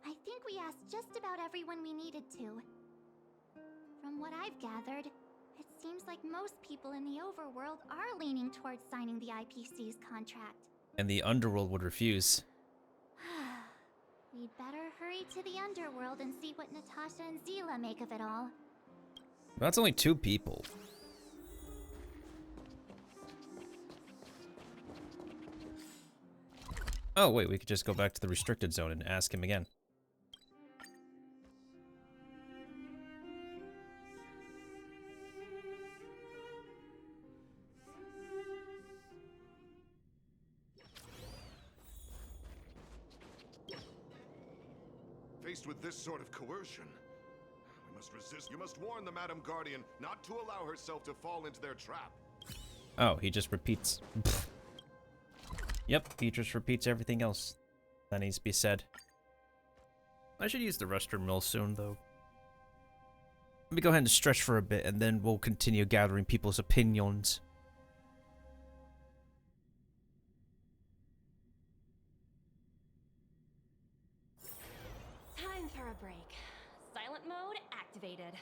I think we asked just about everyone we needed to. From what I've gathered, it seems like most people in the overworld are leaning towards signing the IPC's contract. And the underworld would refuse. We'd better hurry to the underworld and see what Natasha and Zila make of it all. That's only 2 people. Oh, wait, we could just go back to the restricted zone and ask him again. faced with this sort of coercion. We must resist. You must warn the Madam Guardian not to allow herself to fall into their trap. Oh, he just repeats. Yep, he just repeats everything else that needs to be said. I should use the restroom real soon, though. Let me go ahead and stretch for a bit, and then we'll continue gathering people's opinions. Time for a break. Silent mode activated.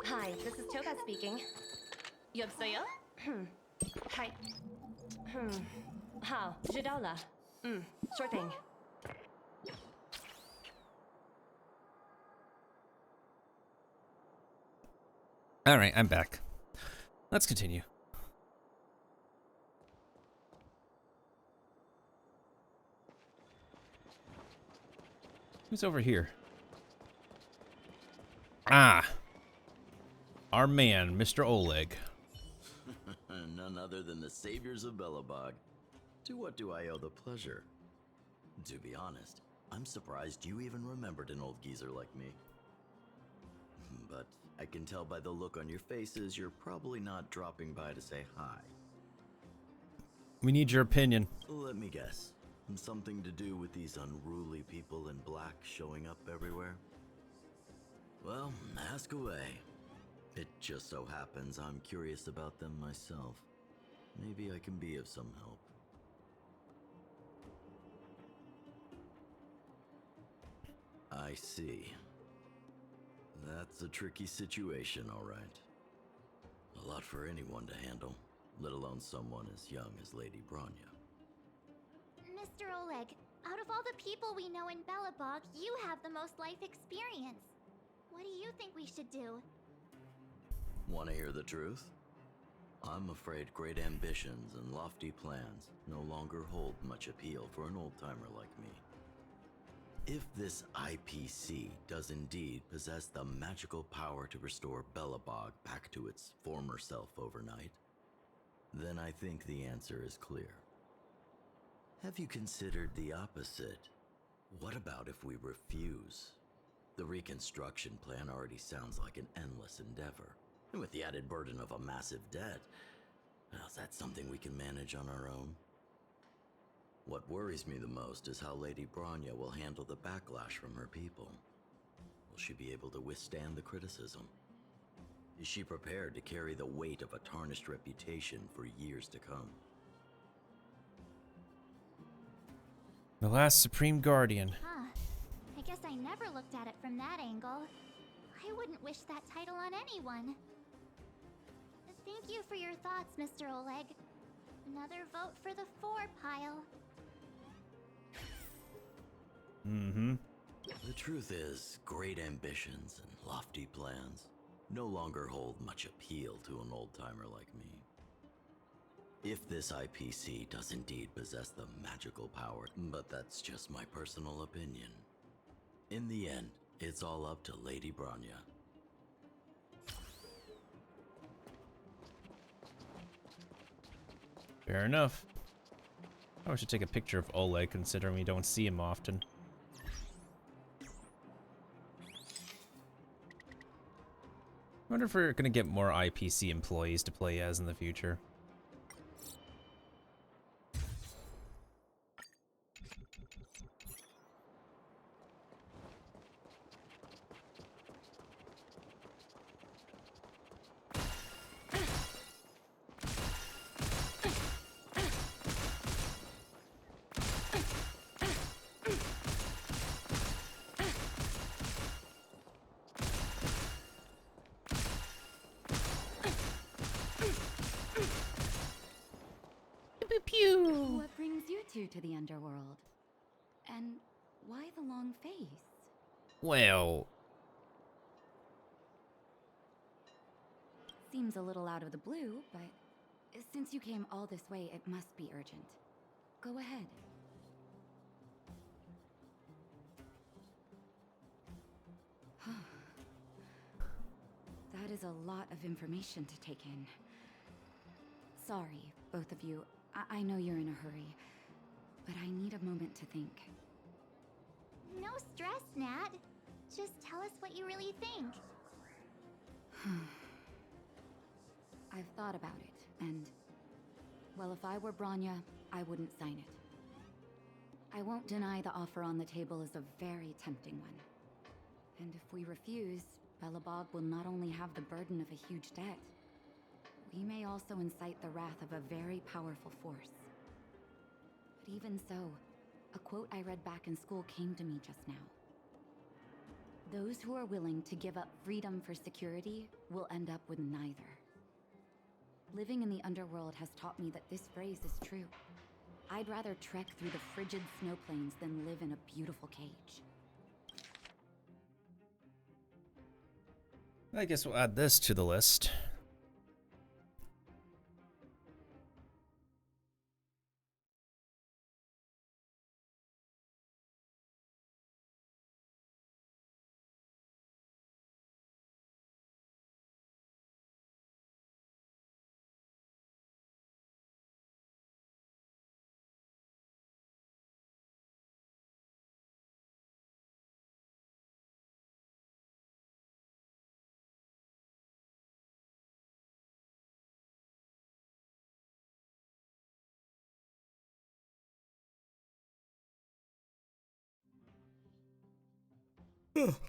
Hi, this is Toga speaking. 여보세요? Hi.好, 知道了. Sure thing. Alright, I'm back. Let's continue. Who's over here? Ah! Our man, Mr. Oleg. None other than the saviors of Belobog. To what do I owe the pleasure? To be honest, I'm surprised you even remembered an old geezer like me. But I can tell by the look on your faces you're probably not dropping by to say hi. We need your opinion. Let me guess. Something to do with these unruly people in black showing up everywhere? Well, ask away. It just so happens I'm curious about them myself. Maybe I can be of some help. I see. That's a tricky situation, all right. A lot for anyone to handle, let alone someone as young as Lady Bronya. Mr. Oleg, out of all the people we know in Belobog, you have the most life experience. What do you think we should do? Want to hear the truth? I'm afraid great ambitions and lofty plans no longer hold much appeal for an old-timer like me. If this IPC does indeed possess the magical power to restore Belobog back to its former self overnight, then I think the answer is clear. Have you considered the opposite? What about if we refuse? The reconstruction plan already sounds like an endless endeavor. And with the added burden of a massive debt, well, is that something we can manage on our own? What worries me the most is how Lady Bronya will handle the backlash from her people. Will she be able to withstand the criticism? Is she prepared to carry the weight of a tarnished reputation for years to come? The last Supreme Guardian. Huh. I guess I never looked at it from that angle. I wouldn't wish that title on anyone. Thank you for your thoughts, Mr. Oleg. Another vote for the 4 pile. Mm-hmm. The truth is, great ambitions and lofty plans no longer hold much appeal to an old-timer like me. If this IPC does indeed possess the magical power, but that's just my personal opinion. In the end, it's all up to Lady Bronya. Fair enough. I should take a picture of Oleg, considering we don't see him often. I wonder if we're gonna get more IPC employees to play as in the future. What brings you two to the underworld? And why the long face? Well, Seems a little out of the blue, but since you came all this way, it must be urgent. Go ahead. That is a lot of information to take in. Sorry, both of you. I know you're in a hurry, but I need a moment to think. No stress, Nat. Just tell us what you really think. I've thought about it, and... well, if I were Branya, I wouldn't sign it. I won't deny the offer on the table is a very tempting one. And if we refuse, Belobog will not only have the burden of a huge debt, we may also incite the wrath of a very powerful force. But even so, a quote I read back in school came to me just now. Those who are willing to give up freedom for security will end up with neither. Living in the underworld has taught me that this phrase is true. I'd rather trek through the frigid snow plains than live in a beautiful cage. I guess we'll add this to the list.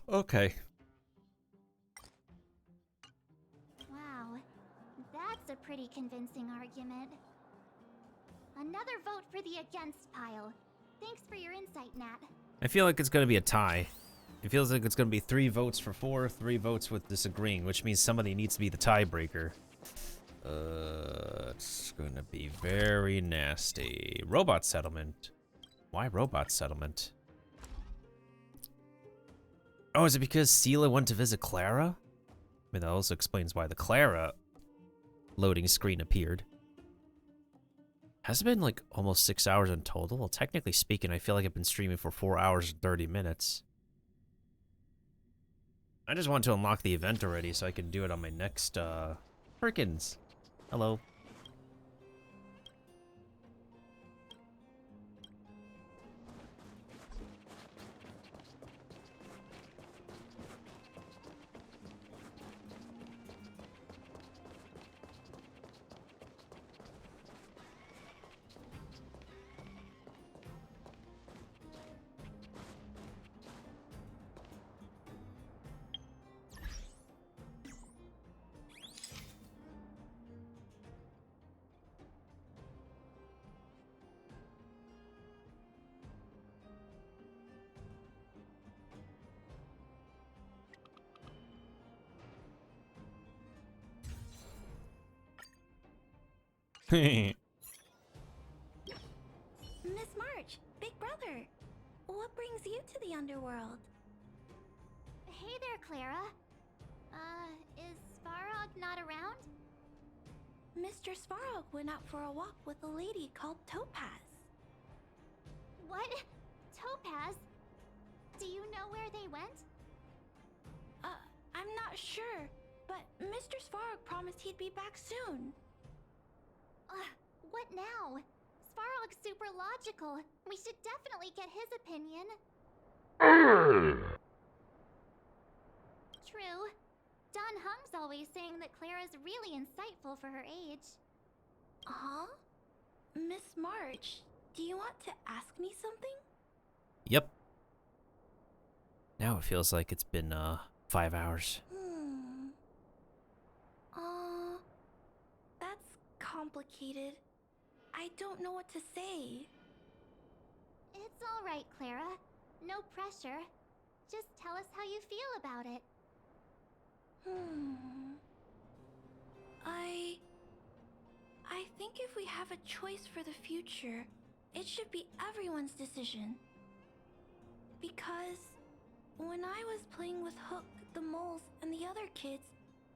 Okay. Wow, that's a pretty convincing argument. Another vote for the against pile. Thanks for your insight, Nat. I feel like it's gonna be a tie. It feels like it's gonna be 3 votes for 4, 3 votes with disagreeing, which means somebody needs to be the tiebreaker. It's gonna be very nasty. Robot settlement. Why robot settlement? Oh, is it because Sela went to visit Clara? I mean, that also explains why the Clara loading screen appeared. Has it been like almost 6 hours in total? Well, technically speaking, I feel like I've been streaming for 4 hours and 30 minutes. I just want to unlock the event already so I can do it on my next, Perkins. Hello. Miss March, Big Brother, what brings you to the underworld? Hey there, Clara. Is Svarog not around? Mr. Svarog went out for a walk with a lady called Topaz. What? Topaz? Do you know where they went? I'm not sure, but Mr. Svarog promised he'd be back soon. What now? Svarog's super logical. We should definitely get his opinion. True. Don Hung's always saying that Clara's really insightful for her age. Huh? Miss March, do you want to ask me something? Yep. Now it feels like it's been 5 hours. That's complicated. I don't know what to say. It's all right, Clara. No pressure. Just tell us how you feel about it. I think if we have a choice for the future, it should be everyone's decision. Because when I was playing with Hook, the moles, and the other kids,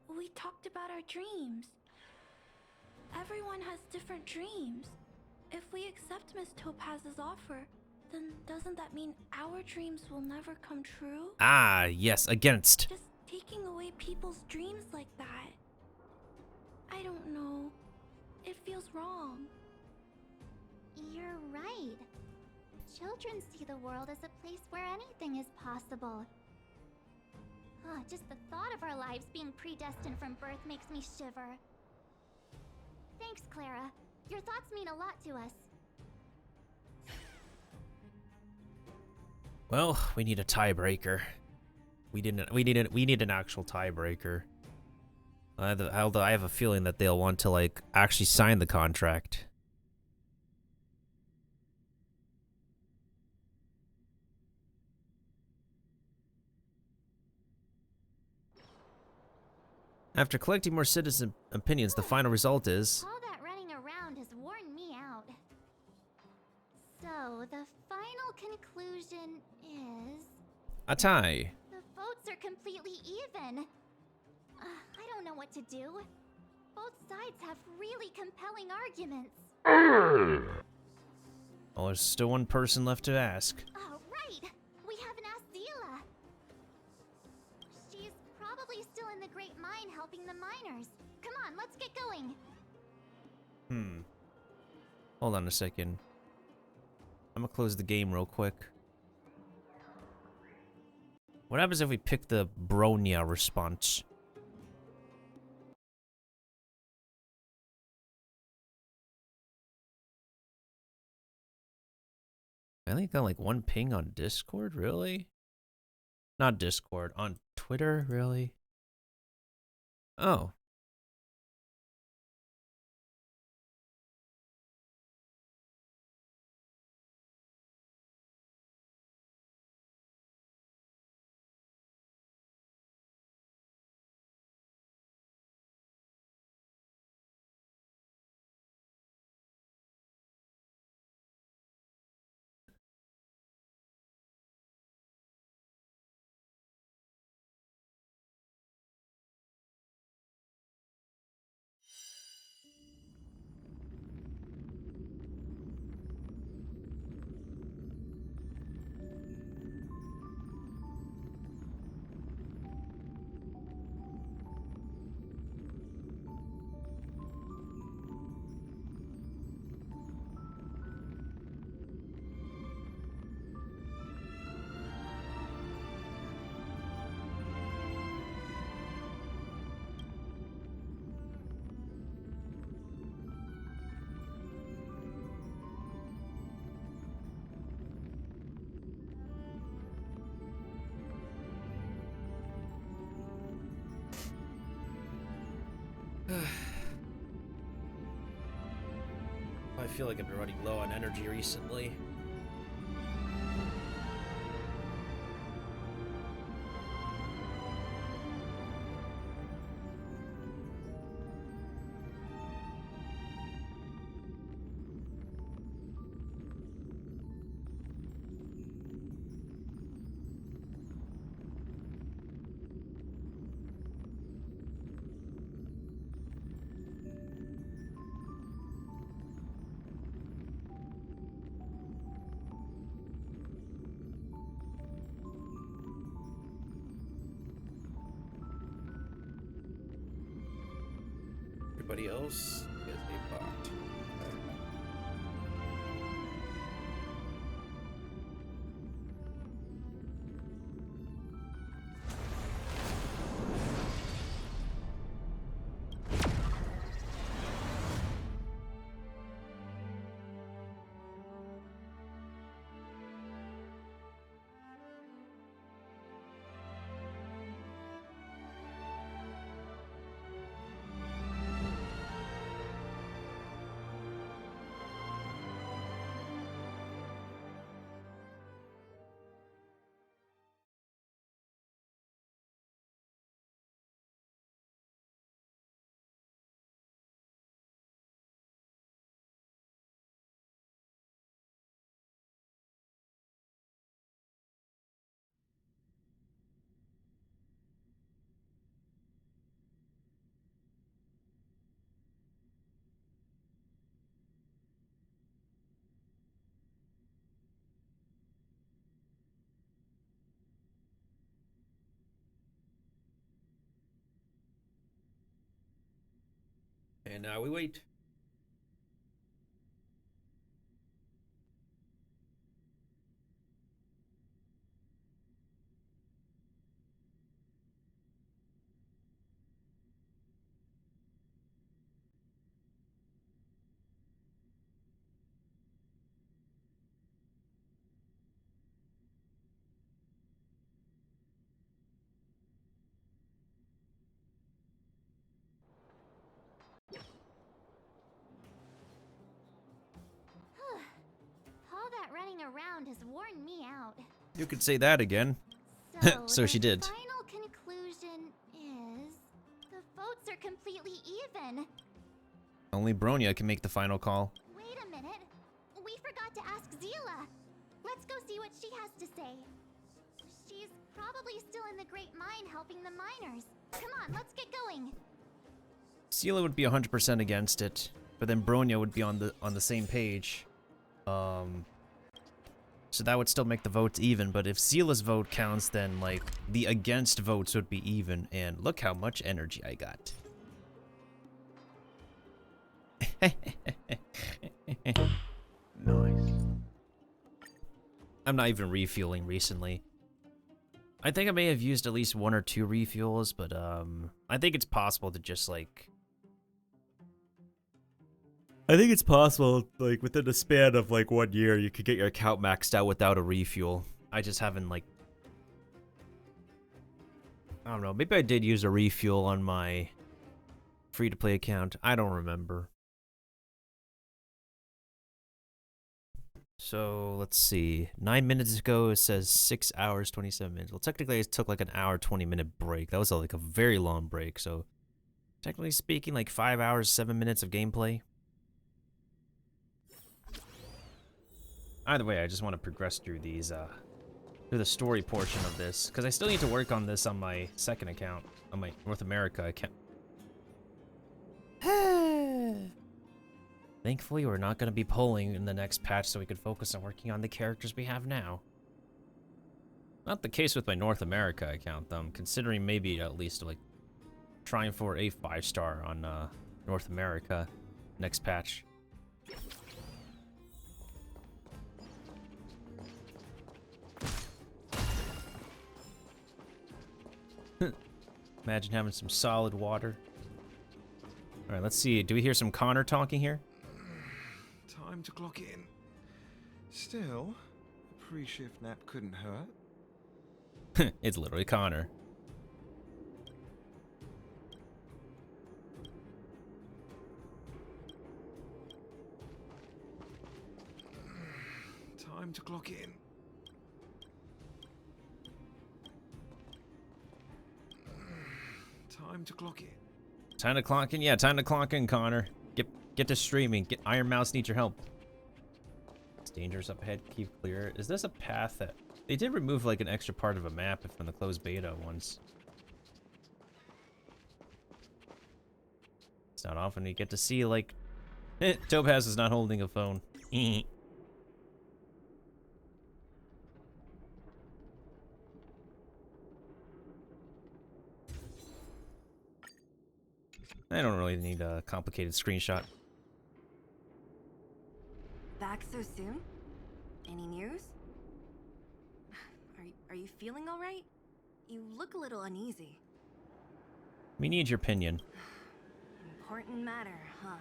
we talked about our dreams. Everyone has different dreams. If we accept Miss Topaz's offer, then doesn't that mean our dreams will never come true? Ah, yes, against. Just taking away people's dreams like that. I don't know. It feels wrong. You're right. Children see the world as a place where anything is possible. Just the thought of our lives being predestined from birth makes me shiver. Thanks, Clara. Your thoughts mean a lot to us. Well, we need a tiebreaker. We need an actual tiebreaker. Although I have a feeling that they'll want to like actually sign the contract. After collecting more citizen opinions, the final result is All that running around has worn me out. So, the final conclusion is... a tie. the votes are completely even. I don't know what to do. Both sides have really compelling arguments. Well, there's still one person left to ask. Oh, right! We haven't asked Zila. She's probably still in the Great Mine helping the miners. Come on, let's get going. Hold on a second. I'm gonna close the game real quick. What happens if we pick the Bronya response? I only got like one ping on Discord, really? Not Discord, on Twitter, really? Oh. I feel like I've been running low on energy recently. Everybody else is a bot. And now we wait. All that running around has worn me out. You could say that again. So she did. The final conclusion is the votes are completely even. Only Bronya can make the final call. Wait a minute. We forgot to ask Zila. Let's go see what she has to say. She's probably still in the Great Mine helping the miners. Come on, let's get going. Sela would be 100% against it, but then Bronya would be on the same page. So that would still make the votes even, but if Sela's vote counts, then like the against votes would be even, and look how much energy I got. Nice. I'm not even refueling recently. I think I may have used at least 1 or 2 refuels, but I think it's possible to just like... I think it's possible, like, within the span of, like, 1 year, you could get your account maxed out without a refuel. I just haven't, like... I don't know, maybe I did use a refuel on my free-to-play account. I don't remember. So, let's see. 9 minutes ago, it says 6 hours, 27 minutes. Well, technically, it took, like, an hour, 20-minute break. That was, like, a very long break, so... Technically speaking, like, 5 hours, 7 minutes of gameplay. Either way, I just want to progress through these, through the story portion of this, because I still need to work on this on my second account, on my North America account. Thankfully, we're not going to be polling in the next patch, so we could focus on working on the characters we have now. Not the case with my North America account, though. I'm considering maybe at least, like, trying for a 5-star on, North America next patch. Imagine having some solid water. Alright, let's see. Do we hear some Connor talking here? Time to clock in. Still, a pre-shift nap couldn't hurt. It's literally Connor. Time to clock in. Time to clock in. Time to clock in? Yeah, time to clock in, Connor. Get to streaming. Iron Mouse needs your help. It's dangerous up ahead. Keep clear. Is this a path that... They did remove, like, an extra part of a map from the closed beta once. It's not often you get to see, like... Topaz is not holding a phone. I don't really need a complicated screenshot. Back so soon? Any news? Are you feeling all right? You look a little uneasy. We need your opinion. Important matter, huh?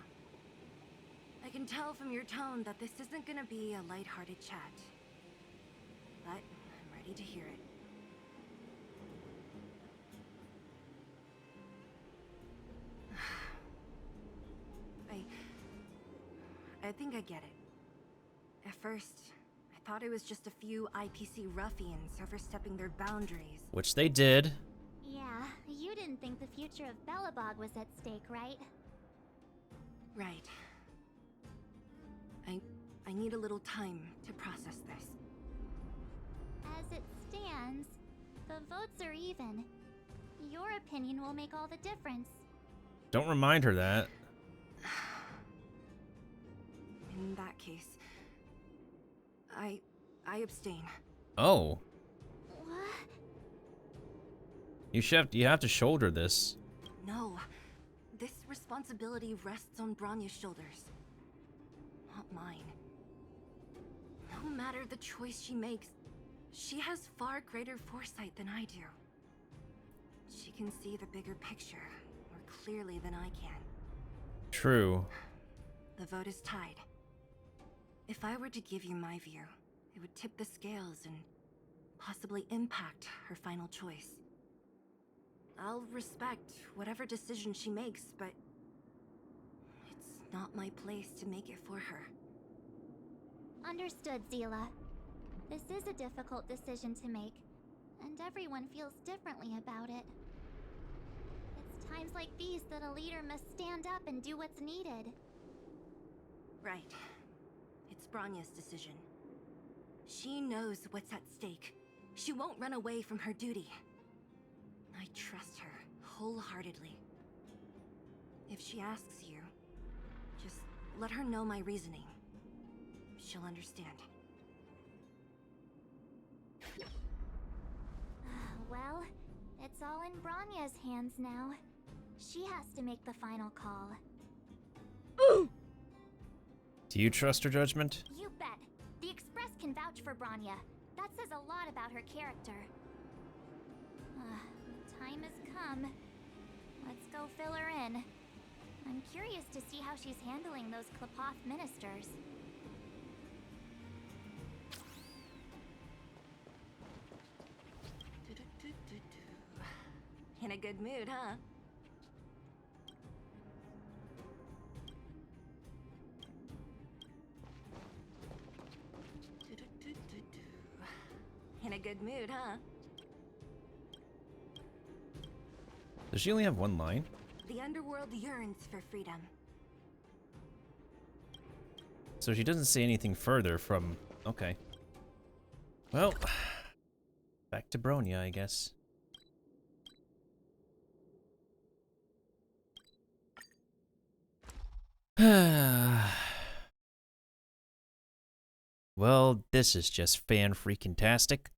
I can tell from your tone that this isn't gonna be a lighthearted chat. But I'm ready to hear it. I think I get it. At first, I thought it was just a few IPC ruffians overstepping their boundaries. Which they did. Yeah, you didn't think the future of Belobog was at stake, right? Right. I need a little time to process this. As it stands, the votes are even. Your opinion will make all the difference. Don't remind her that. In that case, I abstain. Oh. What? You have to shoulder this. No. This responsibility rests on Bronya's shoulders, not mine. No matter the choice she makes, she has far greater foresight than I do. She can see the bigger picture more clearly than I can. True. The vote is tied. If I were to give you my view, it would tip the scales and possibly impact her final choice. I'll respect whatever decision she makes, but it's not my place to make it for her. Understood, Zila. This is a difficult decision to make, and everyone feels differently about it. It's times like these that a leader must stand up and do what's needed. Right. It's Bronya's decision. She knows what's at stake. She won't run away from her duty. I trust her wholeheartedly. If she asks you, just let her know my reasoning. She'll understand. Well, it's all in Bronya's hands now. She has to make the final call. Do you trust her judgment? You bet. The Express can vouch for Bronya. That says a lot about her character. The time has come. Let's go fill her in. I'm curious to see how she's handling those Klapoth ministers. In a good mood, huh? In a good mood, huh? Does she only have one line? The underworld yearns for freedom. So she doesn't say anything further from... Okay. Well, back to Bronya, I guess. Well, this is just fan-freaking-tastic.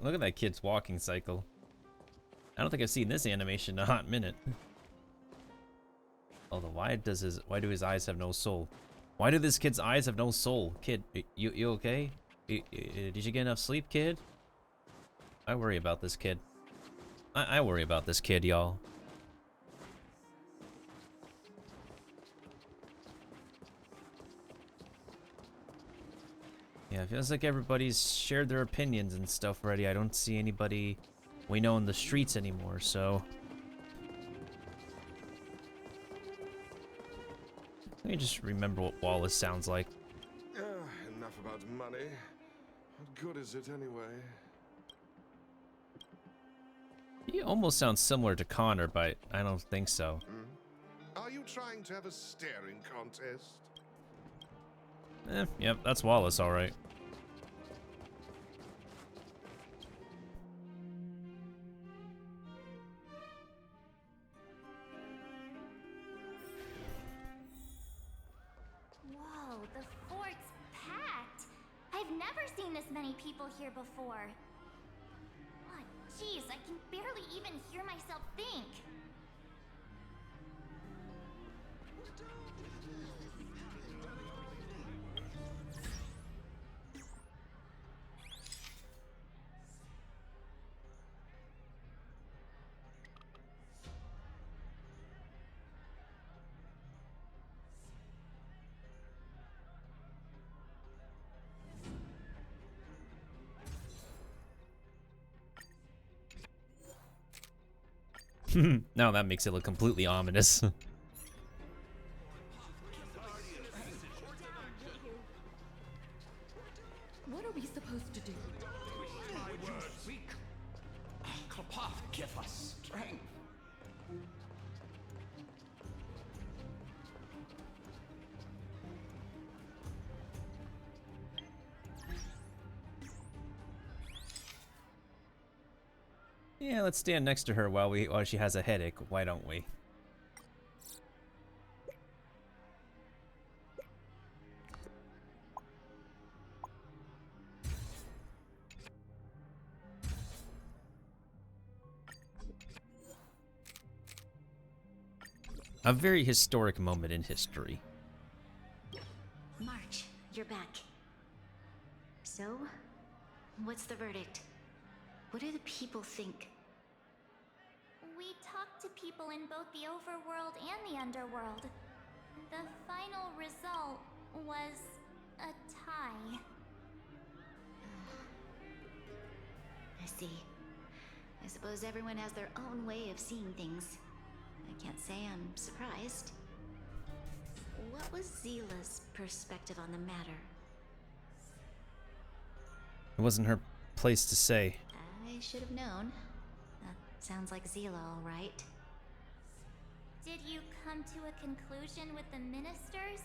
Look at that kid's walking cycle. I don't think I've seen this animation in a hot minute. Although, why do his eyes have no soul? Why do this kid's eyes have no soul? Kid, you okay? Did you get enough sleep, kid? I worry about this kid. I worry about this kid, y'all. Yeah, it feels like everybody's shared their opinions and stuff already. I don't see anybody we know in the streets anymore, so... Let me just remember what Wallace sounds like. Enough about money. What good is it anyway? He almost sounds similar to Connor, but I don't think so. Are you trying to have a staring contest? Yep, that's Wallace, alright. Whoa, the fort's packed. I've never seen this many people here before. Oh, jeez, I can barely even hear myself think. Now that makes it look completely ominous. What are we supposed to do? My words speak. Klapoth, give us strength. Yeah, let's stand next to her while she has a headache. Why don't we? A very historic moment in history. March, you're back. So, what's the verdict? What do the people think? We talked to people in both the overworld and the underworld. The final result was a tie. I see. I suppose everyone has their own way of seeing things. I can't say I'm surprised. What was Zila's perspective on the matter? It wasn't her place to say. I should have known. That sounds like Zila, all right. Did you come to a conclusion with the ministers?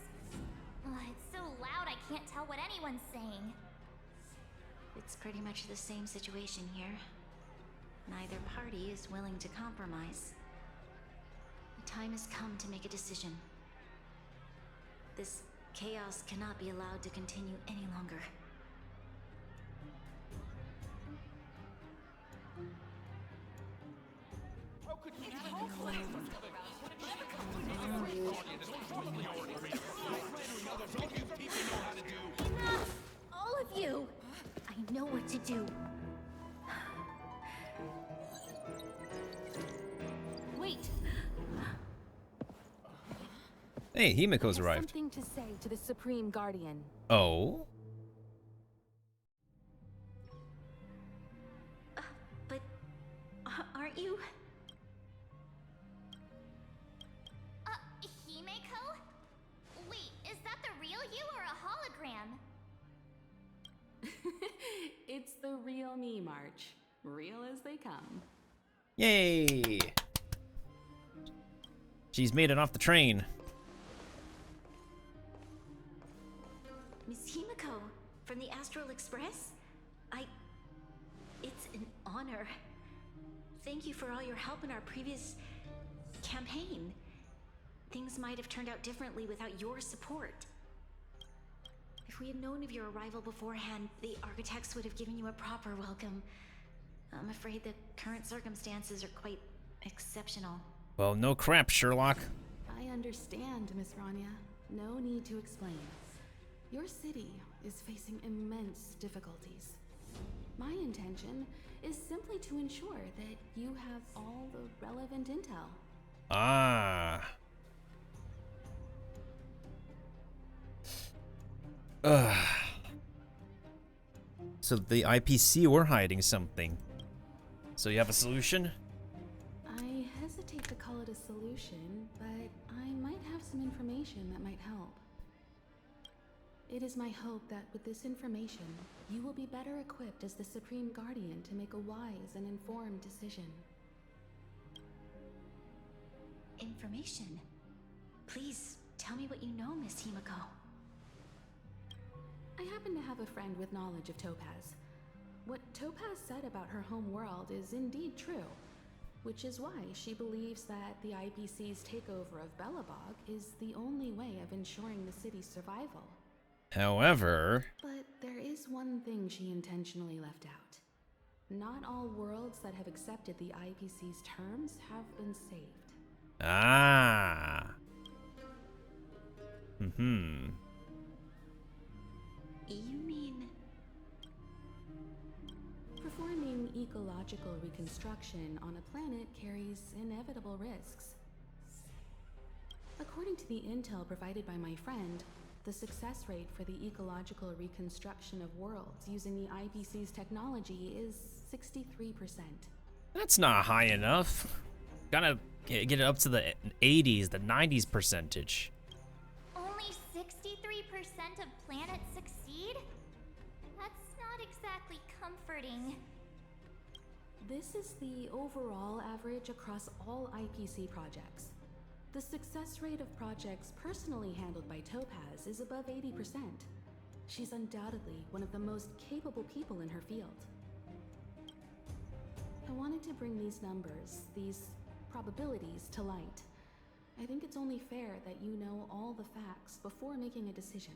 Oh, it's so loud I can't tell what anyone's saying. It's pretty much the same situation here. Neither party is willing to compromise. The time has come to make a decision. This chaos cannot be allowed to continue any longer. Enough! All of you! I know what to do. Wait! Hey, Himiko's I have arrived. something to say to the Supreme Guardian. Oh? But aren't you? Himeko? Wait, is that the real you or a hologram? It's the real me, March. Real as they come. Yay! She's made it off the train. Miss Himiko, from the Astral Express? It's an honor. Thank you for all your help in our previous campaign. Things might have turned out differently without your support. If we had known of your arrival beforehand, the architects would have given you a proper welcome. I'm afraid the current circumstances are quite exceptional. Well, no crap, Sherlock. I understand, Miss Rania. No need to explain. Your city is facing immense difficulties. My intention is simply to ensure that you have all the relevant intel. Ah. Ugh. So the IPC were hiding something. So you have a solution? I hesitate to call it a solution, but I might have some information that might help. It is my hope that with this information, you will be better equipped as the Supreme Guardian to make a wise and informed decision. Information? Please, tell me what you know, Miss Himiko. I happen to have a friend with knowledge of Topaz. What Topaz said about her home world is indeed true, which is why she believes that the IPC's takeover of Belobog is the only way of ensuring the city's survival. However... But there is one thing she intentionally left out. Not all worlds that have accepted the IPC's terms have been saved. Ah. Mm-hmm. You mean... Performing ecological reconstruction on a planet carries inevitable risks. According to the intel provided by my friend, the success rate for the ecological reconstruction of worlds using the IPC's technology is 63%. That's not high enough. Gotta get it up to the 80s, the 90s percentage. Only 63% of planets succeed? That's not exactly comforting. This is the overall average across all IPC projects. The success rate of projects personally handled by Topaz is above 80%. She's undoubtedly one of the most capable people in her field. I wanted to bring these numbers, these probabilities to light. I think it's only fair that you know all the facts before making a decision.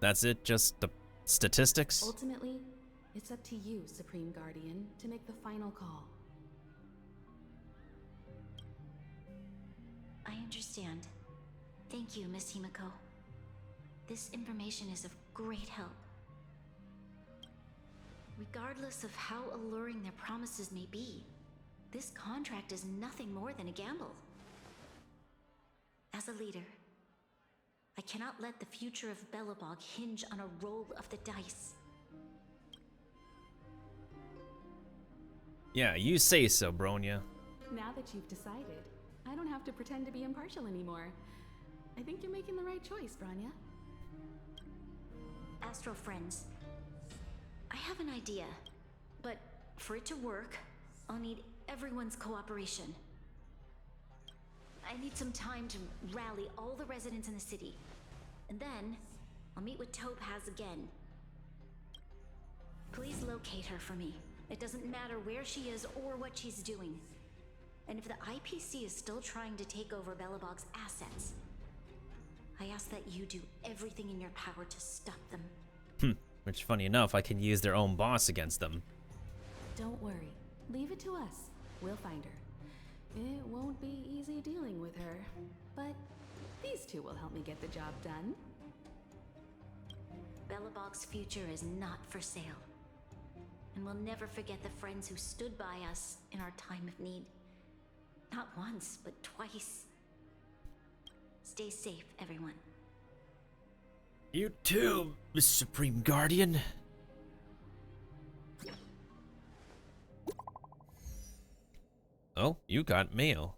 That's it? Just the statistics? Ultimately, it's up to you, Supreme Guardian, to make the final call. I understand. Thank you, Miss Himiko. This information is of great help. Regardless of how alluring their promises may be, this contract is nothing more than a gamble. As a leader, I cannot let the future of Belobog hinge on a roll of the dice. Yeah, you say so, Bronya. Now that you've decided, I don't have to pretend to be impartial anymore. I think you're making the right choice, Bronya. Astro friends, I have an idea, but for it to work, I'll need everyone's cooperation. I need some time to rally all the residents in the city, and then I'll meet with Topaz again. Please locate her for me. It doesn't matter where she is or what she's doing. And if the IPC is still trying to take over Belobog's assets, I ask that you do everything in your power to stop them. Which, funny enough, I can use their own boss against them. Don't worry. Leave it to us. We'll find her. It won't be easy dealing with her, but these two will help me get the job done. Belobog's future is not for sale. And we'll never forget the friends who stood by us in our time of need. Not once, but twice. Stay safe, everyone. You too, Miss Supreme Guardian. Oh, you got mail.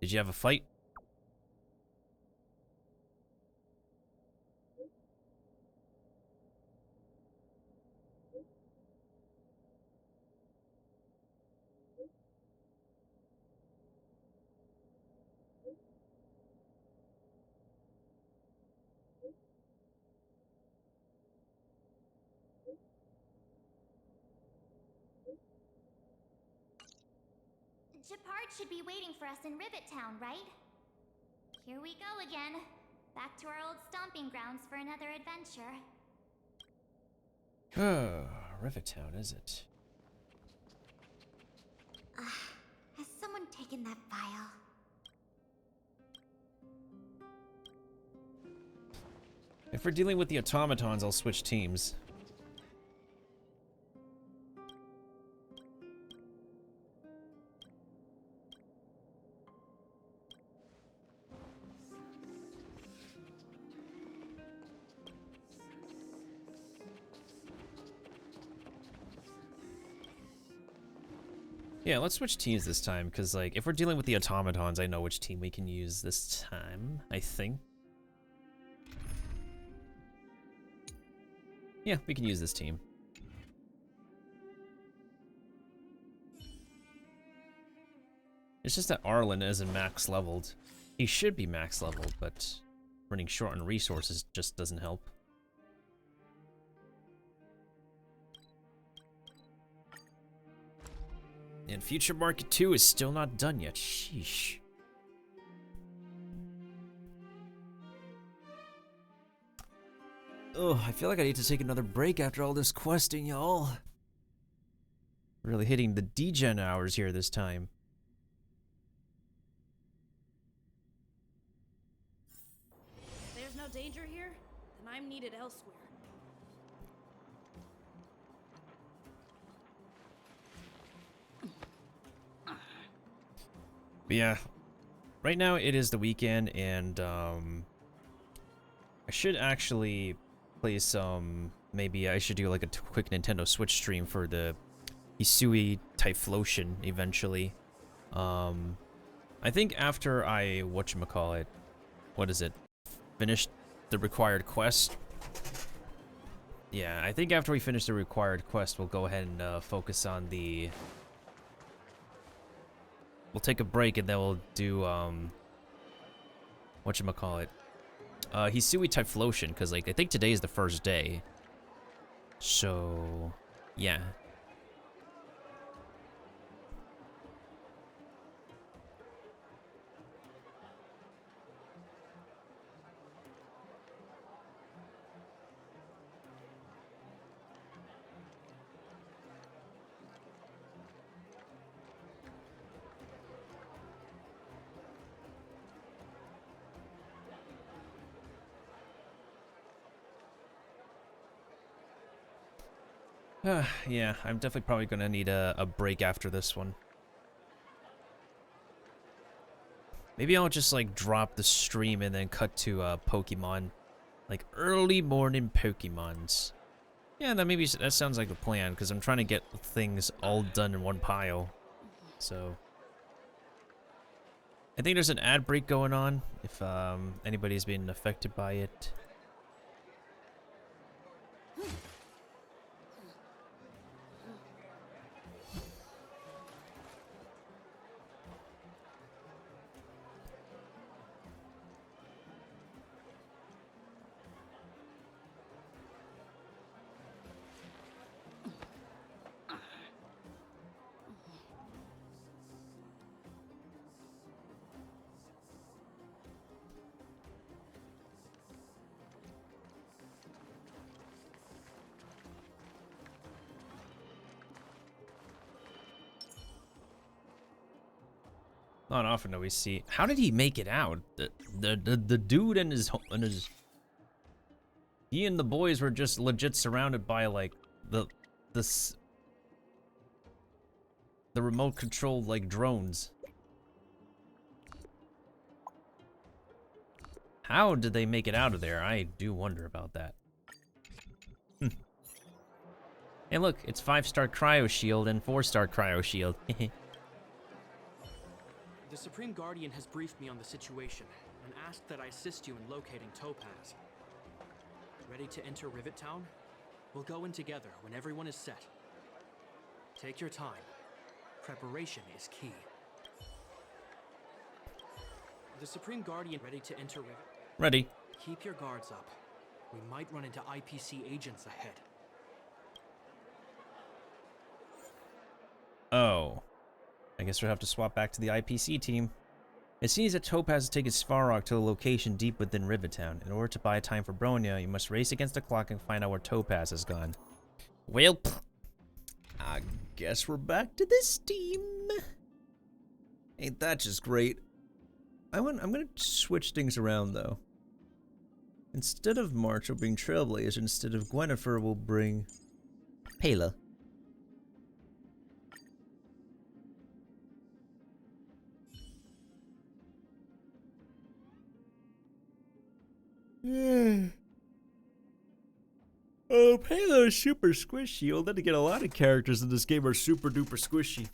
Did you have a fight? Gepard should be waiting for us in Rivet Town, right? Here we go again. Back to our old stomping grounds for another adventure. Rivet Town, is it? Has someone taken that file? If we're dealing with the automatons, I'll switch teams. Yeah, let's switch teams this time, because, like, if we're dealing with the automatons, I know which team we can use this time, I think. Yeah, we can use this team. It's just that Arlen isn't max leveled. He should be max leveled, but running short on resources just doesn't help. And Future Market 2 is still not done yet. Sheesh. Oh, I feel like I need to take another break after all this questing, y'all. Really hitting the degen hours here this time. If there's no danger here, then I'm needed elsewhere. But yeah, right now it is the weekend, and I should actually play some. Maybe I should do like a quick Nintendo Switch stream for the Hisui Typhlosion eventually. I think after I whatchamacallit, what is it? Finish the required quest. Yeah, I think after we finish the required quest, we'll go ahead and focus on the. We'll take a break and then we'll do whatchamacallit, Hisui Typhlosion, because, like, I think today is the first day. So, yeah. Yeah, I'm definitely probably gonna need a break after this one. Maybe I'll just like drop the stream and then cut to Pokemon, like early morning Pokemons. Yeah, that sounds like the plan because I'm trying to get things all done in one pile. So I think there's an ad break going on if anybody's been affected by it. Not often do we see. How did he make it out? The dude and his he and the boys were just legit surrounded by like the remote controlled like drones. How did they make it out of there? I do wonder about that. Hey, look, it's 5-star cryo shield and 4-star cryo shield. The Supreme Guardian has briefed me on the situation and asked that I assist you in locating Topaz. Ready to enter Rivet Town? We'll go in together when everyone is set. Take your time. Preparation is key. The Supreme Guardian ready to enter Rivet? Ready. Keep your guards up. We might run into IPC agents ahead. Oh. I guess we'll have to swap back to the IPC team. It seems that Topaz has taken Svarog to a location deep within Rivettown. In order to buy time for Bronya, you must race against the clock and find out where Topaz has gone. Well, I guess we're back to this team. Ain't that just great? I'm gonna switch things around though. Instead of March, we'll bring Trailblazer. Instead of Gwynnifer, we'll bring Pela. Oh, Pela is super squishy. Well, then again, a lot of characters in this game are super duper squishy.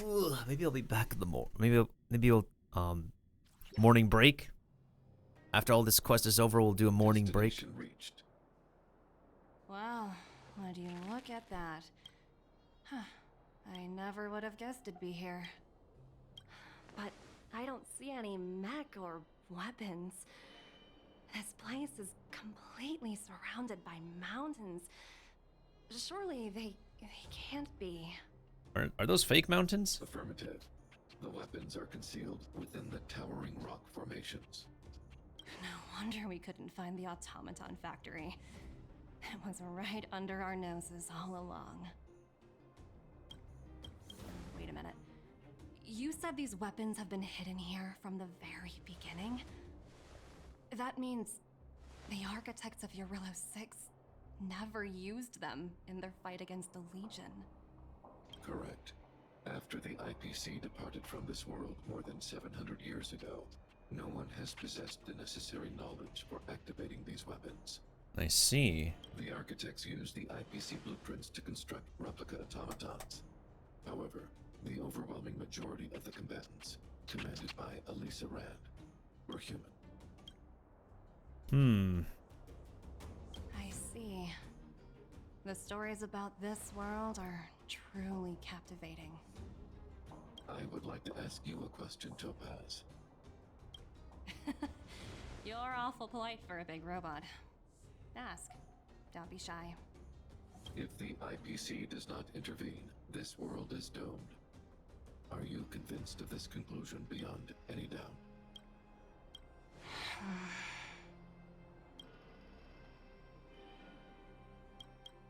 Ugh, maybe I'll be back in the morning. Maybe we'll morning break. After all this quest is over, we'll do a morning break. Reached. Well, would you look at that? Huh. I never would have guessed it'd be here. But I don't see any mech or weapons. This place is completely surrounded by mountains. Surely they can't be. Are those fake mountains? Affirmative. The weapons are concealed within the towering rock formations. No wonder we couldn't find the automaton factory. It was right under our noses all along. Wait a minute. You said these weapons have been hidden here from the very beginning? That means the architects of Eurillo 6 never used them in their fight against the Legion. Correct. After the IPC departed from this world more than 700 years ago, no one has possessed the necessary knowledge for activating these weapons. I see. The architects used the IPC blueprints to construct replica automatons. However, the overwhelming majority of the combatants, commanded by Elisa Rand, were human. I see. The stories about this world are truly captivating. I would like to ask you a question, Topaz. You're awful polite for a big robot. Ask. Don't be shy. If the IPC does not intervene, this world is doomed. Are you convinced of this conclusion beyond any doubt?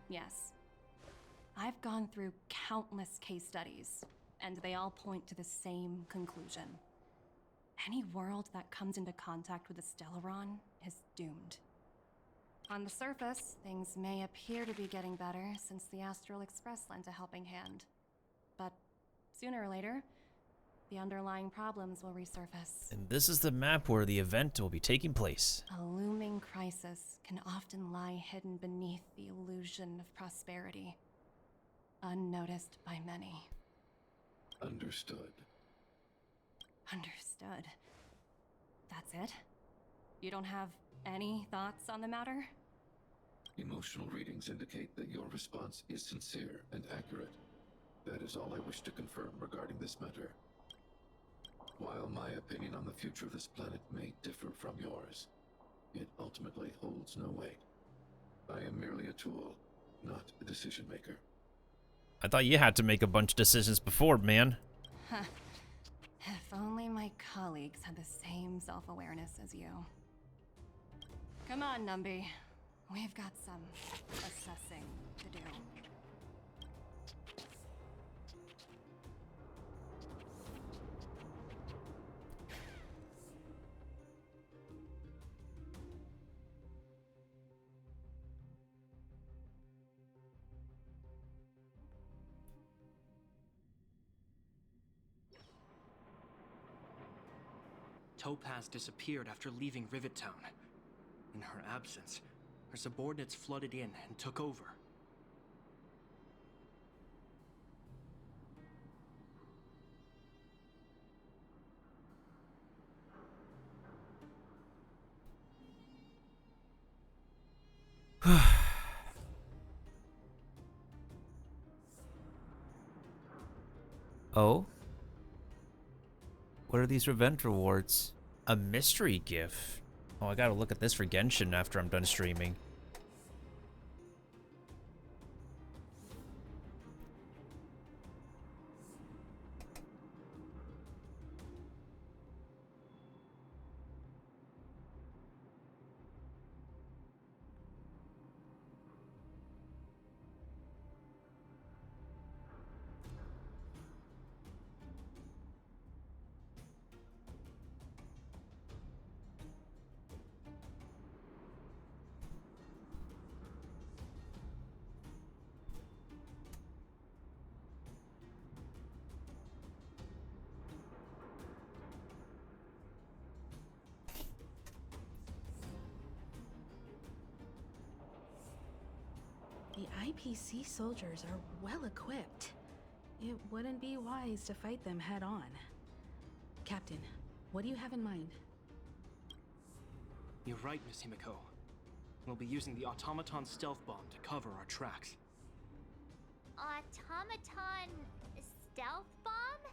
Yes. I've gone through countless case studies, and they all point to the same conclusion. Any world that comes into contact with a Stellaron is doomed. On the surface, things may appear to be getting better since the Astral Express lent a helping hand. But sooner or later, the underlying problems will resurface. And this is the map where the event will be taking place. A looming crisis can often lie hidden beneath the illusion of prosperity, unnoticed by many. Understood. Understood. That's it? You don't have any thoughts on the matter? Emotional readings indicate that your response is sincere and accurate. That is all I wish to confirm regarding this matter. While my opinion on the future of this planet may differ from yours, it ultimately holds no weight. I am merely a tool, not a decision maker. I thought you had to make a bunch of decisions before, man. If only my colleagues had the same self-awareness as you. Come on, Numby. We've got some assessing to do. Topaz disappeared after leaving Rivet Town. In her absence, her subordinates flooded in and took over. Oh? What are these event rewards? A mystery gift. Oh, I gotta look at this for Genshin after I'm done streaming. The IPC soldiers are well equipped. It wouldn't be wise to fight them head on. Captain, what do you have in mind? You're right, Miss Himiko. We'll be using the automaton stealth bomb to cover our tracks. Automaton stealth bomb?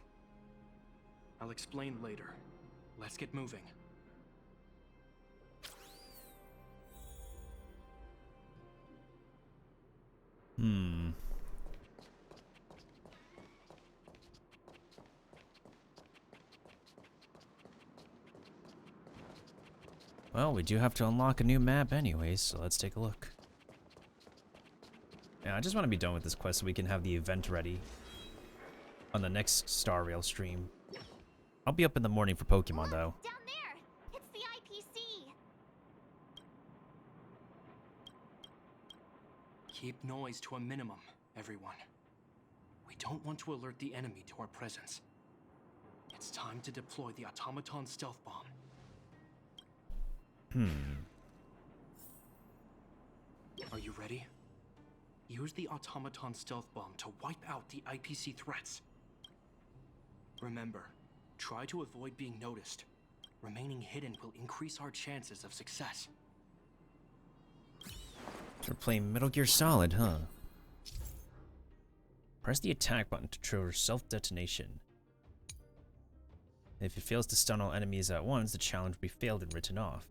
I'll explain later. Let's get moving. Well, we do have to unlock a new map anyways, so let's take a look. Yeah, I just want to be done with this quest so we can have the event ready on the next Star Rail stream. I'll be up in the morning for Pokemon, though. Down there! It's the IPC! Keep noise to a minimum, everyone. We don't want to alert the enemy to our presence. It's time to deploy the automaton stealth bomb. Are you ready? Use the automaton stealth bomb to wipe out the IPC threats. Remember, try to avoid being noticed. Remaining hidden will increase our chances of success. We're playing Metal Gear Solid, huh? Press the attack button to trigger self-detonation. If it fails to stun all enemies at once, the challenge will be failed and written off.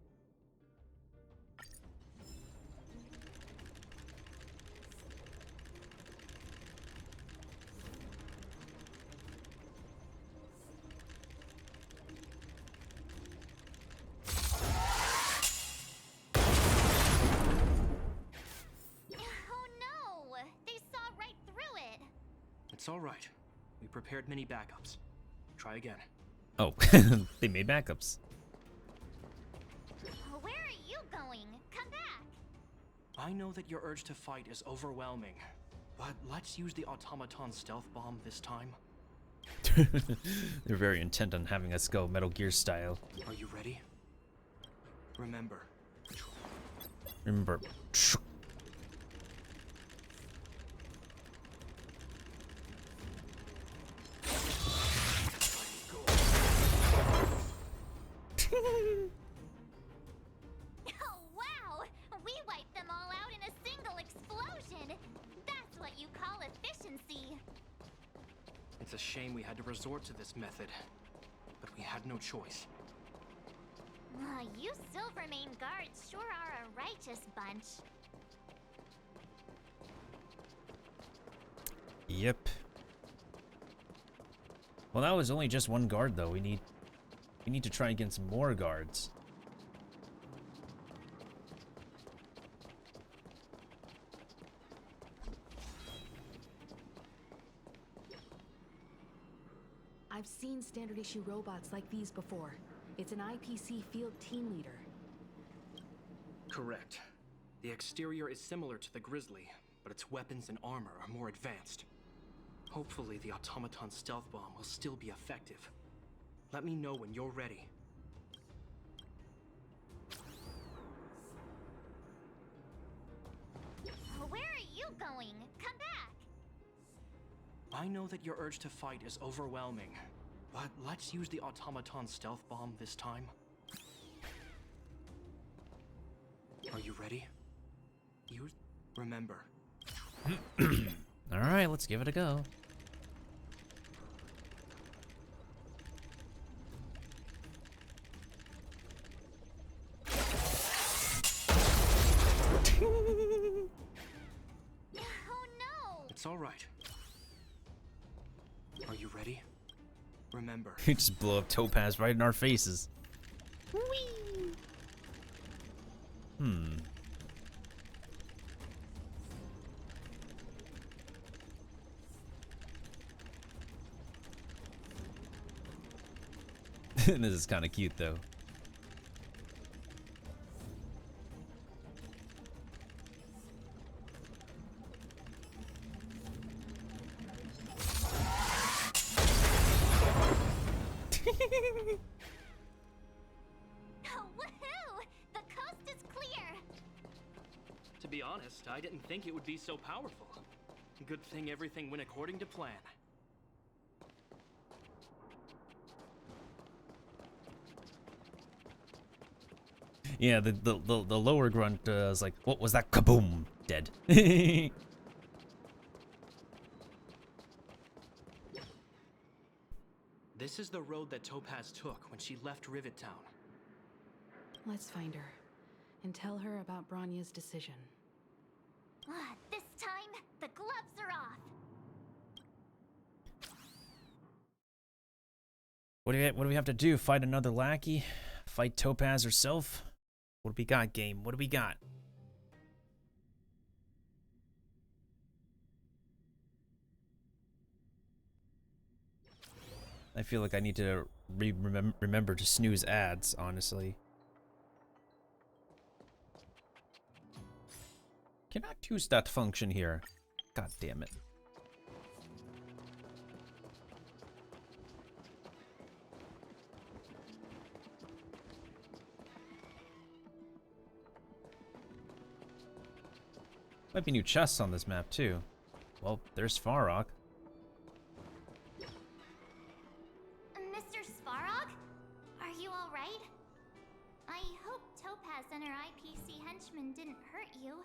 It's all right. We prepared many backups. Try again. Oh, they made backups. Where are you going? Come back! I know that your urge to fight is overwhelming, but let's use the automaton stealth bomb this time. They're very intent on having us go Metal Gear style. Are you ready? Remember. Remember. Oh, wow! We wiped them all out in a single explosion! That's what you call efficiency! It's a shame we had to resort to this method, but we had no choice. You Silvermane guards sure are a righteous bunch. Yep. Well, that was only just one guard, though. We need to try and get some more guards. I've seen standard issue robots like these before. It's an IPC field team leader. Correct. The exterior is similar to the Grizzly, but its weapons and armor are more advanced. Hopefully the automaton stealth bomb will still be effective. Let me know when you're ready. Where are you going? Come back! I know that your urge to fight is overwhelming, but let's use the automaton stealth bomb this time. Are you ready? Remember. Alright, let's give it a go. Oh no! It's all right. Are you ready? Remember. You just blow up Topaz right in our faces. This is kind of cute, though. Woohoo! The coast is clear! To be honest, I didn't think it would be so powerful. Good thing everything went according to plan. Yeah, the lower grunt is like, what was that? Kaboom! Dead. This is the road that Topaz took when she left Rivet Town. Let's find her and tell her about Branya's decision. This time, the gloves are off! What do we have to do? Fight another lackey? Fight Topaz herself? What do we got, game? What do we got? I feel like I need to remember to snooze ads, honestly. Cannot use that function here. God damn it. Might be new chests on this map, too. Well, there's Farok. Mr. Svarog? Are you alright? I hope Topaz and her IPC henchmen didn't hurt you.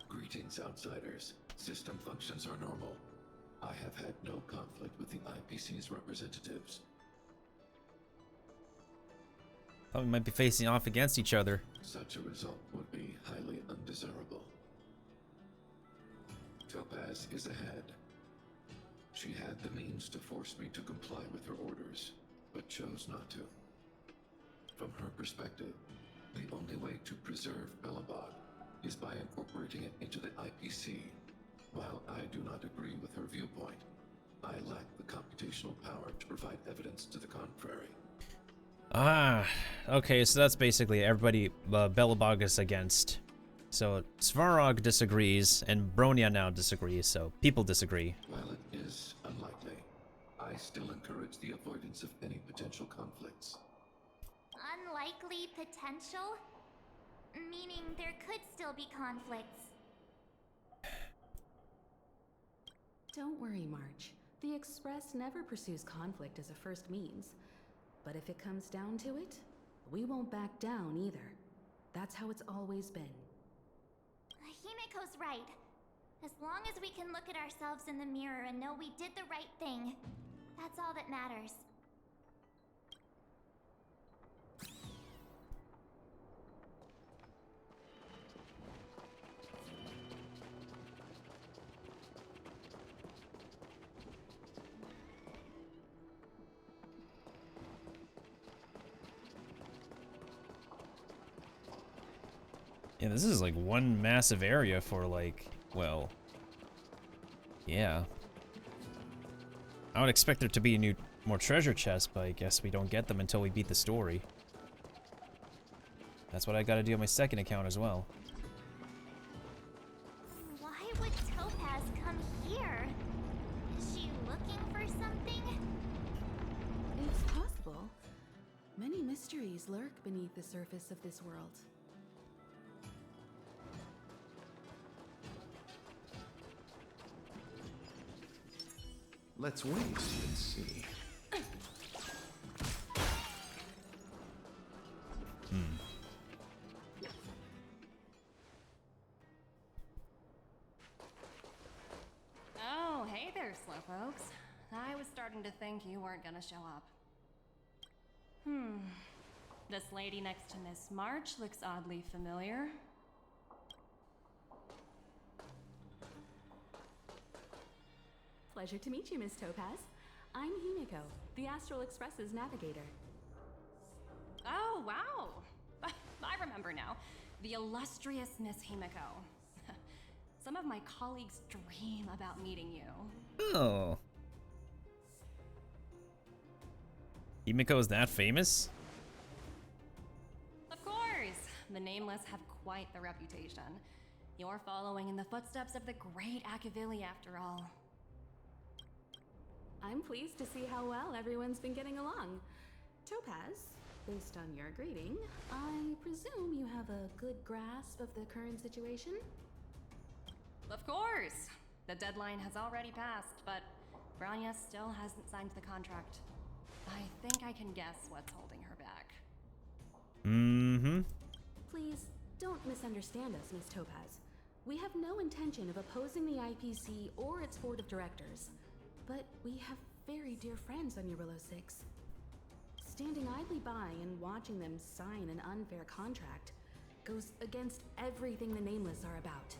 Greetings, outsiders. System functions are normal. I have had no conflict with the IPC's representatives. Thought we might be facing off against each other. Such a result would be highly undesirable. Topaz is ahead. She had the means to force me to comply with her orders, but chose not to. From her perspective, the only way to preserve Belobog is by incorporating it into the IPC. While I do not agree with her viewpoint, I lack the computational power to provide evidence to the contrary. Ah, okay, so that's basically everybody Belobog is against. So Svarog disagrees, and Bronya now disagrees, so people disagree. While it is unlikely, I still encourage the avoidance of any potential conflicts. Unlikely potential? Meaning there could still be conflicts. Don't worry, March. The Express never pursues conflict as a first means. But if it comes down to it, we won't back down either. That's how it's always been. Himiko's right. As long as we can look at ourselves in the mirror and know we did the right thing, that's all that matters. Yeah, this is like one massive area for like, well, yeah. I would expect there to be more treasure chests, but I guess we don't get them until we beat the story. That's what I gotta do on my second account as well. Why would Topaz come here? Is she looking for something? It's possible. Many mysteries lurk beneath the surface of this world. Let's wait and see. Oh, hey there, slowpokes. I was starting to think you weren't gonna show up. This lady next to Miss March looks oddly familiar. Pleasure to meet you, Miss Topaz. I'm Himiko, the Astral Express's navigator. Oh, wow! I remember now. The illustrious Miss Himiko. Some of my colleagues dream about meeting you. Oh. Himiko is that famous? Of course! The Nameless have quite the reputation. You're following in the footsteps of the great Akavili, after all. I'm pleased to see how well everyone's been getting along. Topaz, based on your greeting, I presume you have a good grasp of the current situation? Of course! The deadline has already passed, but Bronya still hasn't signed the contract. I think I can guess what's holding her back. Mm-hmm. Please, don't misunderstand us, Miss Topaz. We have no intention of opposing the IPC or its board of directors. But we have very dear friends on Eurilo 6. Standing idly by and watching them sign an unfair contract goes against everything the Nameless are about.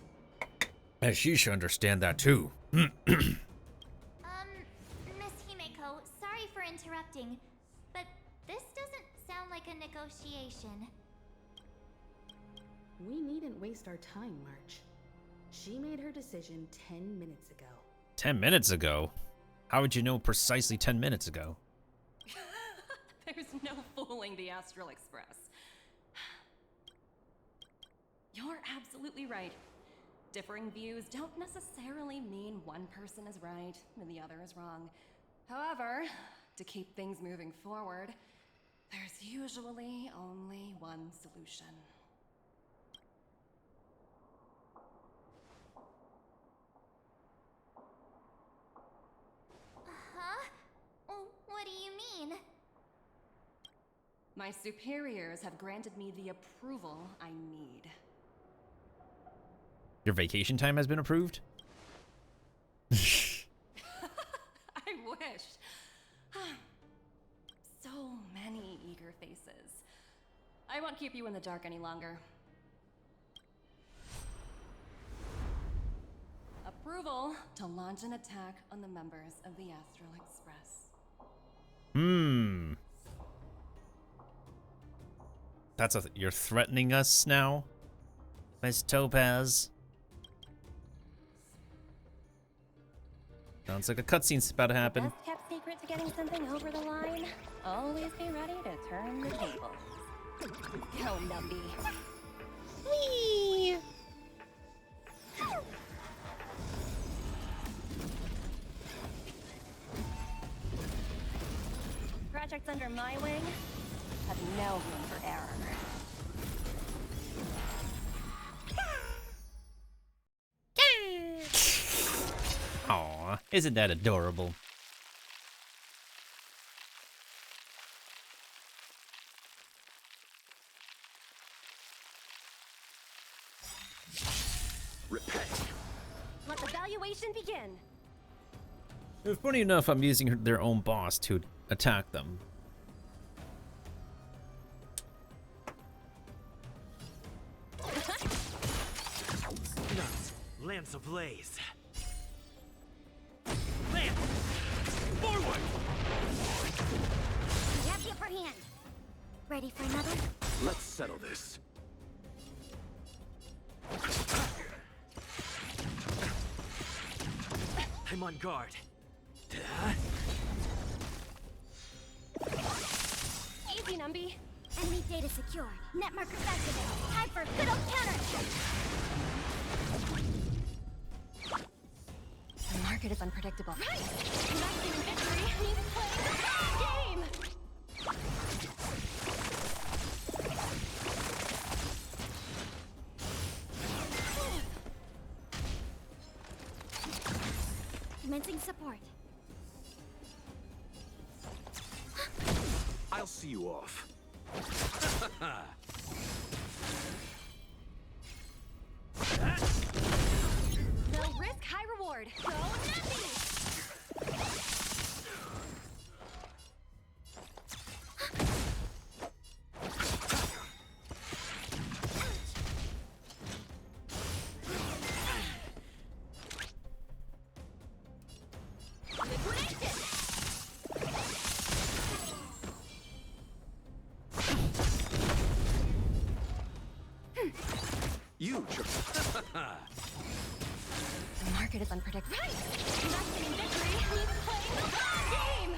And she should understand that too. Miss Himeko, sorry for interrupting, but this doesn't sound like a negotiation. We needn't waste our time, March. She made her decision 10 minutes ago. 10 minutes ago? How would you know precisely 10 minutes ago? There's no fooling the Astral Express. You're absolutely right. Differing views don't necessarily mean one person is right and the other is wrong. However, to keep things moving forward, there's usually only one solution. What do you mean? My superiors have granted me the approval I need. Your vacation time has been approved? I wish. So many eager faces. I won't keep you in the dark any longer. Approval to launch an attack on the members of the Astral Express. You're threatening us now? Miss Topaz? Sounds like a cutscene's about to happen. Best kept secret to getting something over the line? Always be ready to turn the tables. Go, Numby. Whee! Projects under my wing have no room for error. Aw, isn't that adorable? Repent. Let the valuation begin. If funny enough, I'm using their own boss to attack them. Nuts. Lance ablaze. Lance! Forward! We have the upper hand. Ready for another? Let's settle this. I'm on guard. Easy, Numby. Enemy data secured. Net markers activated. Time for a good old counter. The market is unpredictable. Right! Maximum victory means playing the game! Commencing support. I'll see you off. No risk, high reward. Go Numby! You The market is unpredictable. Right! Maximum victory means playing the game!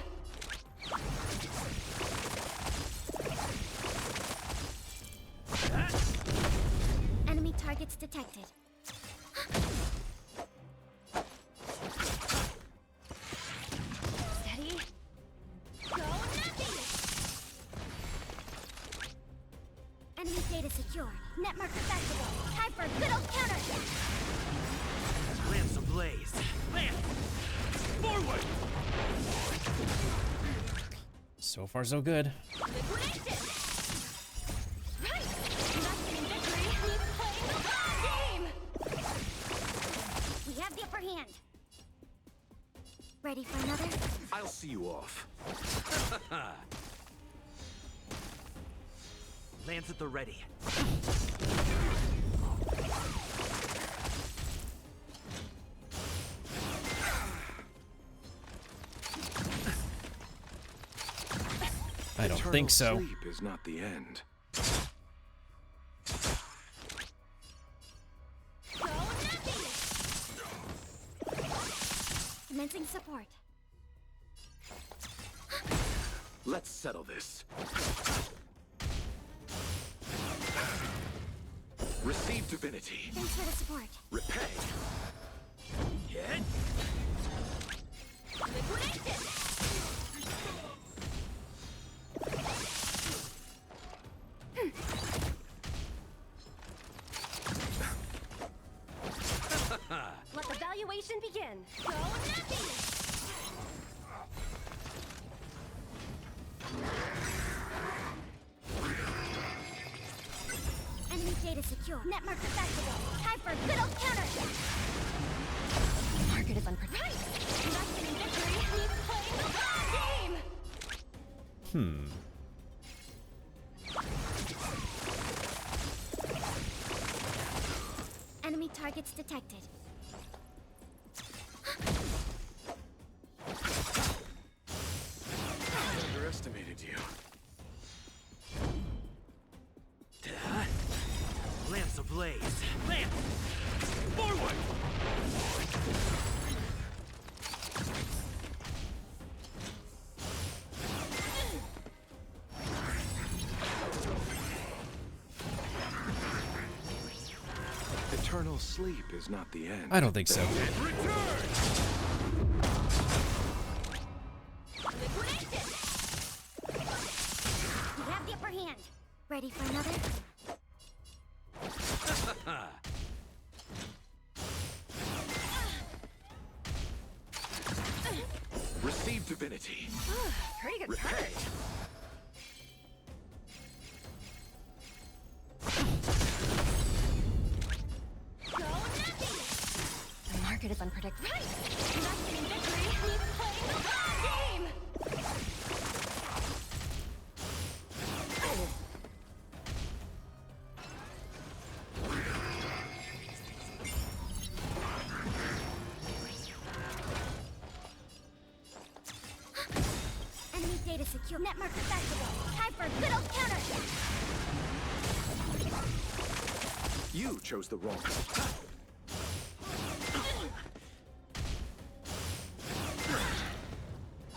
Enemy targets detected. Steady. Go Numby! Enemy data secured. Net markers activated. Time for a good old counter. Lance ablaze. Lance! Forward! So far, so good. Liquidation! Right! Maximum victory means playing the game! We have the upper hand. Ready for another? I'll see you off. Lance at the ready. I don't think so. Sleep is not the end. Go Numby! Commencing support. Let's settle this. Receive divinity. Thanks for the support. Repay. Hit! Liquidation! Let the valuation begin. Go Numby! Enemy data secure. Net markers activated. Time for a good old counter. The market is unpredictable. Right! Maximum victory means playing the game! Enemy targets detected. Underestimated you. Lance ablaze. Lance! Forward! Eternal sleep is not the end. I don't think so. You have the upper hand. Ready for another? Receive divinity. Pretty good Repay. card. The market is unpredictable. Right! Not getting victory means playing the long game! Enemy data secure. Network accessible. Time for a good old counter. You chose the wrong.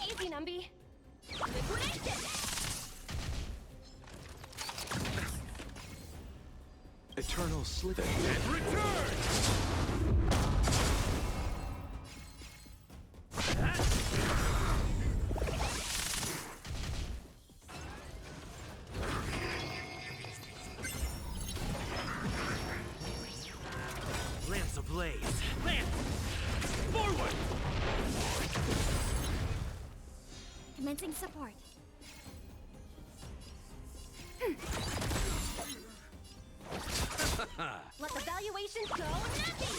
Easy, Numby. Eternal sleep and return. Lance ablaze. Lance! Forward! Commencing support. Let the valuations go nothing!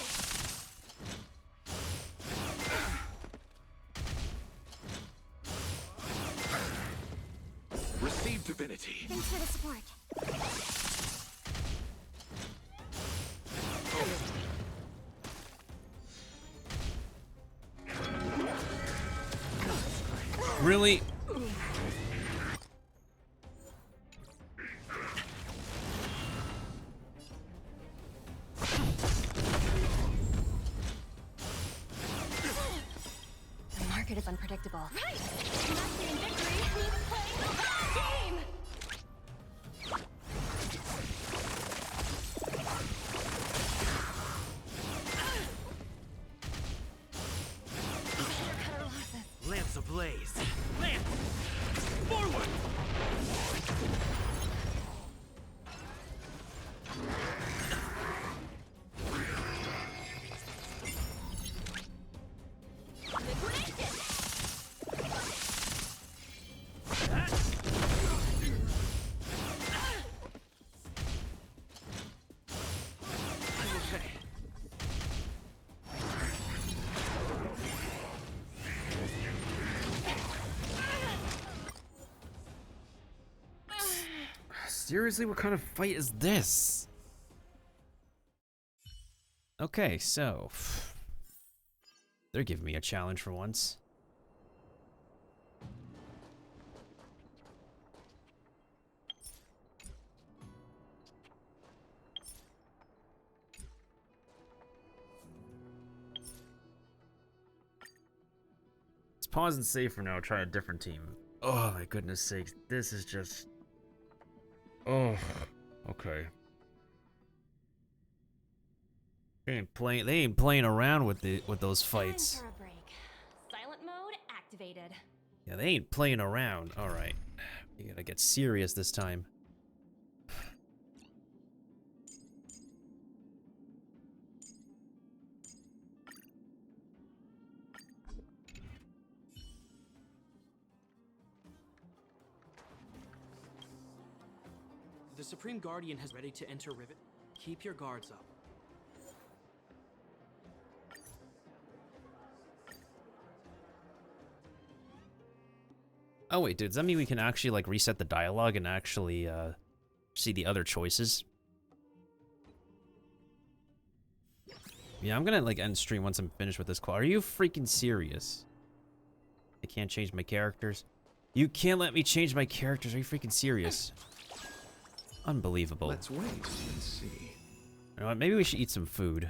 Receive divinity. Thanks for the support. Really? The market is unpredictable. Right! Not getting victory means playing the long game! Cut our losses. Lance ablaze. Lance! Forward! Seriously, what kind of fight is this? Okay, so they're giving me a challenge for once. Let's pause and save for now. Try a different team. Oh my goodness sakes, this is just. Oh, okay. They ain't playing around with those fights. Time for a break. Silent mode activated. Yeah, they ain't playing around. All right, you gotta get serious this time. The Supreme Guardian has ready to enter Rivet. Keep your guards up. Oh wait, dude, does that mean we can actually like reset the dialogue and actually see the other choices? Yeah, I'm gonna like end stream once I'm finished with this call. Are you freaking serious? I can't change my characters. You can't let me change my characters. Are you freaking serious? Unbelievable. Let's wait and see. You know what? Maybe we should eat some food.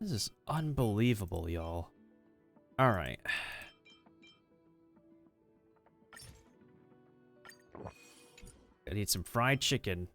This is unbelievable, y'all. All right. Gotta eat some fried chicken.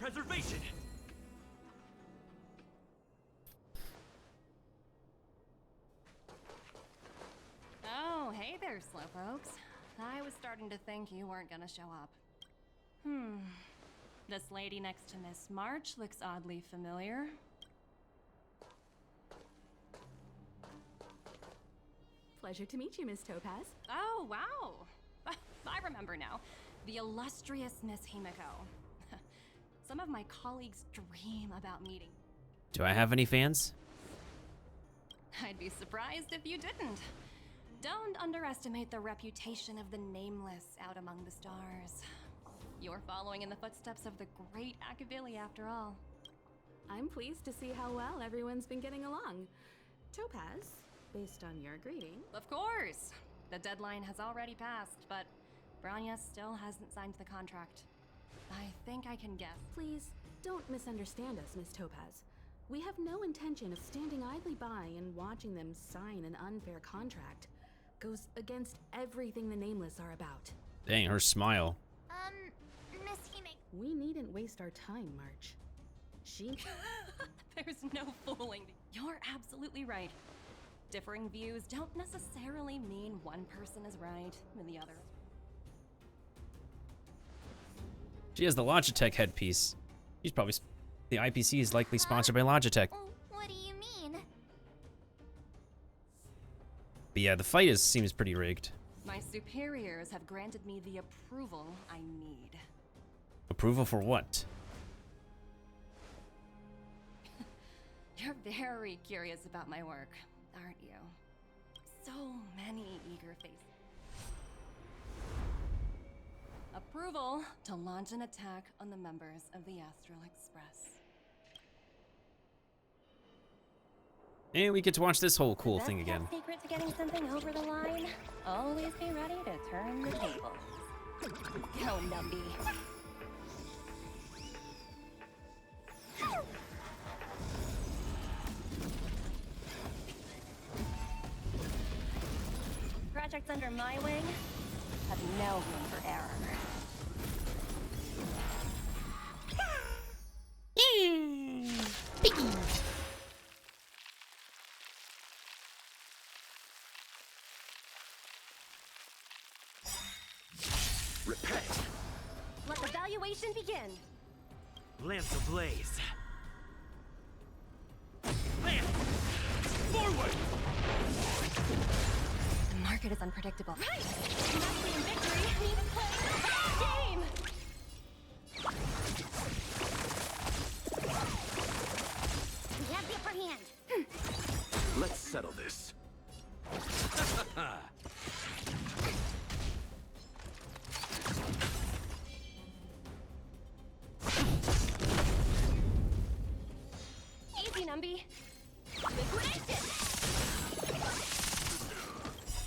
Preservation! Oh, hey there, slowpokes. I was starting to think you weren't gonna show up. This lady next to Miss March looks oddly familiar. Pleasure to meet you, Miss Topaz. Oh, wow. I remember now. The illustrious Miss Himiko. Some of my colleagues dream about meeting. Do I have any fans? I'd be surprised if you didn't. Don't underestimate the reputation of the nameless out among the stars. You're following in the footsteps of the great Akavili after all. I'm pleased to see how well everyone's been getting along. Topaz, based on your greeting. Of course! The deadline has already passed, but Branya still hasn't signed the contract. I think I can guess. Please, don't misunderstand us, Miss Topaz. We have no intention of standing idly by and watching them sign an unfair contract. Goes against everything the Nameless are about. Dang, her smile. Miss Himiko. We needn't waste our time, March. There's no fooling. You're absolutely right. Differing views don't necessarily mean one person is right and the other. She has the Logitech headpiece. She's probably... The IPC is likely sponsored by Logitech. What do you mean? But yeah, the fight seems pretty rigged. My superiors have granted me the approval I need. Approval for what? You're very curious about my work, aren't you? So many eager faces. Approval to launch an attack on the members of the Astral Express. And we get to watch this whole cool thing again. Secret to getting something over the line? Always be ready to turn the tables. Go, Numby. Projects under my wing have no room for error. Repent. Let the valuation begin. Lance ablaze. Lance! Forward! The market is unpredictable. Right! Nothing in victory means playing the game! We have the upper hand. Let's settle this. Easy, Numby. Liquidation!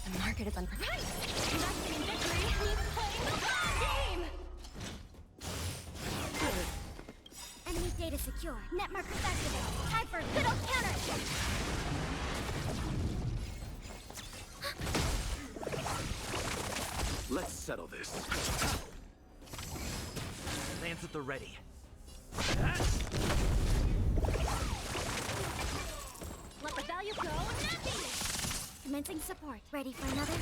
The market is unpredictable. Nothing in victory means playing the game! Enemy data secure. Net markers activated. Time for a good old counter. Let's settle this. Lance at the ready. Let the value go. Nothing! Commencing support. Ready for another?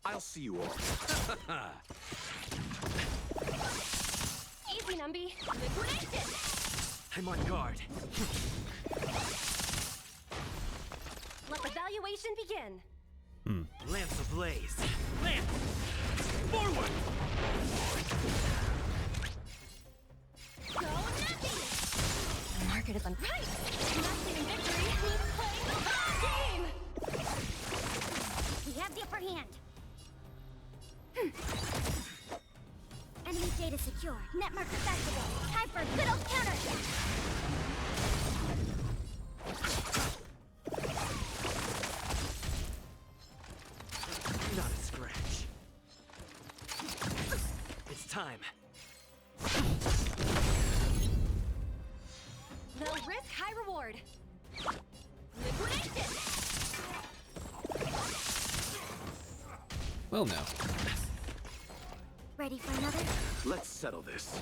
I'll see you all. Easy, Numby. Liquidation! I'm on guard. Let the valuation begin. Lance ablaze. Lance! Forward! Go, nothing! The market is right! Nothing in victory means playing the game! We have the upper hand. Enemy data secure. Net markers activated. Time for a good old counter. Not a scratch. It's time. No risk, high reward. Liquidation! Well, now. Ready for another? Let's settle this.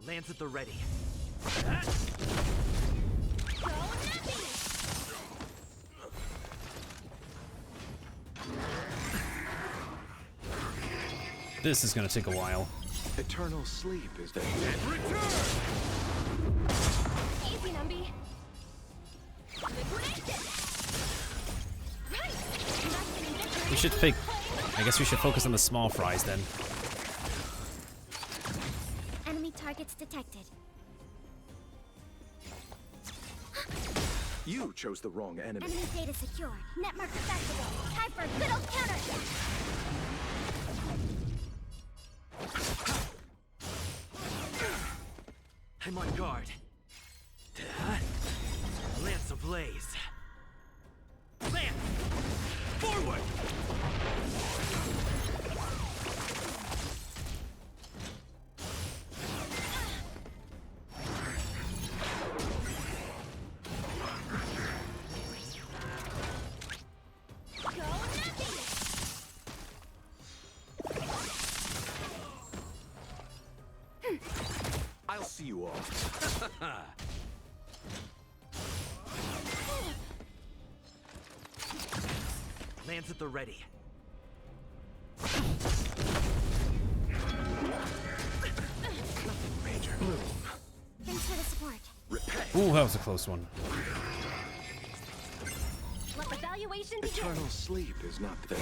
Lance at the ready. This is gonna take a while. Eternal sleep is the Easy, Numby. We should pick. I guess we should focus on the small fries then. Enemy targets detected. You chose the wrong enemy. Enemy data secure. Netmark accessible. Time for a good old counter. I'm on guard. Lance ablaze. Lance! Forward! I'll see you off. Lance at the ready. Major Bloom. Thanks for the support. Ooh, that was a close one. Let evaluation begin. Eternal sleep is not the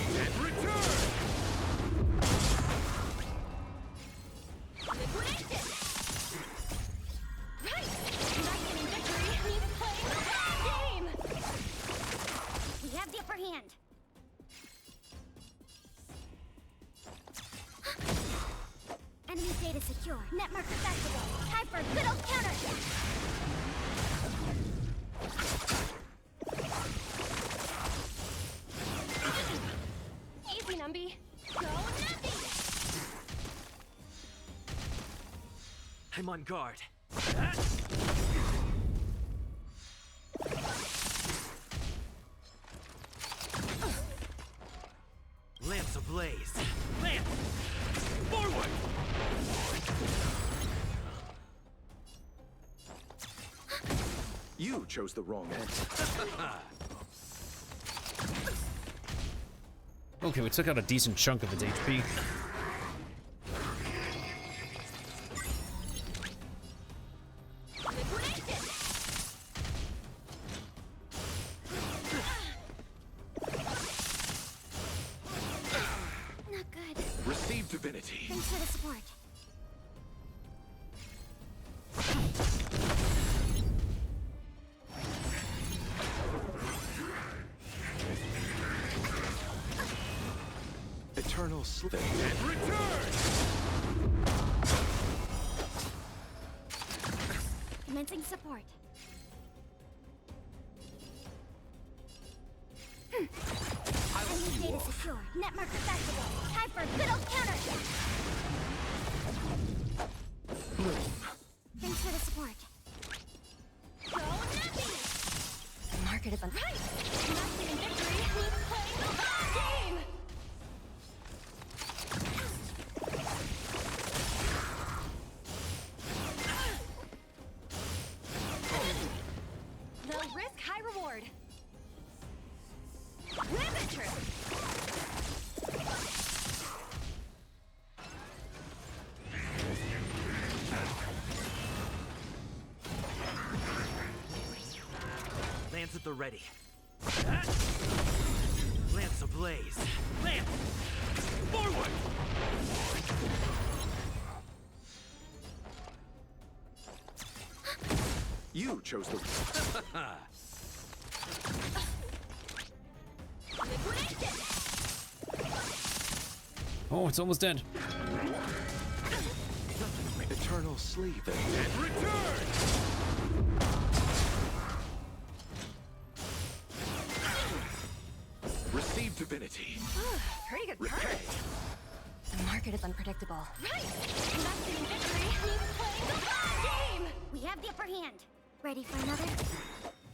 We have the upper hand. Enemy data secure. Netmark accessible. Time for a good old counter. Easy, Numby. Go, Numby. I'm on guard. Lance ablaze. Lance! Forward! You chose the wrong enemy. Okay, we took out a decent chunk of its HP. Not good. Receive divinity. Thanks for the support. Eternal sleep. Commencing support. Enemy data secure. Netmark accessible. Time for a good old counter. Thanks for the support. Go, Numby. The market is on. Right! Not getting victory. Who's playing the long game? Low risk, high reward. Riveter! Lance at the ready. Lance ablaze. Lance! Forward! You chose the Oh, it's almost dead. eternal sleep. Receive divinity. Pretty good card. The market is unpredictable. Right! Not getting victory. Who's playing the long game? We have the upper hand. Ready for another?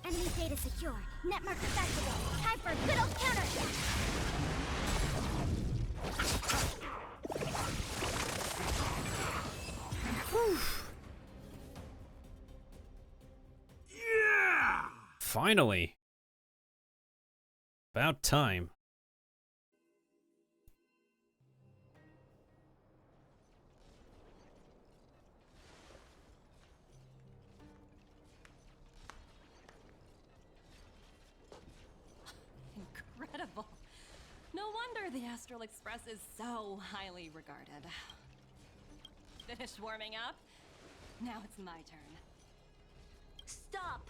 Enemy data secure. Netmark accessible. Time for a good old counter. Yeah! Finally. About time. Incredible. No wonder the Astral Express is so highly regarded. Finished warming up? Now it's my turn. Stop!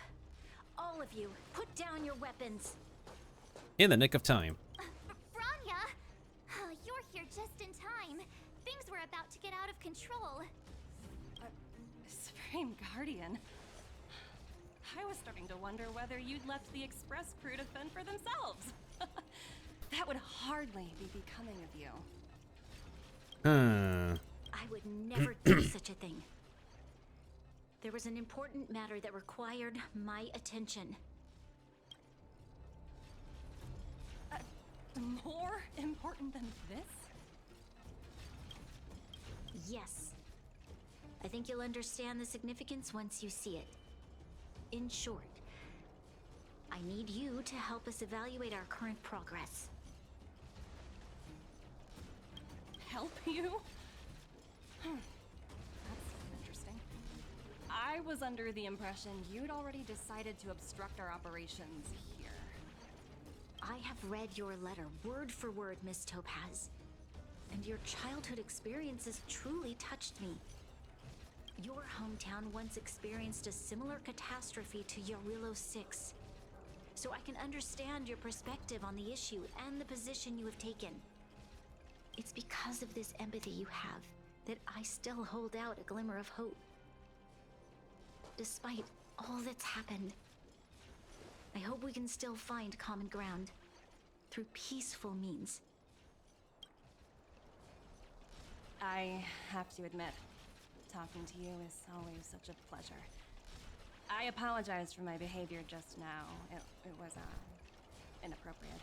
All of you, put down your weapons. In the nick of time. Franya! Oh, you're here just in time. Things were about to get out of control. Supreme Guardian. I was starting to wonder whether you'd left the Express crew to fend for themselves. That would hardly be becoming of you. I would never do such a thing. There was an important matter that required my attention. More important than this? Yes. I think you'll understand the significance once you see it. In short, I need you to help us evaluate our current progress. Help you? That's interesting. I was under the impression you'd already decided to obstruct our operations here. I have read your letter word for word, Miss Topaz. And your childhood experiences truly touched me. Your hometown once experienced a similar catastrophe to Yarillo 6. So I can understand your perspective on the issue and the position you have taken. It's because of this empathy you have that I still hold out a glimmer of hope. Despite all that's happened, I hope we can still find common ground through peaceful means. I have to admit, talking to you is always such a pleasure. I apologize for my behavior just now. It was, inappropriate.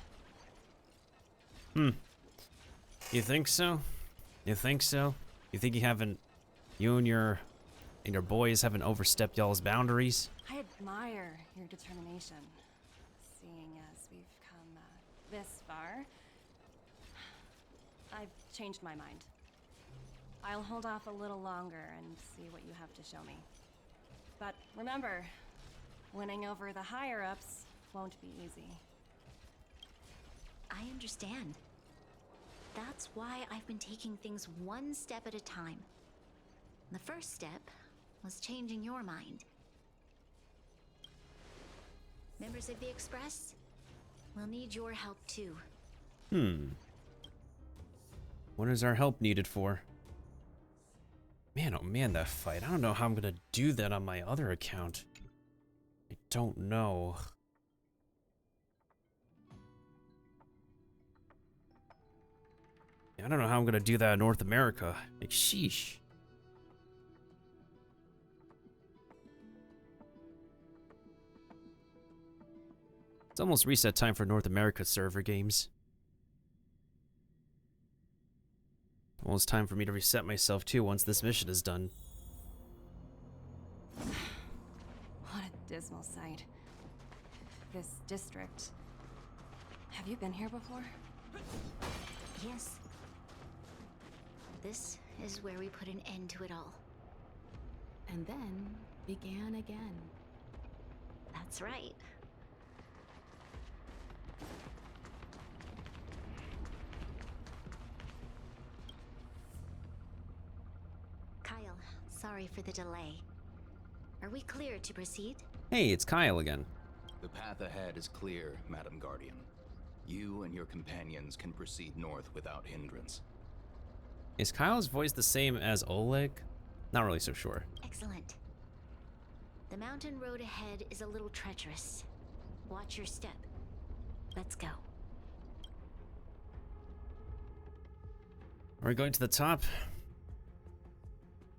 You think so? You think so? You think you and your boys haven't overstepped y'all's boundaries? I admire your determination, seeing as we've come this far. I've changed my mind. I'll hold off a little longer and see what you have to show me. But remember, winning over the higher-ups won't be easy. I understand. That's why I've been taking things one step at a time. The first step was changing your mind. Members of the Express, we'll need your help too. What is our help needed for? Man, oh man, that fight. I don't know how I'm gonna do that on my other account. I don't know. I don't know how I'm gonna do that in North America. Like, sheesh. It's almost reset time for North America server games. Almost time for me to reset myself too once this mission is done. What a dismal sight. This district. Have you been here before? Yes. This is where we put an end to it all. And then began again. That's right. Kyle, sorry for the delay. Are we clear to proceed? Hey, it's Kyle again. The path ahead is clear, Madam Guardian. You and your companions can proceed north without hindrance. Is Kyle's voice the same as Oleg? Not really so sure. Excellent. The mountain road ahead is a little treacherous. Watch your step. Let's go. Are we going to the top?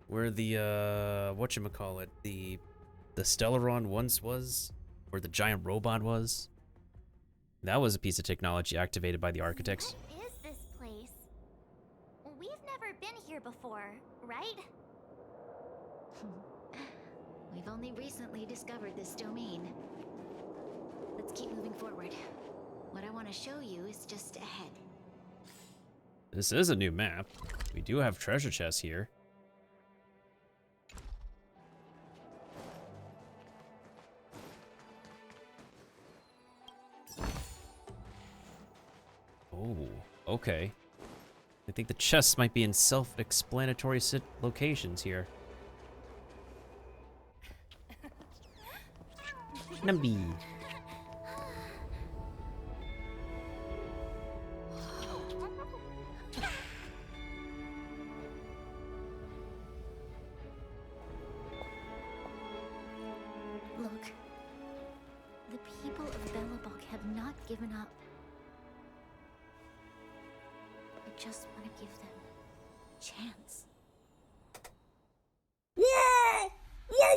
Where the, whatchamacallit, the Stellaron once was? Where the giant robot was? That was a piece of technology activated by the architects. What is this place? We've never been here before, right? We've only recently discovered this domain. Let's keep moving forward. What I want to show you is just ahead. This is a new map. We do have treasure chests here. Oh, okay. I think the chests might be in self-explanatory locations here. Numby. Look. The people of Belobog have not given up. I just want to give them a chance. Yeah! Yeah.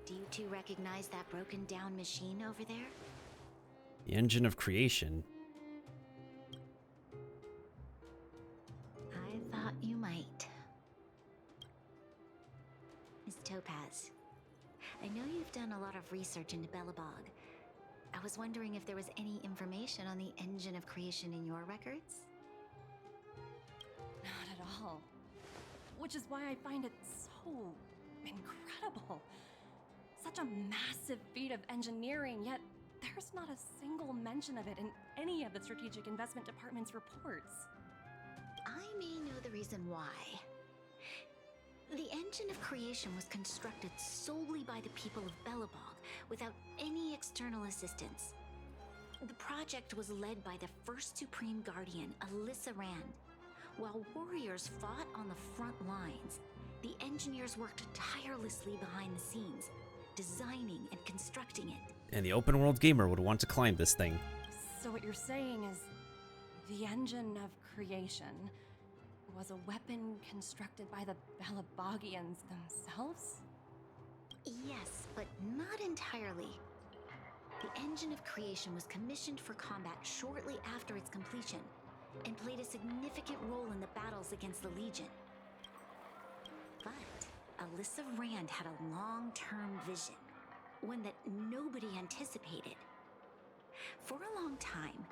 Do you two recognize that broken down machine over there? The engine of creation. I thought you might. Miss Topaz, I know you've done a lot of research into Belobog. I was wondering if there was any information on the engine of creation in your records? Not at all. Which is why I find it so incredible. Such a massive feat of engineering, yet there's not a single mention of it in any of the Strategic Investment Department's reports. I may know the reason why. The engine of creation was constructed solely by the people of Belobog, without any external assistance. The project was led by the first Supreme Guardian, Alyssa Rand. While warriors fought on the front lines, the engineers worked tirelessly behind the scenes, designing and constructing it. And the open world gamer would want to climb this thing. So what you're saying is the engine of creation was a weapon constructed by the Belabogians themselves? Yes, but not entirely. The engine of creation was commissioned for combat shortly after its completion, and played a significant role in the battles against the Legion. But Alyssa Rand had a long-term vision, one that nobody anticipated. For a long time,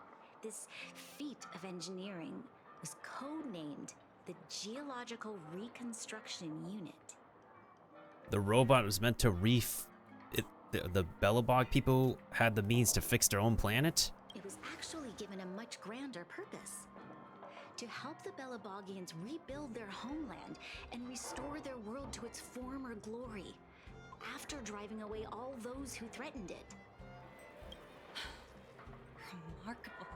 this feat of engineering was codenamed the Geological Reconstruction Unit. The robot was meant to the Belobog people had the means to fix their own planet? It was actually given a much grander purpose. To help the Belabogians rebuild their homeland and restore their world to its former glory, after driving away all those who threatened it. Remarkable.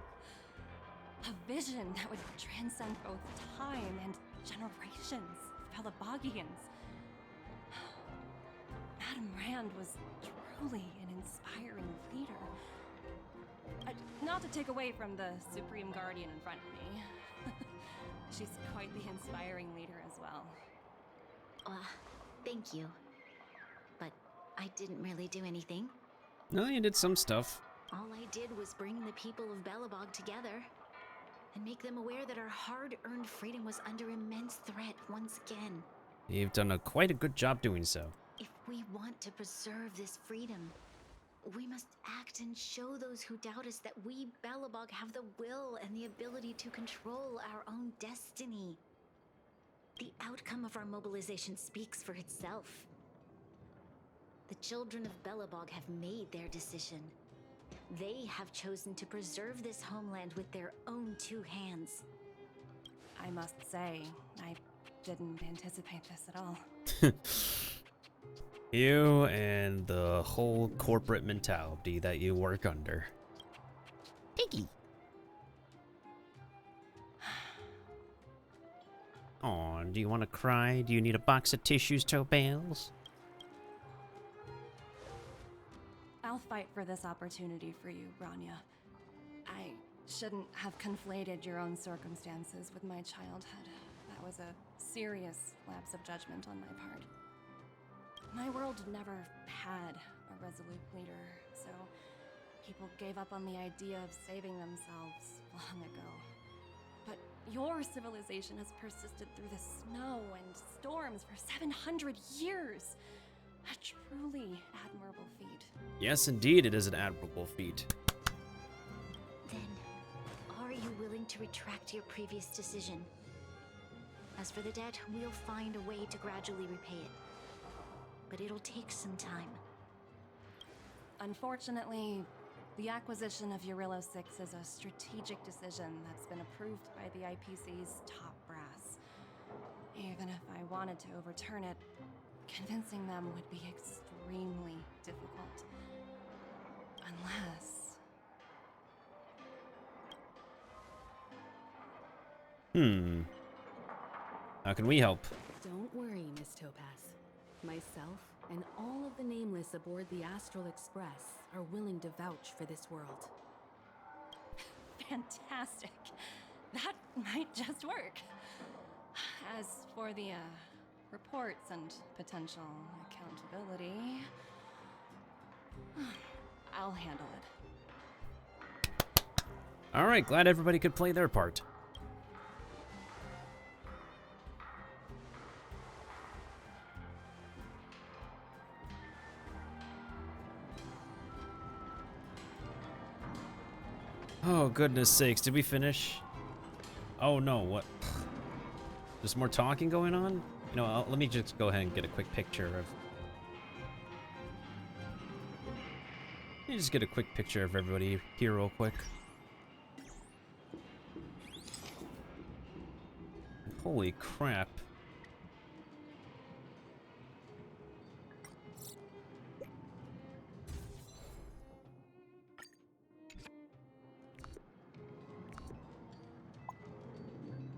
A vision that would transcend both time and generations of Belabogians. Madame Rand was truly an inspiring leader. Not to take away from the Supreme Guardian in front of me. She's quite the inspiring leader as well. Thank you. But I didn't really do anything. No, you did some stuff. All I did was bring the people of Belobog together and make them aware that our hard-earned freedom was under immense threat once again. You've done quite a good job doing so. If we want to preserve this freedom, we must act and show those who doubt us that we Belobog have the will and the ability to control our own destiny. The outcome of our mobilization speaks for itself. The children of Belobog have made their decision. They have chosen to preserve this homeland with their own two hands. I must say, I didn't anticipate this at all. You and the whole corporate mentality that you work under. Piggy. Aw, do you want to cry? Do you need a box of tissues, Topaz? I'll fight for this opportunity for you, Rania. I shouldn't have conflated your own circumstances with my childhood. That was a serious lapse of judgment on my part. My world never had a resolute leader, so People gave up on the idea of saving themselves long ago. But your civilization has persisted through the snow and storms for 700 years. A truly admirable feat. Yes, indeed, it is an admirable feat. Then, are you willing to retract your previous decision? As for the debt, we'll find a way to gradually repay it. But it'll take some time. Unfortunately, the acquisition of Eurilo 6 is a strategic decision that's been approved by the IPC's top brass. Even if I wanted to overturn it, convincing them would be extremely difficult. Unless... How can we help? Don't worry, Miss Topaz. Myself and all of the nameless aboard the Astral Express are willing to vouch for this world. Fantastic. That might just work. As for the, reports and potential accountability, I'll handle it. Alright, glad everybody could play their part. Oh, goodness sakes, did we finish? Oh no, what? There's more talking going on? You know, let me just go ahead and get a quick picture of... Let me just get a quick picture of everybody here real quick. Holy crap.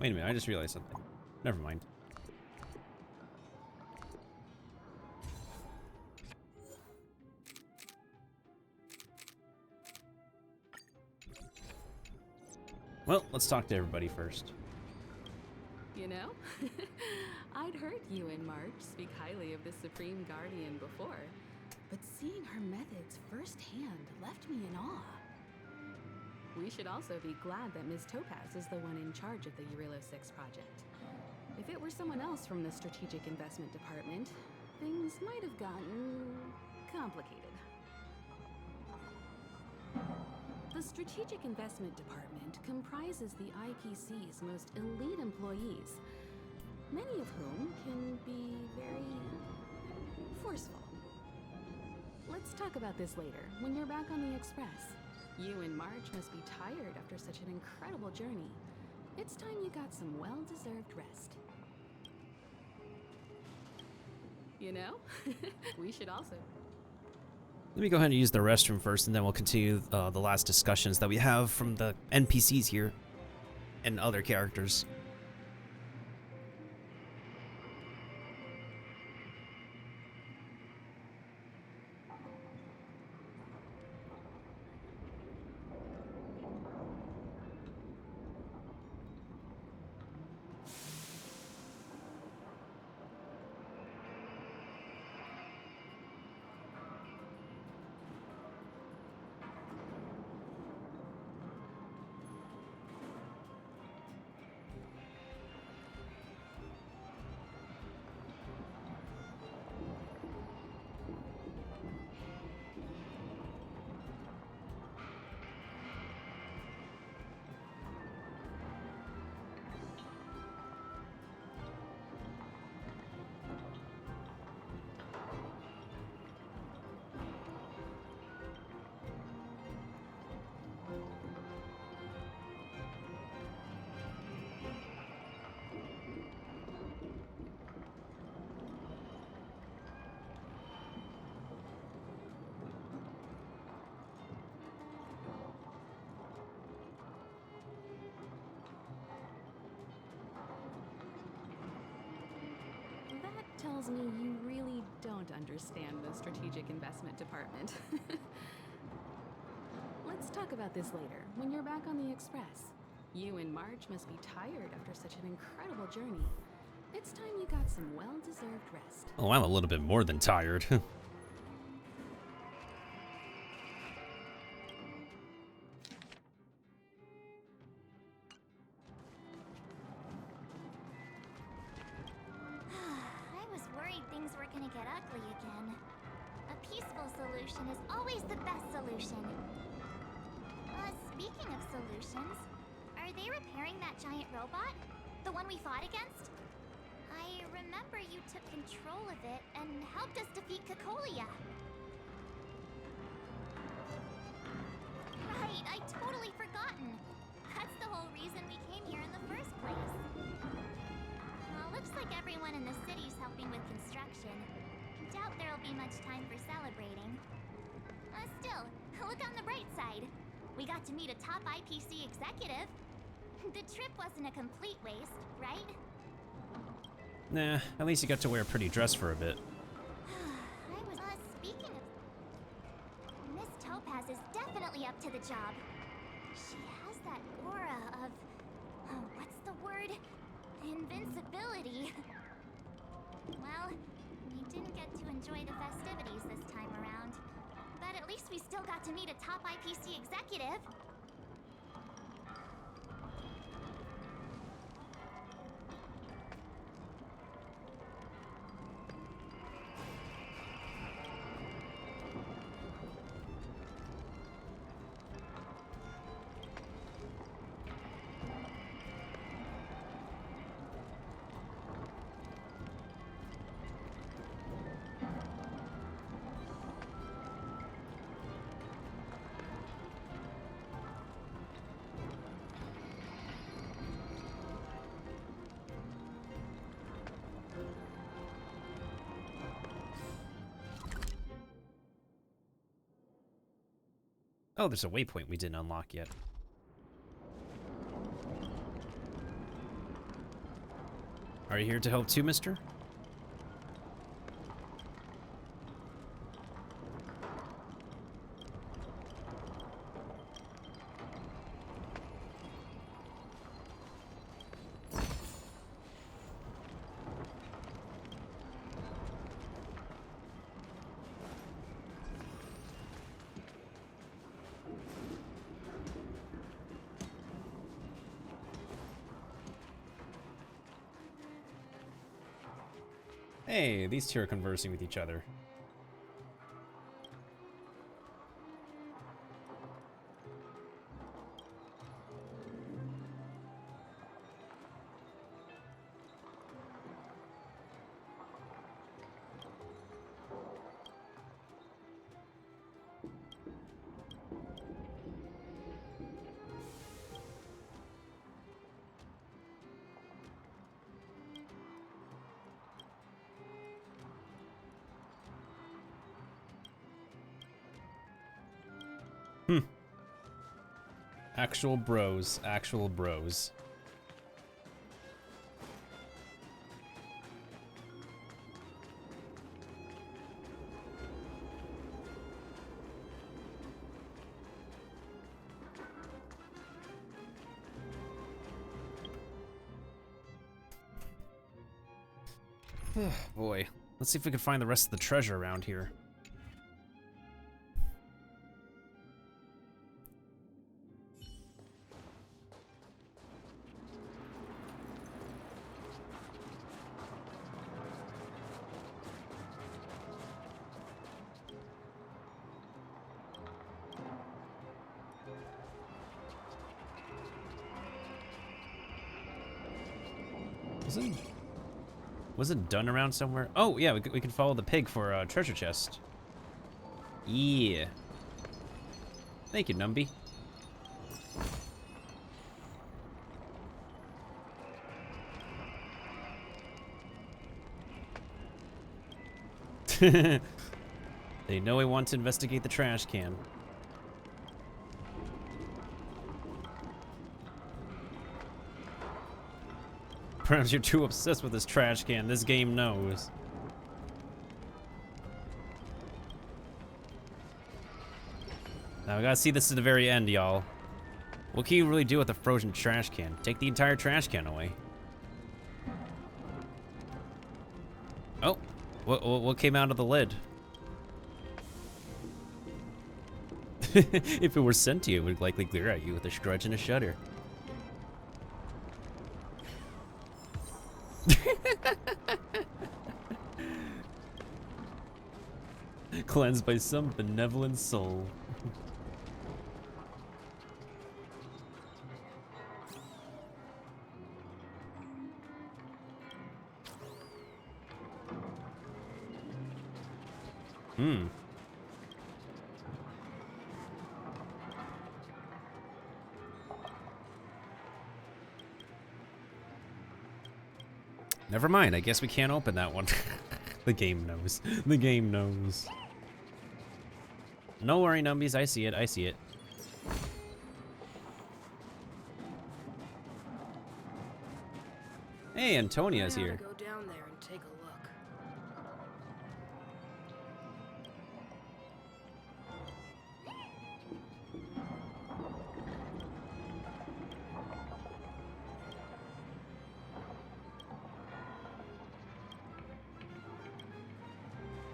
Wait a minute, I just realized something. Never mind. Well, let's talk to everybody first. You know, I'd heard you and March speak highly of the Supreme Guardian before, but seeing her methods firsthand left me in awe. We should also be glad that Ms. Topaz is the one in charge of the Eurilo 6 project. If it were someone else from the Strategic Investment Department, things might have gotten complicated. The Strategic Investment Department comprises the IPC's most elite employees, many of whom can be very forceful. Let's talk about this later, when you're back on the Express. You and March must be tired after such an incredible journey. It's time you got some well-deserved rest. You know, we should also... Let me go ahead and use the restroom first, and then we'll continue the last discussions that we have from the NPCs here and other characters. Tells me you really don't understand the Strategic Investment Department. Let's talk about this later, when you're back on the Express. You and March must be tired after such an incredible journey. It's time you got some well-deserved rest. Oh, I'm a little bit more than tired. things were gonna get ugly again. A peaceful solution is always the best solution. Speaking of solutions, are they repairing that giant robot? The one we fought against? I remember you took control of it and helped us defeat Cocolia. Right, I'd totally forgotten. That's the whole reason we came here in the first place. Well, looks like everyone in the city's helping with construction. Doubt there'll be much time for celebrating. Still, look on the bright side. We got to meet a top IPC executive. The trip wasn't a complete waste, right? Nah, at least you got to wear a pretty dress for a bit. I was, speaking of... Miss Topaz is definitely up to the job. She has that aura of... what's the word? Invincibility. Well, we didn't get to enjoy the festivities this time around. But at least we still got to meet a top IPC executive. Oh, there's a waypoint we didn't unlock yet. Are you here to help too, mister? Hey, these two are conversing with each other. Actual bros, actual bros. Boy, let's see if we can find the rest of the treasure around here. Was it done around somewhere? Oh, yeah, we can follow the pig for a treasure chest. Yeah. Thank you, Numby. They know we want to investigate the trash can. Perhaps you're too obsessed with this trash can. This game knows. Now, we gotta see this to the very end, y'all. What can you really do with a frozen trash can? Take the entire trash can away. Oh, what came out of the lid? If it were sentient, it would likely glare at you with a scrunch and a shudder. cleansed by some benevolent soul. Never mind, I guess we can't open that one. The game knows. The game knows. No worry, numbies, I see it, I see it. Hey, Antonia's here. Go down there and take a look.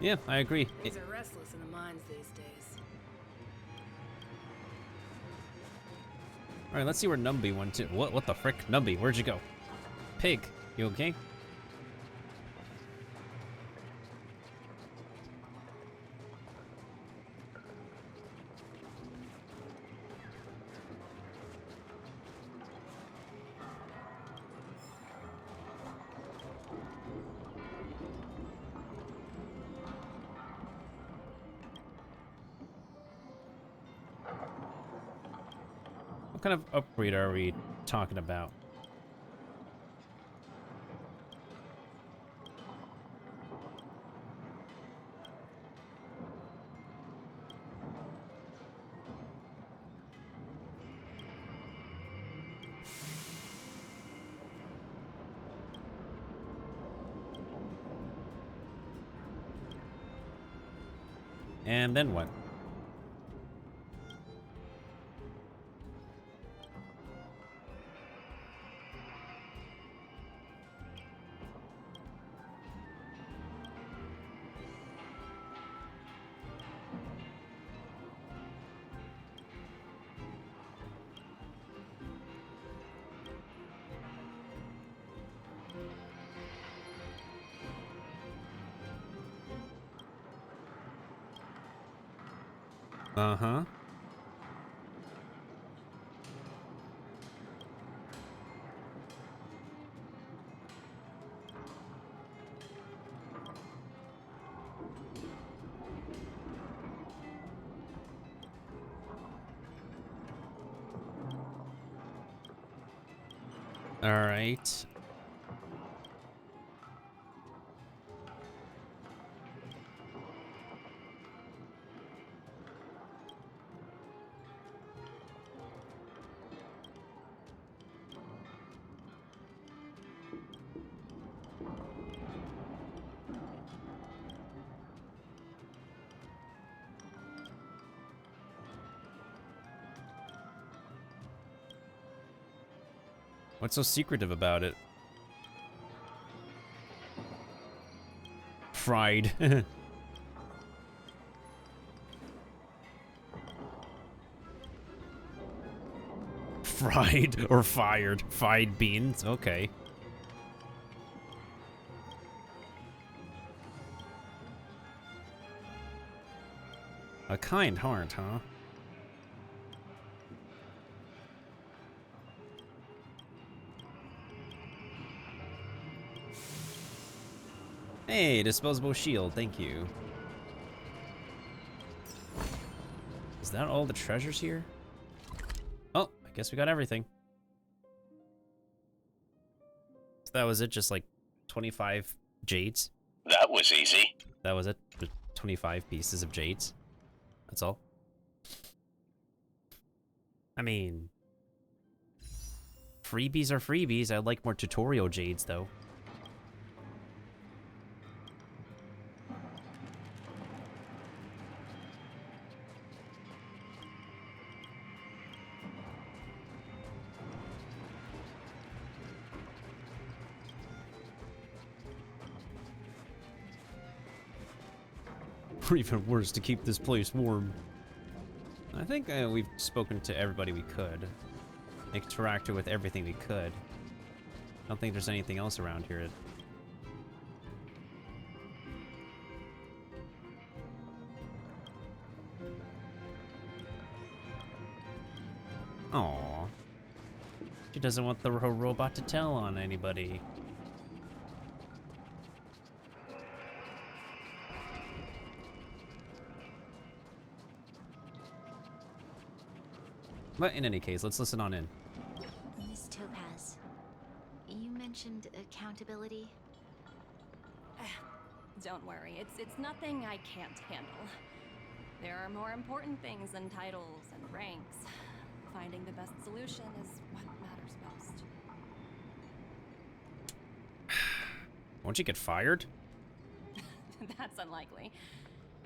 Yeah, I agree. Things are restless in the mines these days. All right, let's see where Numby went to. What the frick? Numby, where'd you go? Pig, you okay? What kind of upgrade are we talking about? And then what? Uh-huh. All right. What's so secretive about it? Fried. Fried or fired. Fried beans. Okay. A kind heart, huh? Hey, disposable shield, thank you. Is that all the treasures here? Oh, I guess we got everything. So that was it, just like 25 jades? That was easy. That was it? Just 25 pieces of jades? That's all? I mean... freebies are freebies, I'd like more tutorial jades though. Or even worse, to keep this place warm. I think we've spoken to everybody we could. Interacted with everything we could. I don't think there's anything else around here. doesn't want her robot to tell on anybody. But in any case, let's listen on in. Miss Topaz, you mentioned accountability. Don't worry, it's nothing I can't handle. There are more important things than titles and ranks. Finding the best solution is what matters most. Won't you get fired? That's unlikely.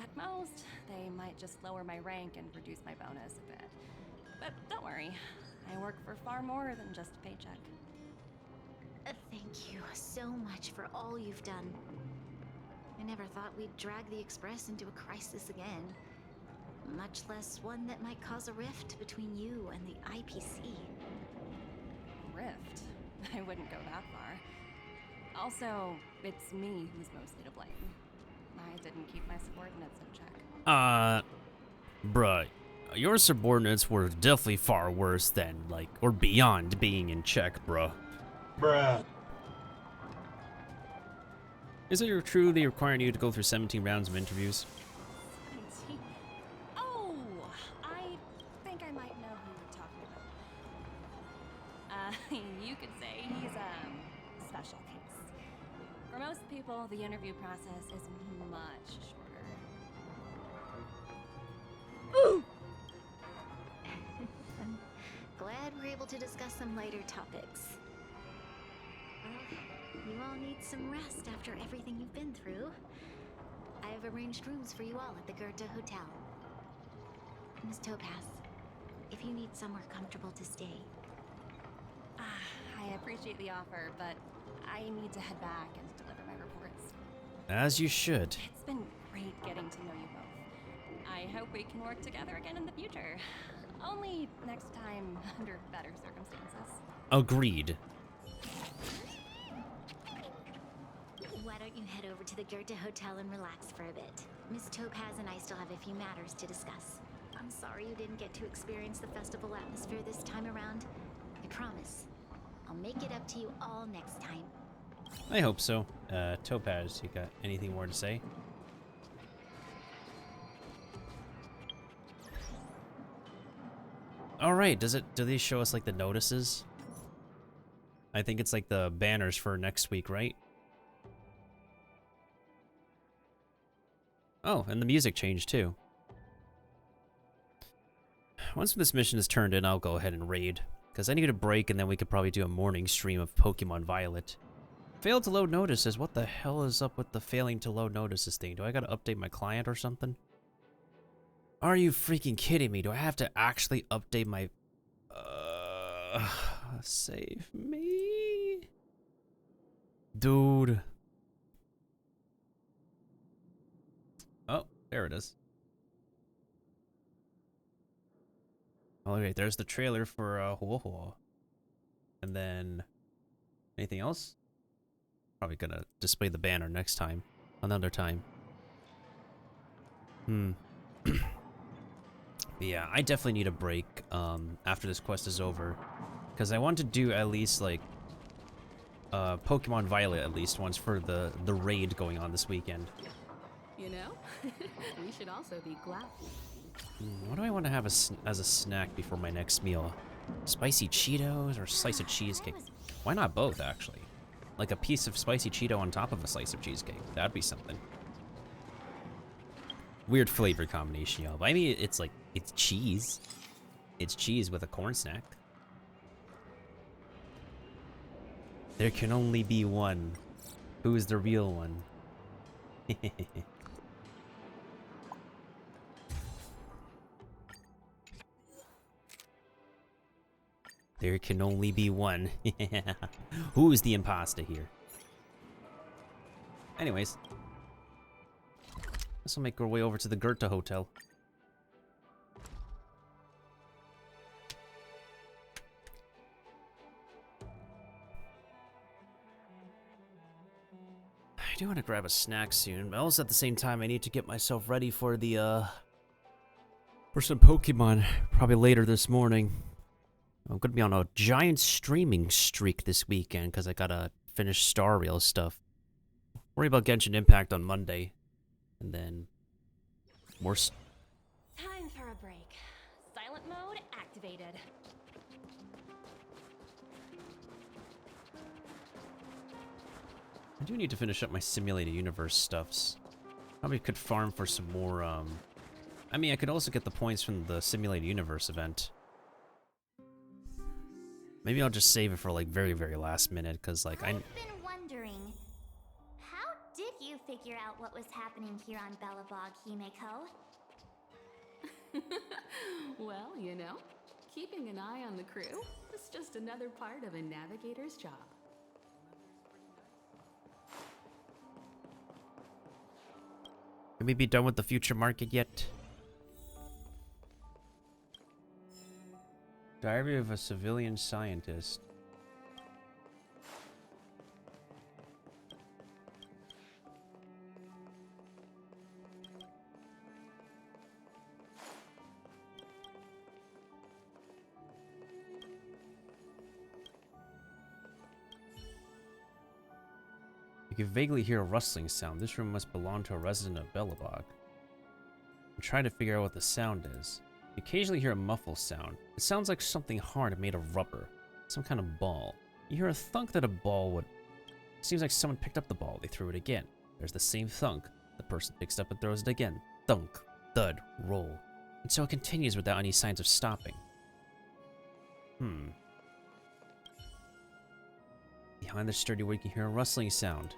At most, they might just lower my rank and reduce my bonus a bit. But don't worry, I work for far more than just a paycheck. Thank you so much for all you've done. I never thought we'd drag the Express into a crisis again. Much less one that might cause a rift between you and the IPC. Rift? I wouldn't go that far. Also, it's me who's mostly to blame. I didn't keep my subordinates in check. Bruh, your subordinates were definitely far worse than, like, or beyond being in check, bruh. Bruh. Is it true they required you to go through 17 rounds of interviews? 17? Oh, I think I might know who you're talking about. You could say he's a special case. For most people, the interview process is much shorter. Ooh! I'm glad we're able to discuss some lighter topics. Well, you all need some rest after everything you've been through. I've arranged rooms for you all at the Goethe Hotel. Miss Topaz, if you need somewhere comfortable to stay. I appreciate the offer, but I need to head back and deliver my reports. As you should. It's been great getting to know you both. I hope we can work together again in the future. Only next time under better circumstances. Agreed. Why don't you head over to the Goethe Hotel and relax for a bit? Miss Topaz and I still have a few matters to discuss. I'm sorry you didn't get to experience the festival atmosphere this time around. I promise, I'll make it up to you all next time. I hope so. Topaz, you got anything more to say? Alright, do they show us like the notices? I think it's like the banners for next week, right? Oh, and the music changed too. Once this mission is turned in, I'll go ahead and raid. Because I need a break, and then we could probably do a morning stream of Pokemon Violet. Failed to load notices? What the hell is up with the failing to load notices thing? Do I gotta update my client or something? Are you freaking kidding me? Do I have to actually update my... save me? Dude. Oh, there it is. Alright, there's the trailer for Ho-Ho. And then... anything else? Probably gonna display the banner next time. Another time. But yeah, I definitely need a break after this quest is over. Because I want to do at least, like... Pokemon Violet at least once for the raid going on this weekend. You know? We should also be glad. What do I want to have as a snack before my next meal? Spicy Cheetos or slice of cheesecake? Why not both, actually? Like a piece of spicy Cheeto on top of a slice of cheesecake. That'd be something. Weird flavor combination, y'all. But I mean, it's like, it's cheese. It's cheese with a corn snack. There can only be one. Who's the real one? There can only be one. Who's the imposter here? Anyways. This will make our way over to the Goethe Hotel. I do want to grab a snack soon, but also at the same time I need to get myself ready for the for some Pokemon probably later this morning. I'm gonna be on a giant streaming streak this weekend because I gotta finish Star Rail stuff. Worry about Genshin Impact on Monday, and then more. Time for a break. Silent mode activated. I do need to finish up my simulated universe stuffs. Probably could farm for some more. I mean, I could also get the points from the simulated universe event. Maybe I'll just save it for like very, very last minute, because like I've been wondering, how did you figure out what was happening here on Belobog, Himeko? Well, you know, keeping an eye on the crew is just another part of a navigator's job. Can we be done with the future market yet? Diary of a civilian scientist. You can vaguely hear a rustling sound. This room must belong to a resident of Belobog. I'm trying to figure out what the sound is. You occasionally hear a muffled sound. It sounds like something hard made of rubber. Some kind of ball. You hear a thunk that a ball would... It seems like someone picked up the ball. They threw it again. There's the same thunk. The person picks it up and throws it again. Thunk. Thud. Roll. And so it continues without any signs of stopping. Behind the sturdy wood, you can hear a rustling sound.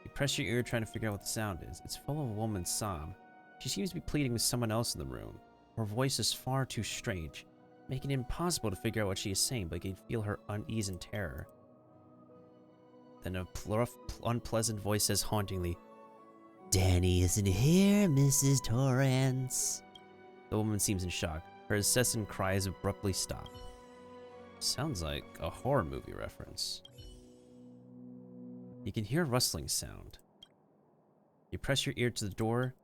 You press your ear trying to figure out what the sound is. It's full of a woman's sob. She seems to be pleading with someone else in the room. Her voice is far too strange, making it impossible to figure out what she is saying, but you can feel her unease and terror. Then a unpleasant voice says hauntingly, "Danny isn't here, Mrs. Torrance." The woman seems in shock. Her incessant cries abruptly stop. Sounds like a horror movie reference. You can hear a rustling sound. You press your ear to the door.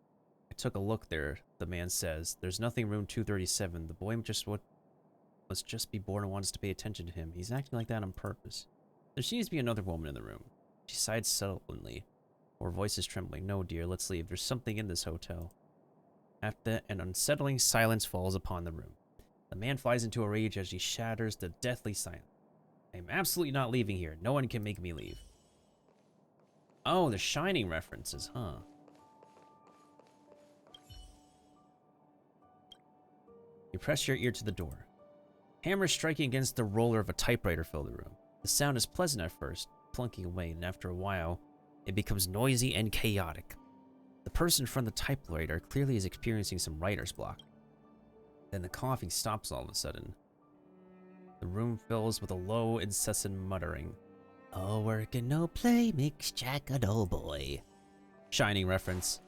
I took a look there, the man says. There's nothing in room 237. The boy must just be bored and wants to pay attention to him. He's acting like that on purpose. There seems to be another woman in the room. She sighed sullenly. Her voice is trembling. No, dear, let's leave. There's something in this hotel. After an unsettling silence falls upon the room. The man flies into a rage as he shatters the deathly silence. I am absolutely not leaving here. No one can make me leave. Oh, the Shining references, huh? You press your ear to the door. Hammers striking against the roller of a typewriter fill the room. The sound is pleasant at first, plunking away, and after a while, it becomes noisy and chaotic. The person in front of the typewriter clearly is experiencing some writer's block. Then the coughing stops all of a sudden. The room fills with a low, incessant muttering. All work and no play makes Jack a dull boy. Shining reference.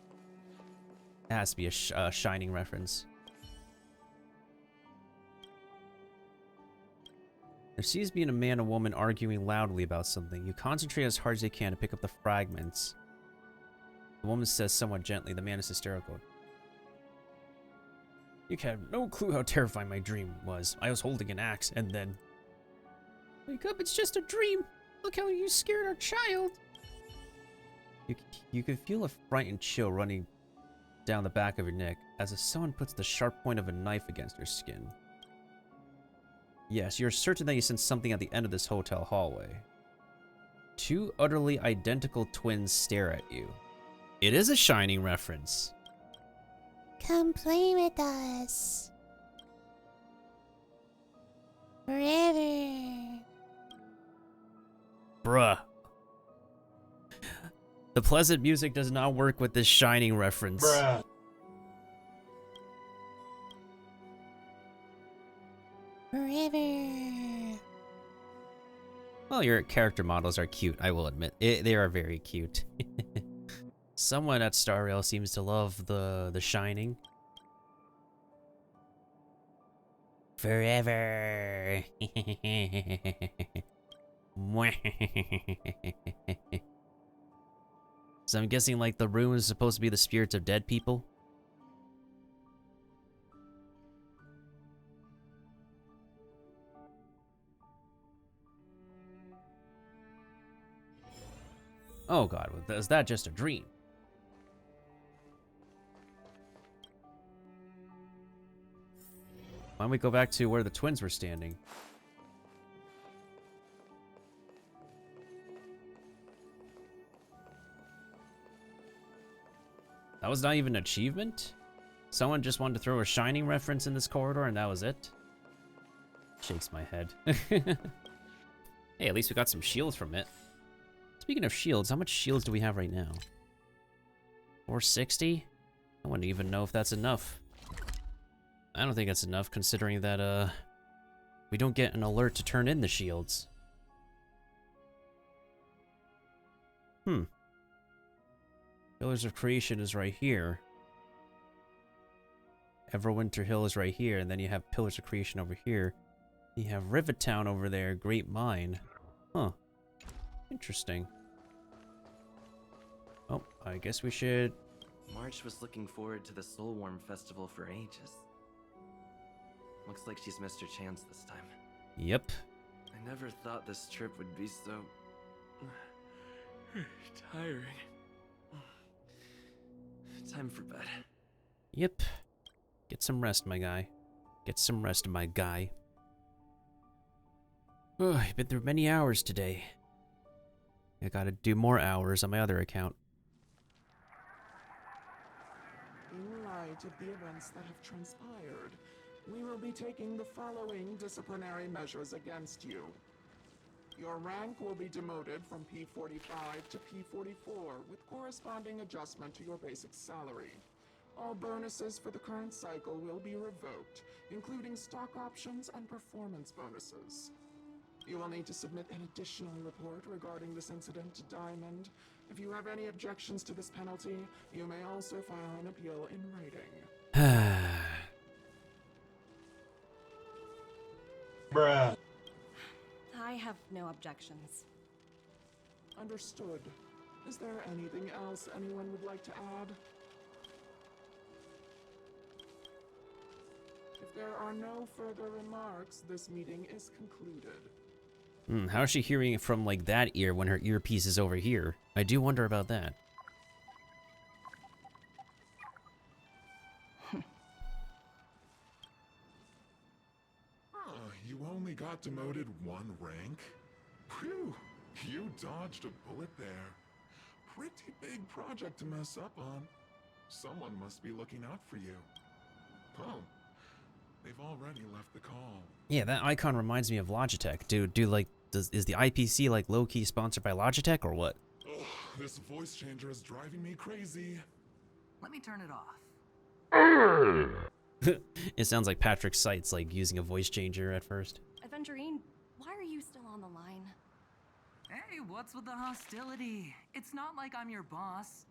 It has to be a Shining reference. There seems to be a man and woman arguing loudly about something. You concentrate as hard as you can to pick up the fragments. The woman says somewhat gently. The man is hysterical. You have no clue how terrifying my dream was. I was holding an axe, and then... Wake up, it's just a dream. Look how you scared our child. You can feel a frightened chill running down the back of your neck as if someone puts the sharp point of a knife against your skin. Yes, you're certain that you sense something at the end of this hotel hallway. Two utterly identical twins stare at you. It is a Shining reference. Come play with us. Forever. Bruh. The pleasant music does not work with this Shining reference. Bruh. Forever. Well, your character models are cute, I will admit. They are very cute. Someone at Star Rail seems to love the Shining. Forever. So I'm guessing like the room is supposed to be the spirits of dead people? Oh god, is that just a dream? Why don't we go back to where the twins were standing? That was not even an achievement? Someone just wanted to throw a Shining reference in this corridor and that was it? Shakes my head. Hey, at least we got some shields from it. Speaking of shields, how much shields do we have right now? 460? I wouldn't even know if that's enough. I don't think that's enough considering that, we don't get an alert to turn in the shields. Pillars of Creation is right here. Everwinter Hill is right here, and then you have Pillars of Creation over here. You have Rivet Town over there, Great Mine. Huh. Interesting. Oh, I guess we should... March was looking forward to the Soulworm Festival for ages. Looks like she's missed her chance this time. Yep. I never thought this trip would be so... tiring. Time for bed. Yep. Get some rest, my guy. Get some rest, my guy. Oh, I've been through many hours today. I gotta do more hours on my other account. In light of the events that have transpired, we will be taking the following disciplinary measures against you. Your rank will be demoted from P45 to P44 with corresponding adjustment to your basic salary. All bonuses for the current cycle will be revoked, including stock options and performance bonuses. You will need to submit an additional report regarding this incident to Diamond. If you have any objections to this penalty, you may also file an appeal in writing. Bruh. I have no objections. Understood. Is there anything else anyone would like to add? If there are no further remarks, this meeting is concluded. How is she hearing it from, like, that ear when her earpiece is over here? I do wonder about that. You only got demoted one rank? Phew, you dodged a bullet there. Pretty big project to mess up on. Someone must be looking out for you. Oh, they've already left the call. Yeah, that icon reminds me of Logitech. Is the IPC like low-key sponsored by Logitech or what? Ugh, this voice changer is driving me crazy. Let me turn it off. It sounds like Patrick Seitz, like, using a voice changer at first. Aventurine, why are you still on the line? Hey, what's with the hostility? It's not like I'm your boss.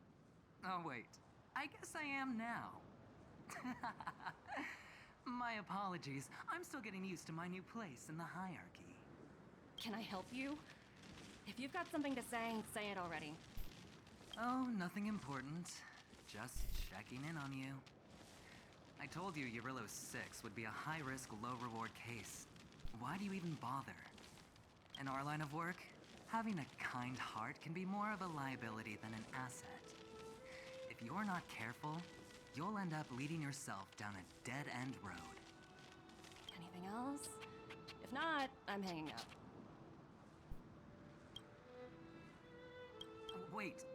Oh, wait. I guess I am now. My apologies. I'm still getting used to my new place in the hierarchy. Can I help you? If you've got something to say it already. Oh, nothing important. Just checking in on you. I told you Eurillo 6 would be a high-risk, low-reward case. Why do you even bother? In our line of work, having a kind heart can be more of a liability than an asset. If you're not careful, you'll end up leading yourself down a dead-end road. Anything else? If not, I'm hanging up. Wait,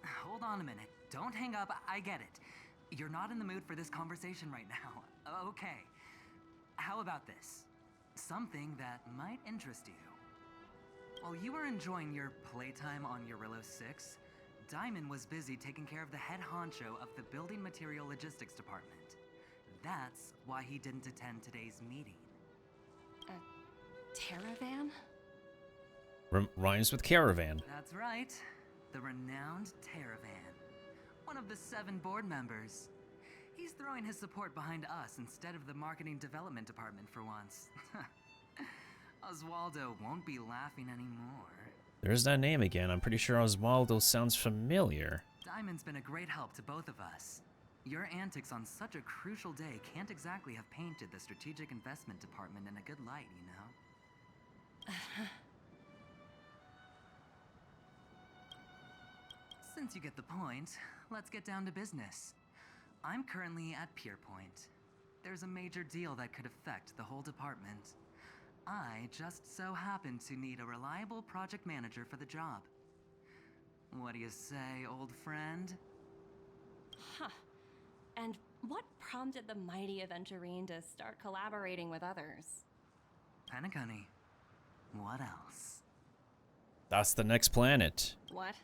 hold on a minute. Don't hang up, I get it. You're not in the mood for this conversation right now. Okay. How about this? Something that might interest you. While you were enjoying your playtime on Eurillo 6, Diamond was busy taking care of the head honcho of the Building Material Logistics Department. That's why he didn't attend today's meeting. Caravan? Rhymes with caravan. That's right. The renowned Caravan. One of the 7 board members. He's throwing his support behind us instead of the marketing development department for once. Oswaldo won't be laughing anymore. There's that name again. I'm pretty sure Oswaldo sounds familiar. Diamond's been a great help to both of us. Your antics on such a crucial day can't exactly have painted the strategic investment department in a good light, you know? Since you get the point, let's get down to business. I'm currently at Pierpoint. There's a major deal that could affect the whole department. I just so happen to need a reliable project manager for the job. What do you say, old friend? Huh. And what prompted the mighty Aventurine to start collaborating with others? Penacony. What else? That's the next planet. What?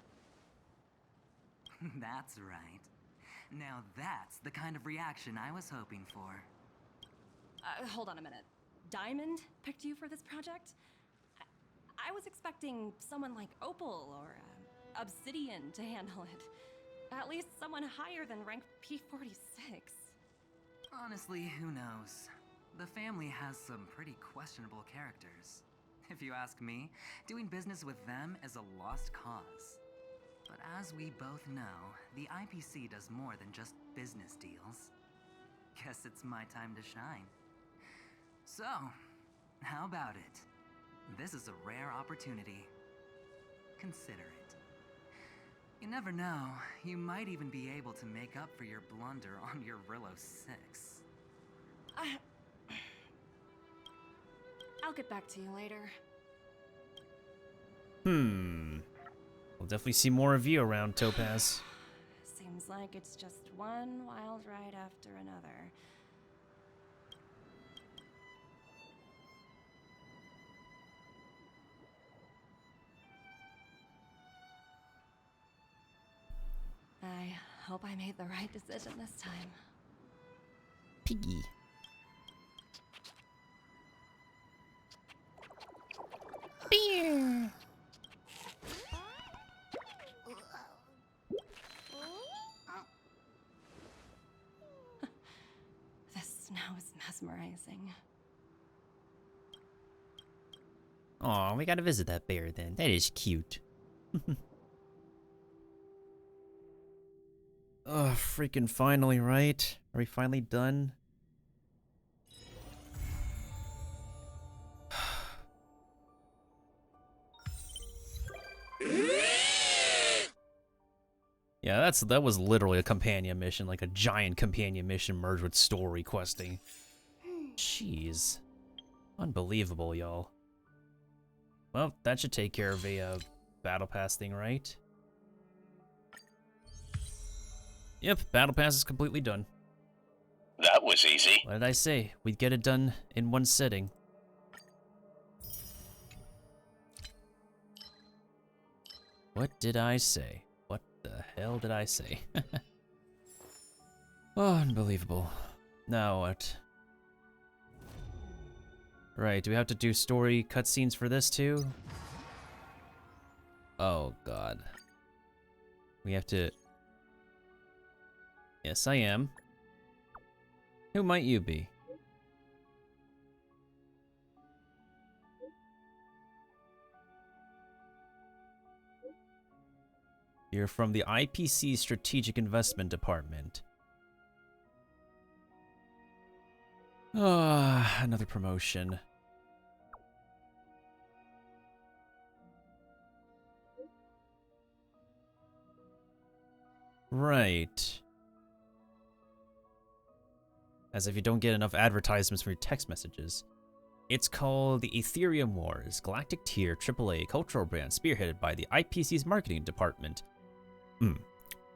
That's right. Now that's the kind of reaction I was hoping for. Hold on a minute. Diamond picked you for this project? I was expecting someone like Opal or Obsidian to handle it. At least someone higher than rank P46. Honestly, who knows? The family has some pretty questionable characters. If you ask me, doing business with them is a lost cause. But as we both know, the IPC does more than just business deals. Guess it's my time to shine. So, how about it? This is a rare opportunity. Consider it. You never know, you might even be able to make up for your blunder on your Rillo 6. I'll get back to you later. We'll definitely see more of you around, Topaz. Seems like it's just one wild ride after another. I hope I made the right decision this time. Piggy. Beer. This snow is mesmerizing. Aw, we gotta visit that bear then. That is cute. Oh, freaking finally, right? Are we finally done? Yeah, that was literally a companion mission, like a giant companion mission merged with story questing. Jeez. Unbelievable, y'all. Well, that should take care of a battle pass thing, right? Yep, battle pass is completely done. That was easy. What did I say? We'd get it done in one sitting. What did I say? What the hell did I say? Oh, unbelievable. Now what? Right, do we have to do story cutscenes for this too? Oh god. We have to... Yes, I am. Who might you be? You're from the IPC Strategic Investment Department. Ah, another promotion. Right. As if you don't get enough advertisements from your text messages. It's called the Ethereum Wars, Galactic Tier AAA cultural brand spearheaded by the IPC's marketing department.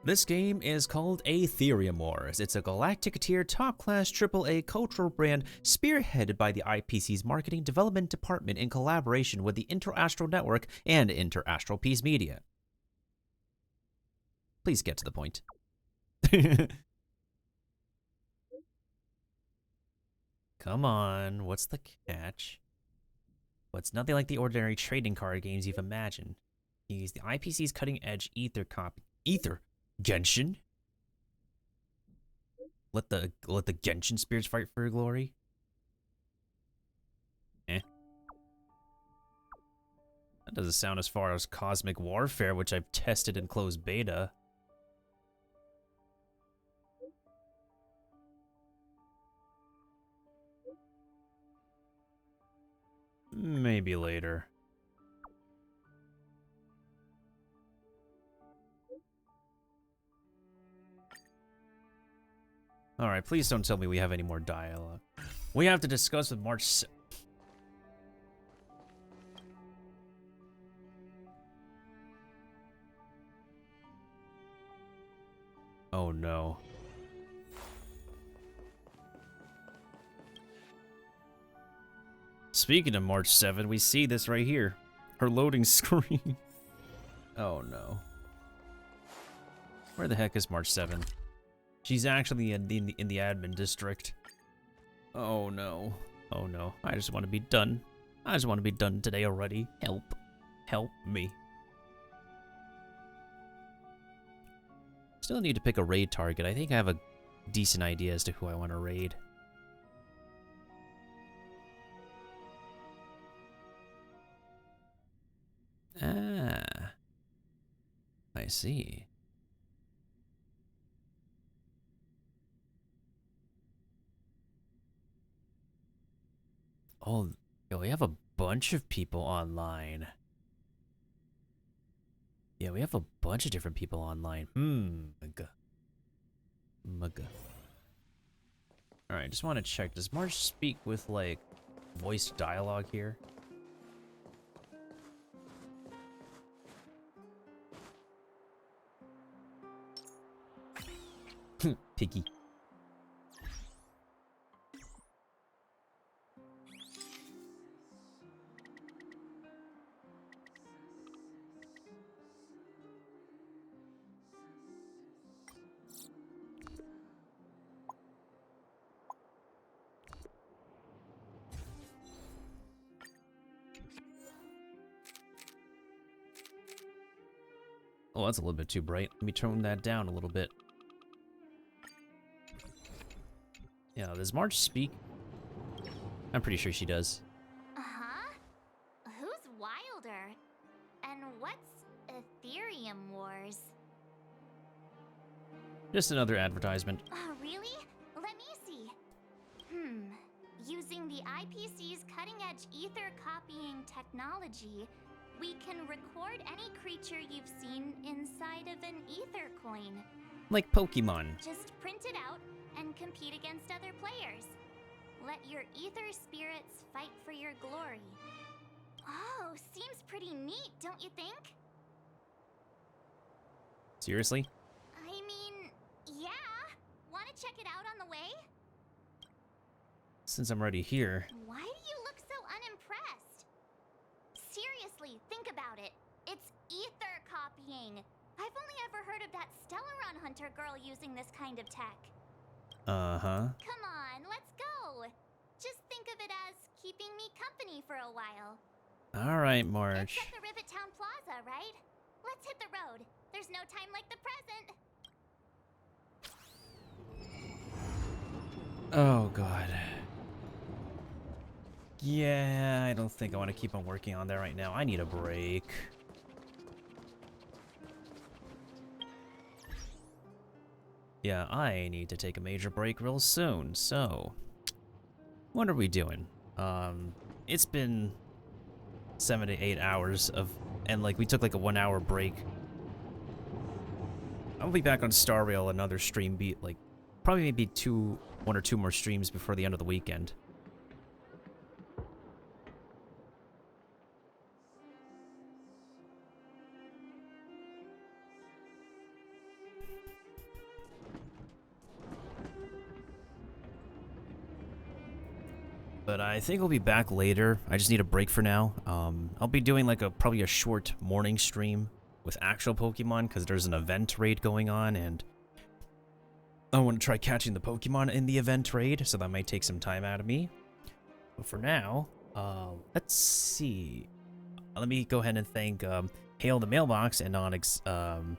This game is called Ethereum Wars. It's a Galactic Tier top-class AAA cultural brand spearheaded by the IPC's marketing development department in collaboration with the Interastral Network and Interastral Peace Media. Please get to the point. Come on, what's the catch? Well, it's nothing like the ordinary trading card games you've imagined. You use the IPC's cutting-edge Ether Genshin? Let the Genshin spirits fight for glory? Eh. That doesn't sound as far as Cosmic Warfare, which I've tested in closed beta. Maybe later. Alright, please don't tell me we have any more dialogue. We have to discuss with March... Oh no. Speaking of March 7, we see this right here. Her loading screen. Oh no. Where the heck is March 7? She's actually in the admin district. Oh no. Oh no. I just want to be done. I just want to be done today already. Help. Help me. Still need to pick a raid target. I think I have a decent idea as to who I want to raid. Ah. I see. Oh, yo, we have a bunch of people online. Yeah, we have a bunch of different people online. Mugga. Alright, just want to check. Does Marge speak with, like, voice dialogue here? Piggy. Oh, that's a little bit too bright. Let me turn that down a little bit. Yeah, does Marge speak? I'm pretty sure she does. Uh-huh. Who's wilder? And what's Ethereum Wars? Just another advertisement. Oh, really? Let me see. Using the IPC's cutting-edge ether copying technology, we can record any creature you've seen inside of an ether coin. Like Pokemon. Just print it out and compete against other players. Let your ether spirits fight for your glory. Oh, seems pretty neat, don't you think? Seriously? I mean, yeah. Wanna check it out on the way? Since I'm already here. Why do you look so unimpressed? Seriously, think about it. It's ether copying. I've only ever heard of that Stellaron Hunter girl using this kind of tech. Uh-huh. Come on, let's go. Just think of it as keeping me company for a while. Alright, Marge. It's at the Rivet Town Plaza, right? Let's hit the road. There's no time like the present. Oh, God. Yeah, I don't think I want to keep on working on that right now. I need a break. Yeah, I need to take a major break real soon, so... What are we doing? It's been 7 to 8 hours of... And, like, we took, like, a 1 hour break. I'll be back on Star Rail another stream beat, like... Probably maybe 1 or 2 more streams before the end of the weekend. But I think I'll be back later. I just need a break for now. I'll be doing like probably a short morning stream with actual Pokemon because there's an event raid going on and I want to try catching the Pokemon in the event raid, so that might take some time out of me. But for now, let's see. Let me go ahead and thank Hail the Mailbox and Onyx and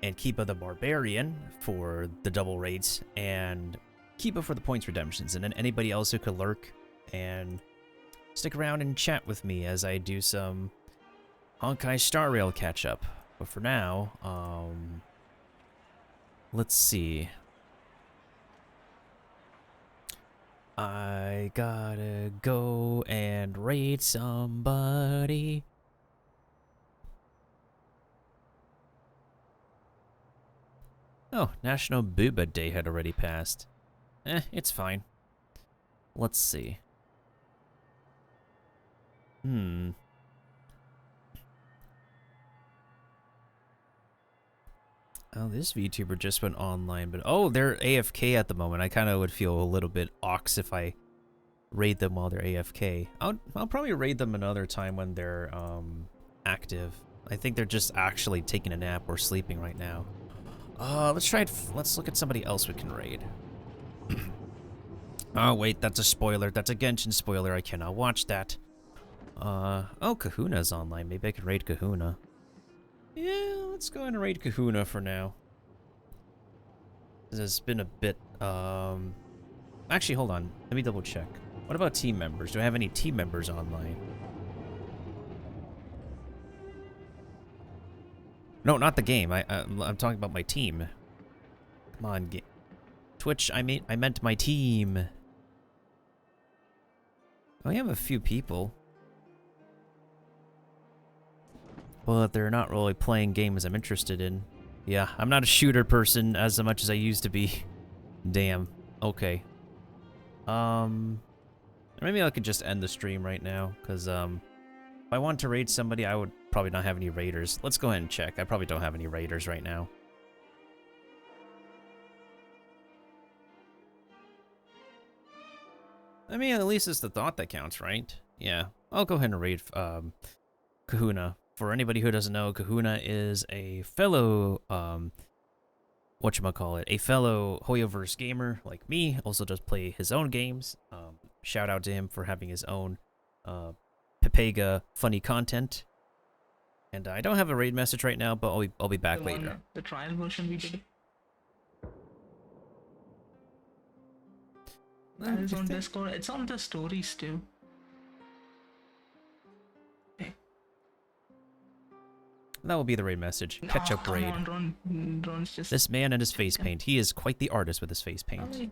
Keepa the Barbarian for the double raids and Keepa for the points redemptions, and then anybody else who could lurk and stick around and chat with me as I do some Honkai Star Rail catch up. But for now, let's see. I gotta go and raid somebody. Oh, National Booba Day had already passed. It's fine. Let's see. Oh, this VTuber just went online, but oh, they're AFK at the moment. I kind of would feel a little bit ox if I raid them while they're AFK. I'll probably raid them another time when they're active. I think they're just actually taking a nap or sleeping right now. Let's look at somebody else we can raid. Oh wait, that's a spoiler. That's a Genshin spoiler. I cannot watch that. Oh, Kahuna's online. Maybe I could raid Kahuna. Yeah, let's go ahead and raid Kahuna for now. This has been a bit, Actually, hold on. Let me double check. What about team members? Do I have any team members online? No, not the game. I'm talking about my team. Come on, Twitch, I meant my team. I have a few people. But they're not really playing games I'm interested in. Yeah, I'm not a shooter person as much as I used to be. Damn. Okay. Maybe I could just end the stream right now, because, if I want to raid somebody, I would probably not have any raiders. Let's go ahead and check. I probably don't have any raiders right now. I mean, at least it's the thought that counts, right? Yeah. I'll go ahead and raid, Kahuna. For anybody who doesn't know, Kahuna is a fellow, whatchamacallit, a fellow Hoyoverse gamer like me, also does play his own games. Shout out to him for having his own, Pepega funny content. And I don't have a raid message right now, but I'll be back later. The trial version we did. That is on Discord. It's on the stories too. That will be the raid message. Catch up raid. This man and his face paint. He is quite the artist with his face paint.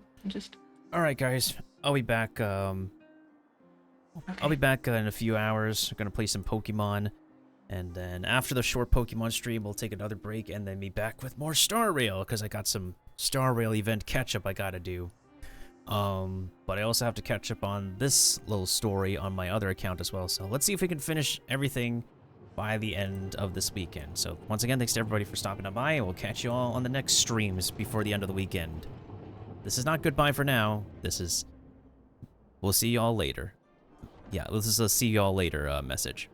Alright guys, I'll be back, I'll be back in a few hours. I'm gonna play some Pokemon. And then after the short Pokemon stream, we'll take another break and then be back with more Star Rail, because I got some Star Rail event catch-up I gotta do. But I also have to catch up on this little story on my other account as well. So let's see if we can finish everything by the end of this weekend. So once again, thanks to everybody for stopping by, and we'll catch you all on the next streams before the end of the weekend. This is not goodbye for now. This is... We'll see y'all later. Yeah, this is a see y'all later message.